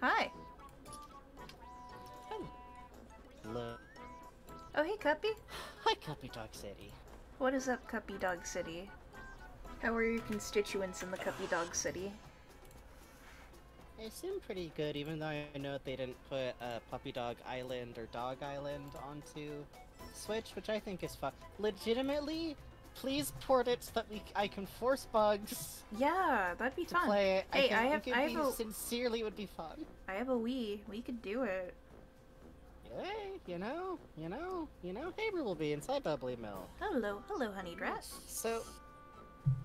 Hi. Hello. Oh, hey, Cuppy. Hi, Cuppy Dog City. What is up, Cuppy Dog City? How are your constituents in the Cuppy Dog City? They seem pretty good, even though I know they didn't put Puppy Dog Island or Dog Island onto Switch, which I think is fun. Legitimately, please port it so that I can force Bugs. Yeah, that'd be to fun. play it. Hey, I think sincerely would be fun. I have a Wii. We could do it. Hey, you know, Haber will be inside Bubbly Mill. Hello, honey dress. So,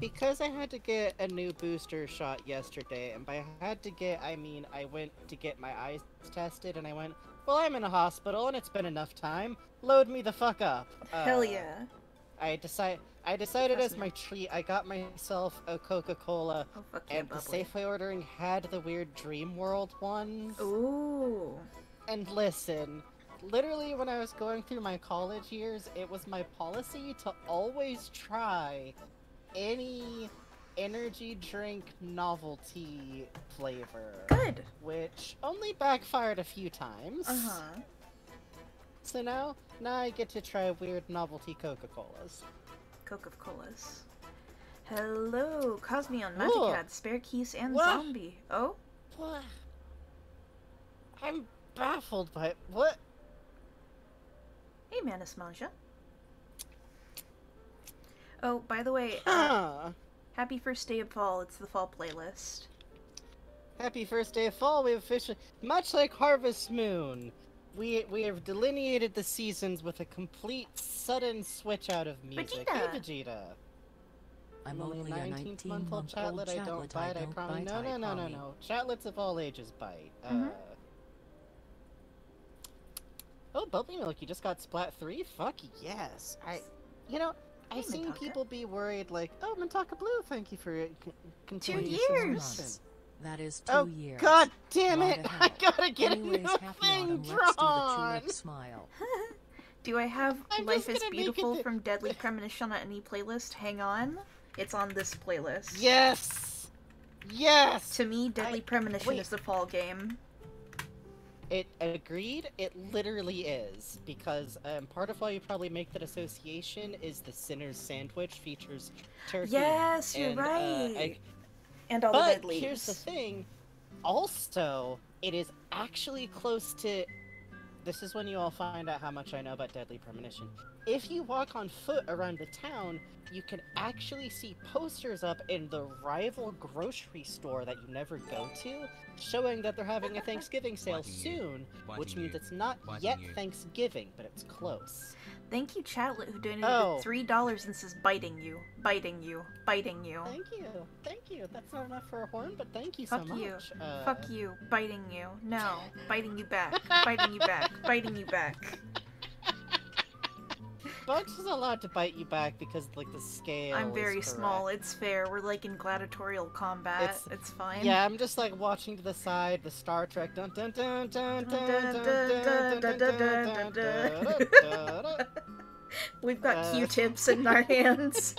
because I had to get a new booster shot yesterday, and by had to get, I mean I went to get my eyes tested, and I went, well, I'm in a hospital, and it's been enough time. Load me the fuck up. Hell yeah. I decided as my treat, I got myself a Coca-Cola, and the Safeway ordering had the weird Dream World ones. Ooh. And listen, literally when I was going through my college years, it was my policy to always try any energy drink novelty flavor. Good. Which only backfired a few times. Uh-huh. So now I get to try weird novelty Coca-Colas. Coca-Colas. Hello, Cosmion, Magicat, Spare Keys, and Zombie. Oh? What? I'm baffled by what? Hey, Manus Manja. Oh, by the way, happy first day of fall. It's the fall playlist. Happy first day of fall. We have officially, much like Harvest Moon, we have delineated the seasons with a complete sudden switch out of music. Vegeta. Hey, Vegeta. I'm only a 19-month-old chatlet. I don't bite. I promise. No. Chatlets of all ages bite. Oh, Bubbly Milk, you just got Splat 3? Fuck yes. I've seen people be worried, like, oh, Mintaka Blue, thank you for continuing 2 years! That is 2 years. Oh, god damn it! I gotta get Anyways, a new thing drawn! Smile. Do I have Life is Beautiful from Deadly Premonition on any playlist? Hang on. It's on this playlist. Yes! Yes! To me, Deadly Premonition is the fall game. It agreed. It literally is, because part of why you probably make that association is the Sinner's Sandwich features turkey. Yes, you're right. And all the red leaves. But here's the thing. Also, it is actually close to. This is when you all find out how much I know about Deadly Premonition. If you walk on foot around the town, you can actually see posters up in the rival grocery store that you never go to, showing that they're having a Thanksgiving sale soon, which means it's not yet Thanksgiving, but it's close. Thank you, Chatlet, who donated $3 and says, biting you, biting you, biting you. Thank you. That's not enough for a horn, but thank you so much. Fuck you, biting you. No, biting you back, biting you back, biting you back. Bugs is allowed to bite you back because, like, the scale I'm very small, it's fair. We're, like, in gladiatorial combat. It's fine. Yeah, I'm just, like, watching to the side, the Star Trek dun dun dun dun dun dun dun dun dun. We've got Q-tips in our hands.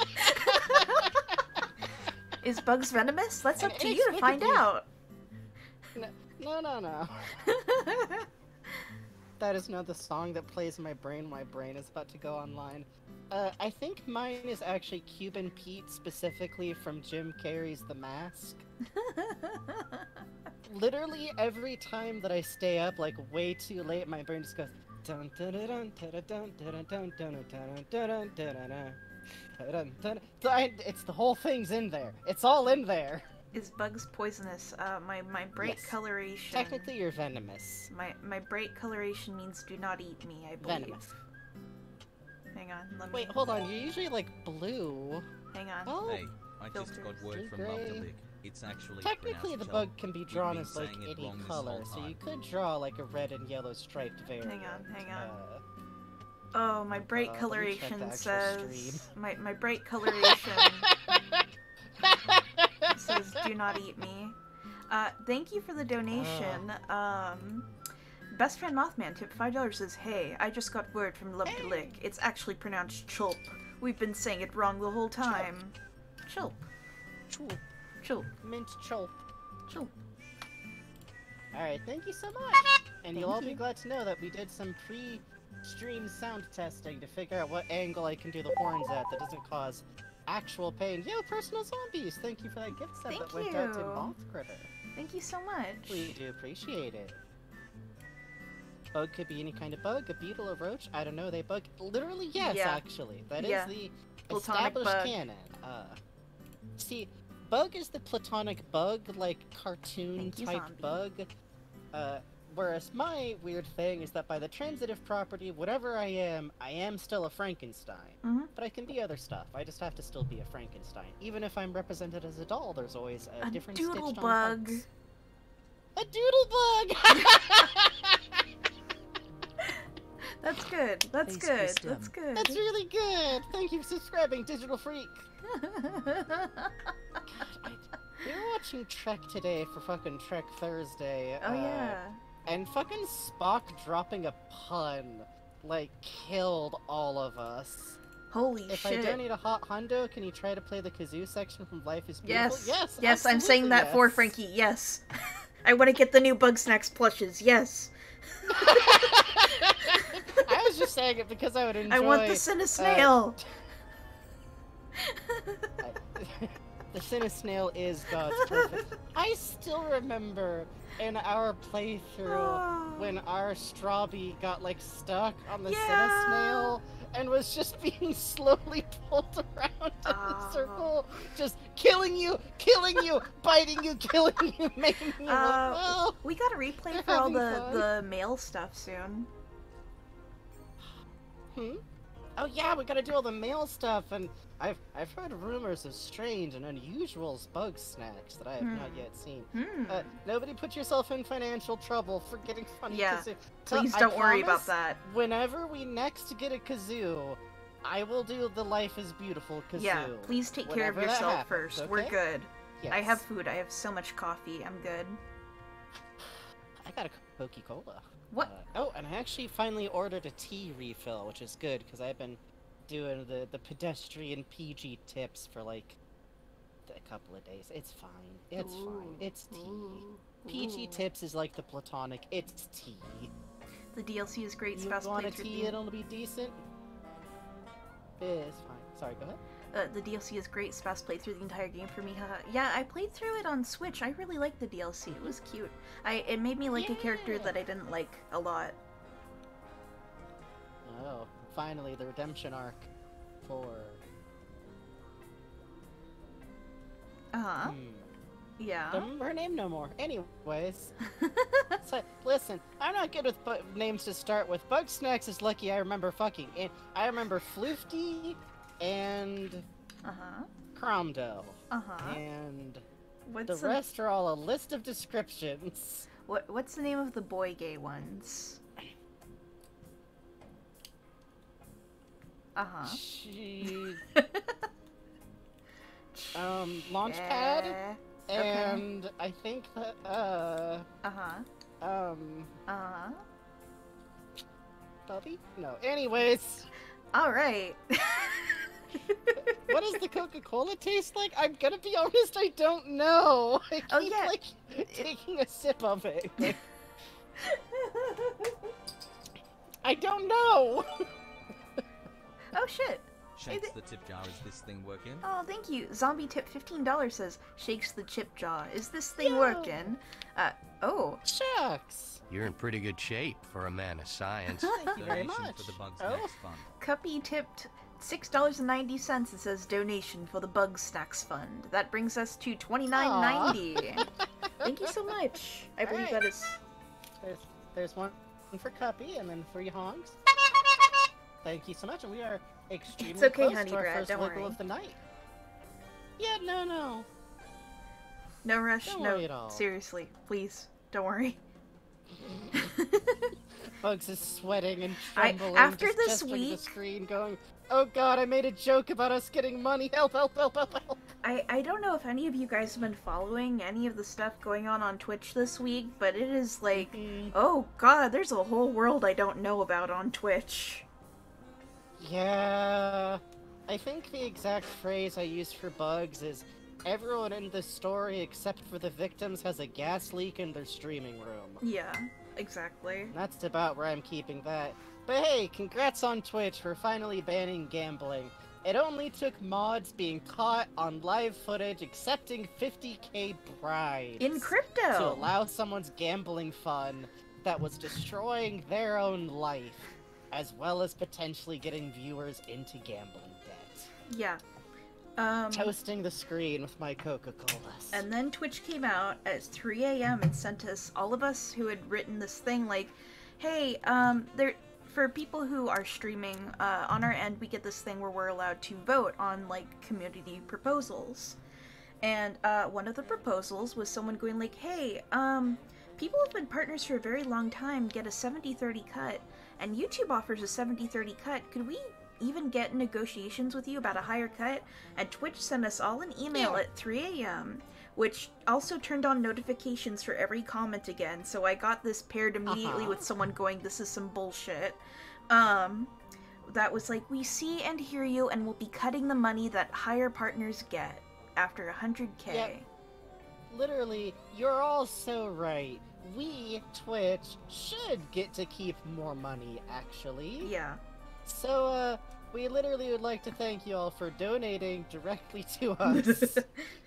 Is Bugs venomous? That's up to you to find out. No. That is not the song that plays in my brain. My brain is about to go online. I think mine is actually Cuban Pete, specifically from Jim Carrey's The Mask. Literally every time that I stay up, like, way too late, my brain just goes dun dun dun dun dun dun dun dun dun dun dun. It's the whole thing's in there. It's all in there. Is Bugs poisonous? My bright coloration. Technically, you're venomous. My bright coloration means do not eat me, I believe. Venomous. Hang on, let me... Wait, hold on. You're usually, like, blue. Hang on. Oh. Hey, I just got word from Lovely. It's actually technically the bug can be drawn as, like, any color, so you could draw, like, a red and yellow striped variant. Hang on. Oh, my bright coloration says... My bright coloration... says, do not eat me. Thank you for the donation. Best Friend Mothman tip $5 says, hey, I just got word from Love to Lick. It's actually pronounced chulp. We've been saying it wrong the whole time. Chulp. Chulp. Chulp. Mint chulp. Chulp. Alright, thank you so much! And you'll all be glad to know that we did some pre-stream sound testing to figure out what angle I can do the horns at that doesn't cause actual pain. Yo, personal zombies! Thank you for that gift set that went out to Moth Critter. Thank you so much. We do appreciate it. Bug could be any kind of bug, a beetle, a roach, I don't know, they bug. Literally, yes, actually. That is the Platonic established bug. canon. See, bug is the platonic bug, like cartoon-type bug. Whereas my weird thing is that by the transitive property, whatever I am still a Frankenstein. But I can be other stuff. I just have to still be a Frankenstein. Even if I'm represented as a doll, there's always a different doodle stitched on bug. parts. A doodle bug! That's good. That's Face good. wisdom. That's good. That's really good! Thank you for subscribing, Digital Freak! We were watching Trek today for fucking Trek Thursday. Oh yeah. And fucking Spock dropping a pun, like, killed all of us. Holy If shit. I donate a hot hundo, can you try to play the kazoo section from Life is Beautiful? Yes. Yes, I'm saying absolutely that for yes. Frankie. Yes. I want to get the new Bug Snacks plushes. Yes. I was just saying it because I would enjoy... I want the Cinesnail. The Cinesnail is God's perfect. I still remember in our playthrough when our Strawbee got like stuck on the Cinesnail and was just being slowly pulled around in a circle, just killing you, biting you, killing you, making you look, well, we got a replay they're for all having the mail stuff soon. Oh yeah, we gotta do all the mail stuff, and I've heard rumors of strange and unusual bug snacks that I have not yet seen. Nobody put yourself in financial trouble for getting funny kazoo. Please don't worry about that. Whenever we next get a kazoo, I will do the Life is Beautiful kazoo. Yeah, please take care of Whenever that yourself happens, first. okay? We're good. Yes. I have food. I have so much coffee. I'm good. I got a Coca-Cola. What? Oh, and I actually finally ordered a tea refill, which is good, because I've been doing the pedestrian PG tips for, like, a couple of days. It's fine. It's fine. It's tea. PG tips is like the platonic. It's tea. The DLC is great. You want a tea, it'll be decent? It's fine. Sorry, go ahead. The DLC is great. Spas played through the entire game for me. Haha. Yeah, I played through it on Switch. I really liked the DLC. It was cute. It made me like a character that I didn't like a lot. Oh, finally the redemption arc for... Yeah. Don't remember her name no more. Anyways. So, listen, I'm not good with names to start with. Bug Snacks is lucky I remember fucking. And I remember Floofty and... Cromdo. And... The rest are all a list of descriptions. What's the name of the boy gay ones? Launchpad, and I think that, Bubby? No. Anyways. Alright. What does the Coca-Cola taste like? I'm gonna be honest, I don't know. I keep, like, taking a sip of it. Like... I don't know! Oh shit! Shakes the tip jar. Is this thing working? Oh, thank you. Zombie tip $15 says, shakes the chip jaw. Is this thing working? Oh. Shucks! You're in pretty good shape for a man of science. Thank you very much. For the Bugs Snacks Fund. Cuppy tipped $6.90. It says donation for the Bug Snacks Fund. That brings us to $29.90. Thank you so much. I believe that is... There's one for Cuppy and then 3 honks. Thank you so much, and we are extremely it's okay, close honey to our Brad, first don't wiggle worry. of the night. Yeah, no. No rush, Don't no. worry at all. Seriously, please, don't worry. Bugs is sweating and trembling, after just this gesturing week... to the screen, going, "Oh God, I made a joke about us getting money. Help! Help! Help! Help! Help!" I don't know if any of you guys have been following any of the stuff going on Twitch this week, but it is like, oh God, there's a whole world I don't know about on Twitch. Yeah, I think the exact phrase I use for Bugs is everyone in this story except for the victims has a gas leak in their streaming room. Yeah, exactly. That's about where I'm keeping that. But hey, congrats on Twitch for finally banning gambling. It only took mods being caught on live footage accepting 50k bribes In crypto! to allow someone's gambling fun that was destroying their own life, as well as potentially getting viewers into gambling debt. Yeah. Toasting the screen with my Coca-Colas. And then Twitch came out at 3 a.m. and sent us, all of us who had written this thing, like, hey, for people who are streaming, on our end, we get this thing where we're allowed to vote on, like, community proposals. And, one of the proposals was someone going like, hey, people who've been partners for a very long time get a 70-30 cut, and YouTube offers a 70-30 cut. Could we even get negotiations with you about a higher cut? And Twitch sent us all an email at 3 a.m., which also turned on notifications for every comment again, so I got this paired immediately with someone going, this is some bullshit. That was like, we see and hear you, and we'll be cutting the money that higher partners get after 100k. Yep. Literally, you're all so right. We, Twitch, should get to keep more money, actually. Yeah. So, we literally would like to thank you all for donating directly to us,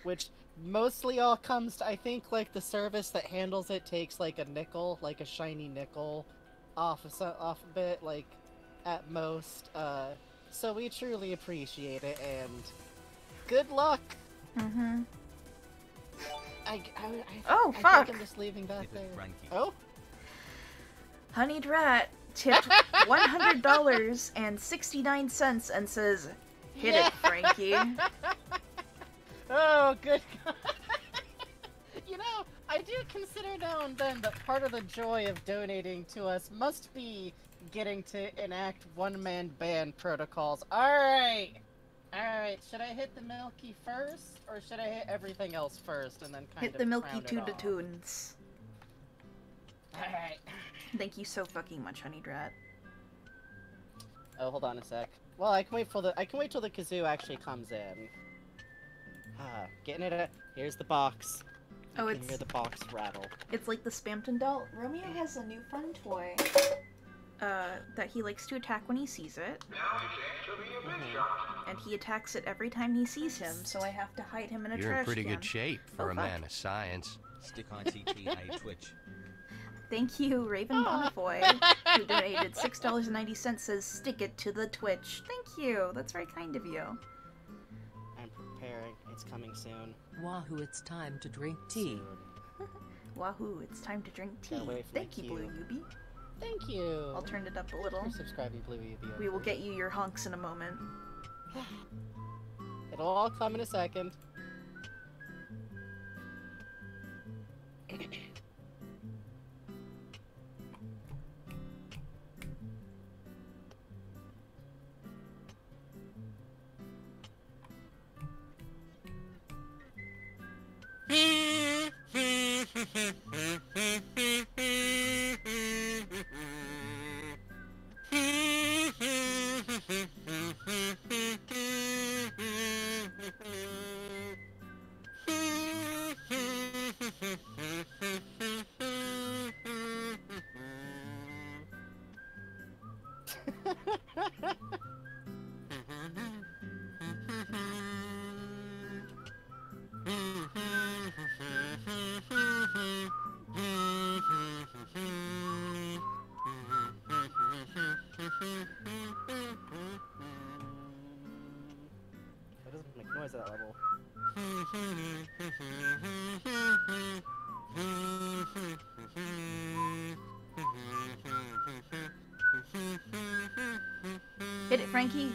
which mostly all comes to, I think, like, the service that handles it takes, like, a nickel, like a shiny nickel off of it, like, at most. So we truly appreciate it, and good luck! Mm-hmm. Oh, fuck! I think I'm just leaving that there. Oh? Honeyed Rat tipped $100.69 and says, hit it, Frankie. Oh, good God. You know, I do consider now and then that part of the joy of donating to us must be getting to enact one-man band protocols. Alright! Alright, should I hit the Milky first, or should I hit everything else first, and then kind Hit of the Milky round it to the off? tunes. Alright. Thank you so fucking much, Honeyed Rat. Oh, hold on a sec. Well, I can wait till the kazoo actually comes in. Getting it. Here's the box. Oh, You can hear the box rattle. it's like the Spampton doll. Romeo has a new fun toy. That he likes to attack when he sees it. And he attacks it every time he sees him, so I have to hide him in a You're trash in pretty can. good shape for a fuck. man of science. Stick ITP Twitch. Thank you, Raven Bonifoy, who donated $6.90, says, stick it to the Twitch. Thank you, that's very kind of you. I'm preparing. It's coming soon. Wahoo, it's time to drink tea. Soon. Wahoo, it's time to drink tea. Gotta wait for Thank my you, Blue cue. Yubi. Thank you. I'll turn it up a Thanks little. for subscribing, Blue UB. We will get you your honks in a moment. It'll all come in a second. That doesn't make noise at that level. Hit it, Frankie.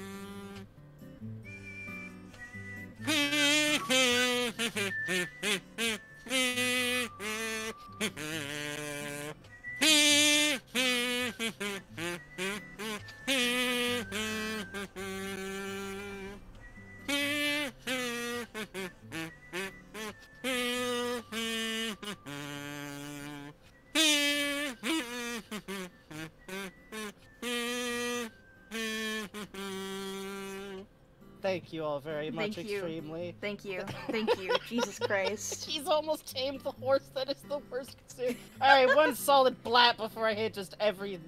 thank you all very much Thank you. extremely. Thank you. Thank you. Jesus Christ. He's almost tamed the horse that is the worst consumer. Alright, one solid blat before I hit just every...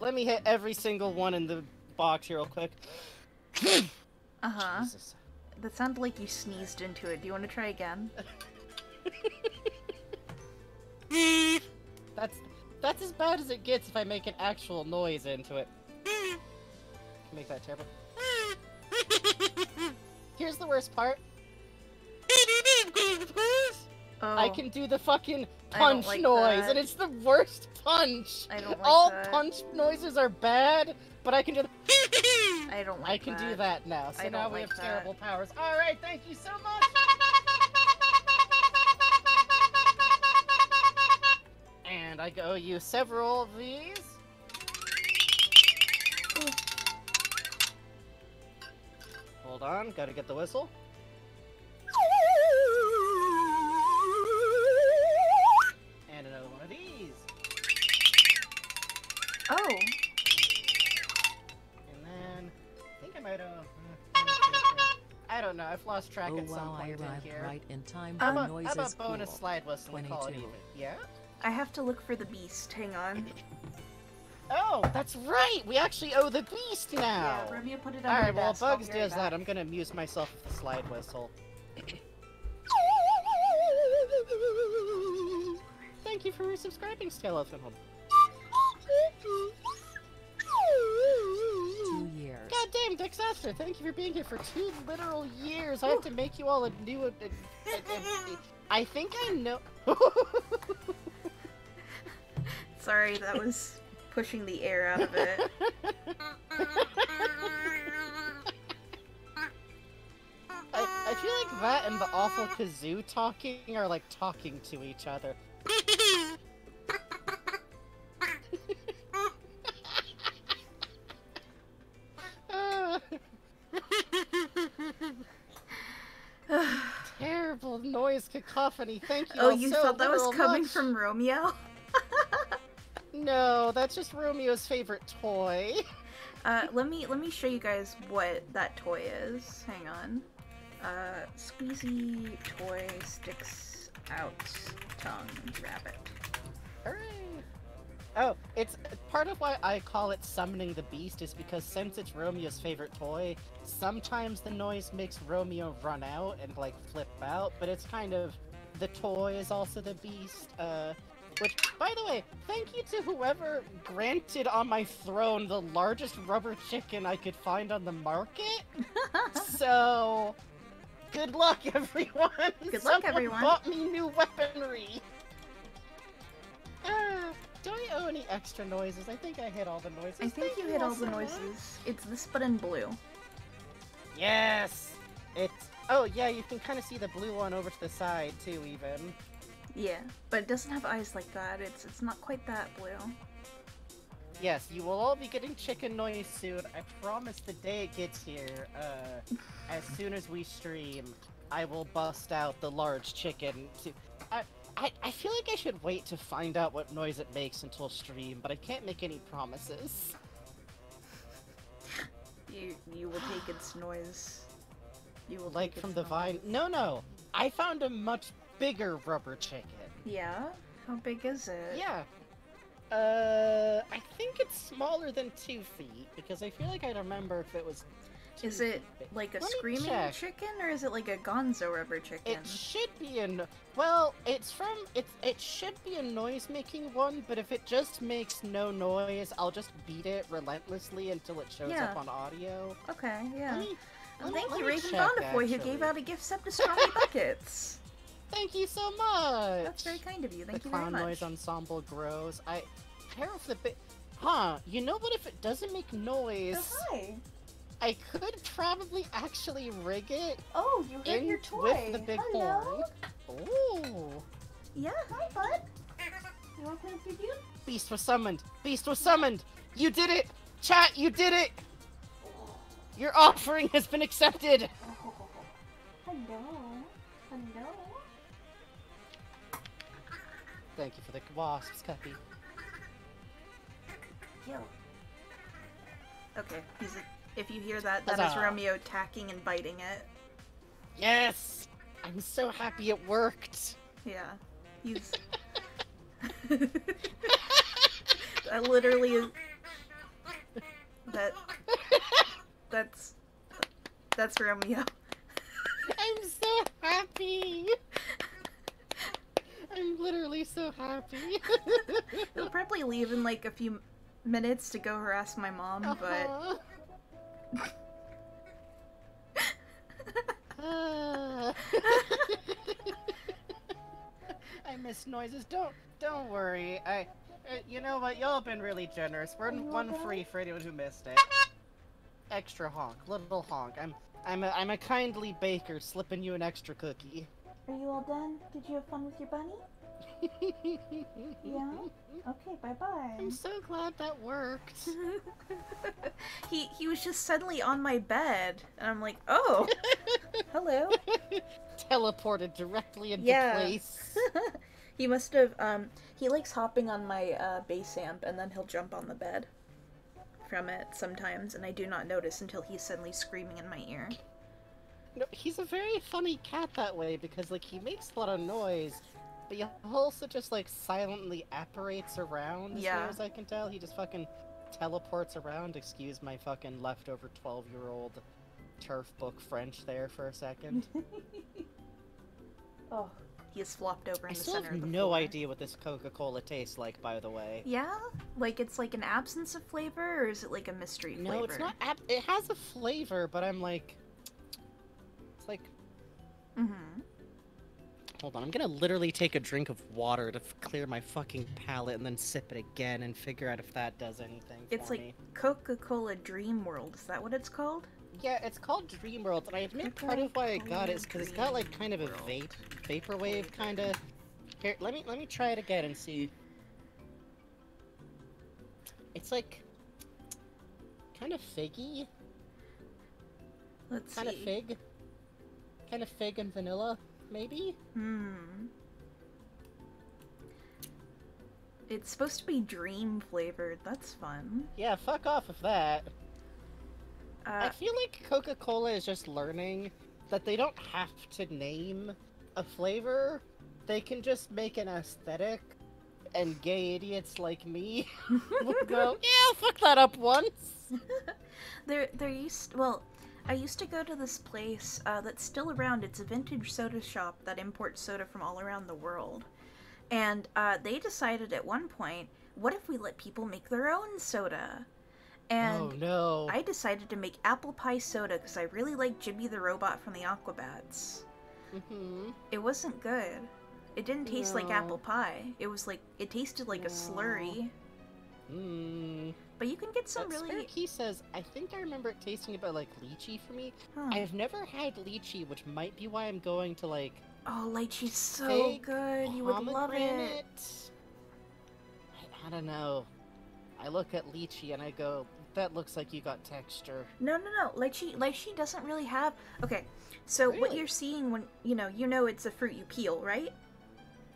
Let me hit every single one in the box here real quick. Uh-huh. Jesus. That sounded like you sneezed into it. Do you want to try again? That's as bad as it gets if I make an actual noise into it. Make that terrible. Here's the worst part. Oh, I can do the fucking I don't punch like noise, that. and it's the worst punch. I don't like All that. punch noises are bad, but I can do the. I don't like I can do that now. So I now don't we like have that. terrible powers. All right, thank you so much. And I owe you several of these. Hold on, gotta get the whistle. And another one of these. Oh, And then, I think I might have... I don't know, I've lost track Oh at some wow, I point in arrived here. right in time How for about, noises how about bonus cool. slide whistle and call it 22. even? Yeah? I have to look for the beast. Hang on. Oh, that's right! We actually owe the beast now! Yeah, Romeo put it on Alright, the well, desk. I'll Bugs be right does that. back. I'm gonna amuse myself with the slide whistle. Thank you for resubscribing, Skeleton. 2 years. God damn, Dexaster, thank you for being here for 2 literal years. I have to make you all a new... I think I know... Sorry, that was pushing the air out of it. I feel like that and the awful kazoo talking are like talking to each other. Terrible noise cacophony. Thank you. Oh, all you so thought that was literal coming much. from Romeo? No, that's just Romeo's favorite toy. Let me show you guys what that toy is. Hang on. Squeezy toy sticks out tongue rabbit. Hooray! Oh, it's part of why I call it summoning the beast is because since it's Romeo's favorite toy, sometimes the noise makes Romeo run out and like flip out, but it's kind of the toy is also the beast. Which, by the way, thank you to whoever granted on my throne the largest rubber chicken I could find on the market. So, good luck, everyone. Good luck, Someone everyone. bought me new weaponry. Do I owe any extra noises? I think I hit all the noises. I think Thank you hit all the so much. noises. It's this but in blue. Yes! It's... Oh, yeah, you can kind of see the blue one over to the side, too, even. Yeah, but it doesn't have eyes like that. It's not quite that blue. Yes, you will all be getting chicken noise soon. I promise the day it gets here, as soon as we stream, I will bust out the large chicken. I feel like I should wait to find out what noise it makes until stream, but I can't make any promises. You will take its noise. You will Like take from its the noise. vine? No. I found a much bigger rubber chicken. Yeah? How big is it? Yeah. I think it's smaller than 2 feet, because I feel like I remember if it was 2 Is it feet big. like a Let me screaming check. chicken, or is it like a gonzo rubber chicken? It should be well, it should be a noise-making one, but if it just makes no noise, I'll just beat it relentlessly until it shows Yeah. up on audio. Okay, yeah. Let me- Thank let you, me Raven check, Bondafoy, who actually. gave out a gift sub to Strawberry Buckets. Thank you so much! That's very kind of you. Thank the you very clown much. noise ensemble grows. I care if the bit. Huh? You know what? If it doesn't make noise, Oh, hi. I could probably actually rig it Oh, you hit in your toy. with the big Hello? horn. Ooh! Yeah, hi, bud. You want to play with your dude? Beast was summoned. Beast was summoned. You did it, chat. You did it. Your offering has been accepted. Oh, hello. Hello. Thank you for the wasps, Cuppy. Yo. Okay, he's If you hear that, that is Huzzah. Romeo tacking and biting it. Yes! I'm so happy it worked! Yeah. He's... That literally is... That's Romeo. I'm so happy! I'm literally so happy. He'll probably leave in like a few minutes to go harass my mom, Uh-huh. I miss noises. Don't worry. You know what? Y'all have been really generous. We're one free for anyone who missed it. Extra honk, little honk. I'm a kindly baker slipping you an extra cookie. Are you all done? Did you have fun with your bunny? Yeah? Okay, bye-bye. I'm so glad that worked. He was just suddenly on my bed, and I'm like, oh, hello. Teleported directly into Yeah. place. He must have, he likes hopping on my base amp, and then he'll jump on the bed from it sometimes, and I do not notice until he's suddenly screaming in my ear. No, he's a very funny cat that way because, like, he makes a lot of noise, but he also just, like, silently apparates around, as far as I can tell. He just fucking teleports around. Excuse my fucking leftover 12-year-old turf book French there for a second. Oh, he is flopped over in I the still center have of the no floor. idea what this Coca-Cola tastes like, by the way. Yeah? Like, it's like an absence of flavor, or is it like a mystery flavor? No, it's not. It has a flavor, but I'm like, it's like. Hold on, I'm gonna literally take a drink of water to clear my fucking palate, and then sip it again and figure out if that does anything It's for like me. Coca-Cola Dream World. Is that what it's called? Yeah, it's called Dream World, and I admit part of why I got it is because it's got like kind of a vaporwave kind of. Here, let me try it again and see. It's like kind of figgy. Let's Kind of see. fig. Kind of fig and vanilla, maybe? It's supposed to be dream flavored. That's fun. Yeah, fuck off of that. I feel like Coca-Cola is just learning that they don't have to name a flavor. They can just make an aesthetic, and gay idiots like me will go, yeah, fuck that up once. I used to go to this place that's still around. It's a vintage soda shop that imports soda from all around the world. And they decided at one point, what if we let people make their own soda? And oh no. I decided to make apple pie soda because I really like Jimmy the Robot from the Aquabats. It wasn't good. It didn't taste like apple pie. It was like, it tasted like a slurry. But you can get some really... He says, I think I remember it tasting a bit like lychee for me. Huh. I have never had lychee, which might be why I'm going to like... Oh, lychee's so fig good. You would love it. pomegranate. I don't know. I look at lychee and I go, that looks like you got texture. No. Lychee doesn't really have... Okay, so what Really? you're seeing when, you know it's a fruit you peel, right?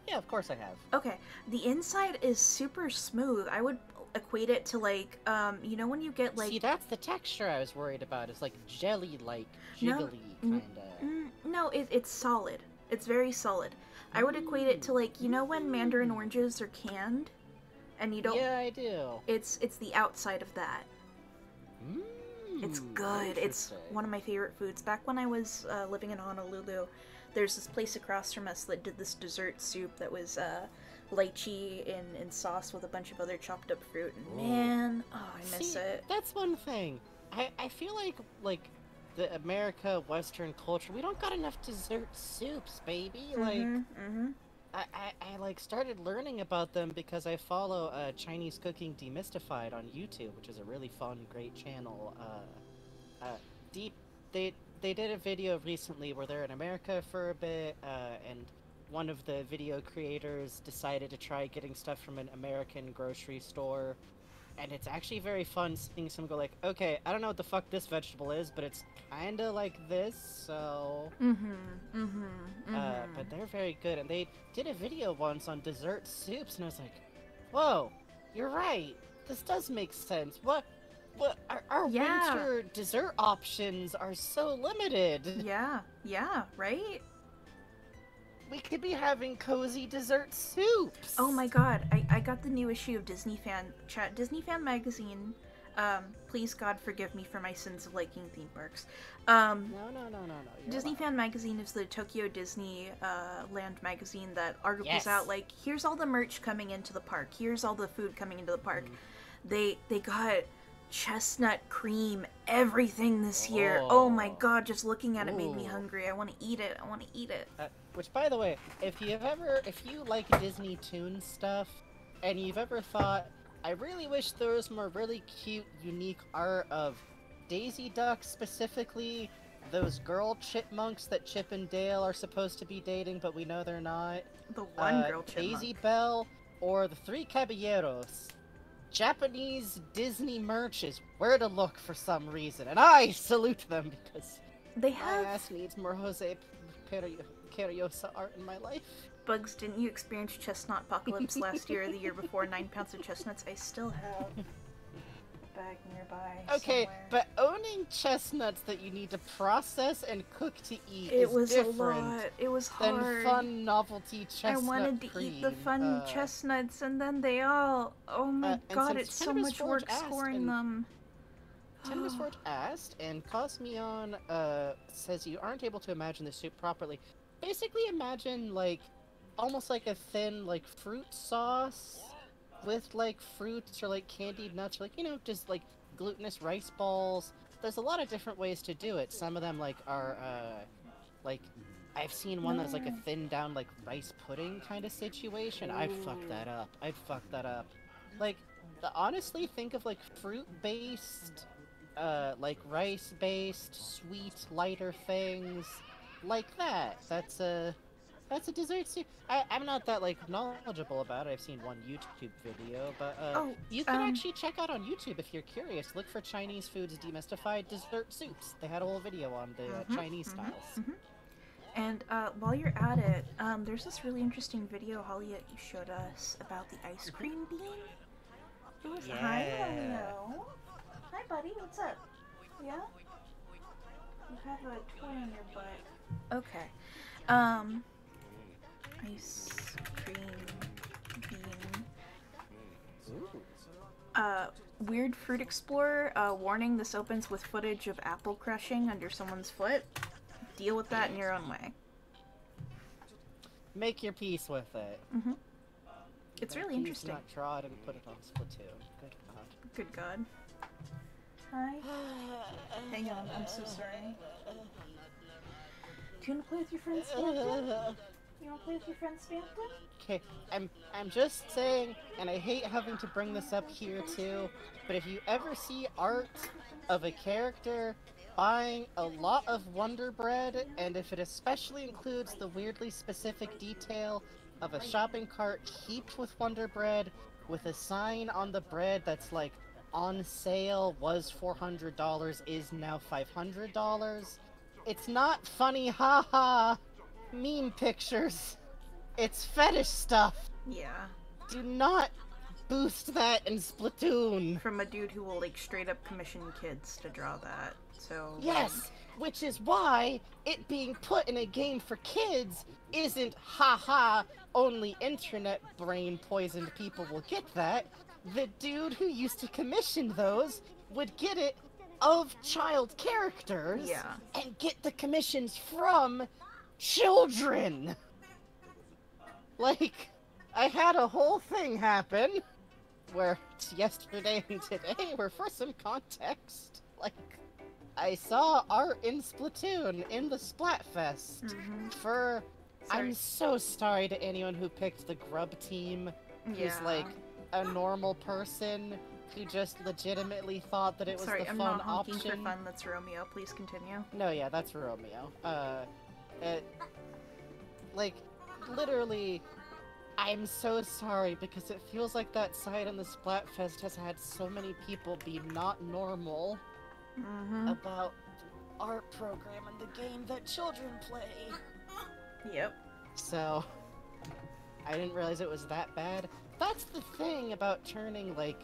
Yeah, of course I have. Okay, the inside is super smooth. I would equate it to like, you know when you get like... See, that's the texture I was worried about. It's like jelly-like, No, jiggly, kinda. No, it's solid. It's very solid. I would equate it to like, you know when mandarin oranges are canned? And you don't... Yeah, I do. It's the outside of that. It's good. It's one of my favorite foods. Back when I was living in Honolulu, there's this place across from us that did this dessert soup that was lychee in sauce with a bunch of other chopped up fruit. And man, oh, I miss it. That's one thing. I feel like the America Western culture, we don't got enough dessert soups, baby. Like, I like started learning about them because I follow Chinese Cooking Demystified on YouTube, which is a really fun, great channel. They did a video recently where they're in America for a bit, and one of the video creators decided to try getting stuff from an American grocery store, and it's actually very fun seeing someone go like, okay, I don't know what the fuck this vegetable is, but it's kinda like this, so... but they're very good, and they did a video once on dessert soups, and I was like, whoa, you're right, this does make sense. But our Yeah. winter dessert options are so limited. Yeah, right? We could be having cozy dessert soups. Oh my god, I got the new issue of Disney Fan magazine. Please God forgive me for my sins of liking theme parks. No. You're Disney allowed. Fan magazine is the Tokyo Disney Land magazine that articles Yes. out like, here's all the merch coming into the park, here's all the food coming into the park. They got chestnut cream everything this year. Oh my god, just looking at it made me Ooh. hungry. I want to eat it. Which, by the way, if you like Disney Toon stuff, and you've ever thought, I really wish there was more really cute, unique art of Daisy Duck, specifically those girl chipmunks that Chip and Dale are supposed to be dating, but we know they're not. The one girl chipmunk. Daisy Belle, or the Three Caballeros. Japanese Disney merch is where to look for some reason, and I salute them because They my have ass needs more Jose Carriosa art in my life. Bugs. Didn't you experience chestnut apocalypse last year or the year before? 9 pounds of chestnuts. I still have a bag nearby. Okay, somewhere. but owning chestnuts that you need to process and cook to eat It is was a different lot. It was than hard. fun novelty chestnut I wanted to eat the cream. fun chestnuts, and then they all. Oh my and god, since it's so Cannabis much Forge work asked, scoring and them. Cannabis Forge asked, and Cosmion says you aren't able to imagine the soup properly. Basically, imagine like almost like a thin like fruit sauce with like fruits or like candied nuts, or like, you know, just like glutinous rice balls. There's a lot of different ways to do it. Some of them like are like I've seen one that's like a thin down like rice pudding kind of situation. I'd fuck that up. Like, honestly, think of like fruit based, like rice based, sweet, lighter things like that. That's a dessert soup. I'm not that like knowledgeable about it. I've seen one YouTube video, but you can actually check out on YouTube if you're curious. Look for Chinese foods demystified dessert soups. They had a whole video on the Chinese styles. And while you're at it, there's this really interesting video Holly you showed us about the ice cream bean. It was hi Romeo. Hi buddy, what's up? Yeah? You have a toy on your butt. Okay. Ice cream bean. Weird Fruit Explorer, warning, this opens with footage of apple crushing under someone's foot. Deal with that in your own way. Make your peace with it. It's really interesting. Not draw it and put it on Splatoon. Good God. Good God. Hi. Hang on, I'm so sorry. Do you want to play with your friend Spamton? You want to play with your friend Spamton? Okay, I'm just saying, and I hate having to bring this up here too, but if you ever see art of a character buying a lot of Wonder Bread, and if it especially includes the weirdly specific detail of a shopping cart heaped with Wonder Bread with a sign on the bread that's like, on sale, was $400, is now $500, it's not funny, haha, meme pictures. It's fetish stuff. Yeah. Do not boost that in Splatoon. From a dude who will, like, straight up commission kids to draw that, so... Yes, which is why it being put in a game for kids isn't haha, only internet brain poisoned people will get that. The dude who used to commission those would get it of child characters and get the commissions from children. Like, I had a whole thing happen where yesterday and today, where for some context, like, I saw art in Splatoon in the Splatfest for... I'm so sorry to anyone who picked the Grub team, who's like a normal person who just legitimately thought that it was the I'm fun not honking option. for fun, that's Romeo, please continue. No, yeah, that's Romeo. Like, literally, I'm so sorry because it feels like that side on the Splatfest has had so many people be not normal about the art program in the game that children play. Yep. So, I didn't realize it was that bad. That's the thing about turning, like,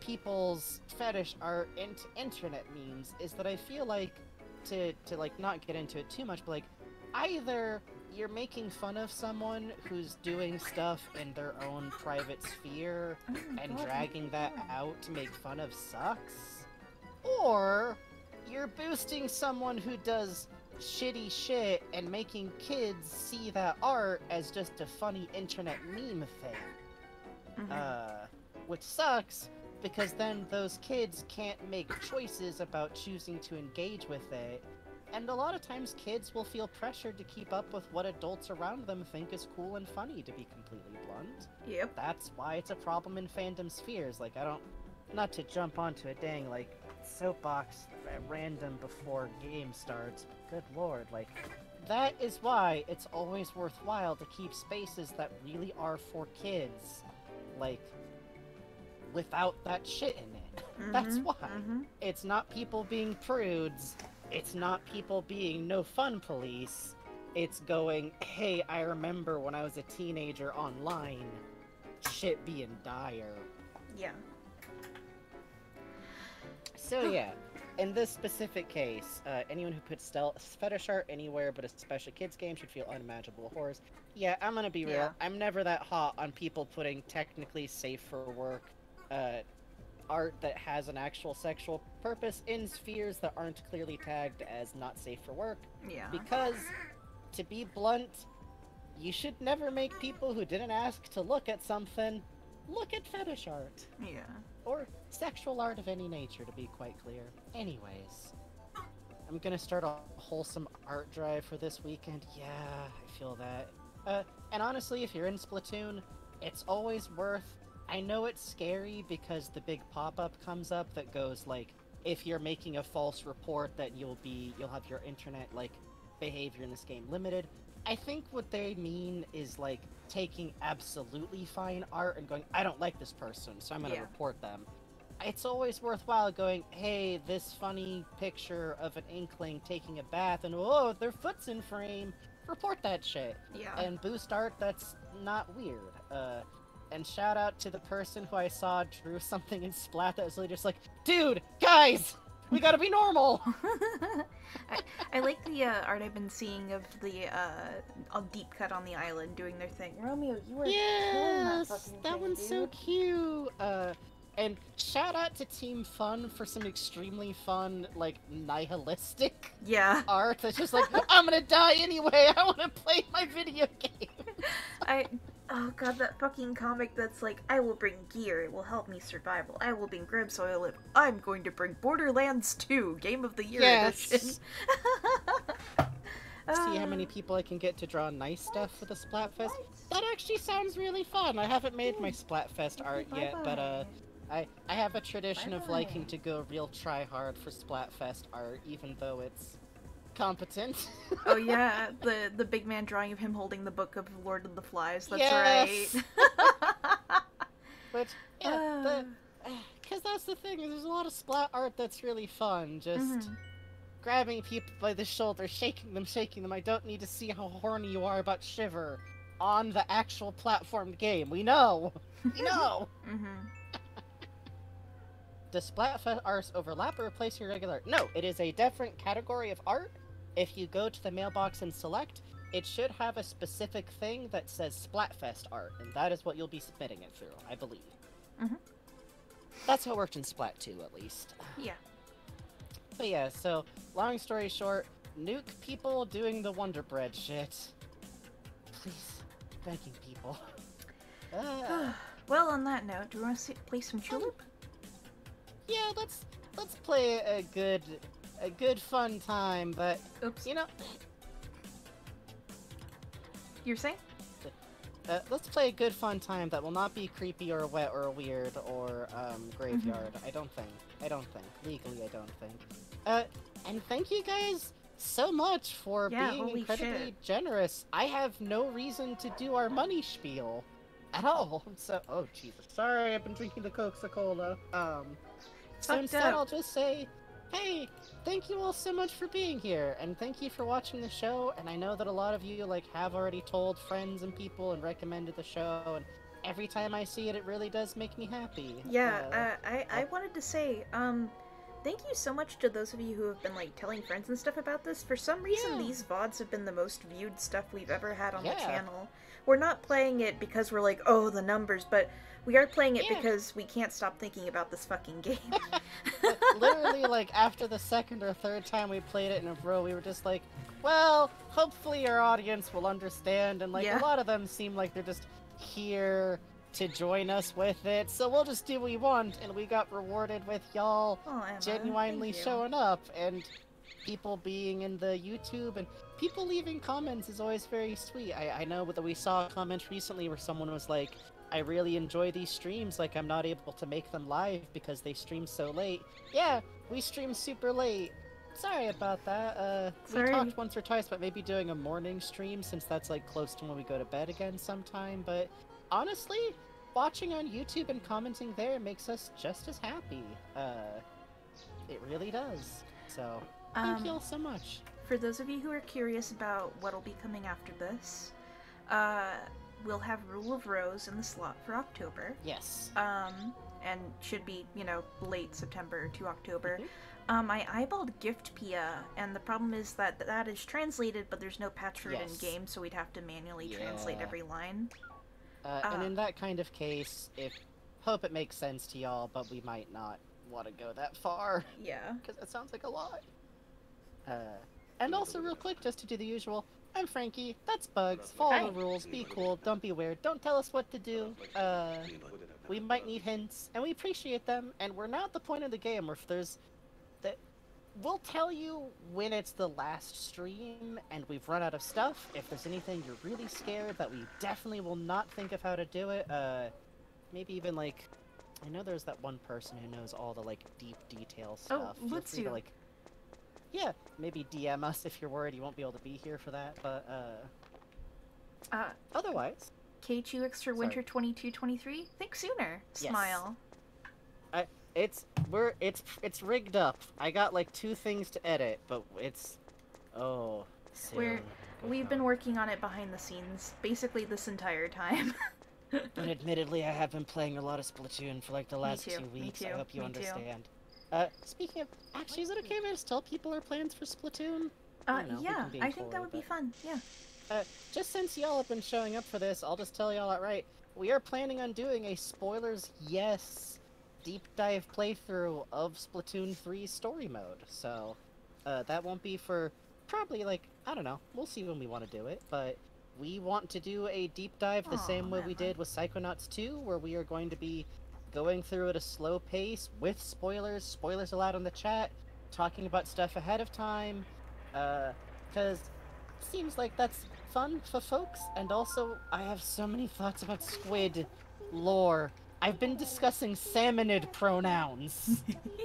people's fetish art into internet memes is that I feel like, to like not get into it too much, but like, either you're making fun of someone who's doing stuff in their own private sphere and dragging that out to make fun of sucks, or you're boosting someone who does shitty shit and making kids see that art as just a funny internet meme thing. Which sucks, because then those kids can't make choices about choosing to engage with it, and a lot of times kids will feel pressured to keep up with what adults around them think is cool and funny, to be completely blunt. Yep. That's why it's a problem in fandom spheres. Like, not to jump onto a dang, like, soapbox at random before game starts, but good lord, like, that is why it's always worthwhile to keep spaces that really are for kids, like, without that shit in it. That's why. It's not people being prudes, it's not people being no fun police, it's going, hey, I remember when I was a teenager online, shit being dire. Yeah. So yeah, in this specific case, anyone who puts fetish art anywhere but especially kids' games should feel unimaginable horrors. Yeah, I'm gonna be real. Yeah. I'm never that hot on people putting technically safe for work art that has an actual sexual purpose in spheres that aren't clearly tagged as not safe for work. Yeah. Because, to be blunt, you should never make people who didn't ask to look at something look at fetish art. Yeah. Or sexual art of any nature, to be quite clear. Anyways, I'm gonna start a wholesome art drive for this weekend. Yeah, I feel that. And honestly, if you're in Splatoon, it's always worth... I know it's scary because the big pop-up comes up that goes like, if you're making a false report that you'll have your internet, like, behavior in this game limited. I think what they mean is, like, taking absolutely fine art and going, I don't like this person, so I'm gonna report them. It's always worthwhile going, hey, this funny picture of an inkling taking a bath and, oh, their foot's in frame, report that shit. Yeah. And boost art that's not weird. And shout out to the person who I saw drew something in Splat that was really just like, dude, guys, we gotta be normal! I like the art I've been seeing of the deep cut on the island doing their thing. Romeo, you were killing that fucking that thing, one's dude. so cute. And shout out to Team Fun for some extremely fun, like, nihilistic art that's just like, I'm gonna die anyway, I wanna play my video game! Oh god, that fucking comic that's like, I will bring gear, it will help me survival. I will bring grub so I live. I'm going to bring Borderlands 2, Game of the Year edition. See how many people I can get to draw nice stuff for the Splatfest? That actually sounds really fun. I haven't made my Splatfest art yet, but I have a tradition of liking to go real try-hard for Splatfest art, even though it's competent. Oh yeah, the big man drawing of him holding the book of Lord of the Flies, that's right. Which, yeah, because that's the thing, is there's a lot of Splat art that's really fun, just grabbing people by the shoulder, shaking them. I don't need to see how horny you are about Shiver on the actual platformed game. We know! We know! Does Splatfest art overlap or replace your regular art? No, it is a different category of art. If you go to the mailbox and select, it should have a specific thing that says Splatfest art, and that is what you'll be submitting it through, I believe. That's how it worked in Splat 2, at least. Yeah. But yeah, so, long story short, nuke people doing the Wonder Bread shit. Please, begging people. Well, on that note, do you want to play some Tulip? Yeah, let's play a good fun time, but Oops. you know, You're saying? let's play a good fun time that will not be creepy or wet or weird or graveyard. I don't think. Legally, I don't think. And thank you guys so much for being incredibly generous. I have no reason to do our money spiel at all. So, oh Jesus, sorry, I've been drinking the Coca-Cola. So instead, I'll just say, hey, thank you all so much for being here, and thank you for watching the show. And I know that a lot of you like have already told friends and people and recommended the show, every time I see it, it really does make me happy. Yeah, I wanted to say, thank you so much to those of you who have been, like, telling friends and stuff about this. For some reason, these VODs have been the most viewed stuff we've ever had on the channel. We're not playing it because we're like, oh, the numbers, but we are playing it because we can't stop thinking about this fucking game. Literally, like, after the second or third time we played it in a row, we were just like, well, hopefully our audience will understand, and, like, a lot of them seem like they're just here to join us with it, so we'll just do what we want, and we got rewarded with y'all genuinely showing up, and people being in the YouTube, and people leaving comments is always very sweet. I know that we saw a comment recently where someone was like, I really enjoy these streams, like I'm not able to make them live because they stream so late. Yeah, we stream super late. Sorry about that. We talked once or twice about maybe doing a morning stream since that's like close to when we go to bed again sometime, but honestly, watching on YouTube and commenting there makes us just as happy. It really does. So, thank you all so much. For those of you who are curious about what'll be coming after this, we'll have Rule of Rose in the slot for October. Yes. And should be, you know, late September to October. I eyeballed Gift Pia, and the problem is that that is translated, but there's no patch for it in-game, so we'd have to manually translate every line. And in that kind of case, hope it makes sense to y'all, but we might not want to go that far. Yeah. Because it sounds like a lot. And also, real quick, just to do the usual, I'm Frankie, that's Bugs, follow the rules, be cool, don't be weird, don't tell us what to do. We might need hints, and we appreciate them, and we're not at the point of the game where if there's... We'll tell you when it's the last stream and we've run out of stuff. If there's anything you're really scared that we definitely will not think of how to do it, maybe even like, I know there's that one person who knows all the like deep detail stuff. Oh, let's see. Like, yeah, maybe DM us if you're worried you won't be able to be here for that, but otherwise. KHUX for Winter 22-23? Think sooner. Smile. It's rigged up. I got like 2 things to edit, but it's we've been working on it behind the scenes basically this entire time. And admittedly, I have been playing a lot of Splatoon for like the last 2 weeks. I hope you understand. Speaking of, actually, is it okay if I just tell people our plans for Splatoon? Yeah, I think that would be fun. Yeah. Just since y'all have been showing up for this, I'll just tell y'all outright. We are planning on doing a spoilers deep dive playthrough of Splatoon 3 story mode, so that won't be for probably like, I don't know, we'll see when we want to do it, but we want to do a deep dive the same way we did with Psychonauts 2, where we are going to be going through at a slow pace with spoilers allowed in the chat, talking about stuff ahead of time, because it seems like that's fun for folks, and also I have so many thoughts about squid lore. I've been discussing salmonid pronouns.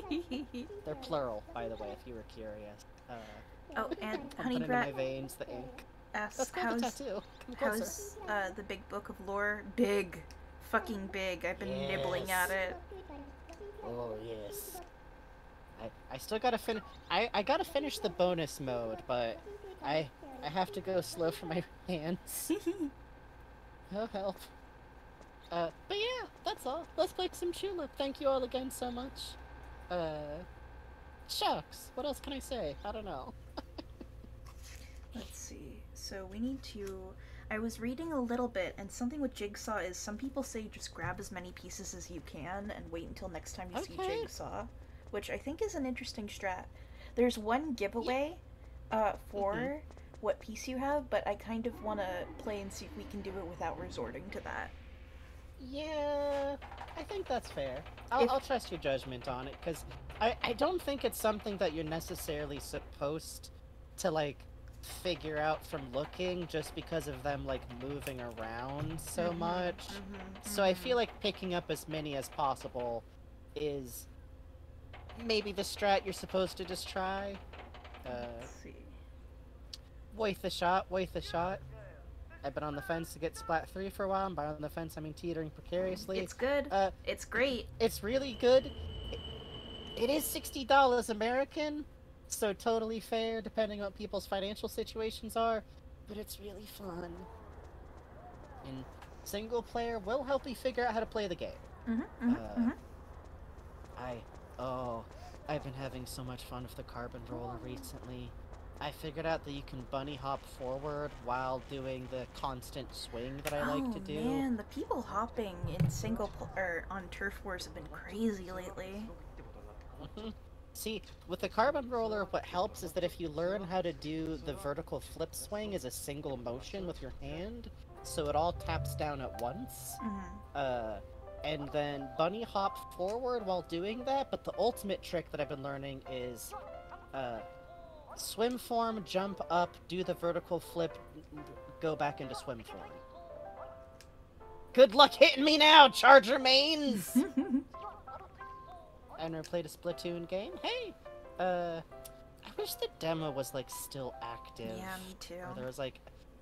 They're plural, by the way, if you were curious. And I'm Honey putting Brat in my veins the ink. asks, how's the big book of lore? Big. Fucking big. I've been nibbling at it. Oh, yes. I still gotta finish... I gotta finish the bonus mode, but I have to go slow for my hands. Oh, help. But yeah, that's all. Let's play some Tulip. Thank you all again so much. Shucks. What else can I say? I don't know. Let's see. So we need to... I was reading a little bit, and something with Jigsaw is some people say just grab as many pieces as you can and wait until next time you see Jigsaw, which I think is an interesting strat. There's one giveaway for what piece you have, but I kind of want to play and see if we can do it without resorting to that. Yeah, I think that's fair. I'll trust your judgment on it, because I don't think it's something that you're necessarily supposed to, like, figure out from looking just because of them, like, moving around so much. So I feel like picking up as many as possible is maybe the strat you're supposed to just try. Let's see. Worth the shot. I've been on the fence to get Splat 3 for a while, and by on the fence I mean teetering precariously. It's good. It's great. It's really good. It is $60 American, so totally fair depending on what people's financial situations are, but it's really fun. And Single player will help you figure out how to play the game. I've been having so much fun with the carbon roller recently. I figured out that you can bunny hop forward while doing the constant swing that I like to do. Oh man, the people hopping in or on Turf Wars have been crazy lately. See, with the carbon roller, what helps is that if you learn how to do the vertical flip swing as a single motion with your hand, so it all taps down at once, and then bunny hop forward while doing that, but the ultimate trick that I've been learning is, swim form, jump up, do the vertical flip, go back into swim form. Good luck hitting me now, Charger Mains! I never played a Splatoon game. Hey! I wish the demo was, like, still active. Yeah, me too. Or there was, like,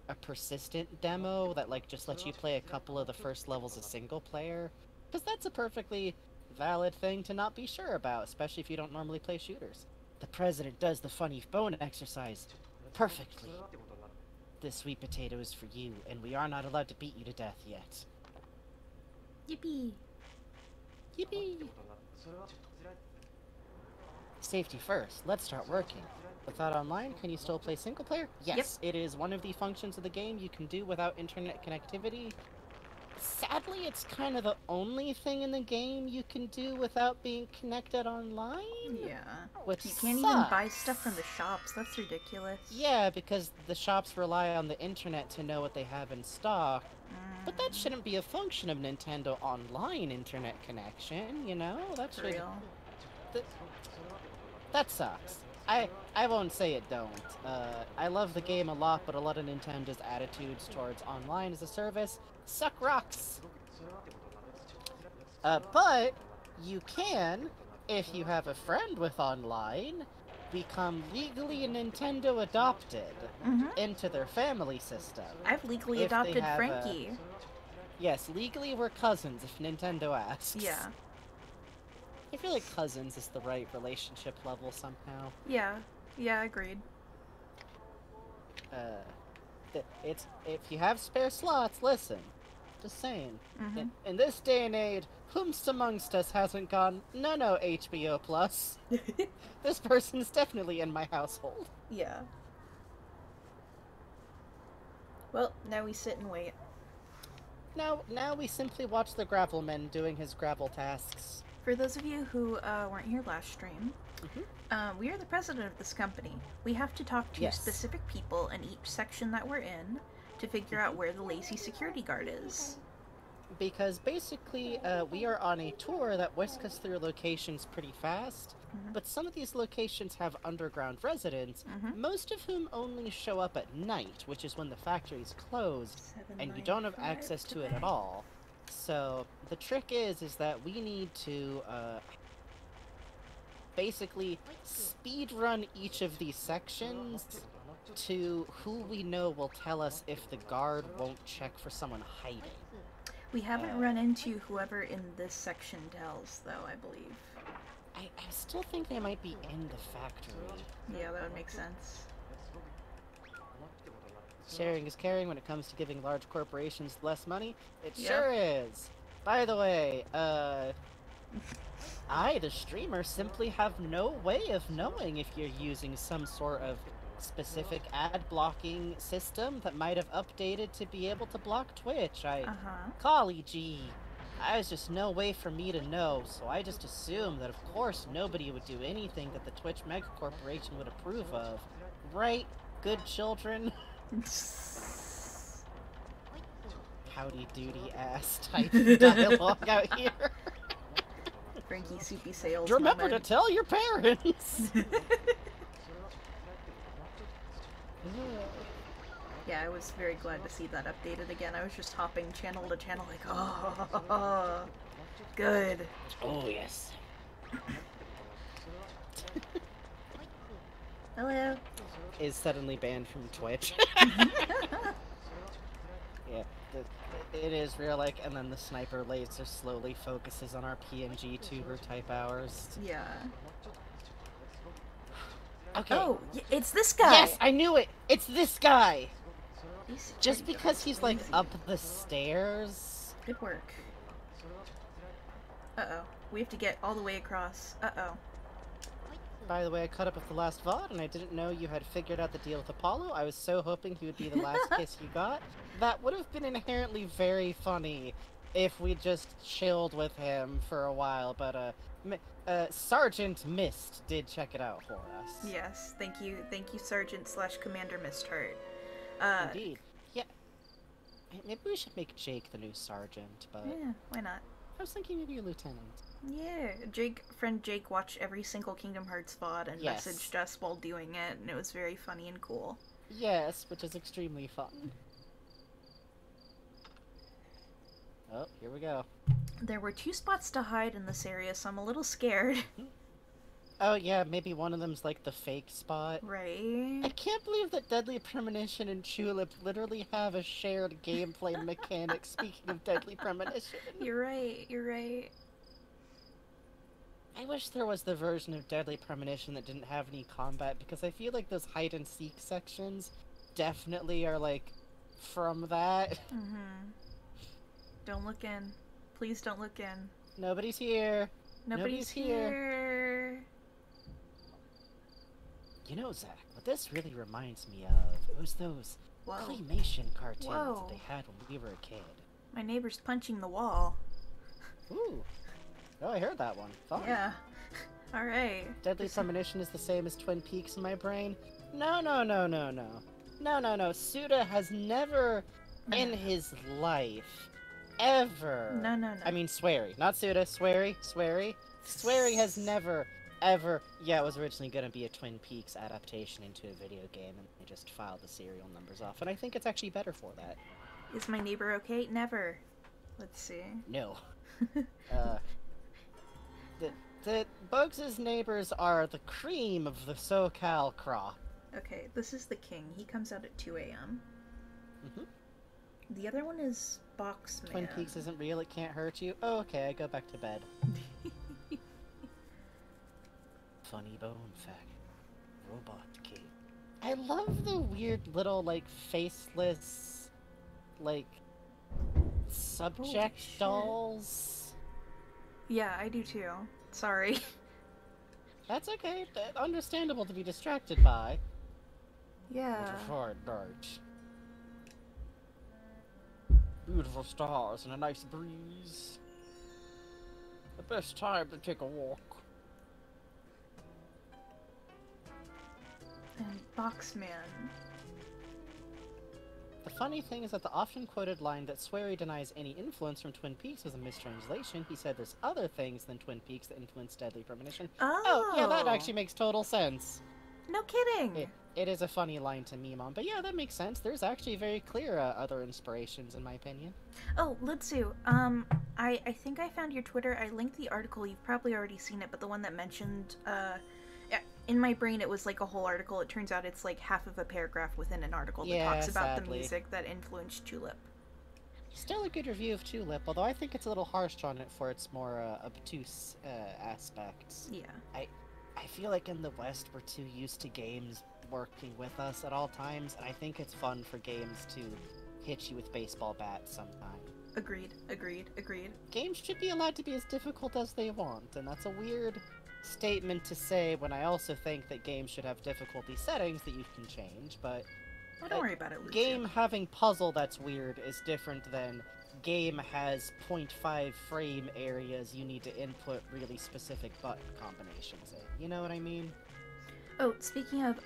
a persistent demo that, like, just lets you play a couple of the first levels of single player. Because that's a perfectly valid thing to not be sure about, especially if you don't normally play shooters. The president does the funny bone exercise perfectly. This sweet potato is for you, and we are not allowed to beat you to death yet. Yippee! Yippee! Safety first. Let's start working. Without online, can you still play single player? Yes, It is one of the functions of the game you can do without internet connectivity. Sadly, it's kind of the only thing in the game you can do without being connected online. Yeah. Which You can't sucks. even buy stuff from the shops. That's ridiculous. Yeah, because the shops rely on the internet to know what they have in stock. But that shouldn't be a function of Nintendo Online internet connection, you know? That For should... real. That sucks. I won't say it don't. I love the game a lot, but a lot of Nintendo's attitudes towards online as a service suck rocks. But you can, if you have a friend with online, become legally Nintendo adopted into their family system. I've legally If they adopted have, Frankie. Yes, legally we're cousins if Nintendo asks. Yeah. I feel like cousins is the right relationship level somehow. Yeah. Yeah, agreed. It's if you have spare slots, listen. Just saying. In this day and age, whomst amongst us hasn't gone, no, HBO Plus. This person's definitely in my household. Yeah. Well, now we sit and wait. Now we simply watch the Gravelman doing his gravel tasks. For those of you who weren't here last stream, we are the president of this company. We have to talk to specific people in each section that we're in to figure out where the lazy security guard is. Because basically, we are on a tour that whisks us through locations pretty fast, but some of these locations have underground residents, most of whom only show up at night, which is when the factory's closed, and you don't have access to it at all. So, the trick is that we need to, basically speed run each of these sections to who we know will tell us if the guard won't check for someone hiding. We haven't run into whoever in this section tells, though, I believe. I still think they might be in the factory. Yeah, that would make sense. Sharing is caring when it comes to giving large corporations less money. It sure is. By the way, I, the streamer, simply have no way of knowing if you're using some sort of specific ad blocking system that might have updated to be able to block Twitch. Golly gee. There's just no way for me to know, so I just assume that of course nobody would do anything that the Twitch Mega Corporation would approve of. Right, good children? Howdy doody ass type dialogue out here. Frankie Soupy Sales Remember moment. to tell your parents! Yeah, I was very glad to see that updated again. I was just hopping channel to channel like, oh, good. Oh, yes. Hello. Is suddenly banned from Twitch. Yeah, it is real, like, and then the sniper laser slowly focuses on our PNG tuber type hours. Yeah. Okay. Oh, it's this guy! Yes, I knew it! It's this guy! Just because he's, like, up the stairs... Good work. Uh-oh. We have to get all the way across. Uh-oh. By the way, I caught up with the last VOD, and I didn't know you had figured out the deal with Apollo. I was so hoping he would be the last kiss you got. That would have been inherently very funny if we just chilled with him for a while, but, Sergeant Mist did check it out for us. Yes, thank you, Sergeant/Commander Mistheart. Indeed. Yeah. Maybe we should make Jake the new sergeant, but... Yeah, why not? I was thinking maybe a lieutenant. Yeah, friend Jake watched every single Kingdom Hearts VOD and messaged us while doing it, and it was very funny and cool. Yes, which is extremely fun. Oh, here we go. There were 2 spots to hide in this area, so I'm a little scared. Oh yeah, maybe one of them's like the fake spot. Right? I can't believe that Deadly Premonition and Tulip literally have a shared gameplay mechanic, speaking of Deadly Premonition. You're right. I wish there was the version of Deadly Premonition that didn't have any combat, because I feel like those hide-and-seek sections definitely are, like, from that. Mm-hmm. Don't look in. Please don't look in. Nobody's here. Nobody's here. You know, Zach, what this really reminds me of was those claymation cartoons that they had when we were a kid. My neighbor's punching the wall. Ooh. Oh, I heard that one. Fun. Yeah. Alright. Deadly Premonition is the same as Twin Peaks in my brain? No. Suda has never in his life ever... No. I mean, Swery. Not Suda. Swery. Swery has never, ever... Yeah, it was originally going to be a Twin Peaks adaptation into a video game, and they just filed the serial numbers off, and I think it's actually better for that. Is my neighbor okay? Never. Let's see. No. The Bugs' neighbors are the cream of the SoCal crop. Okay, this is the king. He comes out at 2 a.m. Mm-hmm. The other one is Boxman. Twin Peaks isn't real, it can't hurt you. Oh, okay, I go back to bed. Funny bone fact. Robot kid. I love the weird little, like, faceless, like, subject dolls. Yeah, I do too. Sorry. That's okay. Understandable to be distracted by. Yeah. Beautiful stars and a nice breeze. The best time to take a walk. And Boxman. The funny thing is that the often quoted line that Swery denies any influence from Twin Peaks was a mistranslation. He said there's other things than Twin Peaks that influence Deadly Premonition. Oh, yeah, that actually makes total sense. No kidding! It is a funny line to meme on, but yeah, that makes sense. There's actually very clear other inspirations, in my opinion. Oh, Litsu, I think I found your Twitter. I linked the article. You've probably already seen it, but the one that mentioned, in my brain it was like a whole article. It turns out it's like half of a paragraph within an article that talks about the music that influenced Tulip. Still a good review of Tulip, although I think it's a little harsh on it for its more obtuse aspects. Yeah. I feel like in the West we're too used to games working with us at all times, and I think it's fun for games to hit you with baseball bats sometime. Agreed. Games should be allowed to be as difficult as they want, and that's a weird statement to say when I also think that games should have difficulty settings that you can change, but... Oh, don't worry about it, Lucio. Game having puzzle that's weird is different than game has 0.5 frame areas you need to input really specific button combinations in. You know what I mean? Oh, speaking of,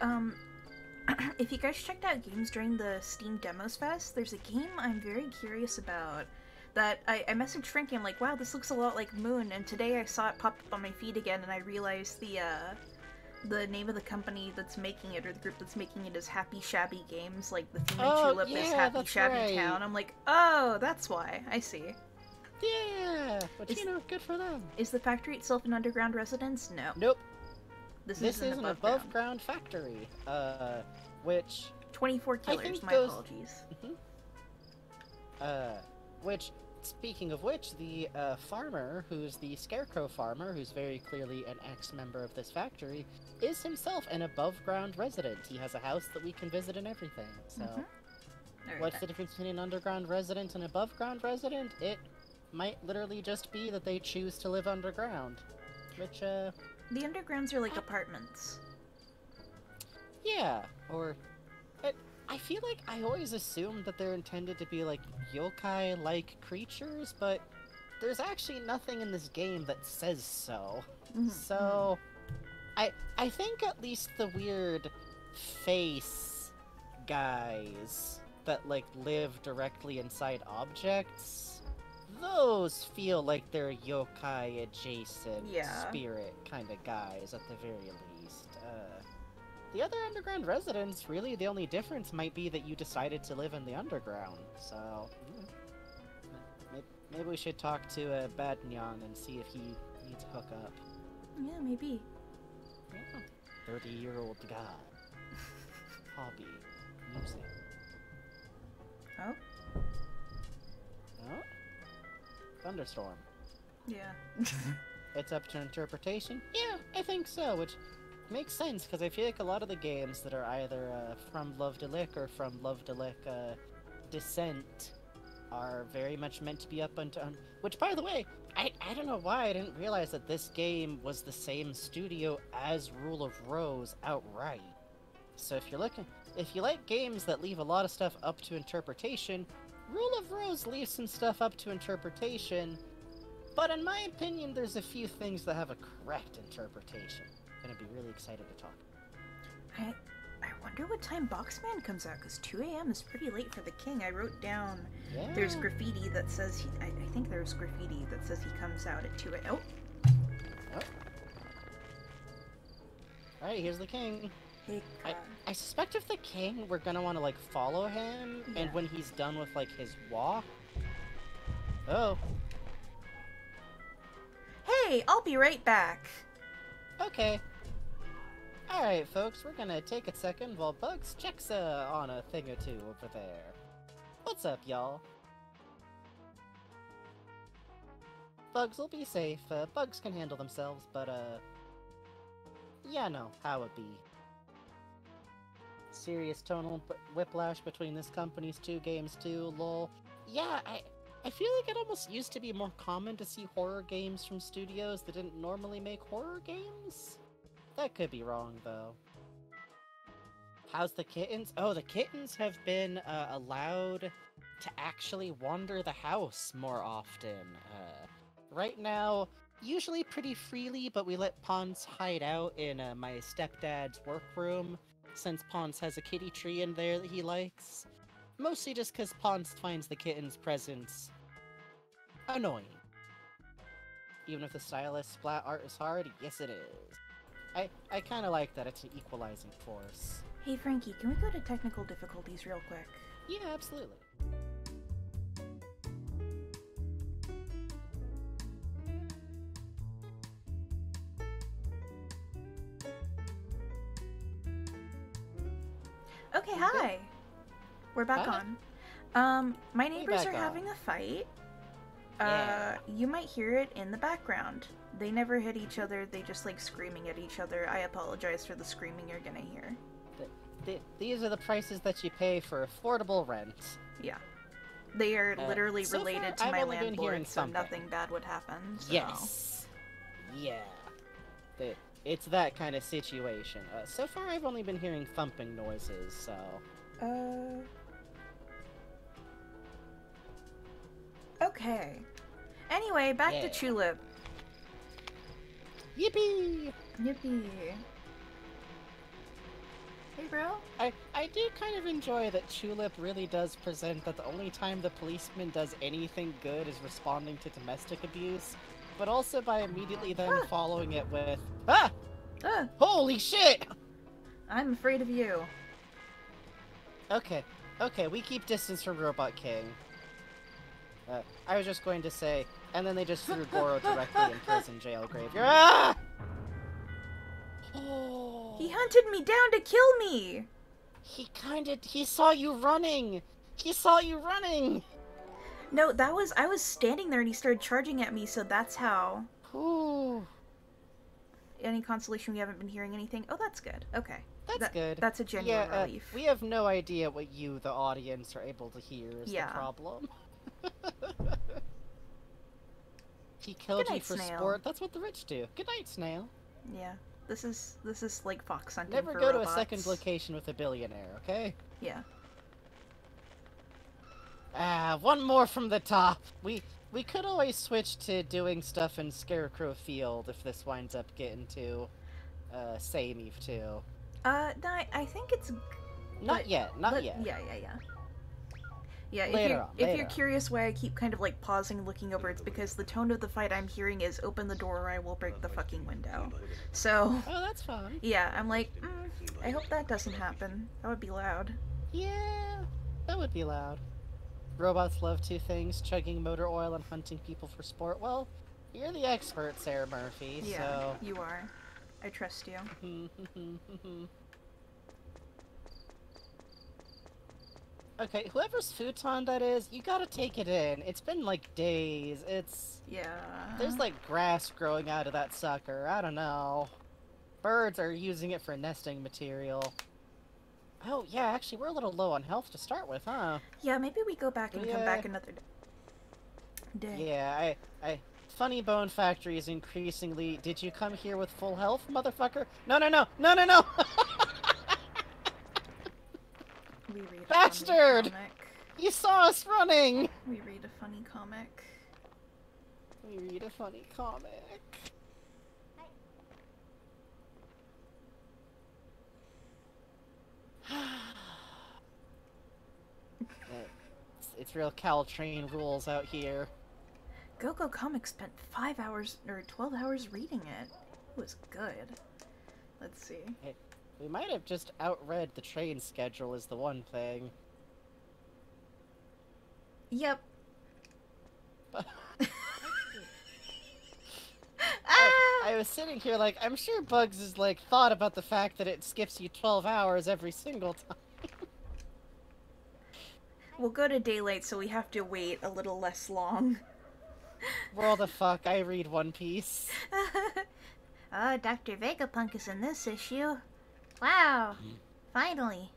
if you guys checked out games during the Steam Demos Fest, there's a game I'm very curious about that I messaged Frankie. I'm like, wow, this looks a lot like Moon, and today I saw it pop up on my feed again, and I realized the name of the company that's making it, or the group that's making it, is Happy Shabby Games. Like, the theme in Tulip is Happy Shabby Town. I'm like, oh, that's why. I see. Yeah, but you know, good for them. Is the factory itself an underground residence? No. Nope. This is an above-ground factory, which... 24 killers, my apologies. Which, speaking of which, the farmer, who's the Scarecrow farmer, who's very clearly an ex-member of this factory, is himself an above-ground resident. He has a house that we can visit and everything, so... What's the difference between an underground resident and above ground resident? It might literally just be that they choose to live underground. Which, The undergrounds are like apartments. yeah, or... I feel like I always assumed that they're intended to be, like, yokai-like creatures, but there's actually nothing in this game that says so. So, I think at least the weird face guys that, like, live directly inside objects, those feel like they're yokai-adjacent spirit kind of guys, at the very least. The other underground residents, really, the only difference might be that you decided to live in the underground, so... Maybe we should talk to Badnyan and see if he needs a hookup. Yeah, maybe. Yeah. 30-year-old guy. Hobby. Music. Oh? Oh? Thunderstorm. Yeah. It's up to interpretation? Yeah, I think so, which makes sense, because I feel like a lot of the games that are either from Love to Lick or from Love to Lick Descent are very much meant to be up unto... Which, by the way, I don't know why I didn't realize that this game was the same studio as Rule of Rose outright. So if you like games that leave a lot of stuff up to interpretation, Rule of Rose leaves some stuff up to interpretation, but in my opinion, there's a few things that have a correct interpretation. I'm gonna be really excited to talk. I wonder what time Boxman comes out, because 2 a.m. is pretty late for the king. I wrote down Yeah. there's graffiti that says I think there's graffiti that says he comes out at 2 a.m. Oh. Oh. Alright, here's the king. Hey, I suspect if the king, we're gonna want to, like, follow him, Yeah. and when he's done with, like, his walk... Oh. Hey, I'll be right back. Okay. Alright, folks, we're gonna take a second while Bugs checks on a thing or two over there. What's up, y'all? Bugs will be safe. Bugs can handle themselves, but, yeah, no, how it be. Serious tonal whiplash between this company's two games, too, lol. Yeah, I feel like it almost used to be more common to see horror games from studios that didn't normally make horror games? That could be wrong, though. How's the kittens? Oh, the kittens have been allowed to actually wander the house more often. Right now, usually pretty freely, but we let Pons hide out in my stepdad's workroom, since Pons has a kitty tree in there that he likes. Mostly just because Pons finds the kitten's presence annoying. Even if the stylus splat art is hard, yes it is. I kind of like that it's an equalizing force. Hey, Frankie, can we go to technical difficulties real quick? Yeah, absolutely. Okay, hi. We're back Hi. on. My neighbors back are on. having a fight. Yeah. You might hear it in the background. They never hit each other, they just like screaming at each other. I apologize for the screaming you're gonna hear. These are the prices that you pay for affordable rent. Yeah. They are literally so far, related to I've my only been hearing landlord, so something. nothing bad would happen. So. Yes. Yeah. It's that kind of situation. So far, I've only been hearing thumping noises, so... Okay. Anyway, back to Yeah. Tulip. Yippee! Yippee. Hey, bro? I do kind of enjoy that Tulip really does present that the only time the policeman does anything good is responding to domestic abuse, but also by immediately then following it with, ah! Holy shit! I'm afraid of you. Okay, we keep distance from Robot King. I was just going to say, and then they just threw Goro directly in prison jail graveyard. Ah! Oh. He hunted me down to kill me! He saw you running! He saw you running! No, I was standing there and he started charging at me, so that's how. Ooh. any consolation, we haven't been hearing anything. Oh, that's good. Okay. That's good. That's a genuine Yeah, relief. we have no idea what you, the audience, are able to hear is the problem. He killed you for Snail. sport. That's what the rich do. Good night, Snail. Yeah. This is like fox hunting Never for go robots. to a second location with a billionaire, okay? Yeah. One more from the top. We could always switch to doing stuff in Scarecrow Field if this winds up getting to samey too. No, I think it's... Not yet. Not yet. Yeah. Yeah, if you're curious why I keep kind of like pausing and looking over, it's because the tone of the fight I'm hearing is open the door or I will break the fucking window. So... Oh, that's fun. Yeah, I'm like, I hope that doesn't happen. That would be loud. Yeah, that would be loud. Robots love two things, chugging motor oil and hunting people for sport. Well, you're the expert, Sarah Murphy, Yeah, so... you are. I trust you. Okay, whoever's futon that is, you gotta take it in. It's been like days. Yeah. There's like grass growing out of that sucker. I don't know. Birds are using it for nesting material. Oh, yeah, actually, we're a little low on health to start with, huh? Yeah, maybe we go back and come back another day. Yeah, Funny Bone Factory is increasingly... Did you come here with full health, motherfucker? No! We read a Bastard! funny comic. You saw us running! We read a funny comic. We read a funny comic. It's real Caltrain rules out here. Go-Go Comics spent 5 hours, or 12 hours reading it. It was good. Let's see. Hey, we might have just outread the train schedule is the one thing. Yep. I was sitting here like, I'm sure Bugs is like, thought about the fact that it skips you 12 hours every single time. We'll go to daylight, so we have to wait a little less long. World of fuck, I read One Piece. Oh, Dr. Vegapunk is in this issue. Wow. Finally.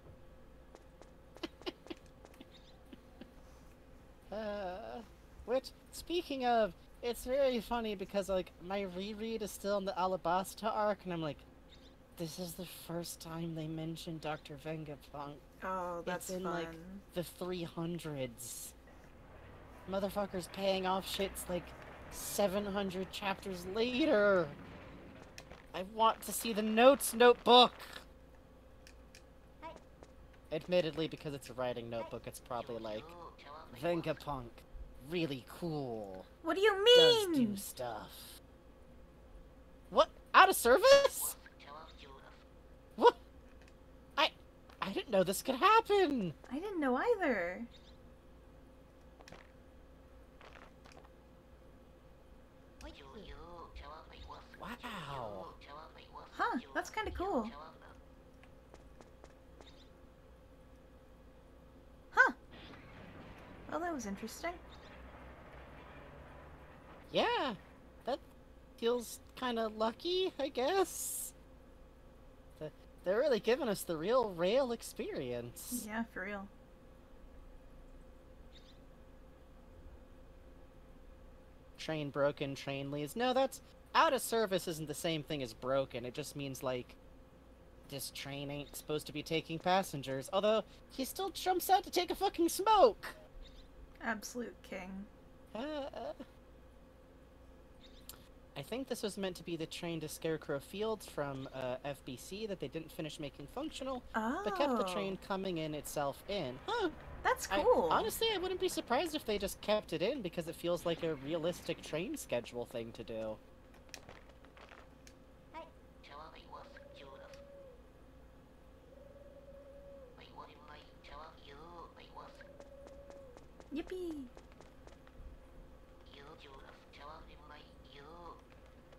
Which, speaking of, it's very funny because, like, my reread is still in the Alabasta arc, and I'm like, this is the first time they mention Dr. Vegapunk. Oh, that's it's in, fun. like, the 300s. Motherfucker's paying off shits, like, 700 chapters later. I want to see the notes notebook! Admittedly, because it's a writing notebook, it's probably like, Vegapunk, really cool. What do you Does mean? do stuff. What? Out of service? What? I didn't know this could happen! I didn't know either. Wow. Huh, that's kind of cool. Huh. Well, that was interesting. Yeah, that feels kind of lucky, I guess. They're really giving us the real rail experience. Yeah, for real. Train broken, train leaves. No, that's... Out of service isn't the same thing as broken. It just means, like, this train ain't supposed to be taking passengers. Although, he still jumps out to take a fucking smoke! Absolute king. I think this was meant to be the train to Scarecrow Fields from FBC that they didn't finish making functional, but kept the train coming in itself in. Huh! That's cool. Honestly, I wouldn't be surprised if they just kept it in because it feels like a realistic train schedule thing to do. Yippee!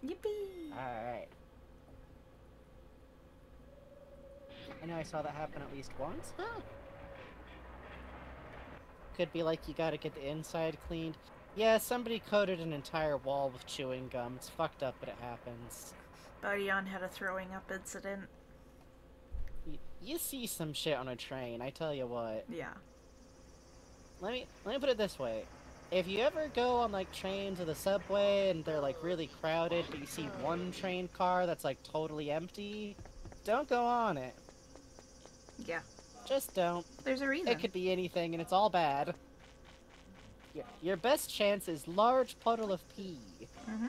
Yippee! Alright. I know I saw that happen at least once. Huh. Could be like you gotta get the inside cleaned. Yeah, somebody coated an entire wall with chewing gum. It's fucked up, but it happens. Ariane had a throwing up incident. You see some shit on a train, I tell you what. Yeah. Let me put it this way. If you ever go on, like, trains or the subway and they're, like, really crowded, but you see one train car that's, like, totally empty, don't go on it. Yeah. Just don't. There's a reason. It could be anything, and it's all bad. Your best chance is large puddle of pee. Mm-hmm.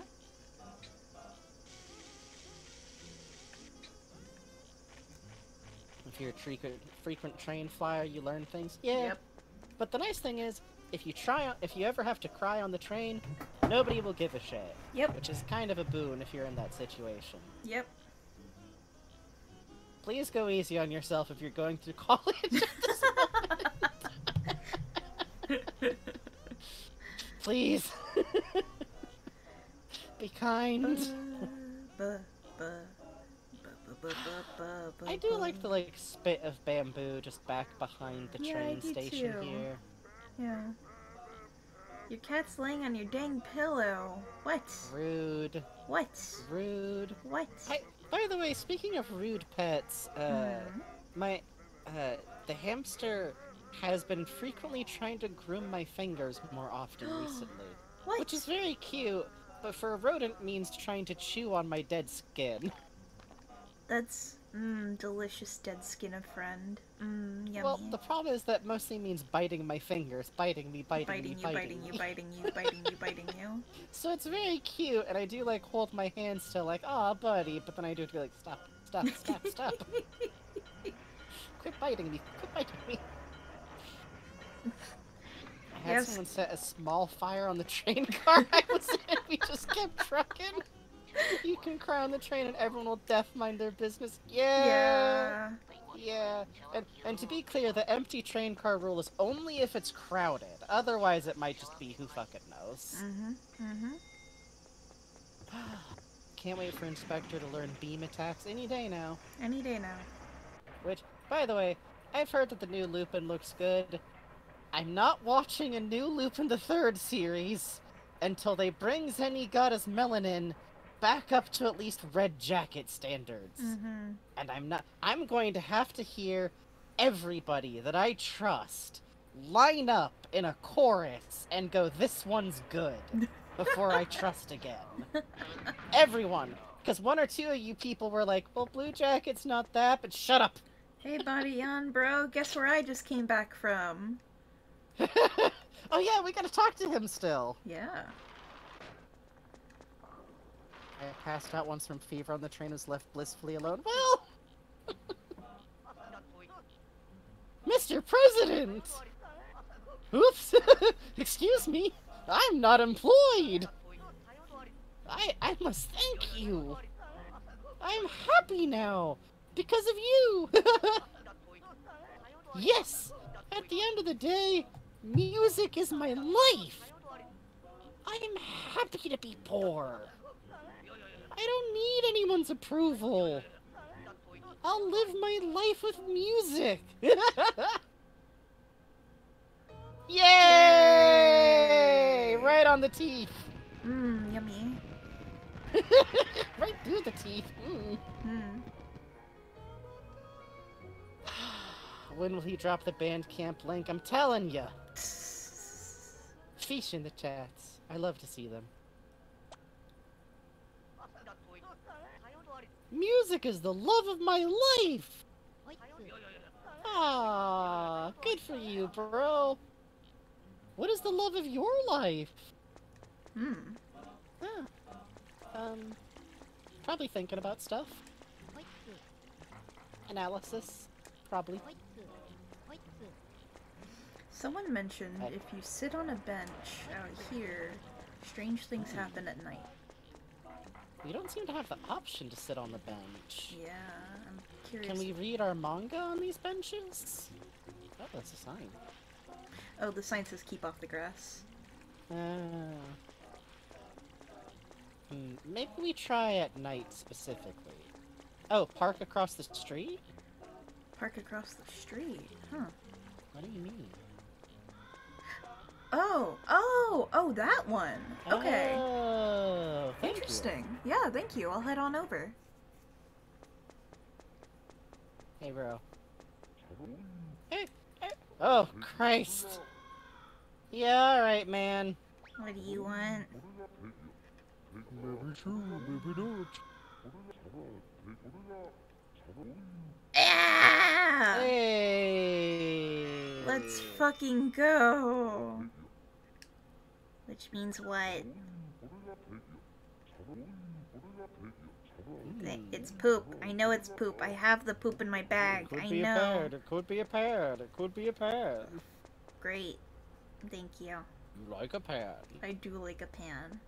If you're a frequent train flyer, you learn things. Yeah. Yep. But the nice thing is, if you ever have to cry on the train, nobody will give a shit. Yep. Which is kind of a boon if you're in that situation. Yep. Please go easy on yourself if you're going through college at this moment. Please. Be kind. I do like the, like, spit of bamboo just back behind the train station here. Yeah. Your cat's laying on your dang pillow. What? Rude. What? Rude. What? By the way, speaking of rude pets, the hamster has been frequently trying to groom my fingers more often recently. What? Which is very cute, but for a rodent means trying to chew on my dead skin. That's, delicious dead skin of friend. Yummy. Well, the problem is that mostly means biting my fingers. Biting me. Biting you. So it's very cute, and I do, like, hold my hands still, like, aw, buddy, but then I do have to be like, stop. Quit biting me. I had someone set a small fire on the train car I was in. We just kept trucking. You can cry on the train and everyone will deaf mind their business. Yeah. And to be clear, the empty train car rule is only if it's crowded. Otherwise, it might just be who fucking knows. Can't wait for Inspector to learn beam attacks any day now. Any day now. Which, by the way, I've heard that the new Lupin looks good. I'm not watching a new Lupin the Third series until they bring Zenigata's melanin back up to at least Red Jacket standards. And I'm going to have to hear everybody that I trust line up in a chorus and go, this one's good, before I trust again. Everyone. Because one or two of you people were like, well, Blue Jacket's not that, but shut up. Hey, Badian, bro, guess where I just came back from? Oh yeah, we gotta talk to him still. Yeah. I passed out once from fever on the train, was left blissfully alone. Well... Mr. President! Oops! Excuse me! I'm not employed! I must thank you! I'm happy now! Because of you! Yes! At the end of the day, music is my life! I'm happy to be poor! I don't need anyone's approval! I'll live my life with music! Yay! Right on the teeth! Yummy. Right through the teeth. When will he drop the Bandcamp link? I'm telling ya! Fish in the chats. I love to see them. Music is the love of my life! Ah, good for you, bro. What is the love of your life? Probably thinking about stuff. Analysis, probably. Someone mentioned if you sit on a bench out here, strange things happen at night. We don't seem to have the option to sit on the bench. Yeah, I'm curious. Can we read our manga on these benches? Oh, that's a sign. Oh, the sign says keep off the grass. Maybe we try at night specifically. Oh, park across the street? Park across the street, huh? What do you mean? Oh, that one. Okay. Oh, thank Interesting. Yeah, thank you. I'll head on over. Hey, bro. Hey, hey. Oh, Christ. Yeah, alright, man. What do you want? Ah! Hey! Let's fucking go! Which means what? It's poop. I know it's poop. I have the poop in my bag. I know. It could be a parrot. It could be a parrot. Great. Thank you. You like a parrot. I do like a pan.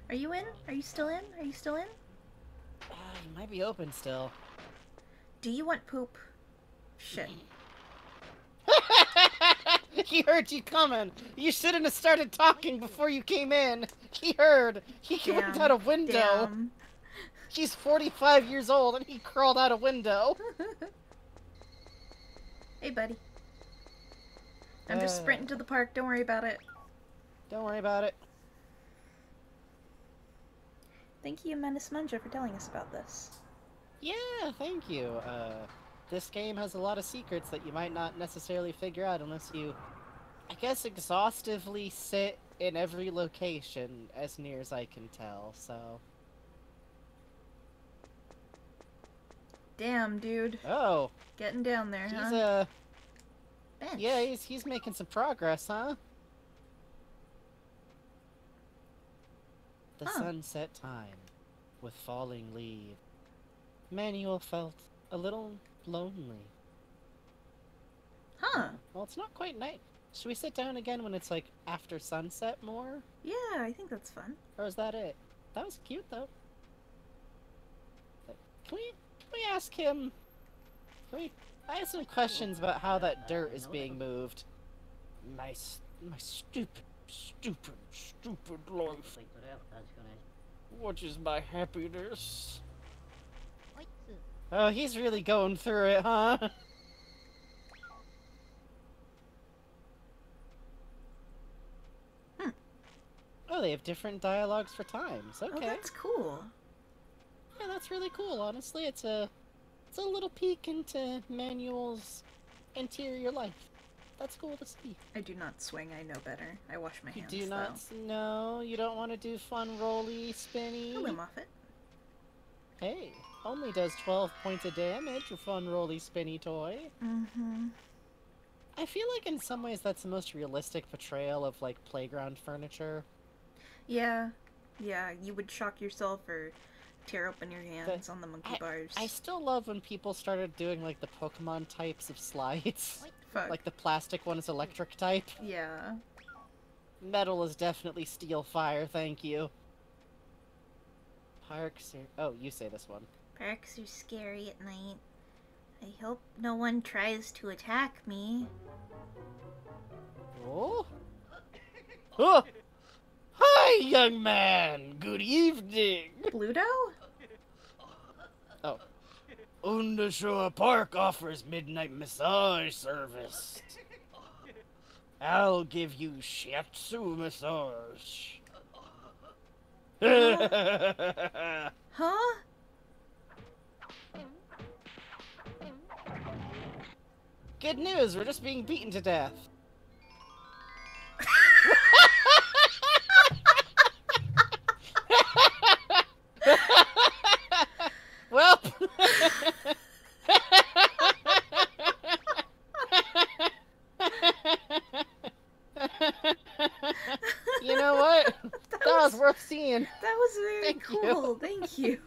Are you in? Are you still in? Are you still in? You might be open still. Do you want poop? Shit. He heard you coming. You shouldn't have started talking before you came in. He heard. He crawled out a window. Damn. He's 45 years old and he crawled out a window. Hey, buddy. I'm just sprinting to the park. Don't worry about it. Don't worry about it. Thank you, Menace Munja, for telling us about this. Yeah, thank you. This game has a lot of secrets that you might not necessarily figure out unless you, I guess, exhaustively sit in every location, as near as I can tell, so... Damn, dude. Oh! Getting down there, He's, huh? Bench. Yeah, he's making some progress, huh? The sunset time, with falling leaves. Manuel felt a little lonely. Huh. Well, it's not quite night. Should we sit down again when it's, like, after sunset more? Yeah, I think that's fun. Or is that it? That was cute, though. Can we ask him... I have some questions about how that dirt is being moved. My stupid life. What is my happiness? Oh, he's really going through it, huh? Oh, they have different dialogues for times. Okay. Oh, that's cool. Yeah, that's really cool. Honestly, it's a little peek into Manuel's interior life. That's cool to see. I do not swing. I know better. I wash my hands. You do not. No, you don't want to do fun rolly spinny. I'll limb off it. Hey, only does 12 points of damage. A fun rolly spinny toy. Mm-hmm. I feel like in some ways that's the most realistic portrayal of like playground furniture. Yeah. Yeah, you would shock yourself or tear open your hands on the monkey bars. I still love when people started doing like the Pokemon types of slides. Fuck. Like the plastic one is electric type. Yeah. Metal is definitely steel fire, thank you. Parks are... Oh, you say this one. Parks are scary at night. I hope no one tries to attack me. Oh? Oh! Hi, young man! Good evening! Bluto? Oh. Undershore Park offers midnight massage service. I'll give you shiatsu massage. Huh? Good news, we're just being beaten to death. Well... You know what? That was worth seeing. That was very Thank cool. Thank you.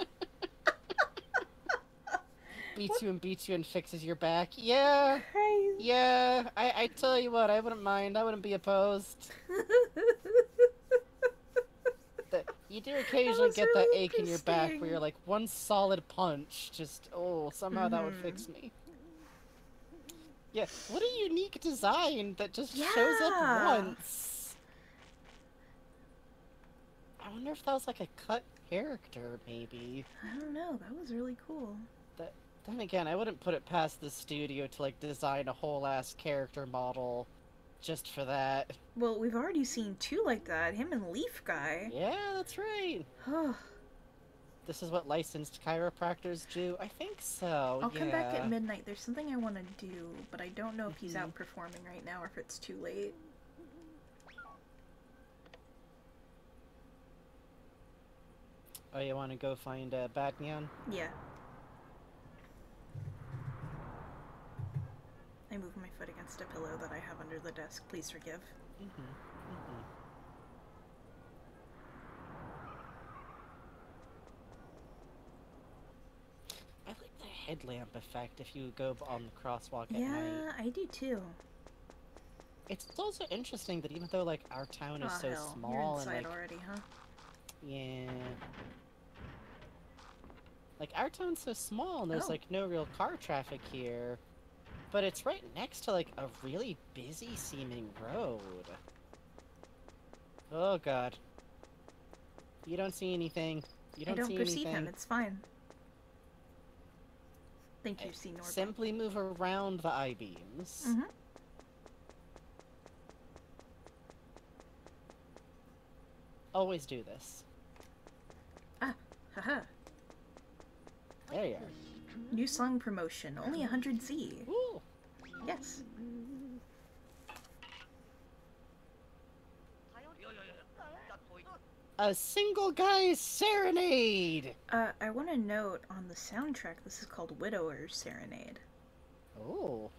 Beats you and fixes your back. Yeah. Crazy. Yeah. I tell you what, I wouldn't mind. I wouldn't be opposed. You do occasionally get that really ache in your back interesting. where you're like, one solid punch, just, oh, somehow that would fix me. Yeah, what a unique design that just shows up Yeah. once. I wonder if that was like a cut character, maybe. I don't know. That was really cool. Then again, I wouldn't put it past the studio to like design a whole-ass character model just for that. Well, we've already seen two like that. Him and Leaf Guy. Yeah, that's right. This is what licensed chiropractors do? I think so, I'll come back yeah. at midnight. There's something I want to do, but I don't know if he's out performing right now or if it's too late. Oh, you want to go find Badnyan? Yeah. I moved my foot against a pillow that I have under the desk. Please forgive. I like the headlamp effect if you go on the crosswalk at Yeah, night. I do too. It's also interesting that even though, like, our town is Oh, so hell. small You're and, inside like... already, huh? Yeah... Like, our town's so small and there's, Oh. like, no real car traffic here. But it's right next to, like, a really busy-seeming road. Oh, God. You don't see anything. You I don't don't see perceive anything. him. It's fine. Thank you, Senor. Simply move around the I-beams. Mm-hmm. Always do this. Ah, haha. There you are. New song promotion. Only 100Z. Ooh. Yes. A single guy's serenade! I want to note on the soundtrack, this is called Widower's Serenade. Oh.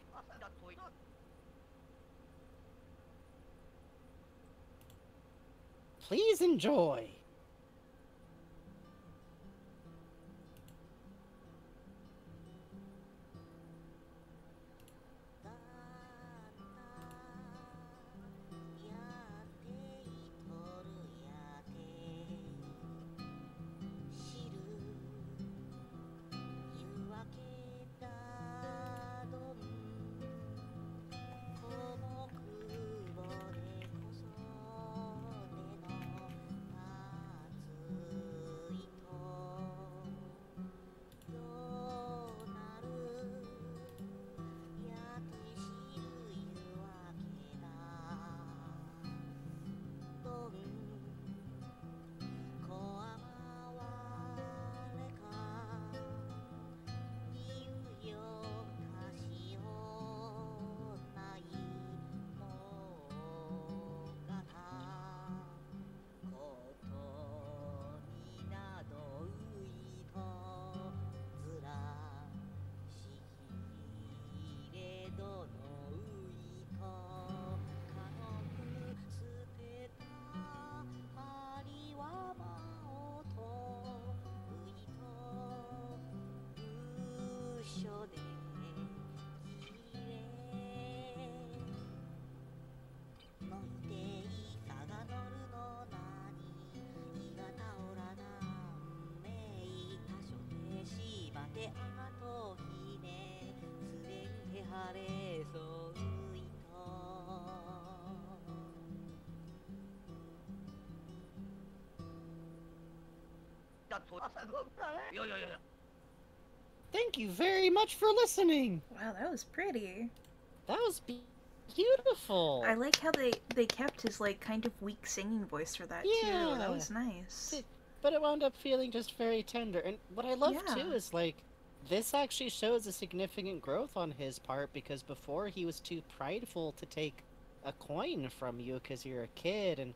Please enjoy. Thank you very much for listening. Wow, that was pretty. That was beautiful. I like how they kept his, like, kind of weak singing voice for that, too. That was nice. But it wound up feeling just very tender. And what I love, Yeah. too, is, like, this actually shows a significant growth on his part, because before he was too prideful to take a coin from you because you're a kid and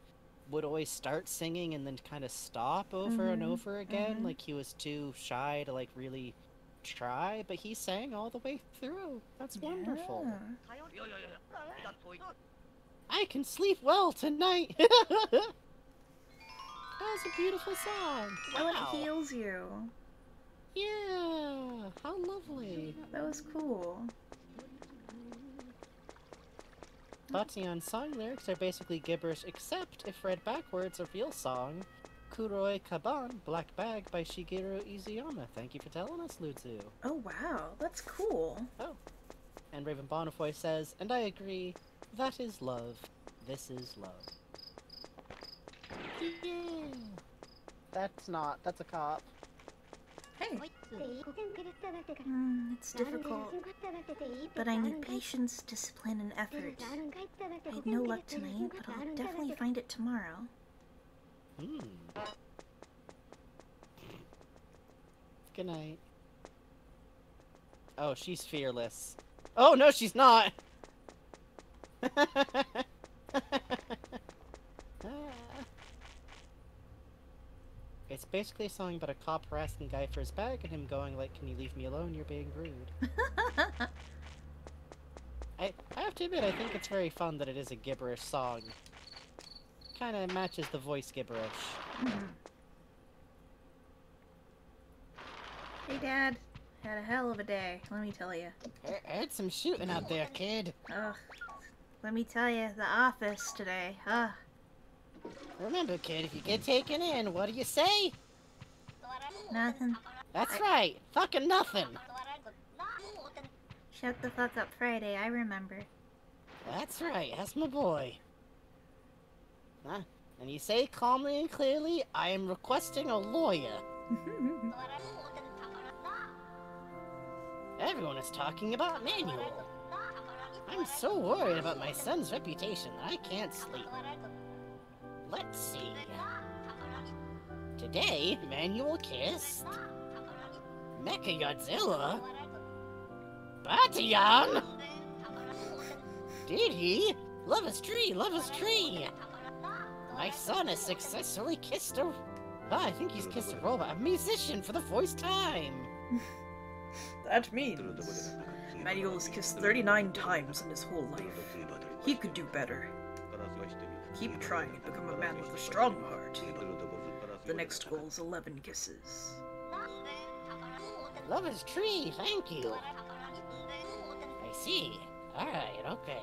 would always start singing and then kind of stop over and over again. Like, he was too shy to, like, really try, but he sang all the way through. That's wonderful. Yeah. I can sleep well tonight. That was a beautiful song. Oh, Wow. it heals you. Yeah, how lovely. That was cool. Batyan's song lyrics are basically gibberish, except if read backwards, a real song. Kuroi Kaban, Black Bag by Shigeru Izuyama. Thank you for telling us, Lutsu. Oh, wow. That's cool. Oh. And Raven Bonifoy says, and I agree, that is love. This is love. Yeah. That's a cop. Hey. It's difficult, but I need patience, discipline, and effort. I had no luck tonight, but I'll definitely find it tomorrow. Good night. Oh, she's fearless. Oh, no, she's not! It's basically a song about a cop harassing a guy for his bag and him going like, "Can you leave me alone? You're being rude." I have to admit, I think it's very fun that it is a gibberish song. Kinda matches the voice gibberish. Hey, Dad. Had a hell of a day, let me tell you. I heard some shooting out there, kid. Ugh. Let me tell you, the office today. Ugh. Remember, kid, if you get taken in, what do you say? Nothing. That's right, fucking nothing. Shut the fuck up, Friday. I remember. That's right, that's my boy. Huh? And you say calmly and clearly, I am requesting a lawyer. Everyone is talking about Manuel. I'm so worried about my son's reputation that I can't sleep. Let's see. Today, Manuel kissed Mecha Godzilla. Batian! Did he? Love is tree, love is tree! My son has successfully kissed a... I think he's kissed a robot, a musician for the first time! That means Manuel has kissed 39 times in his whole life. He could do better. Keep trying and become a man with a strong heart. The next goal is 11 kisses. Love is tree, thank you. I see. Alright, okay.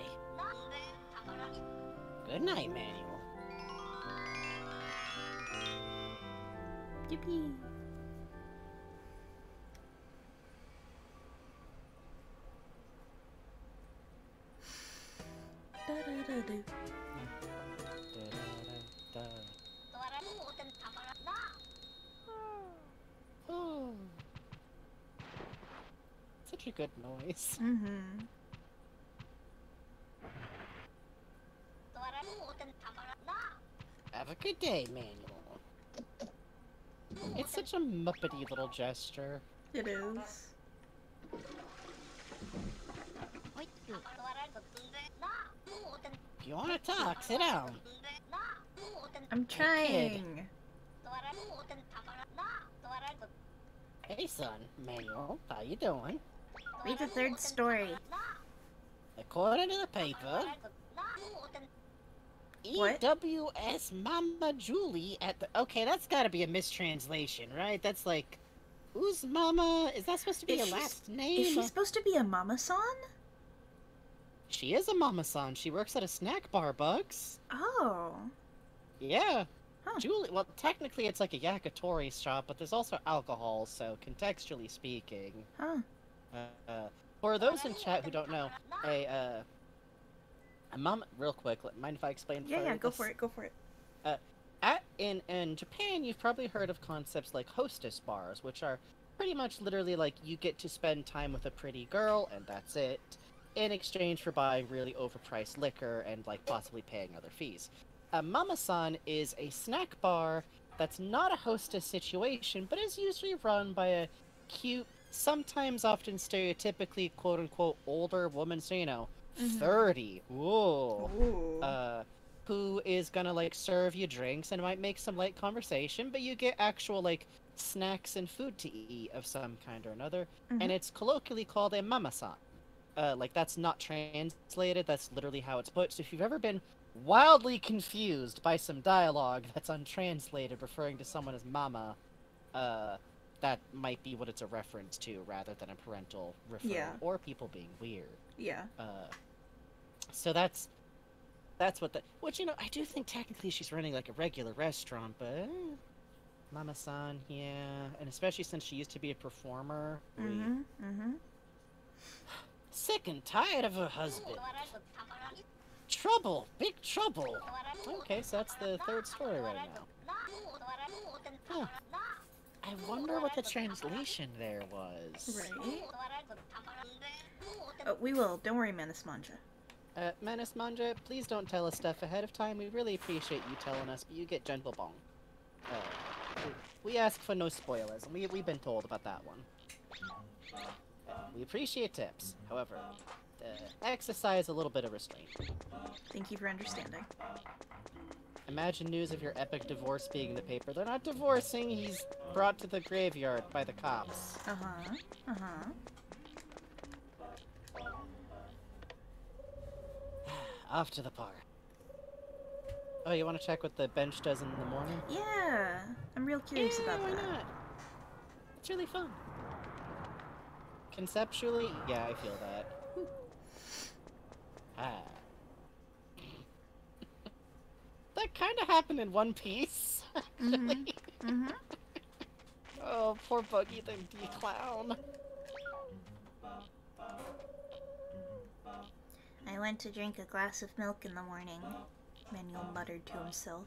Good night, Manuel. Yippee! Da-da-da-do. Oh. Such a good noise. Mm-hmm. Have a good day, Manuel. It's such a muppety little gesture. It is. If you want to talk, sit down. I'm trying. Hey, son. Manuel, how you doing? Read the third story. According to the paper, What? EWS Mama Julie at the... Okay, that's gotta be a mistranslation, right? That's like... Who's Mama? Is that supposed to be a last name? Is she supposed to be a mama-san? She is a Mama-san. She works at a snack bar, Bugs. Oh. Yeah. Huh. Julie... Well, technically it's like a yakitori shop, but there's also alcohol, so contextually speaking... Huh. For those in chat who don't know, a mom, real quick, mind if I explain? Yeah, go for it, go for it. In Japan, you've probably heard of concepts like hostess bars, which are pretty much literally like you get to spend time with a pretty girl, and that's it, in exchange for buying really overpriced liquor and like possibly paying other fees. A mama-san is a snack bar that's not a hostess situation, but is usually run by a cute, sometimes often stereotypically quote-unquote older woman, so 30, whoa, Ooh. who is gonna like serve you drinks and might make some light conversation, but you get actual like snacks and food to eat of some kind or another, and it's colloquially called a mama-san. Like that's not translated, that's literally how it's put. So if you've ever been wildly confused by some dialogue that's untranslated referring to someone as mama, that might be what it's a reference to, rather than a parental referral, or people being weird. Yeah. So that's what the... Which, I do think technically she's running like a regular restaurant, but... Mama-san, yeah. And especially since she used to be a performer. Sick and tired of her husband. Trouble! Big trouble! Okay, so that's the third story right now. Huh. I wonder what the translation there was. Right. We will. Don't worry, Menace Manja. Menace Manja, please don't tell us stuff ahead of time. We really appreciate you telling us, but you get gentle bong. We ask for no spoilers, and we've been told about that one. We appreciate tips, however, exercise a little bit of restraint. Thank you for understanding. Imagine news of your epic divorce being in the paper. They're not divorcing, he's brought to the graveyard by the cops. Uh-huh. Uh-huh. Off to the park. Oh, you want to check what the bench does in the morning? Yeah, I'm real curious about why that. not? It's really fun. Conceptually, yeah, I feel that. Ah. That kind of happened in One Piece, actually. Mm-hmm. Oh, poor Buggy the D-Clown. I went to drink a glass of milk in the morning, Manuel muttered to himself.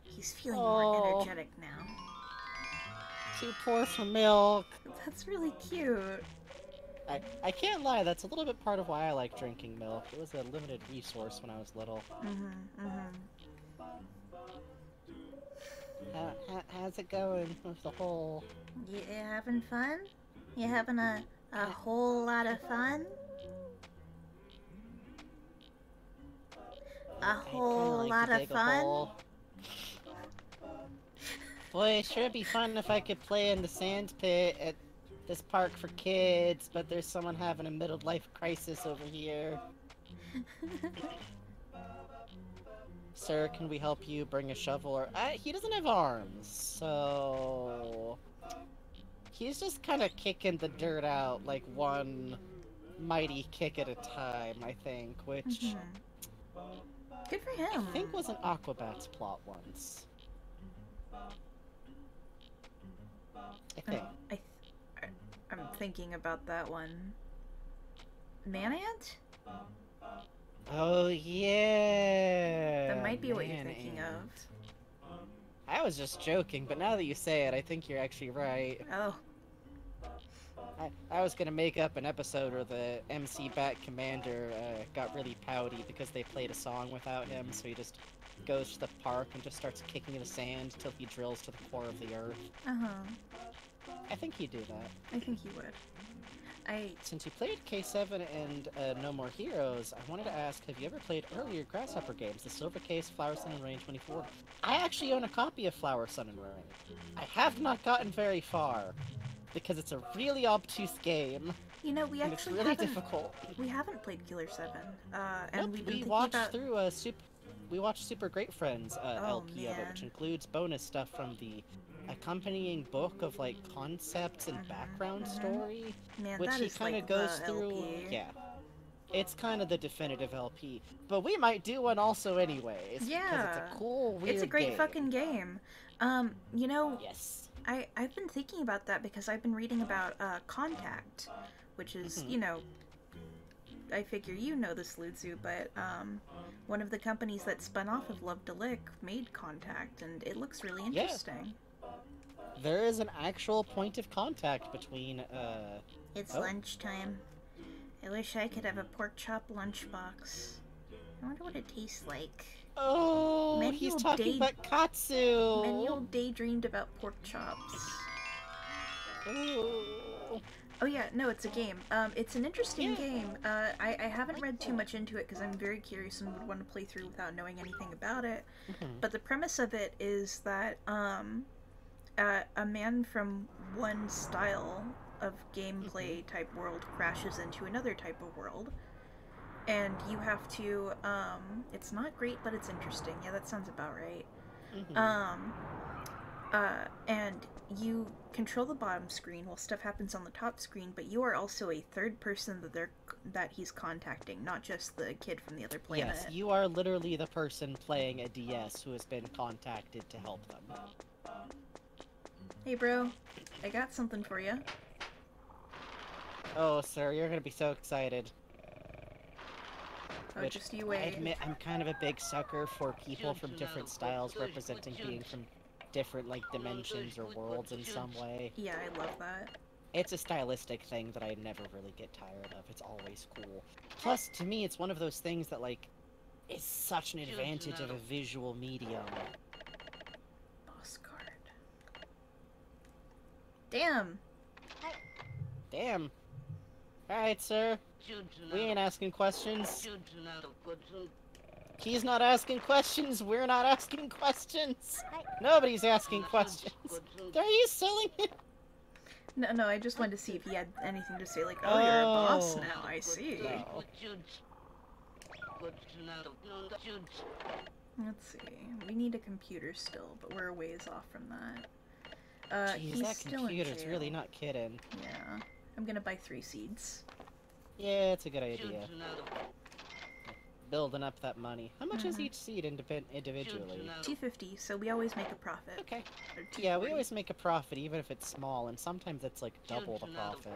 He's feeling more energetic now. Too poor for milk. That's really cute. I can't lie, that's a little bit part of why I like drinking milk. It was a limited resource when I was little. How's it going with the whole... You having fun? You having a whole lot of fun? A whole lot of fun? Boy, it sure be fun if I could play in the sand pit at this park for kids, but there's someone having a midlife crisis over here. Sir, can we help you bring a shovel? Or he doesn't have arms, so he's just kind of kicking the dirt out like one mighty kick at a time, I think, which good for him. I think was an Aquabat's plot once. I think. I'm thinking about that one. Man-Ant? Oh yeah. That might be what you're thinking of. I was just joking, but now that you say it, I think you're actually right. Oh. I was gonna make up an episode where the MC Bat Commander got really pouty because they played a song without him, so he just goes to the park and just starts kicking the sand till he drills to the core of the earth. I think he'd do that. I think he would. Since you played K7 and No More Heroes, I wanted to ask, have you ever played earlier Grasshopper games, the Silver Case, Flower Sun, and Rain 24? I actually own a copy of Flower Sun and Rain. I have not gotten very far, because it's a really obtuse game. You know, we actually it's really difficult. We haven't played Killer 7, Nope, and we've been we thinking watched about... through we watched Super Great Friends LP of it, which includes bonus stuff from the accompanying book of like concepts and background story, Man, which that he is kind of like goes the through. LP. Yeah, it's kind of the definitive LP, but we might do one also anyways. Yeah, because it's a cool, weird it's a great game. fucking game. You know, Yes, I've been thinking about that because I've been reading about Contact, which is you know, I figure you know this, Lutzu, but one of the companies that spun off of Love to Lick made Contact, and it looks really interesting. There is an actual point of contact between It's lunchtime. I wish I could have a pork chop lunchbox. I wonder what it tastes like. Oh, he's talking about katsu. Manuel daydreamed about pork chops. Ooh. Oh yeah, no, it's a game. It's an interesting game. I haven't read too much into it because I'm very curious and would want to play through without knowing anything about it. But the premise of it is that a man from one style of gameplay type world crashes into another type of world. And you have to, it's not great, but it's interesting. Yeah, that sounds about right. And you control the bottom screen while stuff happens on the top screen, but you are also a third person that he's contacting, not just the kid from the other planet. Yes, you are literally the person playing a DS who has been contacted to help them. Hey bro, I got something for you. Oh, sir, you're gonna be so excited. Oh, just you wait. I admit, I'm kind of a big sucker for people from different styles representing being from different, like, dimensions or worlds in some way. Yeah, I love that. It's a stylistic thing that I never really get tired of. It's always cool. Plus, to me, it's one of those things that, like, is such an advantage of a visual medium. Boss card. Damn. Damn. Alright, sir. We ain't asking questions. He's not asking questions. We're not asking questions. Nobody's asking questions. Are you selling it? No, I just wanted to see if he had anything to say, like, oh, you're a boss Oh. now, I see. No. Let's see. We need a computer still, but we're a ways off from that. Jeez, He's that still computer's in jail. really not kidding. Yeah. I'm gonna buy 3 seeds. Yeah, it's a good idea. Building up that money. How much is each seed individually? $2.50, so we always make a profit. Okay. Or Yeah, we $2.40. always make a profit, even if it's small, and sometimes it's like double the profit.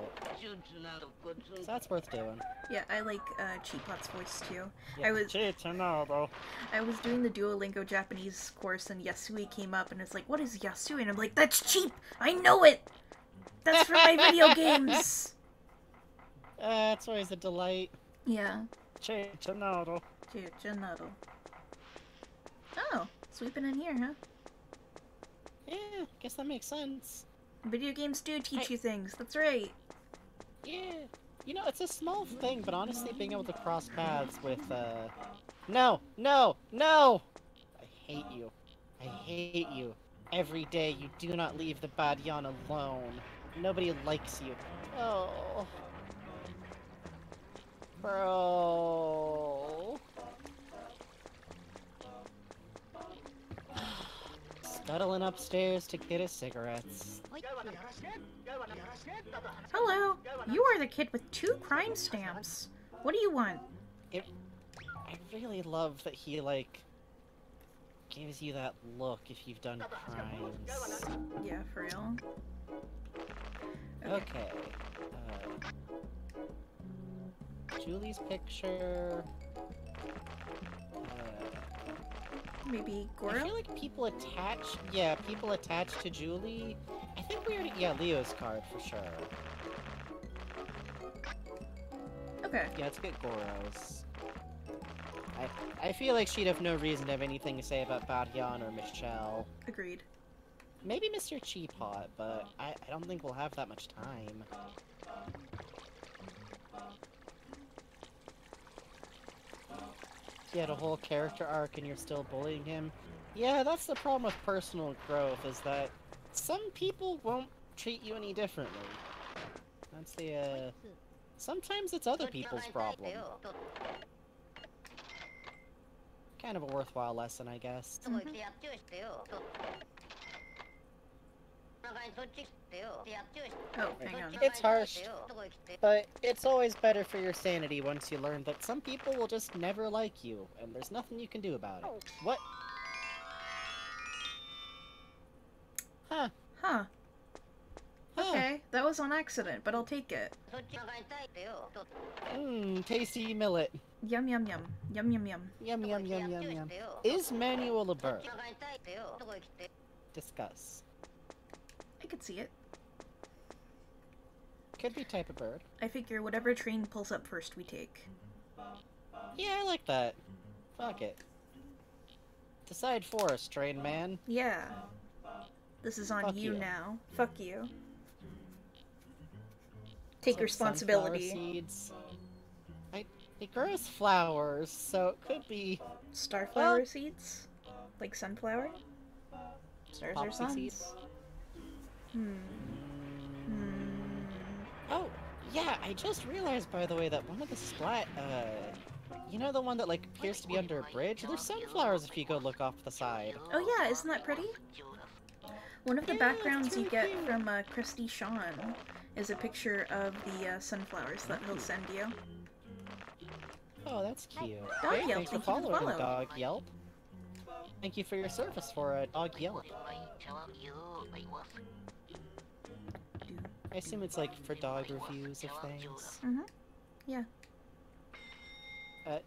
So that's worth doing. Yeah, I like Cheap Pot's voice too. Yeah. I was though. I was doing the Duolingo Japanese course and Yasui came up and it's like, what is Yasui? And I'm like, that's cheap! I know it! That's for my video games! It's always a delight. Yeah. Chichanaro. Chichanaro. Oh, sweeping in here, huh? Yeah, guess that makes sense. Video games do teach you things, that's right. Yeah. You know, it's a small thing, but honestly, being able to cross paths with, No! No! No! I hate you. I hate you. Every day, you do not leave the Badyan alone. Nobody likes you. Oh. Bro. Scuttling upstairs to get his cigarettes. Hello, you are the kid with 2 crime stamps. What do you want? I really love that he, like, gives you that look if you've done crimes. Yeah, for real. Okay. Julie's picture. Maybe I Goro? feel like people attach. Yeah, people attach to Julie. I think we already. Yeah, Leo's card for sure. Okay. Yeah, let's get Goro's. I feel like she'd have no reason to have anything to say about Badyan or Michelle. Agreed. Maybe Mr. Cheapot, but I don't think we'll have that much time. He had a whole character arc and you're still bullying him. Yeah, that's the problem with personal growth, is that some people won't treat you any differently. That's the, sometimes it's other people's problem. Kind of a worthwhile lesson, I guess. Oh, hang on. It's harsh, but it's always better for your sanity once you learn that some people will just never like you, and there's nothing you can do about it. What? Huh. Huh. Huh. Okay, that was on accident, but I'll take it. Mmm, tasty millet. Yum yum yum. Yum yum yum. Yum yum yum yum yum. Is Manuel a bird? Discuss. I could see it. Could be type of bird. I figure whatever train pulls up first we take. Yeah, I like that. Fuck it. Decide for us, train man. Yeah. This is on Fuck you you. now. Fuck you. Take Some responsibility. sunflower seeds. It grows flowers, so it could be Starflower Well- seeds? Like sunflower? Stars are Popsy suns. seeds. Hmm. Oh, yeah, I just realized, by the way, that one of the you know the one that, like, appears to be under a bridge? There's sunflowers if you go look off the side. Oh yeah, isn't that pretty? One of the Yeah, backgrounds it's you really get cute. from Christy Sean is a picture of the sunflowers that he'll send you. Oh, that's cute. Dog Hey, Yelp, thanks for thank you for the following, follow. Dog Yelp. Thank you for your service for Dog Yelp. I assume it's like for dog reviews of things. Mhm. Yeah.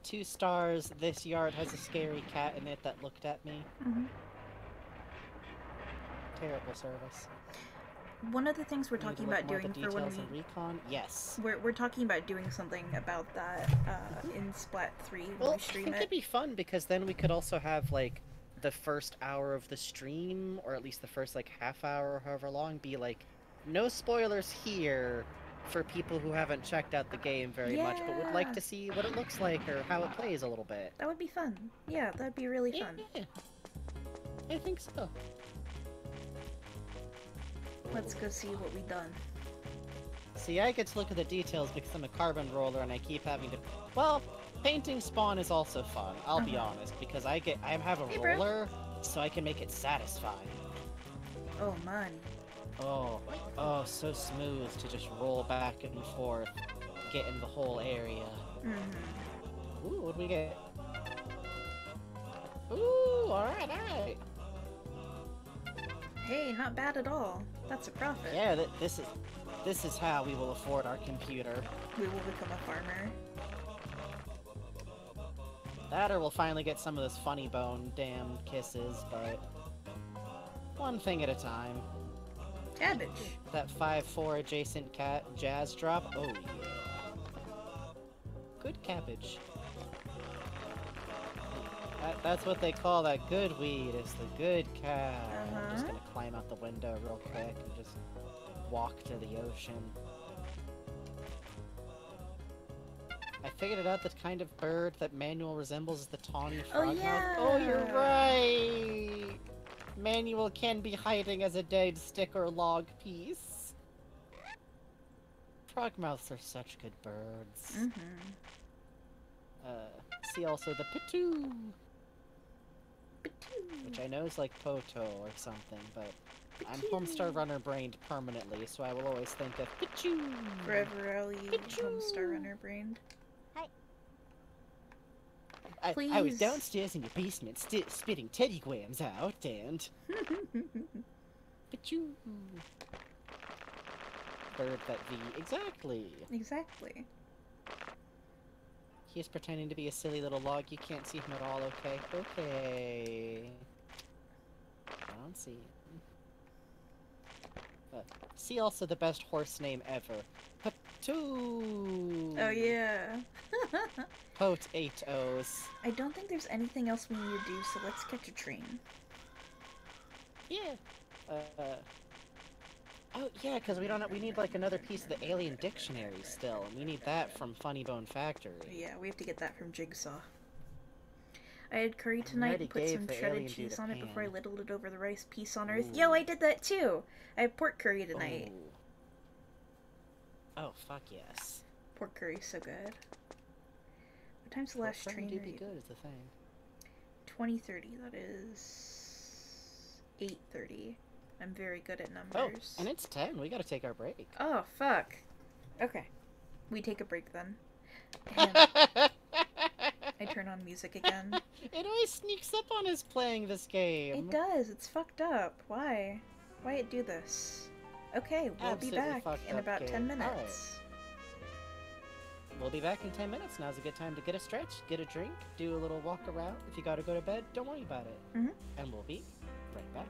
2 stars. This yard has a scary cat in it that looked at me. Mhm. Terrible service. One of the things we're Need to talking look about more at the doing for when details we in recon. Yes. we're talking about doing something about that in Splat 3 when Well, we I stream think it. it'd be fun because then we could also have like the first hour of the stream, or at least the first like half hour or however long, be like no spoilers here for people who haven't checked out the game very much, but would like to see what it looks like or how it plays a little bit. That would be fun. Yeah, that'd be really fun. Yeah, I think so. Let's go see what we done. See, I get to look at the details because I'm a carbon roller and I keep having to... Well, painting spawn is also fun, I'll be honest, because I have a Bro. roller, so I can make it satisfying. Oh, man. Oh, so smooth to just roll back and forth, get in the whole area. Mm-hmm. Ooh, what'd we get? Ooh, alright. Hey, not bad at all. That's a profit. Yeah, this is how we will afford our computer. We will become a farmer. That or we'll finally get some of those funny bone damn kisses, but one thing at a time. Cabbage. That 5-4 adjacent cat jazz drop. Oh yeah. Good cabbage. That's what they call that good weed. It's the good cow. I'm just gonna climb out the window real quick and just walk to the ocean. I figured it out, the kind of bird that Manuel resembles is the tawny frogmouth. yeah. Oh, you're right! Manuel can be hiding as a dead stick or log piece. Frogmouths are such good birds. Mm-hmm. See also the pitou, which I know is like poto or something, but I'm Homestar Runner brained permanently, so I will always think of pitou. Forever Ellie, Homestar Runner brained. I was downstairs in your basement spitting teddygrams out, and... Pichu. Bird that V. Exactly. Exactly. He is pretending to be a silly little log. You can't see him at all, okay? Okay. I don't see him. See also the best horse name ever. Patu. Oh yeah. Potatoes. I don't think there's anything else we need to do, so let's catch a train. Yeah. Oh yeah, because we need like another piece of the alien dictionary still, and we need that from Funny Bone Factory. Yeah, we have to get that from Jigsaw. I had curry tonight and put some shredded cheese on it before I ladled it over the rice. Peace on earth. Yo, I did that too! I had pork curry tonight. Oh, fuck yes. Pork curry's so good. What time's the last train? Do be good is the thing. 20:30. That is 8:30. I'm very good at Oh, numbers. and it's 10. We gotta take our break. Oh, fuck. Okay. We take a break then. And I turn on music again. It always sneaks up on us playing this game. It does. It's fucked up. Why? Why it do this? Okay, we'll Absolutely be back fucked in up about game. 10 minutes. Alright. We'll be back in 10 minutes. Now's a good time to get a stretch, get a drink, do a little walk around. If you gotta go to bed, don't worry about it. And we'll be right back.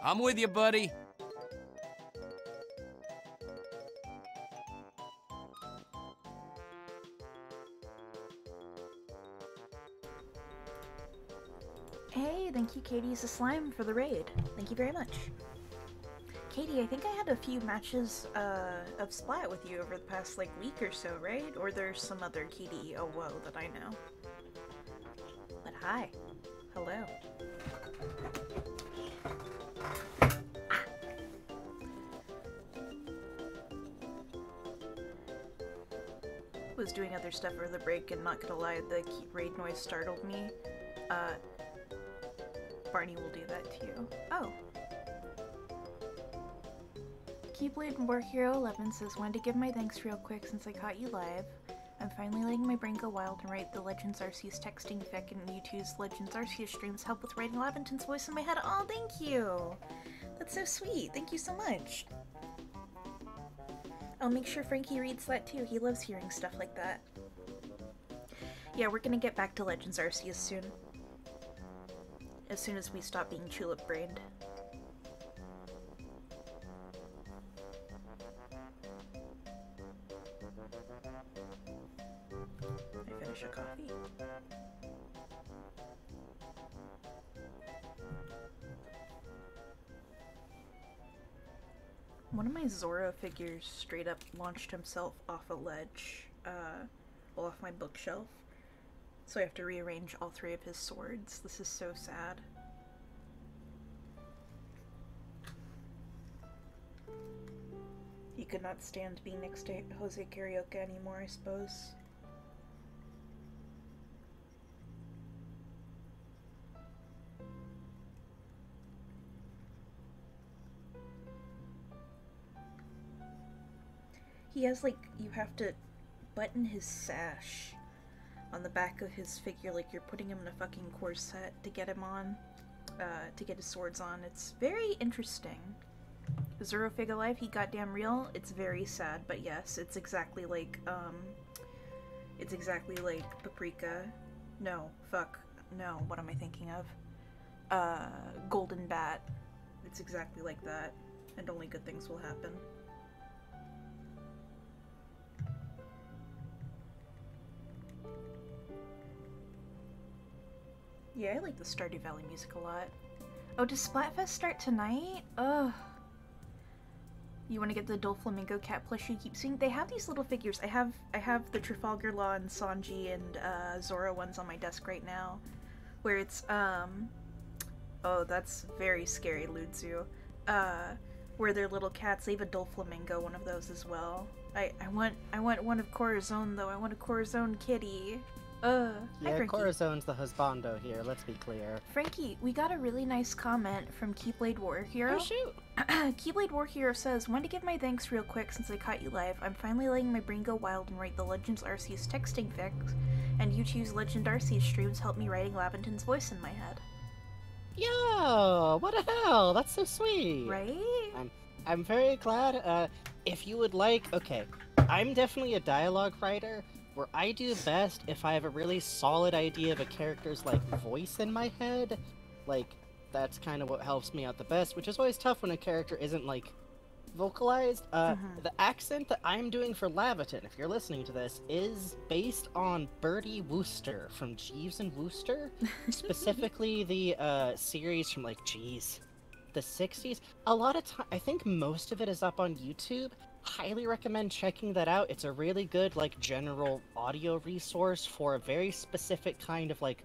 I'm with you, buddy. Hey, thank you, Katie's a slime, for the raid. Thank you very much. Katie, I think I had a few matches of Splat with you over the past, like, week or so, right? Or there's some other Katie oh whoa that I know. But hi. Hello. Was doing other stuff over the break, and not gonna lie, the raid noise startled me. Barney will do that to you. Oh. Keyblade War Hero 11 says, wanted to give my thanks real quick since I caught you live. I'm finally letting my brain go wild and write the Legends Arceus texting fic, and U2's Legends Arceus streams help with writing Laventon's voice in my head. Oh, thank you! That's so sweet. Thank you so much. I'll make sure Frankie reads that too. He loves hearing stuff like that. Yeah, we're gonna get back to Legends Arceus soon. As soon as we stop being tulip-brained. I finish a coffee. One of my Zora figures straight up launched himself off a ledge, well, off my bookshelf. So I have to rearrange all 3 of his swords. This is so sad. He could not stand being next to Jose Carioca anymore, I suppose. He has, like, you have to button his sash on the back of his figure like you're putting him in a fucking corset to get him on, to get his swords on. It's very interesting. Zero Fig Alive, he goddamn real. It's very sad, but yes, it's exactly like Paprika. No, fuck. No, what am I thinking of? Golden Bat. It's exactly like that, and only good things will happen. Yeah, I like the Stardew Valley music a lot. Oh, does Splatfest start tonight? Ugh. You want to get the Doflamingo cat plushie you keep seeing? They have these little figures. I have the Trafalgar Law and Sanji and Zora ones on my desk right now. Where it's, oh, that's very scary, Ludzu. Where they're little cats. They have a Doflamingo, one of those as well. I want one of Corazon, though. I want a Corazon kitty. Hi, Yeah, Frankie. Corazon's the husbando here, let's be clear. Frankie, we got a really nice comment from Keyblade War Hero. Oh, shoot! Keyblade War Hero says, wanted to give my thanks real quick since I caught you live. I'm finally letting my brain go wild and write the Legends Arceus texting fics, and YouTube's Legend Arceus streams help me writing Laventon's voice in my head. Yo, what the hell? That's so sweet! Right? I'm very glad, if you would like, okay, I'm definitely a dialogue writer, where I do best if I have a really solid idea of a character's, like, voice in my head. Like, that's kind of what helps me out the best, which is always tough when a character isn't, like, vocalized. The accent that I'm doing for Laventon, if you're listening to this, is based on Bertie Wooster from Jeeves and Wooster. Specifically the, series from, like, the 60s. A lot of time, I think most of it is up on YouTube. Highly recommend checking that out. It's a really good, like, general audio resource for a very specific kind of, like,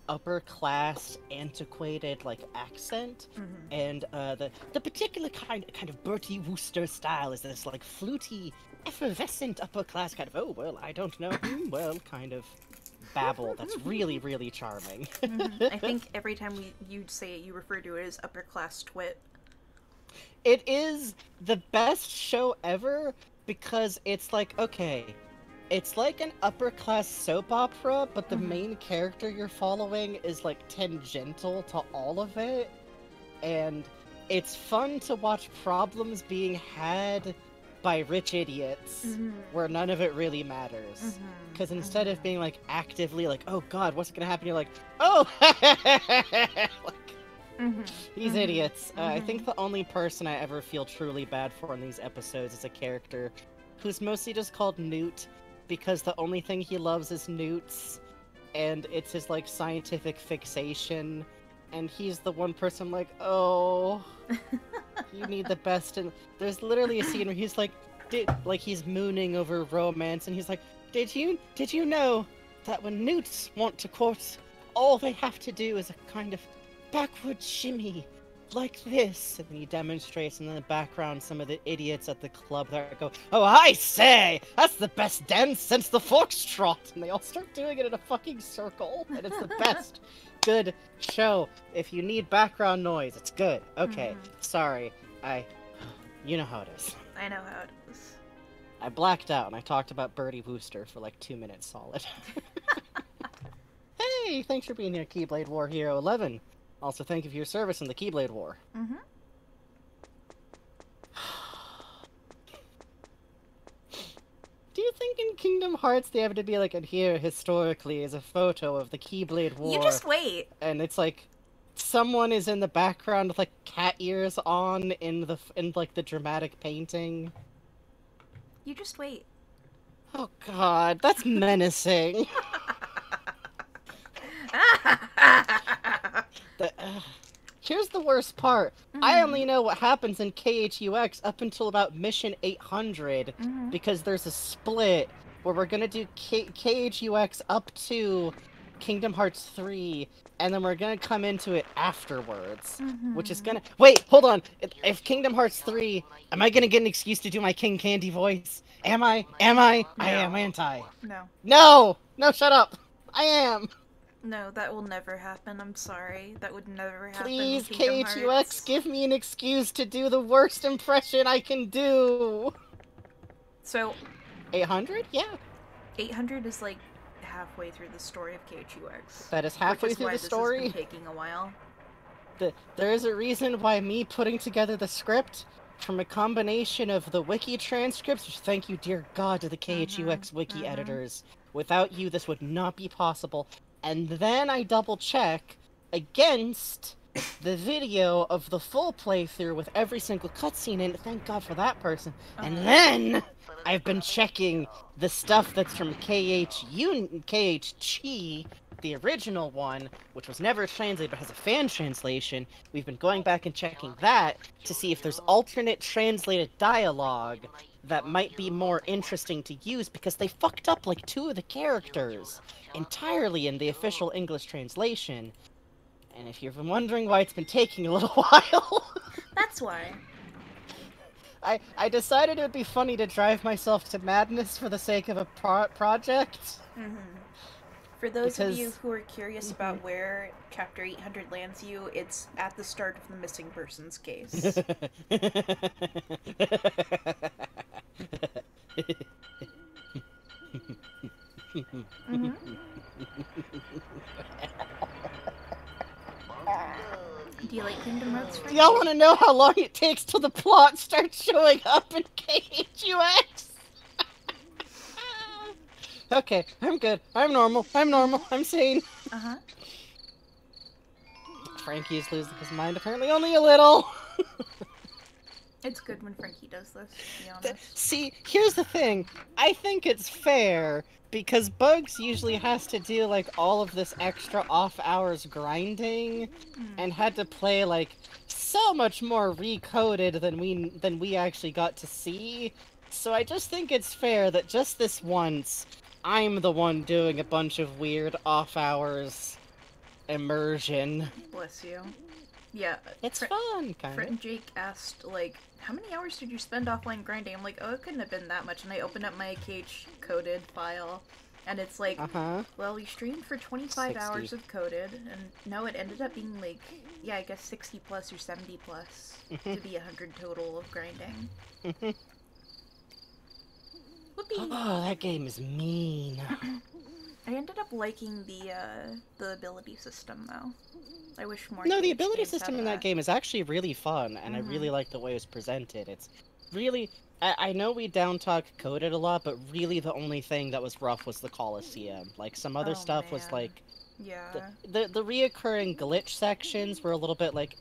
upper class, antiquated, like, accent. And the particular kind of Bertie Wooster style is this, like, fluty, effervescent upper class kind of, oh, well, I don't know, well, kind of babble that's really, really charming. I think every time you say it, you refer to it as upper class twit. It is the best show ever because it's like, okay, it's like an upper class soap opera, but the main character you're following is like tangential to all of it. And it's fun to watch problems being had by rich idiots where none of it really matters. Because instead of being like actively like, oh god, what's gonna happen? You're like, oh, like, These idiots. I think the only person I ever feel truly bad for in these episodes is a character who's mostly just called Newt because the only thing he loves is newts, and it's his, like, scientific fixation, and he's the one person I'm like, oh, you need the best, and there's literally a scene where he's like, he's mooning over romance, and he's like, did you know that when newts want to court, all they have to do is a kind of backward shimmy, like this, and then he demonstrates, and in the background, some of the idiots at the club there go, oh, I say, that's the best dance since the foxtrot, and they all start doing it in a fucking circle, and it's the best. Good show. If you need background noise, it's good. Okay, sorry, you know how it is. I know how it is. I blacked out, and I talked about Birdie Wooster for like 2 minutes solid. Hey, thanks for being here, Keyblade War Hero 11. Also, thank you for your service in the Keyblade War. Do you think in Kingdom Hearts they have to be like, and here historically is a photo of the Keyblade War? You just wait. And it's like, someone is in the background with like cat ears on in like the dramatic painting. You just wait. Oh god, that's menacing. Here's the worst part. I only know what happens in KHUX up until about mission 800, because there's a split where we're gonna do KHUX up to Kingdom Hearts 3, and then we're gonna come into it afterwards, which is gonna... Wait, hold on! If Kingdom Hearts 3, am I gonna get an excuse to do my King Candy voice? Am I? Am I? No. I am, ain't I? No. No! No, shut up! I am! No, that will never happen. I'm sorry. That would never happen. Please, in Kingdom KHUX, Hearts. give me an excuse to do the worst impression I can do! So... 800? Yeah. 800 is like halfway through the story of KHUX. That is halfway through the story? This has been taking a while. There is a reason why me putting together the script from a combination of the wiki transcripts, which thank you, dear God, to the KHUX wiki editors. Without you, this would not be possible. And then I double check against the video of the full playthrough with every single cutscene in it. Thank God for that person. And then I've been checking the stuff that's from KHG, the original one, which was never translated but has a fan translation. We've been going back and checking that to see if there's alternate translated dialogue that might be more interesting to use, because they fucked up like 2 of the characters entirely in the official English translation. And if you've been wondering why it's been taking a little while... That's why. I decided it would be funny to drive myself to madness for the sake of a project. For those of you who are curious about where Chapter 800 lands you, it's at the start of the missing persons case. Do you like Kingdom Hearts? Do y'all want to know how long it takes till the plot starts showing up in KHUX? Okay, I'm good. I'm normal. I'm sane. Frankie is losing his mind, apparently only a little. It's good when Frankie does this, to be honest. See, here's the thing. I think it's fair, because Bugs usually has to do, like, all of this extra off-hours grinding, and had to play, like, so much more recoded than we actually got to see. So I just think it's fair that just this once, I'm the one doing a bunch of weird off-hours immersion. Bless you. Yeah. It's fun, kind Fred of. and Jake asked, like, how many hours did you spend offline grinding? I'm like, oh, it couldn't have been that much. And I opened up my coded file, and it's like, well, we streamed for 25 hours of coded, and no, it ended up being like, yeah, I guess 60 plus or 70 plus to be 100 total of grinding. Whoopee! Oh, that game is mean. I ended up liking the ability system, though. I wish more. No, the ability system in that game is actually really fun, and I really like the way it was presented. It's really... I know we down-talk coded a lot, but really the only thing that was rough was the Coliseum. Like, some other stuff was, like, Yeah. The reoccurring glitch sections were a little bit like,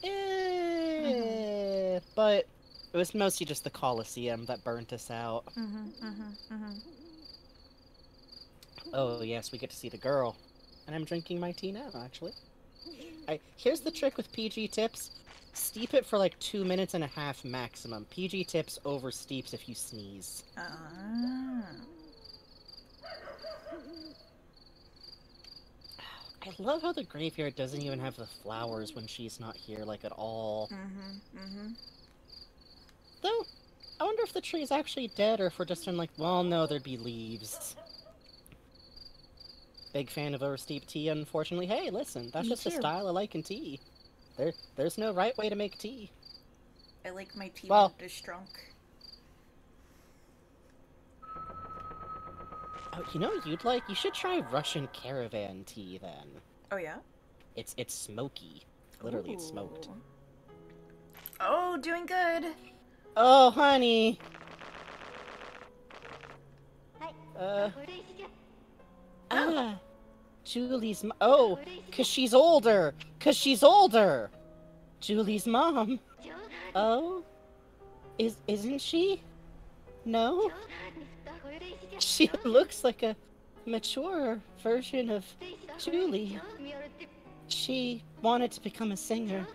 but it was mostly just the Colosseum that burnt us out. Oh yes, we get to see the girl. And I'm drinking my tea now, actually. Here's the trick with PG tips. Steep it for like 2.5 minutes maximum. PG tips over steeps if you sneeze. I love how the graveyard doesn't even have the flowers when she's not here, like, at all. Though, I wonder if the tree's actually dead, or if we're just in, like, well, no, there'd be leaves. Big fan of oversteep tea, unfortunately. Hey, listen, that's Me just a too. style I like in tea. There's no right way to make tea. I like my tea Well- when it is strong. Oh, you know what you'd like? You should try Russian caravan tea, then. Oh yeah? It's smoky. Literally, it's smoked. Ooh. Oh, doing good. Oh, honey! Julie's oh, 'cause she's older! 'Cause she's older! Julie's mom. Oh? Isn't she? No? She looks like a mature version of Julie. She wanted to become a singer.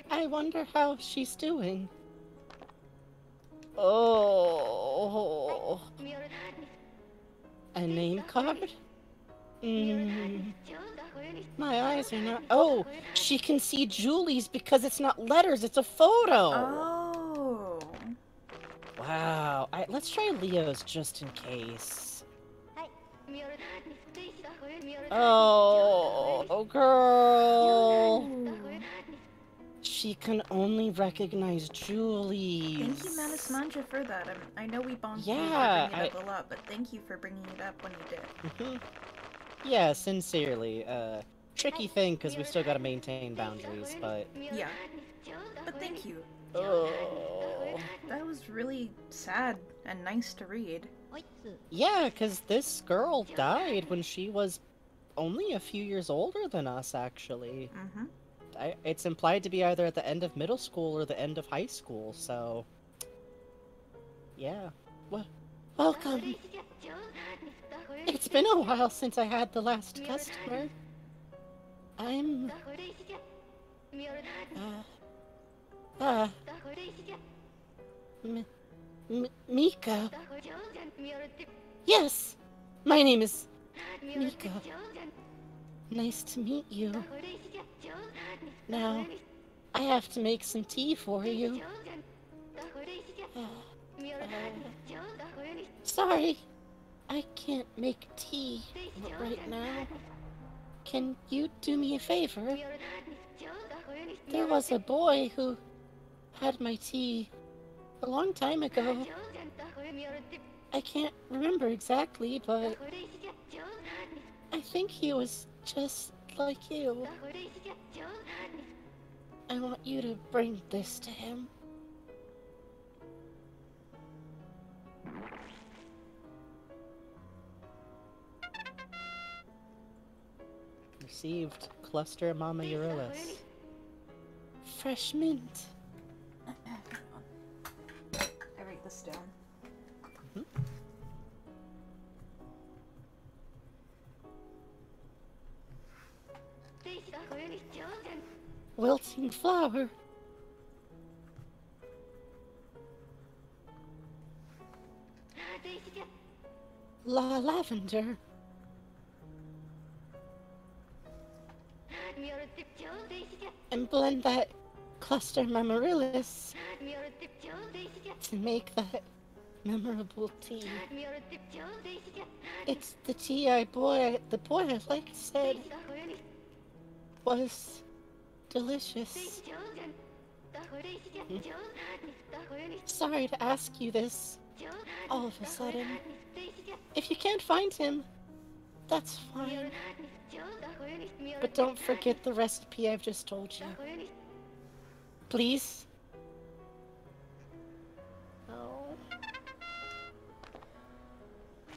I wonder how she's doing. Oh. A name card? My eyes are not. Oh, she can see Julie's because it's not letters, it's a photo! Oh. Wow. Let's try Leo's just in case. Oh, girl. She can only recognize Julie's. Thank you, Manus Manja, for that. I know we bonded Yeah, bringing it up a lot, but thank you for bringing it up when you did. Yeah, sincerely. Tricky thing, because we still gotta maintain boundaries, but... Yeah. But thank you. Oh... That was really sad and nice to read. Yeah, because this girl died when she was only a few years older than us, actually. It's implied to be either at the end of middle school or the end of high school, so... Yeah. Welcome! It's been a while since I had the last customer. I'm... Mika. Yes! My name is Mika. Nice to meet you. Now, I have to make some tea for you. Sorry, I can't make tea right now. Can you do me a favor? There was a boy who had my tea a long time ago. I can't remember exactly, but I think he was just like you. I want you to bring this to him. Received Cluster Mama Eurylis. Fresh mint. I write this down. Wilting flower. Lavender. And blend that cluster Amaryllis to make that memorable tea. It's the tea the boy I liked said was delicious. Sorry to ask you this all of a sudden. If you can't find him, that's fine. But don't forget the recipe I've just told you. Please? Oh.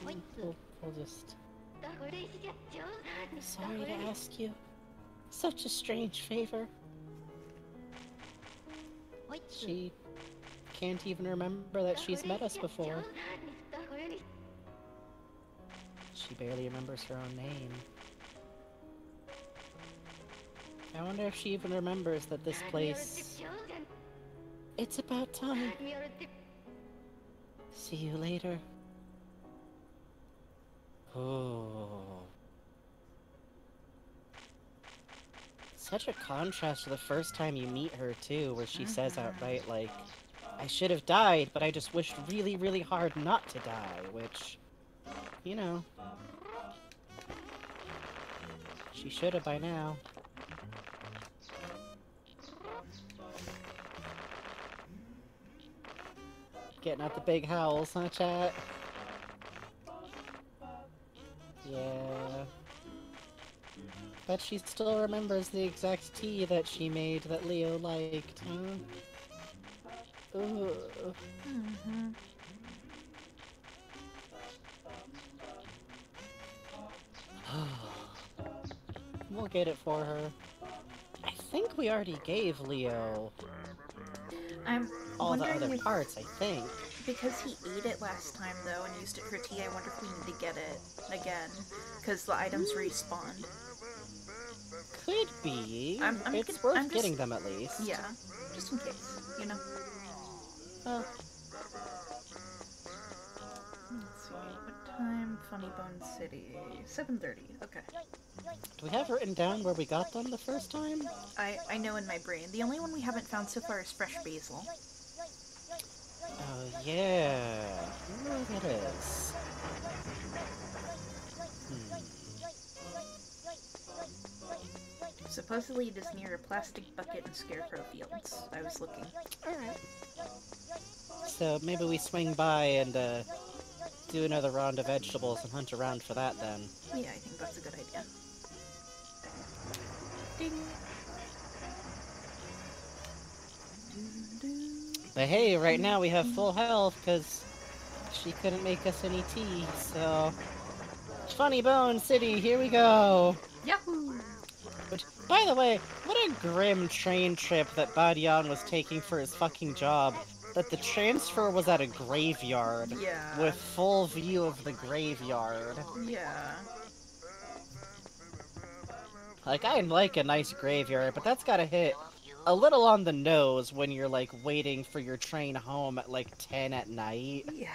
We'll just sorry to ask you such a strange favor. She can't even remember that she's met us before. She barely remembers her own name. I wonder if she even remembers that this place... It's about time. See you later. Oh. Such a contrast to the first time you meet her, too, where she says outright, like, I should have died, but I just wished really, really hard not to die, which, you know, she should have by now. Getting out the big howls, huh, chat? Yeah. Bet she still remembers the exact tea that she made that Leo liked, huh? Ugh. We'll get it for her. I think we already gave Leo I'm all the wondering other if, parts, I think. because he ate it last time though and used it for tea, I wonder if we need to get it again, because the items respawn. Could be. It's I'm worth just- getting them at least. Yeah, just in case, you know. Oh. Let's see, what time? Funny Bone City. 7:30. Okay. Do we have written down where we got them the first time? I know in my brain. The only one we haven't found so far is fresh basil. Oh, yeah. I wonder where that is. Supposedly it is near a plastic bucket and scarecrow fields. I was looking. Alright. So maybe we swing by and do another round of vegetables and hunt around for that then. Yeah, I think that's a good idea. Ding. But hey, right now we have full health because she couldn't make us any tea, so... Funny Bone City, here we go! Yahoo! Which, by the way, what a grim train trip that Badian was taking for his fucking job. That the transfer was at a graveyard. Yeah. With full view of the graveyard. Yeah. Like, I like a nice graveyard, but that's gotta hit a little on the nose when you're, like, waiting for your train home at, like, 10 at night. Yeah.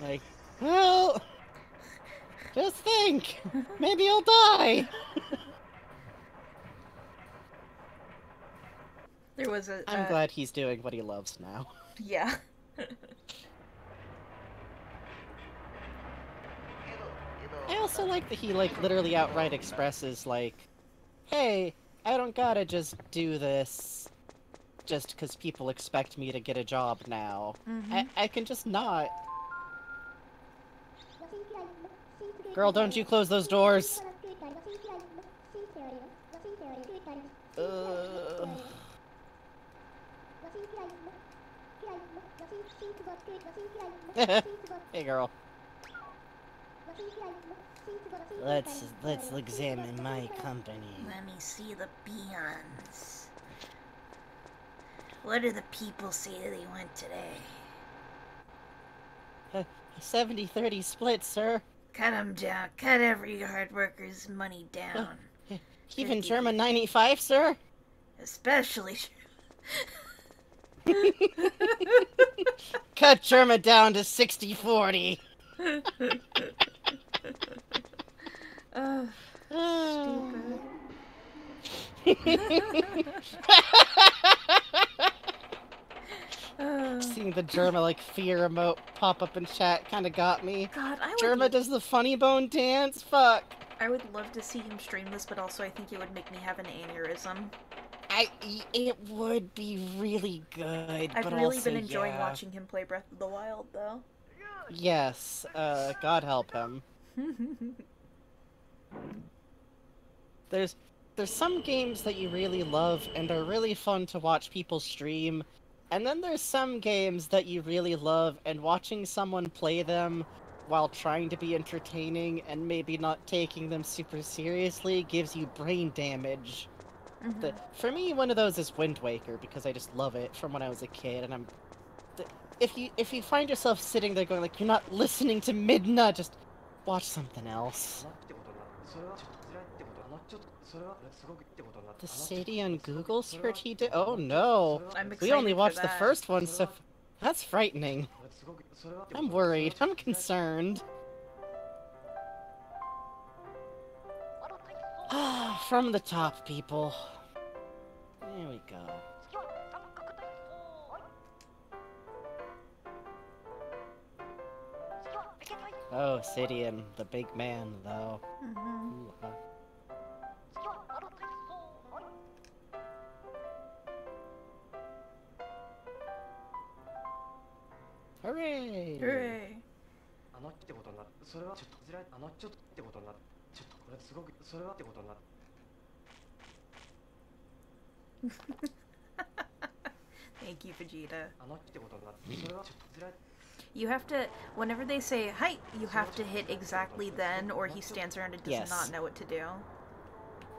Like, well... Just think! Maybe I'll die! There was a... I'm glad he's doing what he loves now. Yeah. I also like that he, like, literally outright expresses, like, hey, I don't gotta just do this just because people expect me to get a job now. I can just not. Girl, don't you close those doors! Hey, girl. Let's examine my company. Let me see the peons. What do the people say they want today? 70-30 split, sir. Cut them down. Cut every hard worker's money down. Even German 95, sir? Especially... Cut German down to 60-40. Seeing the Germa like fear emote pop up in chat kind of got me. God, Germa does the funny bone dance. Fuck. I would love to see him stream this, but also I think it would make me have an aneurysm. It would be really good. I've but really also, been enjoying yeah. watching him play Breath of the Wild, though. Yes. God help him. There's some games that you really love and are really fun to watch people stream, and then there's some games that you really love and watching someone play them while trying to be entertaining and maybe not taking them super seriously, gives you brain damage. For me, one of those is Wind Waker, because I just love it from when I was a kid, and if you find yourself sitting there going like, you're not listening to Midna, just watch something else. The city on Google search he did? Oh no! We only watched the first one, so that's frightening. I'm worried. I'm concerned. From the top, people. There we go. Oh, Sidian, the big man, though. Hooray! Hooray! Thank you, Vegeta. You have to, whenever they say height, you have to hit exactly then, or he stands around and does not know what to do.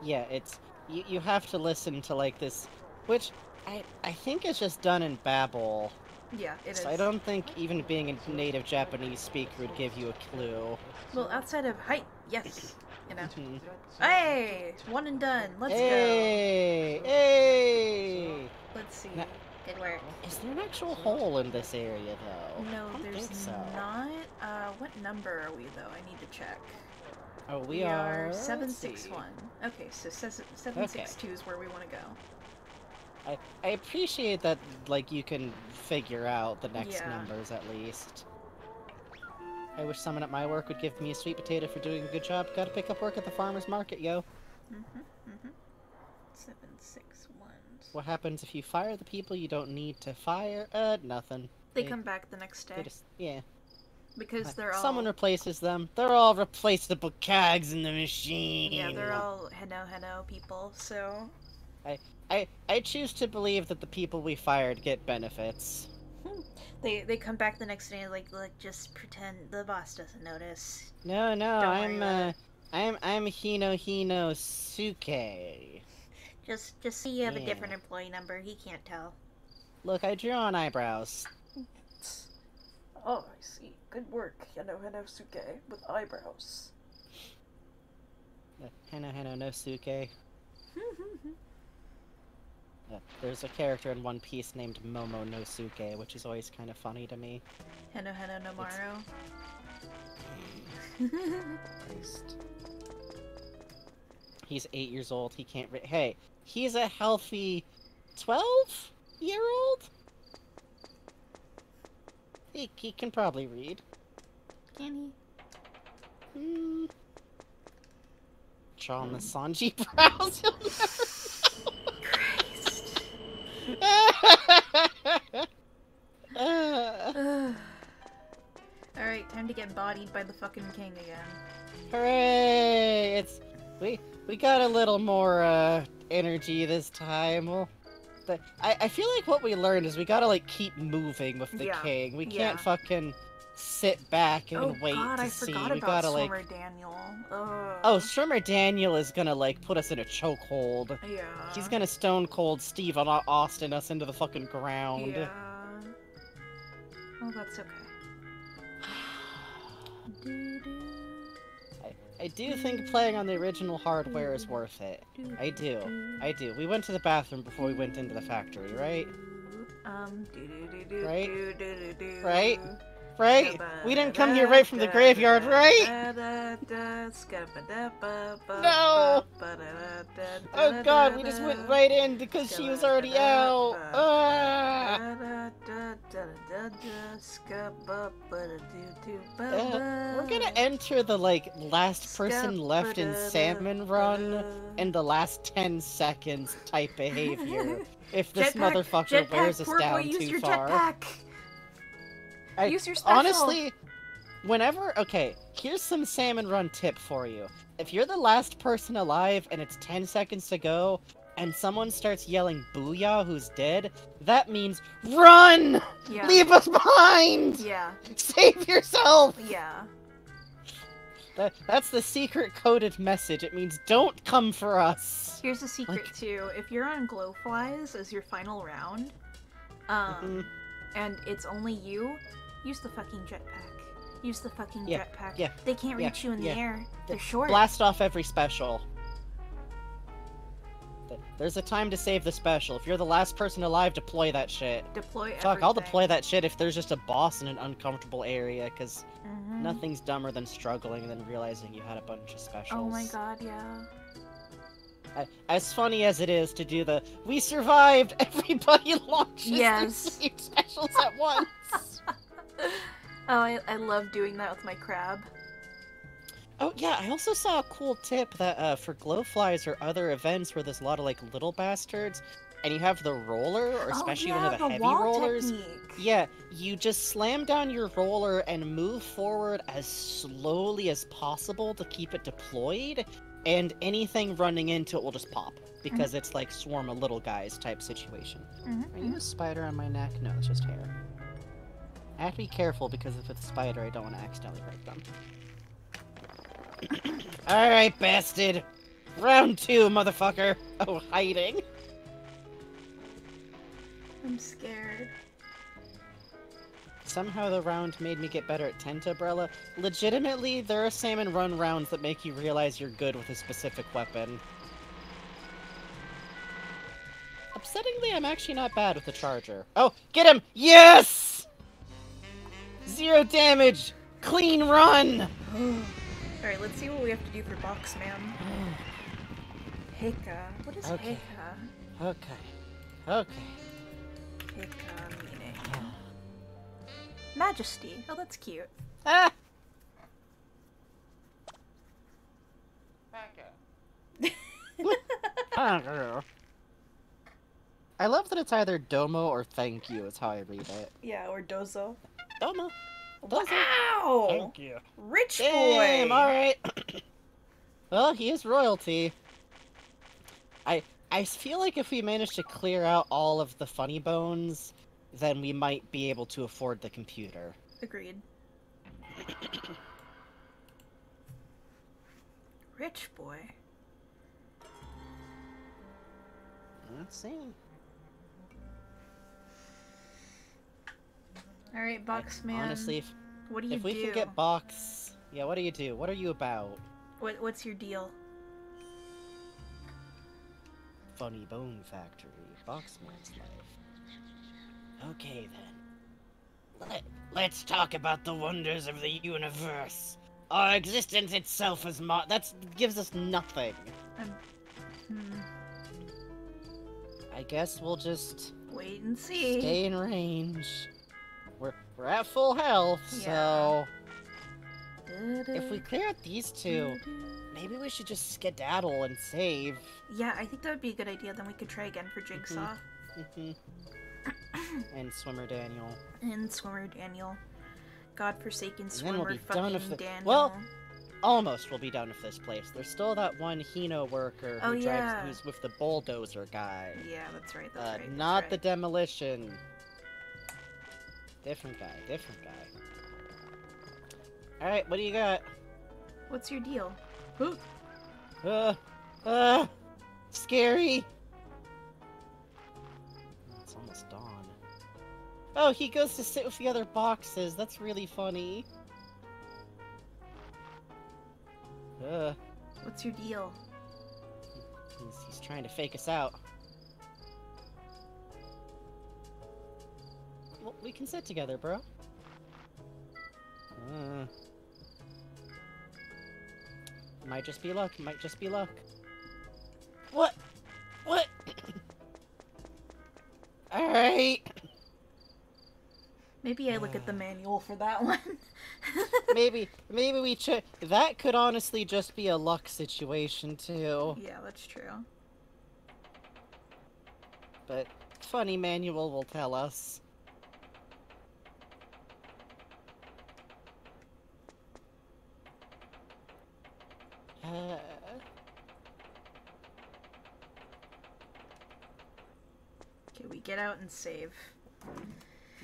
Yeah, it's, you have to listen to, like, this, which I think is just done in Babel. Yeah, it is. So I don't think even being a native Japanese speaker would give you a clue. Well, outside of height, yes. You know. Hey! One and done. Let's go. Hey! Let's see. Now, good work. Is there an actual hole in this area, though? No, I don't there's think so. not. What number are we, though? I need to check. Oh, we are 761. Okay, so 762 is where we want to go. I appreciate that, like, you can figure out the next numbers, at least. I wish someone at my work would give me a sweet potato for doing a good job. Gotta pick up work at the farmer's market, yo. 761. What happens if you fire the people you don't need to fire? Nothing. They come back the next day. Yeah. Because they're all... Someone replaces them. They're all replaceable cogs in the machine. Yeah, they're all heno people, so... I choose to believe that the people we fired get benefits. They come back the next day and like just pretend the boss doesn't notice. No, I'm Hino Suke. Just see you have a different employee number. He can't tell. Look, I drew on eyebrows. Oh, I see. Good work, Hinosuke, with eyebrows. Hinosuke. There's a character in One Piece named Momonosuke, which is always kind of funny to me. Heno Nomaru. He's 8 years old. He can't read. Hey, he's a healthy 12-year-old? He can probably read. Can he? Draw on the Sanji brows. You'll never know. Alright, time to get bodied by the fucking king again. Hooray! We got a little more energy this time. I feel like what we learned is we gotta like keep moving with the king. We can't fucking sit back and wait to see. We gotta like. Daniel. Oh, Swimmer Daniel is gonna like put us in a chokehold. Yeah. He's gonna Stone Cold Steve Austin us into the fucking ground. Yeah. Oh, that's okay. I do think playing on the original hardware is worth it. I do. We went to the bathroom before we went into the factory, right? Right? Right? We didn't come here right from the graveyard, right? No! Oh god, we just went right in because she was already out. We're gonna enter the, like, last person left in Salmon Run in the last 10 seconds type behavior. If this motherfucker wears us down too far. Use your special. Honestly, okay, here's some Salmon Run tip for you. If you're the last person alive and it's 10 seconds to go, and someone starts yelling "Booyah!" who's dead, that means RUN! Yeah. Leave us behind! Yeah. Save yourself! Yeah. That's the secret coded message. It means don't come for us. Here's a secret too. If you're on glowflies as your final round, and it's only you, use the fucking jetpack. Use the fucking jetpack. Yeah. They can't reach you in the air. They're short. Blast off every special. There's a time to save the special. If you're the last person alive, deploy that shit. Deploy everything. Fuck, I'll deploy that shit if there's just a boss in an uncomfortable area, because nothing's dumber than struggling and then realizing you had a bunch of specials. Oh my god, yeah. As funny as it is to do the "we survived, everybody launches their save specials at once." Oh, I love doing that with my crab. Oh yeah, I also saw a cool tip that for glowflies or other events where there's a lot of like little bastards, and you have the roller, or especially one of the heavy wall rollers. technique. Yeah, you just slam down your roller and move forward as slowly as possible to keep it deployed, and anything running into it will just pop, because it's like swarm of little guys type situation. Are you a spider on my neck? No, it's just hair. I have to be careful because if it's a spider, I don't want to accidentally hurt them. Alright, bastard! Round 2, motherfucker! Oh, hiding! I'm scared. Somehow the round made me get better at Tent Umbrella. Legitimately, there are Salmon Run rounds that make you realize you're good with a specific weapon. Upsettingly, I'm actually not bad with the charger. Oh, get him! Yes! 0 damage! Clean run! Alright, let's see what we have to do for Boxman. Hika. What is Okay. Hika? Okay. Hika meaning. Majesty. Oh, that's cute. Ah! I love that it's either Domo or Thank You, is how I read it. Yeah, or Dozo. Domo. Wow! Thank you. Rich Damn, boy! alright. Well, he is royalty. I feel like if we manage to clear out all of the funny bones, then we might be able to afford the computer. Agreed. Rich boy. Let's see. Alright, Boxman. Honestly, what do you if we do? can get Box... Yeah, what do you do? What are you about? What's your deal? Funny Bone Factory. Boxman's life. Okay, then. Let's talk about the wonders of the universe. Our existence itself is that gives us nothing. I guess we'll just... Wait and see. Stay in range. We're at full health, so... If we clear out these two, maybe we should just skedaddle and save. Yeah, I think that would be a good idea. Then we could try again for Jigsaw. And Swimmer Daniel. And Swimmer Daniel. Godforsaken And then Swimmer we'll be done fucking with Daniel. Well, almost we'll be done with this place. There's still that one Hino worker who who's with the bulldozer guy. Yeah, that's right, that's right. Not the demolition. Different guy. Alright, what do you got? What's your deal? Scary! It's almost dawn. Oh, he goes to sit with the other boxes. That's really funny. What's your deal? He's trying to fake us out. Well, we can sit together, bro. Might just be luck. What? Alright. Maybe I look at the manual for that one. maybe we should. That could honestly just be a luck situation, too. Yeah, that's true. But funny manual will tell us. Okay, we get out and save.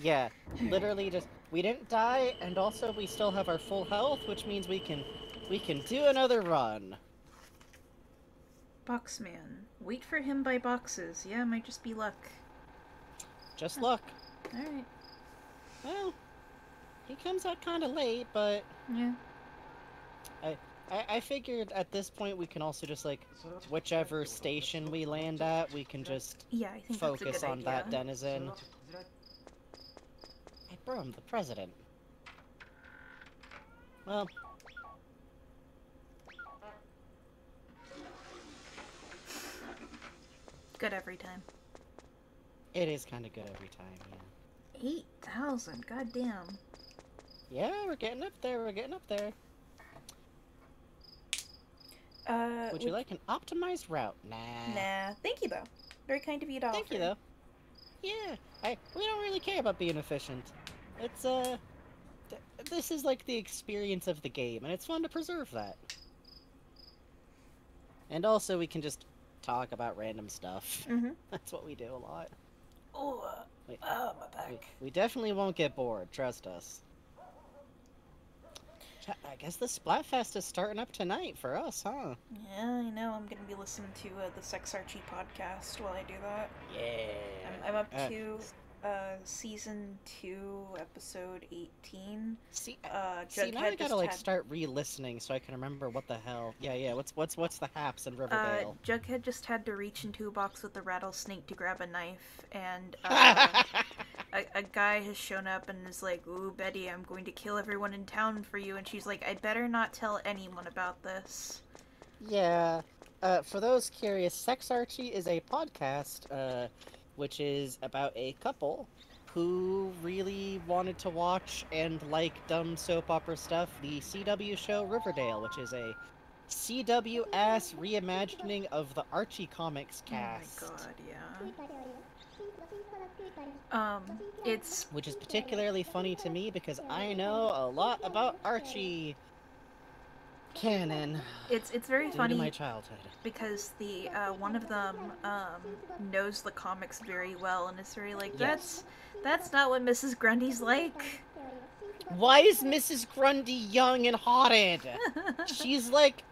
Yeah, literally just... We didn't die, and also we still have our full health, which means we can We can do another run. Boxman. Wait for him by boxes. Yeah, might just be luck. Just luck. Alright. Well, he comes out kind of late, but Yeah. I figured at this point we can also just, like, whichever station we land at, we can just Yeah, I think focus that's a good on idea. that denizen. Hey, bro, I'm the president. Well, Good every time. it is kind of good every time, yeah. 8,000, goddamn. Yeah, we're getting up there, we're getting up there. Would you like an optimized route? Nah. Nah, thank you though. Very kind of you to offer. Thank you, though. Yeah, we don't really care about being efficient. It's, this is like the experience of the game, and it's fun to preserve that. And also, we can just talk about random stuff. Mm-hmm. That's what we do a lot. Oh, We, my back. we definitely won't get bored, trust us. I guess the Splatfest is starting up tonight for us, huh? Yeah, I know. I'm gonna be listening to the Sex Archie podcast while I do that. Yeah. I'm up to season 2, episode 18. See, Jughead now I gotta just like had... start re-listening so I can remember what the hell. Yeah. What's the haps in Riverdale? Jughead just had to reach into a box with a rattlesnake to grab a knife, and a guy has shown up and is like, "Ooh, Betty, I'm going to kill everyone in town for you," and she's like, "I better not tell anyone about this." Yeah. For those curious, Sex Archie is a podcast, which is about a couple who really wanted to watch and like dumb soap opera stuff, the CW show Riverdale, which is a CW-ass reimagining of the Archie comics cast. Oh my god, yeah. It's... Which is particularly funny to me because I know a lot about Archie canon. It's very due to funny my childhood. because the one of them knows the comics very well and is very like, Yes. that's not what Mrs. Grundy's like. Why is Mrs. Grundy young and hotted? she's like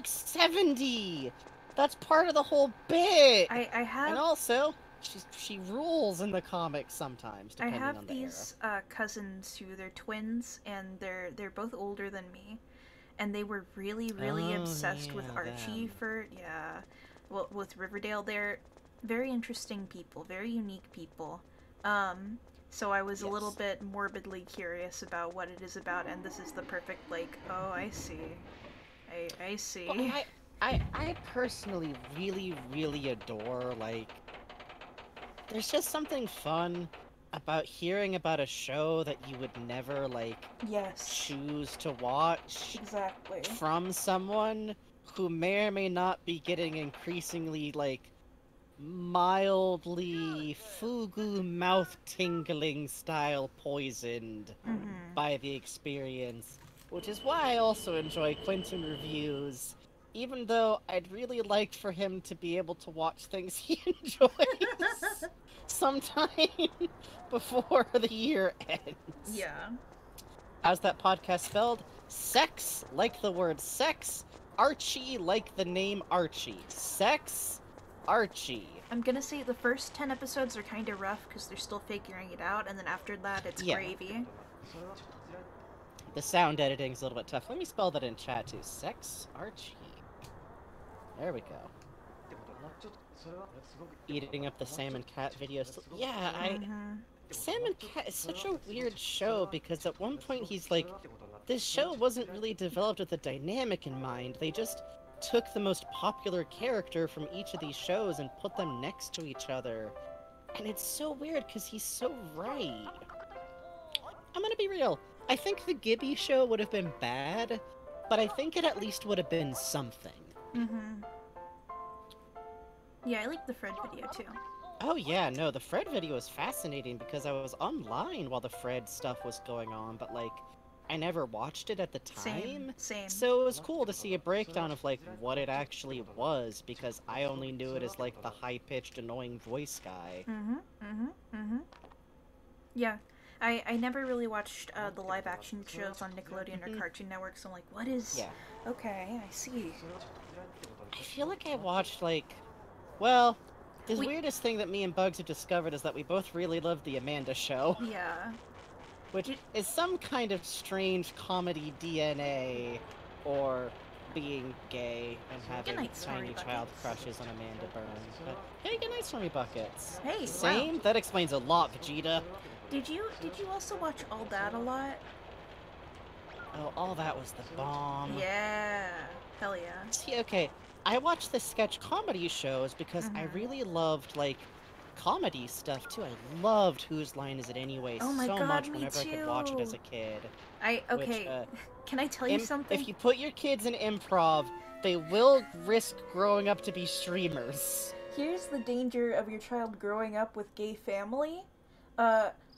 70. That's part of the whole bit. I have And also, she rules in the comics sometimes. I Depending have on the these cousins who they're twins and they're both older than me, and they were really Oh, obsessed with yeah, Archie them. well, with Riverdale. They're very interesting people, very unique people. So I was a little Yes. bit morbidly curious about what it is about, and this is the perfect, like, oh, I see. I see. Well, I personally really adore, like, there's just something fun about hearing about a show that you would never, like, Yes. choose to watch Exactly. from someone who may or may not be getting increasingly, like, mildly fugu mouth tingling style poisoned Mm-hmm. by the experience, which is why I also enjoy Quentin reviews, even though I'd really like for him to be able to watch things he enjoys sometime before the year ends. Yeah. How's that podcast spelled? Sex, like the word sex. Archie, like the name Archie. Sex, Archie. I'm gonna say the first 10 episodes are kind of rough because they're still figuring it out, and then after that, it's Yeah. gravy. The sound editing's a little bit tough. Let me spell that in chat too. Sex, Archie. There we go. Eating up the Salmon Cat videos. Yeah, Mhm. Salmon Cat is such a weird show because at one point he's like, this show wasn't really developed with a dynamic in mind. They just took the most popular character from each of these shows and put them next to each other. And it's so weird because he's so right. I'm gonna be real. I think the Gibby show would have been bad, but I think it at least would have been something. Mhm. Yeah, I like the Fred video too. Oh yeah, no, the Fred video was fascinating because I was online while the Fred stuff was going on, but like, I never watched it at the time. Same. So it was cool to see a breakdown of like what it actually was because I only knew it as like the high-pitched annoying voice guy. Yeah. I never really watched the live action shows on Nickelodeon or Cartoon Network, so I'm like, what is... Yeah. Okay, I see. I feel like I watched, like... Well, the We- weirdest thing that me and Bugs have discovered is that we both really love the Amanda Show, Yeah. which is some kind of strange comedy DNA, or being gay and having night, Stormy tiny child Buckets. crushes on Amanda Burns. But, hey, good night, Stormy Buckets. Hey, Same? wow. That explains a lot, Vegeta. Did you also watch All That a lot? Oh, all that was the bomb. Yeah. Hell yeah. See, okay, I watched the sketch comedy shows because I really loved, like, comedy stuff, too. I loved Whose Line Is It Anyway Oh my so God, much me whenever I could watch it as a too. kid. Okay. Can I tell you something? If you put your kids in improv, they will risk growing up to be streamers. Here's the danger of your child growing up with gay family.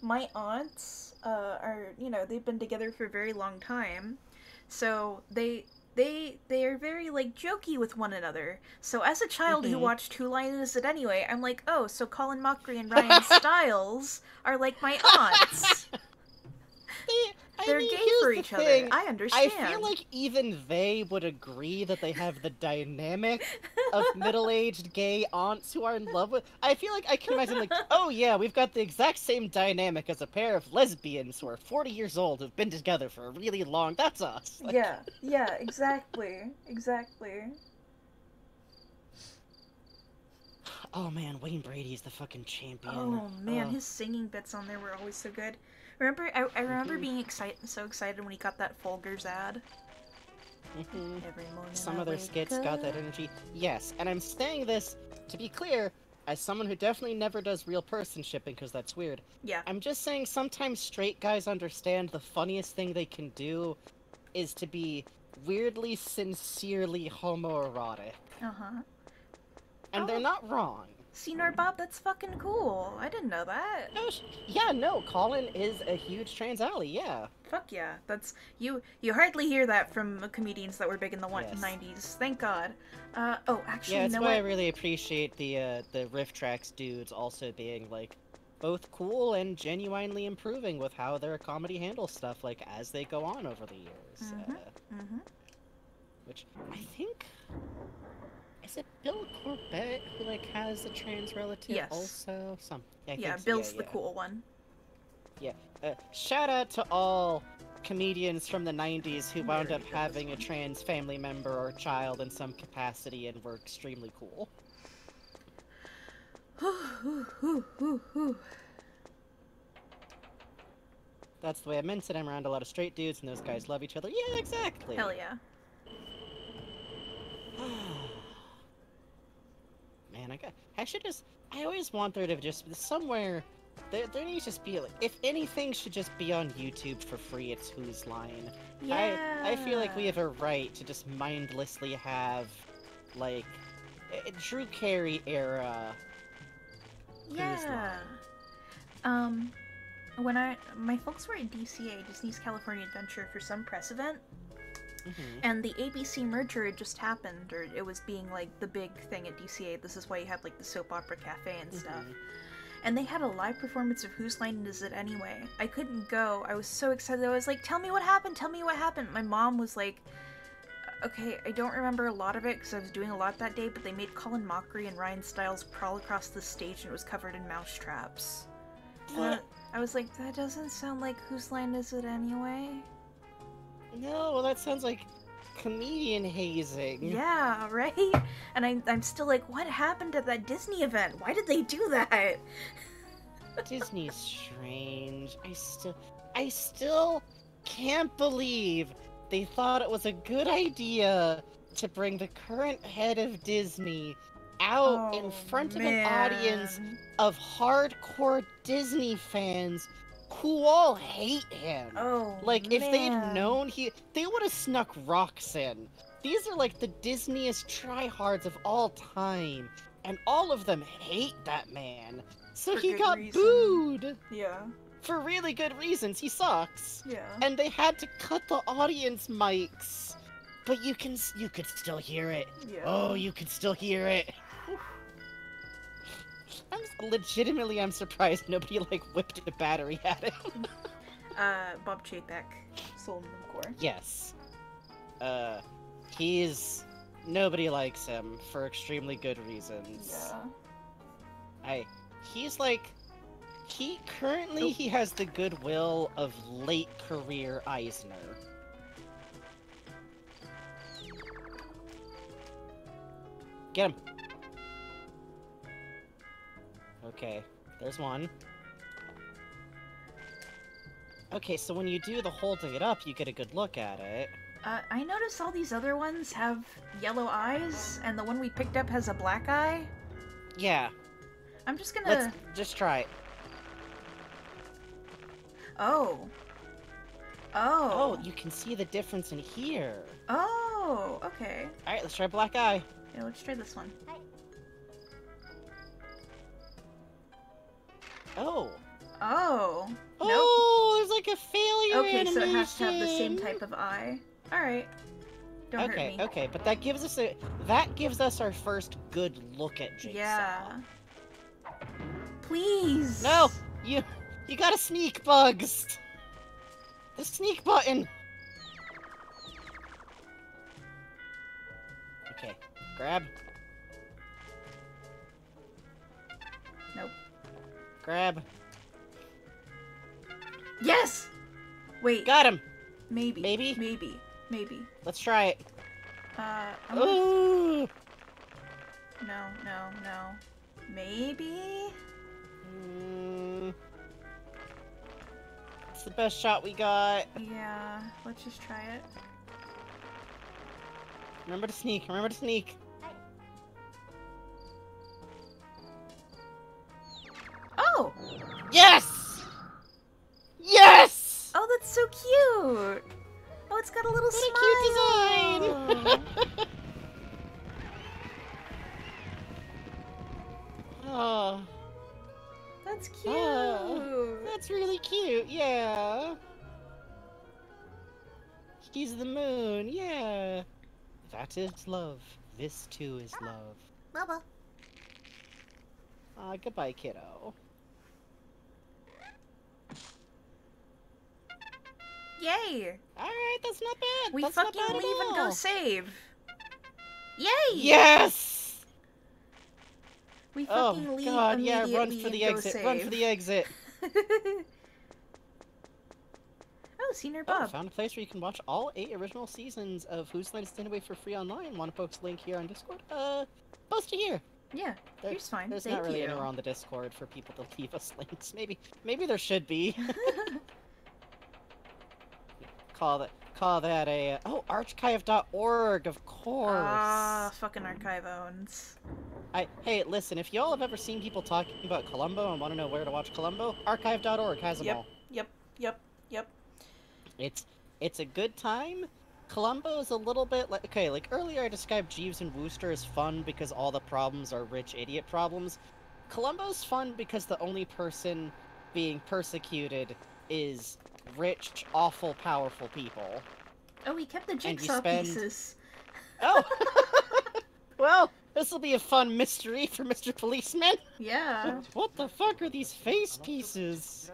My aunts are, they've been together for a very long time, so they are very, like, jokey with one another. So as a child who watched Who Line Is It Anyway, I'm like, oh, so Colin Mockery and Ryan Stiles are like my aunts. They're gay for each other. I understand. I feel like even they would agree that they have the dynamic of middle-aged gay aunts who are in love with... I feel like I can imagine, like, oh yeah, we've got the exact same dynamic as a pair of lesbians who are 40 years old who've been together for a really long... That's us. Like... Yeah, exactly. Exactly. Oh man, Wayne Brady's the fucking champion. Oh man, his singing bits on there were always so good. I remember being so excited when he got that Folgers ad. Every morning Some I other wake skits up. got that energy. Yes, and I'm saying this, to be clear, as someone who definitely never does real person shipping, because that's weird. Yeah. I'm just saying sometimes straight guys understand the funniest thing they can do is to be weirdly, sincerely homoerotic. Uh-huh. And they're not wrong. See, Bob, that's fucking cool. I didn't know that. No, Colin is a huge trans ally, yeah. Fuck yeah. That's... You hardly hear that from comedians that were big in the 90s. Thank God. Actually, Yeah, you it's know why what? I really appreciate the Riff Tracks dudes also being, like, both cool and genuinely improving with how their comedy handles stuff, like, as they go on over the years. Which, I think... Is it Bill Corbett who, like, has a trans relative also? Yeah, Bill's the cool one. Yeah. Shout out to all comedians from the 90s who wound up having a trans family member or child in some capacity and were extremely cool. That's the way I meant it. I'm around a lot of straight dudes and those guys love each other. Yeah, exactly. Hell yeah. Man, I always want there to just somewhere, there needs to just be, like, if anything should just be on YouTube for free, it's Whose Line. Yeah. I feel like we have a right to just mindlessly have, like, a Drew Carey era Whose Yeah. Line. When my folks were at DCA, Disney's California Adventure, for some press event, and the ABC merger had just happened, or it was being, like, the big thing at DCA. This is why you have, like, the soap opera cafe and stuff. And they had a live performance of Whose Line Is It Anyway? I couldn't go. I was so excited. I was like, tell me what happened, tell me what happened. My mom was like, okay, I don't remember a lot of it because I was doing a lot that day, but they made Colin Mockery and Ryan Stiles crawl across the stage and it was covered in mouse traps. I was like, that doesn't sound like Whose Line Is It Anyway? No, well, that sounds like comedian hazing. Yeah, right? And I'm still like, what happened at that Disney event? Why did they do that? Disney's strange. I still can't believe they thought it was a good idea to bring the current head of Disney out in front of an audience of hardcore Disney fans who all hate him. Like, if they'd known they would have snuck rocks in. These are like the Disneyest tryhards of all time, and all of them hate that man. So he got booed. Yeah. For really good reasons. He sucks. Yeah. And they had to cut the audience mics. But you could still hear it. Yeah. Oh, you could still hear it. I'm surprised nobody, like, whipped a battery at him. Bob Chapek, Solomon Core. Yes. Nobody likes him for extremely good reasons. Yeah. He has the goodwill of late career Eisner. Get him! Okay, there's one. Okay, so when you do the holding it up, you get a good look at it. I noticed all these other ones have yellow eyes, and the one we picked up has a black eye. Yeah. I'm just gonna... Let's just try it. Oh. Oh, you can see the difference in here. Oh, okay. Alright, let's try black eye. Yeah, let's try this one. Oh. Oh. Oh, there's like a failure Okay, animation. so it has to have the same type of eye. Alright. Don't hurt me. Okay, but that gives us our first good look at Jigsaw. Yeah. Please! No! You gotta sneak, Bugs! The sneak button! Okay, grab. Nope. Grab. Yes! Wait. Got him! Maybe. Maybe? Maybe. Let's try it. I'm gonna... Ooh! No. Maybe? It's the best shot we got. Yeah, let's just try it. Remember to sneak. Oh! Yes! Yes! Oh, that's so cute! Oh, it's got a little smile! What a cute design! Oh. That's cute! Oh, that's really cute, yeah. He's the moon, yeah. That is love. This too is love. Bubba. Goodbye, kiddo. Yay! Alright, that's not bad. We that's fucking not bad at leave and go all. save! Yay! Yes! We Oh fucking leave god, yeah, immediately run for the and go exit, save. run for the exit. Oh, Senior Oh, Bob. found a place where you can watch all 8 original seasons of Whose Line is Stand Away for free online. Want to post a link here on Discord? Post it here. Yeah, here's fine. There's Thank not really you. anywhere on the Discord for people to leave us links. Maybe there should be. Call that a archive.org, of course. Ah, fucking archive owns. Hey, listen, if y'all have ever seen people talking about Columbo and want to know where to watch Columbo, archive.org has them all. Yep. It's a good time. Columbo is a little bit like, okay, like earlier I described Jeeves and Wooster as fun because all the problems are rich idiot problems. Columbo's fun because the only person being persecuted is rich, awful, powerful people. Oh, we kept the you jigsaw spend- pieces. Oh! Well, this'll be a fun mystery for Mr. Policeman. Yeah. What the fuck are these face pieces?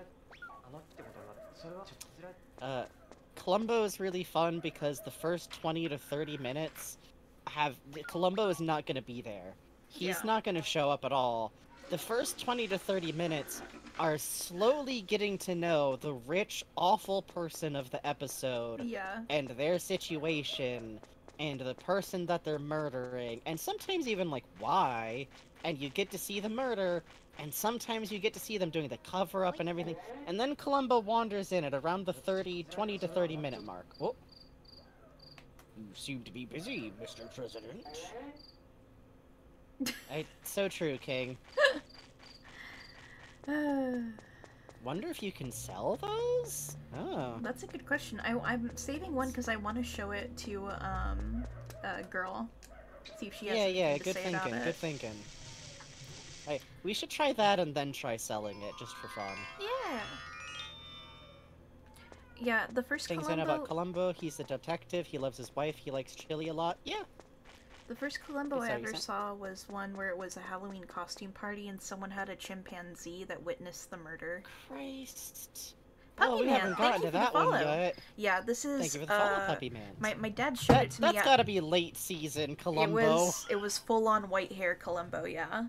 Columbo is really fun because the first 20 to 30 minutes Columbo is not going to be there. He's not going to show up at all. The first 20 to 30 minutes are slowly getting to know the rich, awful person of the episode. Yeah. And their situation, and the person that they're murdering, and sometimes even, like, why. And you get to see the murder, and sometimes you get to see them doing the cover-up and everything. And then Columbo wanders in at around the 20 to 30 minute mark. Oh. You seem to be busy, Mr. President. So true, King. Wonder if you can sell those? Oh. That's a good question. I'm saving one because I want to show it to, a girl. See if she has anything to good say about thinking, it. good thinking. Hey, we should try that and then try selling it, just for fun. Yeah. Yeah, the first Things I know about Columbo, he's a detective, he loves his wife, he likes chili a lot. Yeah. The first Columbo I Sorry, ever Sam? saw was one where it was a Halloween costume party and someone had a chimpanzee that witnessed the murder. Christ. Puppy Oh, we Man, haven't thank gotten you to for the that one follow. yet. Yeah, this is Thank you for the follow, Puppy Man. my dad showed it to me. That's gotta be late season Columbo. It was full on white hair Columbo, yeah.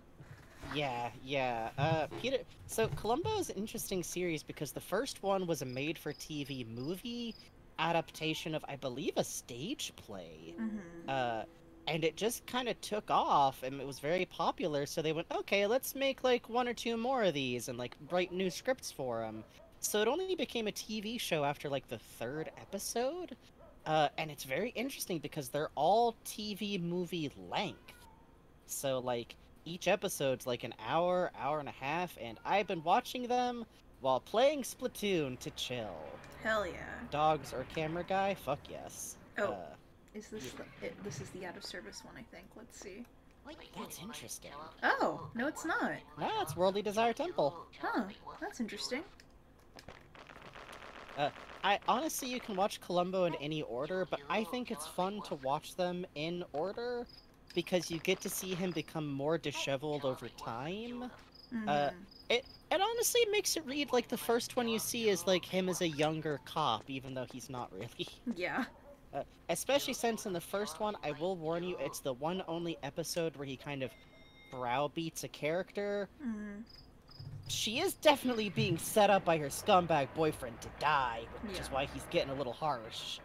Yeah. Peter. So Columbo is an interesting series because the first one was a made-for-TV movie adaptation of, I believe, a stage play. Mm-hmm. And it just kind of took off, and it was very popular. So they went, okay, let's make like one or two more of these, and like write new scripts for them. So it only became a TV show after like the third episode. And it's very interesting because they're all TV movie length. So like each episode's like an hour, hour and a half, and I've been watching them while playing Splatoon to chill. Hell yeah. Dogs or camera guy? Fuck yes. Oh, is this this is the out of service one, I think. Let's see. That's interesting. Oh, no it's not. Ah, it's Worldly Desire Temple. Huh, that's interesting. I honestly, you can watch Columbo in any order, but I think it's fun to watch them in order because you get to see him become more disheveled over time. Mm-hmm. It honestly makes it read like the first one you see is like him as a younger cop, even though he's not really. Yeah. Especially since in the first one, I will warn you, it's the one only episode where he kind of browbeats a character. Mm-hmm. She is definitely being set up by her scumbag boyfriend to die, which is why he's getting a little harsh.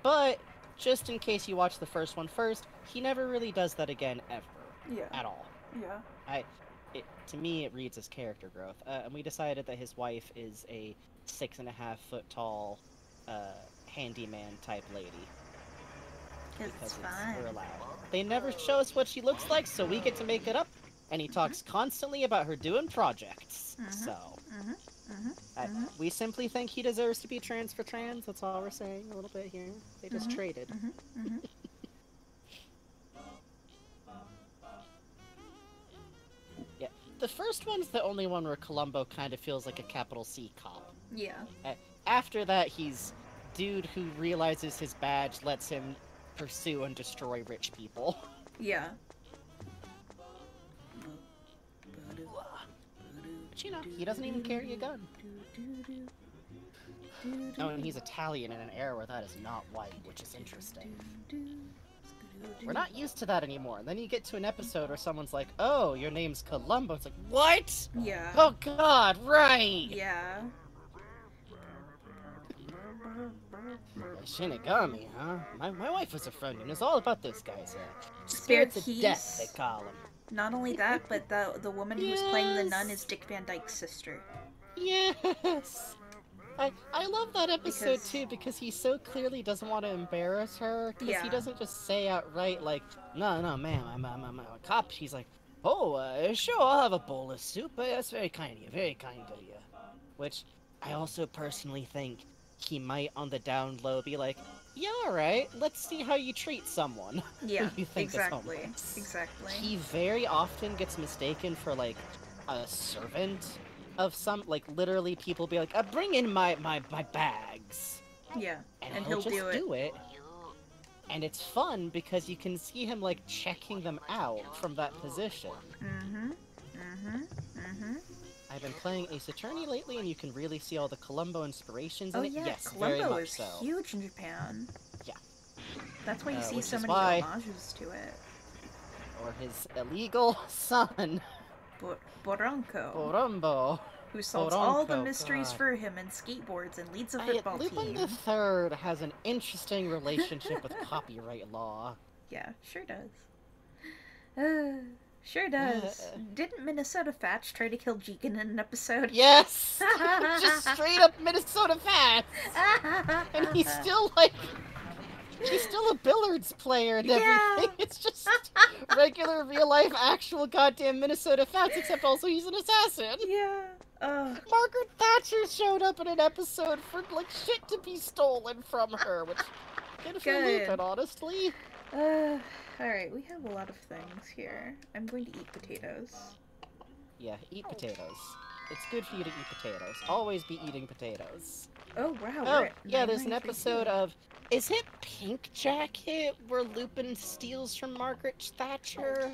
But, just in case you watch the first one first, he never really does that again, ever. Yeah. At all. Yeah. To me, it reads as character growth. And we decided that his wife is a 6.5 foot tall, handyman type lady. Because it's fun. we're allowed. They never show us what she looks like, so we get to make it up. And he talks constantly about her doing projects. So, we simply think he deserves to be trans for trans. That's all we're saying a little bit here. They just traded. Yeah, the first one's the only one where Columbo kind of feels like a capital C cop. Yeah. After that, he's dude who realizes his badge lets him pursue and destroy rich people. Yeah. But you know, he doesn't even carry a gun. Oh, and he's Italian in an era where that is not white, which is interesting. We're not used to that anymore. And then you get to an episode where someone's like, oh, your name's Columbo. It's like, what? Yeah. Oh god, right! Yeah. Shinigami, huh? My wife was a friend, and it's all about this guy's Spared spirits of keys. death, they call him. Not only that, but the woman who's playing the nun is Dick Van Dyke's sister. Yes! I love that episode too, because he so clearly doesn't want to embarrass her, because he doesn't just say outright, like, no, ma'am, I'm a cop. She's like, oh, sure, I'll have a bowl of soup. That's very kind of you, very kind of you. Which, I also personally think he might, on the down low, be like, yeah, alright, let's see how you treat someone. Yeah, who you think exactly. is homeless. Exactly. He very often gets mistaken for, like, a servant of some, like, literally people be like, bring in my bags. Yeah, And he'll just do it. And it's fun because you can see him, like, checking them out from that position. I've been playing Ace Attorney lately, and you can really see all the Columbo inspirations in it. Yeah, Yes, very Columbo much is so. huge in Japan. Yeah. That's why you see which so is many why- homages to it. Or his illegal son, Boranko, Borumbo. who solves all the Boranko, mysteries God. for him and skateboards and leads a football Lupin team. the Third has an interesting relationship with copyright law. Yeah, sure does. Sure does. Didn't Minnesota Fatch try to kill Jeegan in an episode? Yes! Just straight up Minnesota Fats! And he's still like... He's still a billiards player and everything. It's just regular, real-life, actual goddamn Minnesota Fats, except also he's an assassin. Yeah. Margaret Thatcher showed up in an episode for, like, shit to be stolen from her, which... Good for Lupin, honestly. Alright, we have a lot of things here. I'm going to eat potatoes. Yeah, eat potatoes. It's good for you to eat potatoes. Always be eating potatoes. Oh wow. Oh, we're at yeah, there's an 9932. episode of... Is it Pink Jacket where Lupin steals from Margaret Thatcher?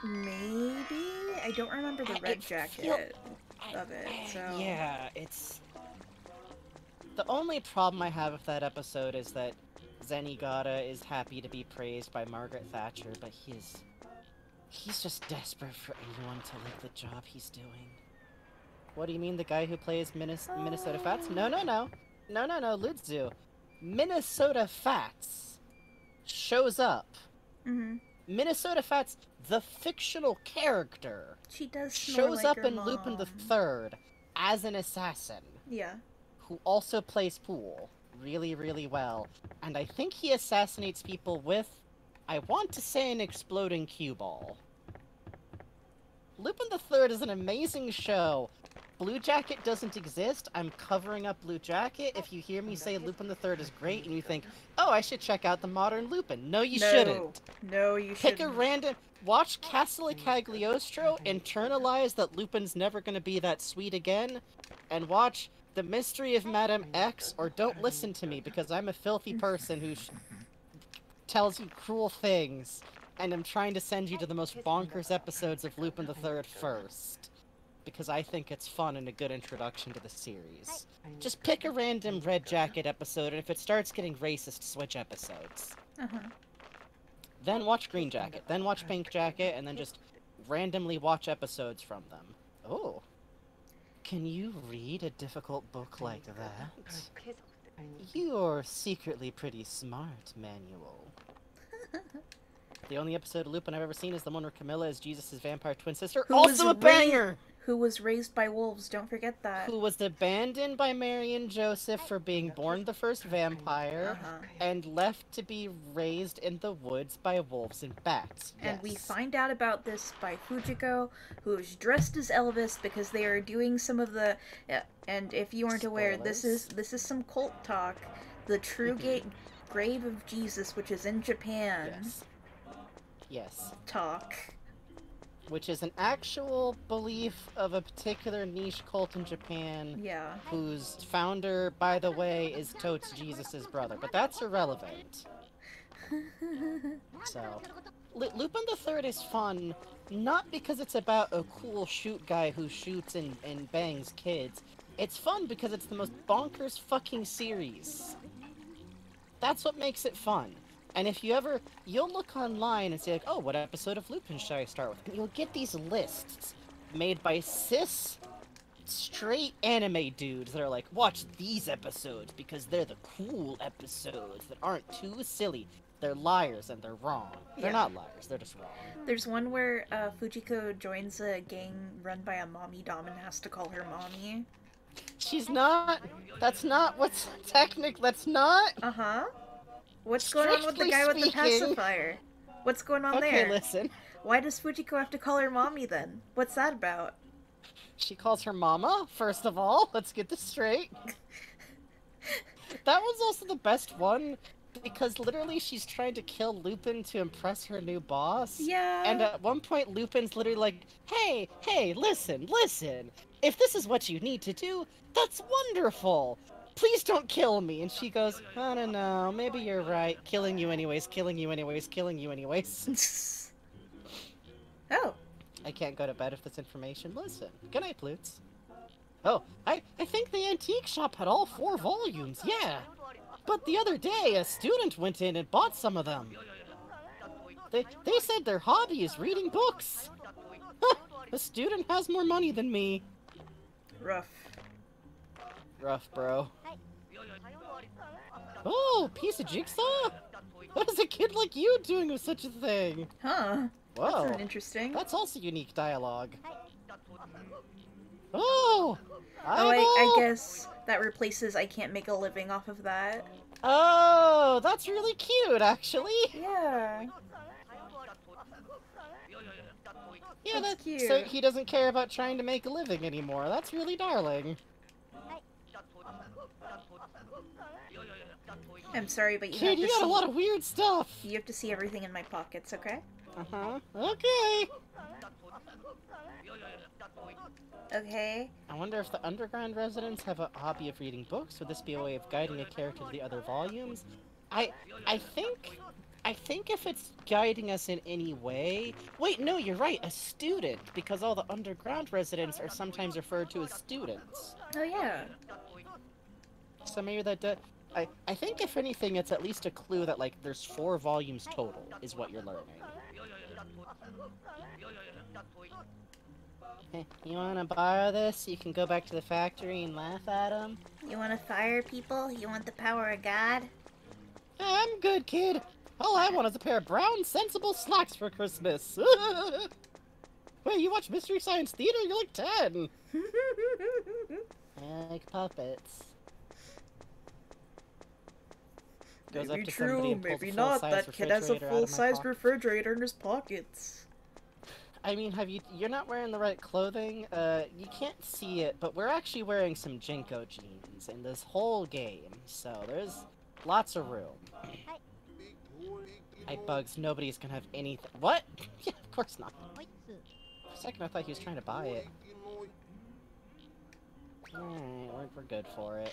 Maybe? I don't remember the red jacket of it, so... Yeah, it's... The only problem I have with that episode is that Zenigata is happy to be praised by Margaret Thatcher, but he's just desperate for anyone to like the job he's doing. What do you mean, the guy who plays Minnesota Fats? No, Ludzu. Minnesota Fats shows up. Mm-hmm. Minnesota Fats, the fictional character, She does smell shows like up her in Lupin the mom. Third as an assassin Yeah. who also plays pool really, really well. And I think he assassinates people with, I want to say, an exploding cue ball. Lupin the Third is an amazing show. Blue Jacket doesn't exist. I'm covering up Blue Jacket. If you hear me say Lupin the Third is great and you think, oh, I should check out the modern Lupin. No, you shouldn't. No, you Pick shouldn't. a random... Watch Castle Cagliostro, internalize that Lupin's never gonna be that sweet again, and watch The Mystery of Madame X, or don't listen to me, because I'm a filthy person who tells you cruel things, and I'm trying to send you to the most bonkers episodes of Lupin the Third first. Because I think it's fun and a good introduction to the series. Just pick a random Red Jacket episode, and if it starts getting racist, switch episodes. Uh-huh. Then watch Green Jacket, then watch Pink Jacket, and then just randomly watch episodes from them. Oh. Can you read a difficult book like that? You're secretly pretty smart, Manuel. The only episode of Lupin I've ever seen is the one where Camilla is Jesus' vampire twin sister. Who Also was a banger! Who was raised by wolves, don't forget that. Who was abandoned by Mary and Joseph for being born the first vampire, and left to be raised in the woods by wolves and bats. And we Yes. find out about this by Fujiko, who is dressed as Elvis because they are doing some of the... and if you aren't aware, this is some cult talk. The true grave of Jesus, which is in Japan. Yes. Yes. Talk. Which is an actual belief of a particular niche cult in Japan, Yeah. whose founder, by the way, is totes Jesus' brother. But that's irrelevant. So, Lupin the Third is fun, not because it's about a cool shoot guy who shoots and bangs kids. It's fun because it's the most bonkers fucking series. That's what makes it fun. And if you ever, you'll look online and say like, oh, what episode of Lupin should I start with? And you'll get these lists made by cis, straight anime dudes that are like, watch these episodes because they're the cool episodes that aren't too silly. They're liars and they're wrong. They're not liars, they're just wrong. There's one where Fujiko joins a gang run by a mommy dom and has to call her mommy. She's not, that's not what's that's not. Uh-huh. What's going on with the guy with the pacifier? What's going on there? Okay, listen. Why does Fujiko have to call her mommy then? What's that about? She calls her mama, first of all. Let's get this straight. That was also the best one, because literally she's trying to kill Lupin to impress her new boss. Yeah. And at one point, Lupin's literally like, hey, listen. If this is what you need to do, that's wonderful. Please don't kill me. And she goes, I don't know, maybe you're right. Killing you anyways. Oh. I can't go to bed if this information. Listen. Good night, Plutes. Oh, I think the antique shop had all 4 volumes, yeah. But the other day, a student went in and bought some of them. They said their hobby is reading books. A student has more money than me. Rough. Rough, bro. Oh, piece of jigsaw? What is a kid like you doing with such a thing? Huh. Whoa. That's interesting. That's also unique dialogue. Oh! I guess that replaces I can't make a living off of that. Oh, that's really cute, actually. Yeah. Yeah, That's cute. So he doesn't care about trying to make a living anymore. That's really darling. I'm sorry, but Kid, you got a lot of weird stuff. You have to see everything in my pockets, okay? Uh-huh. Okay. Okay. I wonder if the underground residents have a hobby of reading books. Would this be a way of guiding a character to the other volumes? I think if it's guiding us in any way... Wait, no, you're right, a student, because all the underground residents are sometimes referred to as students. Oh yeah. So maybe that I think if anything, it's at least a clue that, like, there's 4 volumes total, is what you're learning. You wanna borrow this? You can go back to the factory and laugh at them? You want to fire people? You want the power of God? I'm good, kid. All I want is a pair of brown, sensible slacks for Christmas. Wait, you watch Mystery Science Theater? You're like 10. I like puppets. Goes Maybe up to true, somebody and pulls maybe a not. full-size That kid has a refrigerator out of my full-size pocket. refrigerator in his pockets. I mean, you're not wearing the right clothing. You can't see it, but we're actually wearing some Jinko jeans in this whole game, so there's lots of room. Hey, Bugs, nobody's gonna have anything. What? Yeah, of course not. For a second, I thought he was trying to buy it. Alright, we're good for it.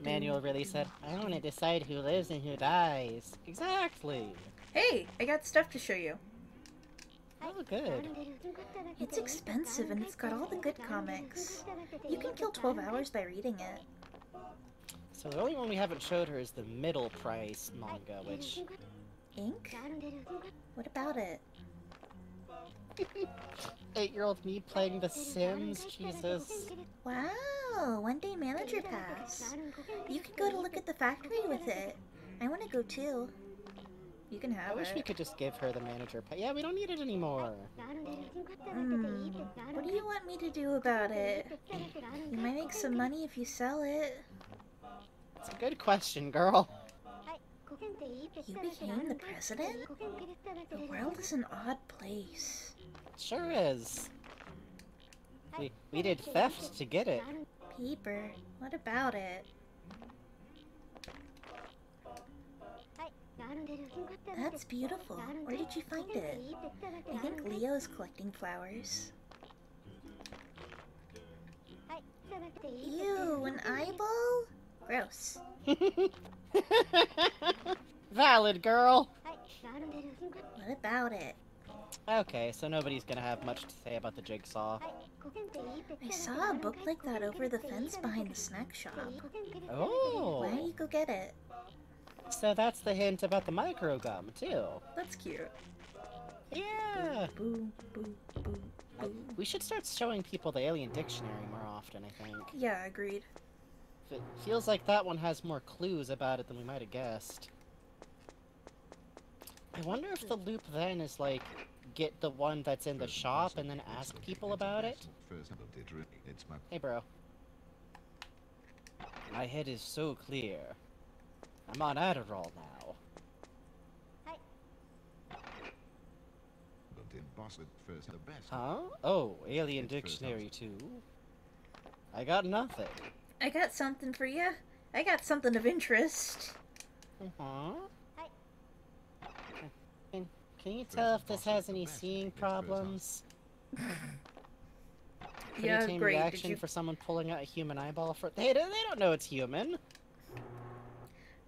Manuel really said, I want to decide who lives and who dies. Exactly. Hey, I got stuff to show you. Oh, good. It's expensive and it's got all the good comics. You can kill 12 hours by reading it. So the only one we haven't showed her is the middle price manga, which... Ink? What about it? 8-year-old me playing The Sims? Jesus. Wow, one-day manager pass. You can go to look at the factory with it. I want to go too. You can have I wish it. we could just give her the manager Yeah, we don't need it anymore. What do you want me to do about it? You might make some money if you sell it. It's a good question, girl. You became the president? The world is an odd place. It sure is. We did theft to get it. Peeper, what about it? That's beautiful. Where did you find it? I think Leo is collecting flowers. Ew, an eyeball? Gross. Valid, girl. What about it? Okay, so nobody's gonna have much to say about the jigsaw. I saw a book like that over the fence behind the snack shop. Oh! Why don't you go get it? So that's the hint about the micro gum, too. That's cute. Yeah! Boo, boo, boo, boo. We should start showing people the Alien Dictionary more often, I think. Yeah, agreed. It feels like that one has more clues about it than we might have guessed. I wonder if the loop then is like, get the one that's in the shop and then ask people about it? Hey, bro. My head is so clear. I'm on Adderall now. Huh? Oh, Alien Dictionary too? I got nothing. I got something for you. I got something of interest. Uh-huh. Can you tell if this has any seeing problems? Yeah, Pretty tame great. reaction for someone pulling out a human eyeball for- They don't know it's human.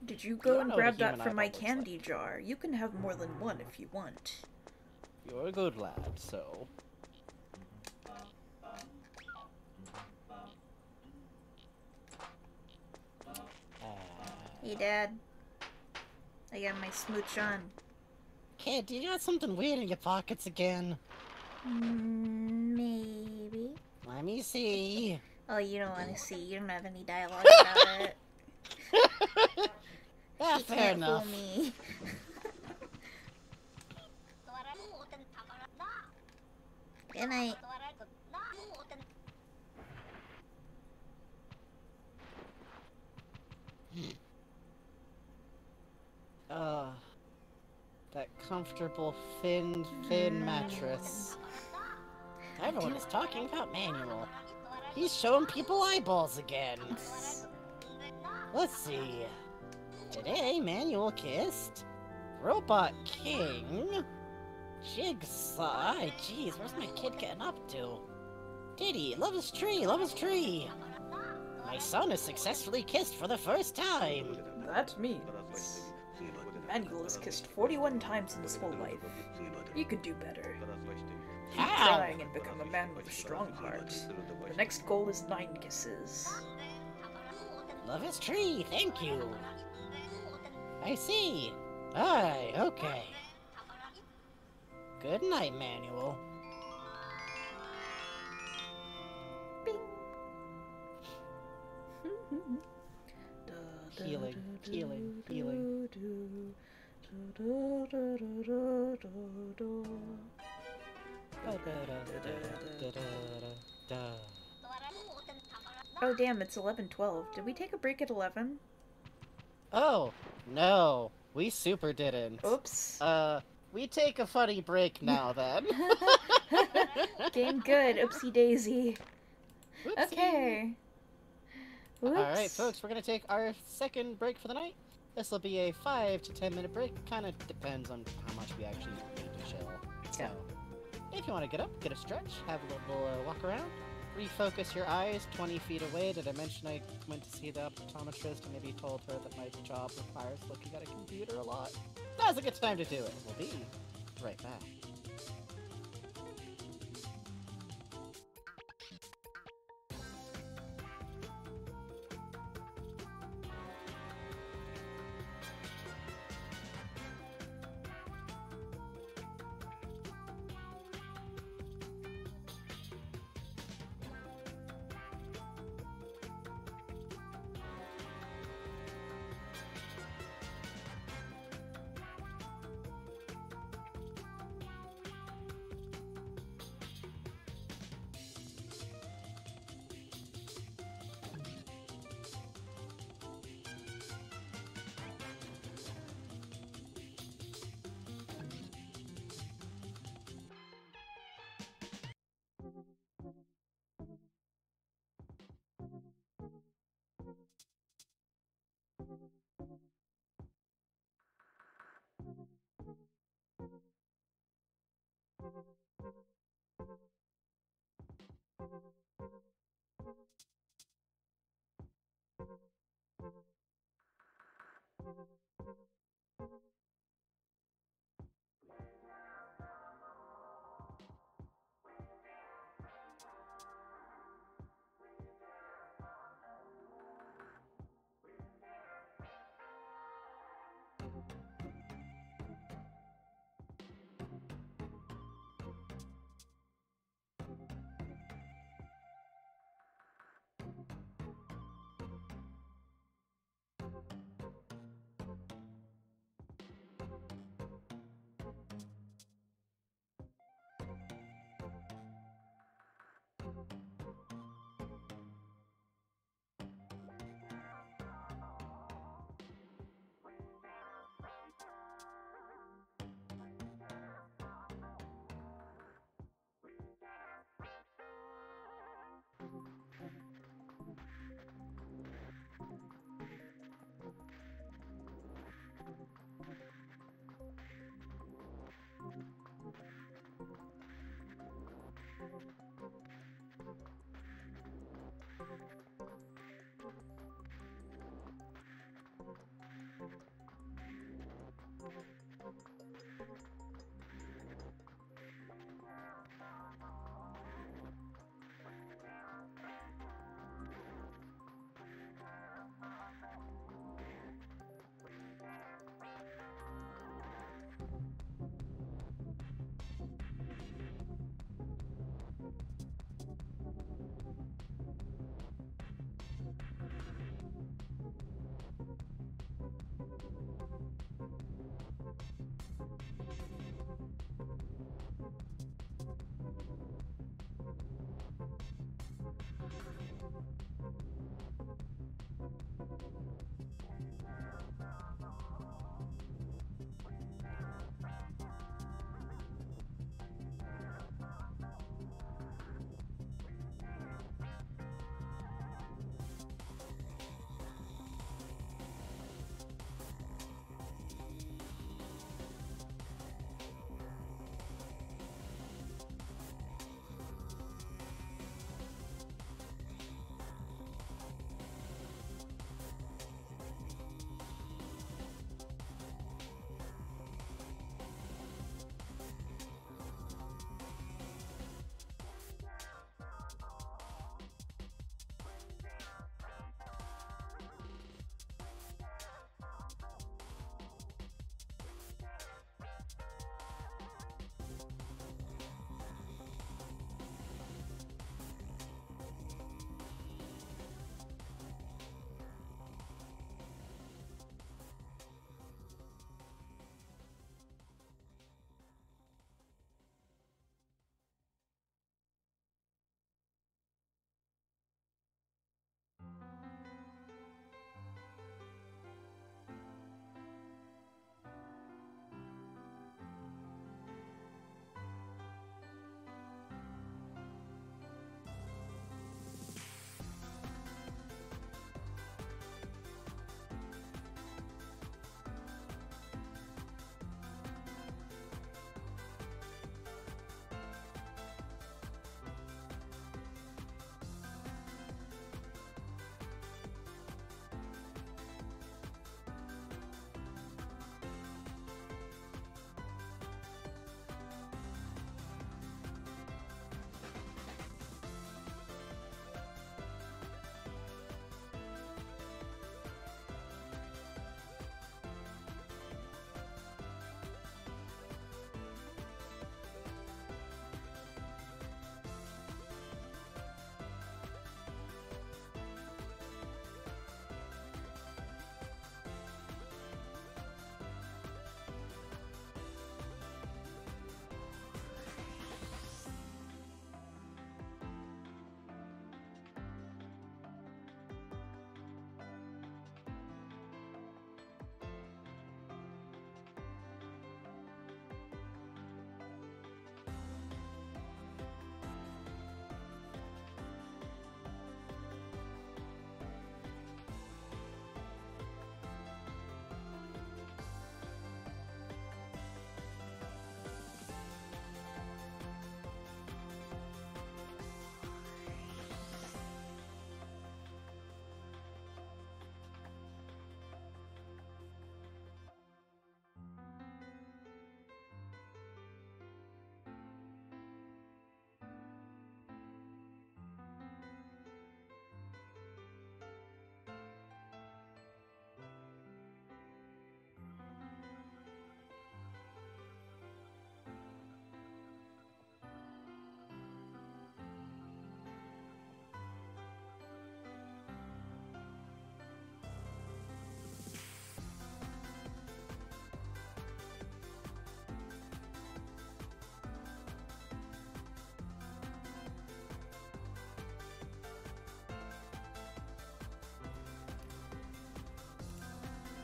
Did you You go don't and know what a grab that human from my eyeball looks candy jar? You can have more than one if you want. You're a good lad, so... Hey, Dad. I got my smooch on. Kid, you got something weird in your pockets again. Maybe. Let me see. Oh, you don't want to see. You don't have any dialogue about it. Yeah, You fair can't enough. fool me. Good night. That comfortable, thin mattress. Everyone is talking about Manuel. He's showing people eyeballs again. Let's see. Today, Manuel kissed Robot King Jigsaw. Jeez, where's my kid getting up to? Diddy, love his tree, love his tree. My son has successfully kissed for the first time. That means Manuel has kissed 41 times in his whole life. He could do better. Keep How? trying and become a man with a strong heart. The next goal is 9 kisses. Love his tree, thank you. I see. Aye, okay. Good night, Manuel. Healing, healing, healing. Oh damn, it's 11:12. Did we take a break at 11? Oh, no. We super didn't. Oops. We take a funny break now then. Game good. Oopsie daisy. Whoopsie. Okay. Oops. Alright, folks, we're gonna take our second break for the night. This will be a 5 to 10 minute break. Kind of depends on how much we actually need to chill. So, if you want to get up, get a stretch, have a little walk around, refocus your eyes 20 feet away. Did I mention I went to see the optometrist and maybe told her that my job requires looking at a computer a lot? Now's a good time to do it. We'll be right back.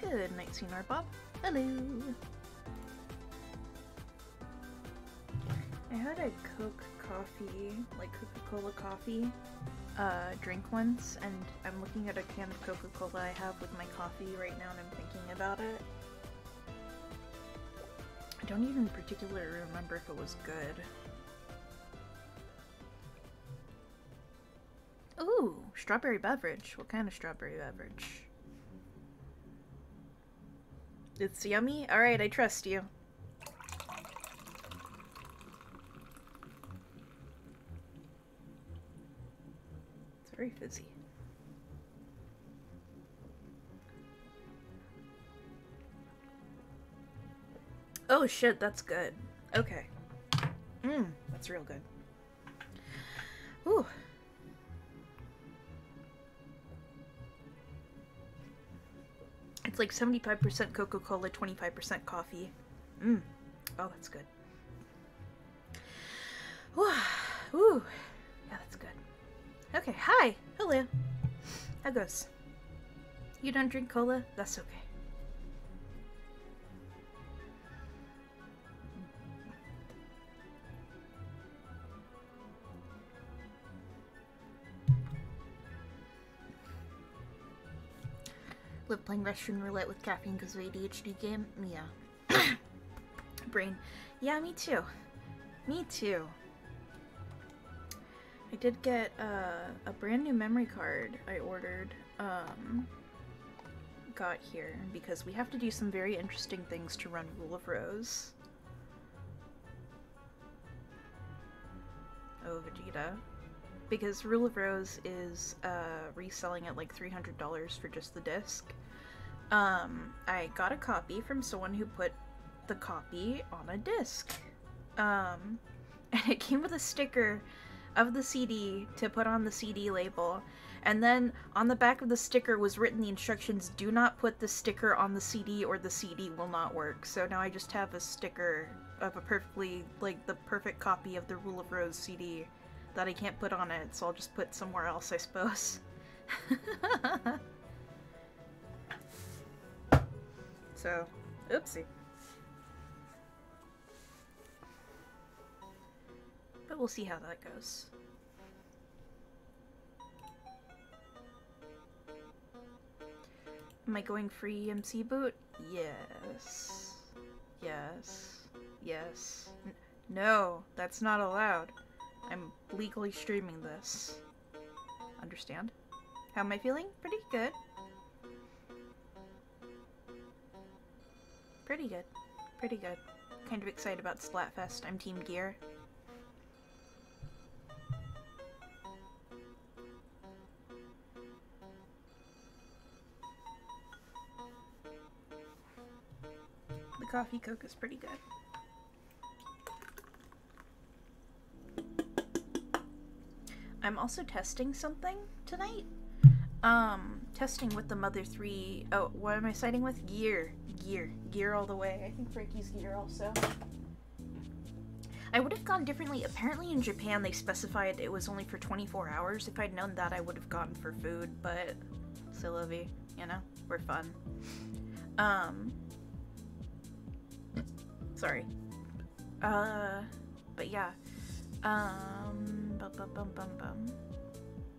Good night, Senior Bob. Hello. I had a Coke coffee, like Coca-Cola coffee, drink once, and I'm looking at a can of Coca-Cola I have with my coffee right now and I'm thinking about it. I don't even particularly remember if it was good. Ooh, strawberry beverage. What kind of strawberry beverage? It's yummy? Alright, I trust you. It's very fizzy. Oh shit, that's good. Okay. That's real good. Ooh. It's like 75% Coca-Cola, 25% coffee. Oh, that's good. Ooh. Yeah, that's good. Okay, hi! Hello. How goes? You don't drink cola? That's okay. Live playing Russian roulette with caffeine because of ADHD game? Yeah. Brain. Yeah, me too. Me too. I did get a brand new memory card I ordered, got here, because we have to do some very interesting things to run Rule of Rose. Oh, Vegeta. Because Rule of Rose is reselling at like $300 for just the disc. I got a copy from someone who put the copy on a disc. And it came with a sticker of the CD to put on the CD label. And then on the back of the sticker was written the instructions, do not put the sticker on the CD or the CD will not work. So now I just have a sticker of a perfectly, like, the perfect copy of the Rule of Rose CD that I can't put on it, so I'll just put somewhere else, I suppose. So, oopsie. But we'll see how that goes. Am I going free MC boot? Yes. Yes. Yes. No, that's not allowed. I'm legally streaming this. Understand? How am I feeling? Pretty good. Pretty good. Pretty good. Kind of excited about Splatfest. I'm Team Gear. The coffee Coke is pretty good. I'm also testing something tonight. Testing with the Mother 3. Oh, what am I citing with? Gear. Gear all the way. I think Frankie's Gear also. I would have gone differently. Apparently in Japan they specified it was only for 24 hours. If I'd known that, I would have gone for food, but c'est la vie, you know? We're fun. Sorry. But yeah.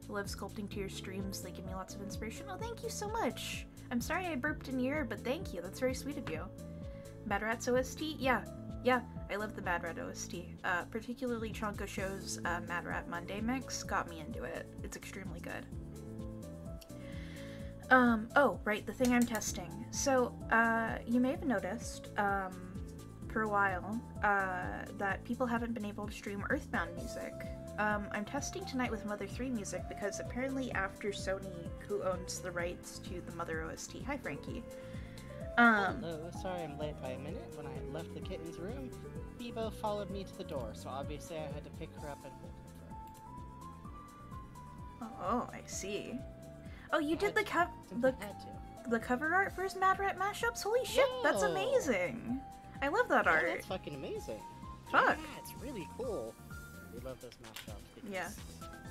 Love sculpting to your streams. They give me lots of inspiration. Oh, thank you so much. I'm sorry I burped in your ear, but thank you. That's very sweet of you. Mad Rat's OST? Yeah. I love the Mad Rat OST. Particularly Chonka Show's Mad Rat Monday mix got me into it. It's extremely good. Oh, right, the thing I'm testing. So, you may have noticed, for a while, that people haven't been able to stream Earthbound music. I'm testing tonight with Mother 3 music because apparently after Sony, who owns the rights to the Mother OST, hi Frankie. Hello, sorry I'm late by a minute. When I left the kitten's room, Bebo followed me to the door, so obviously I had to pick her up and hold her. Oh, I see. Oh, you did the cover art for his Mad Rat mashups? Holy shit, that's amazing! I love that art. That's fucking amazing. Fuck. Yeah, it's really cool. We love those mashups. Yeah.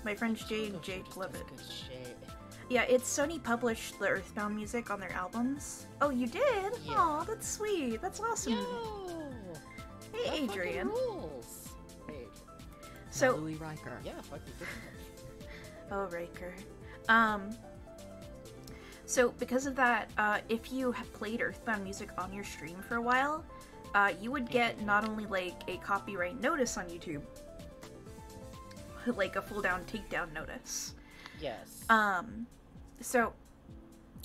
My friends Jay and Jake love it. Good shit. Yeah, it's Sony published the Earthbound music on their albums. Oh, you did? Yeah. Aw, that's sweet. That's awesome. Yo! Hey, That fucking Adrian. rules! Hey, So, Louis Riker. yeah, fucking good. oh, Raker. So because of that, if you have played Earthbound music on your stream for a while, you would get not only like a copyright notice on YouTube, like a full down takedown notice. Yes. So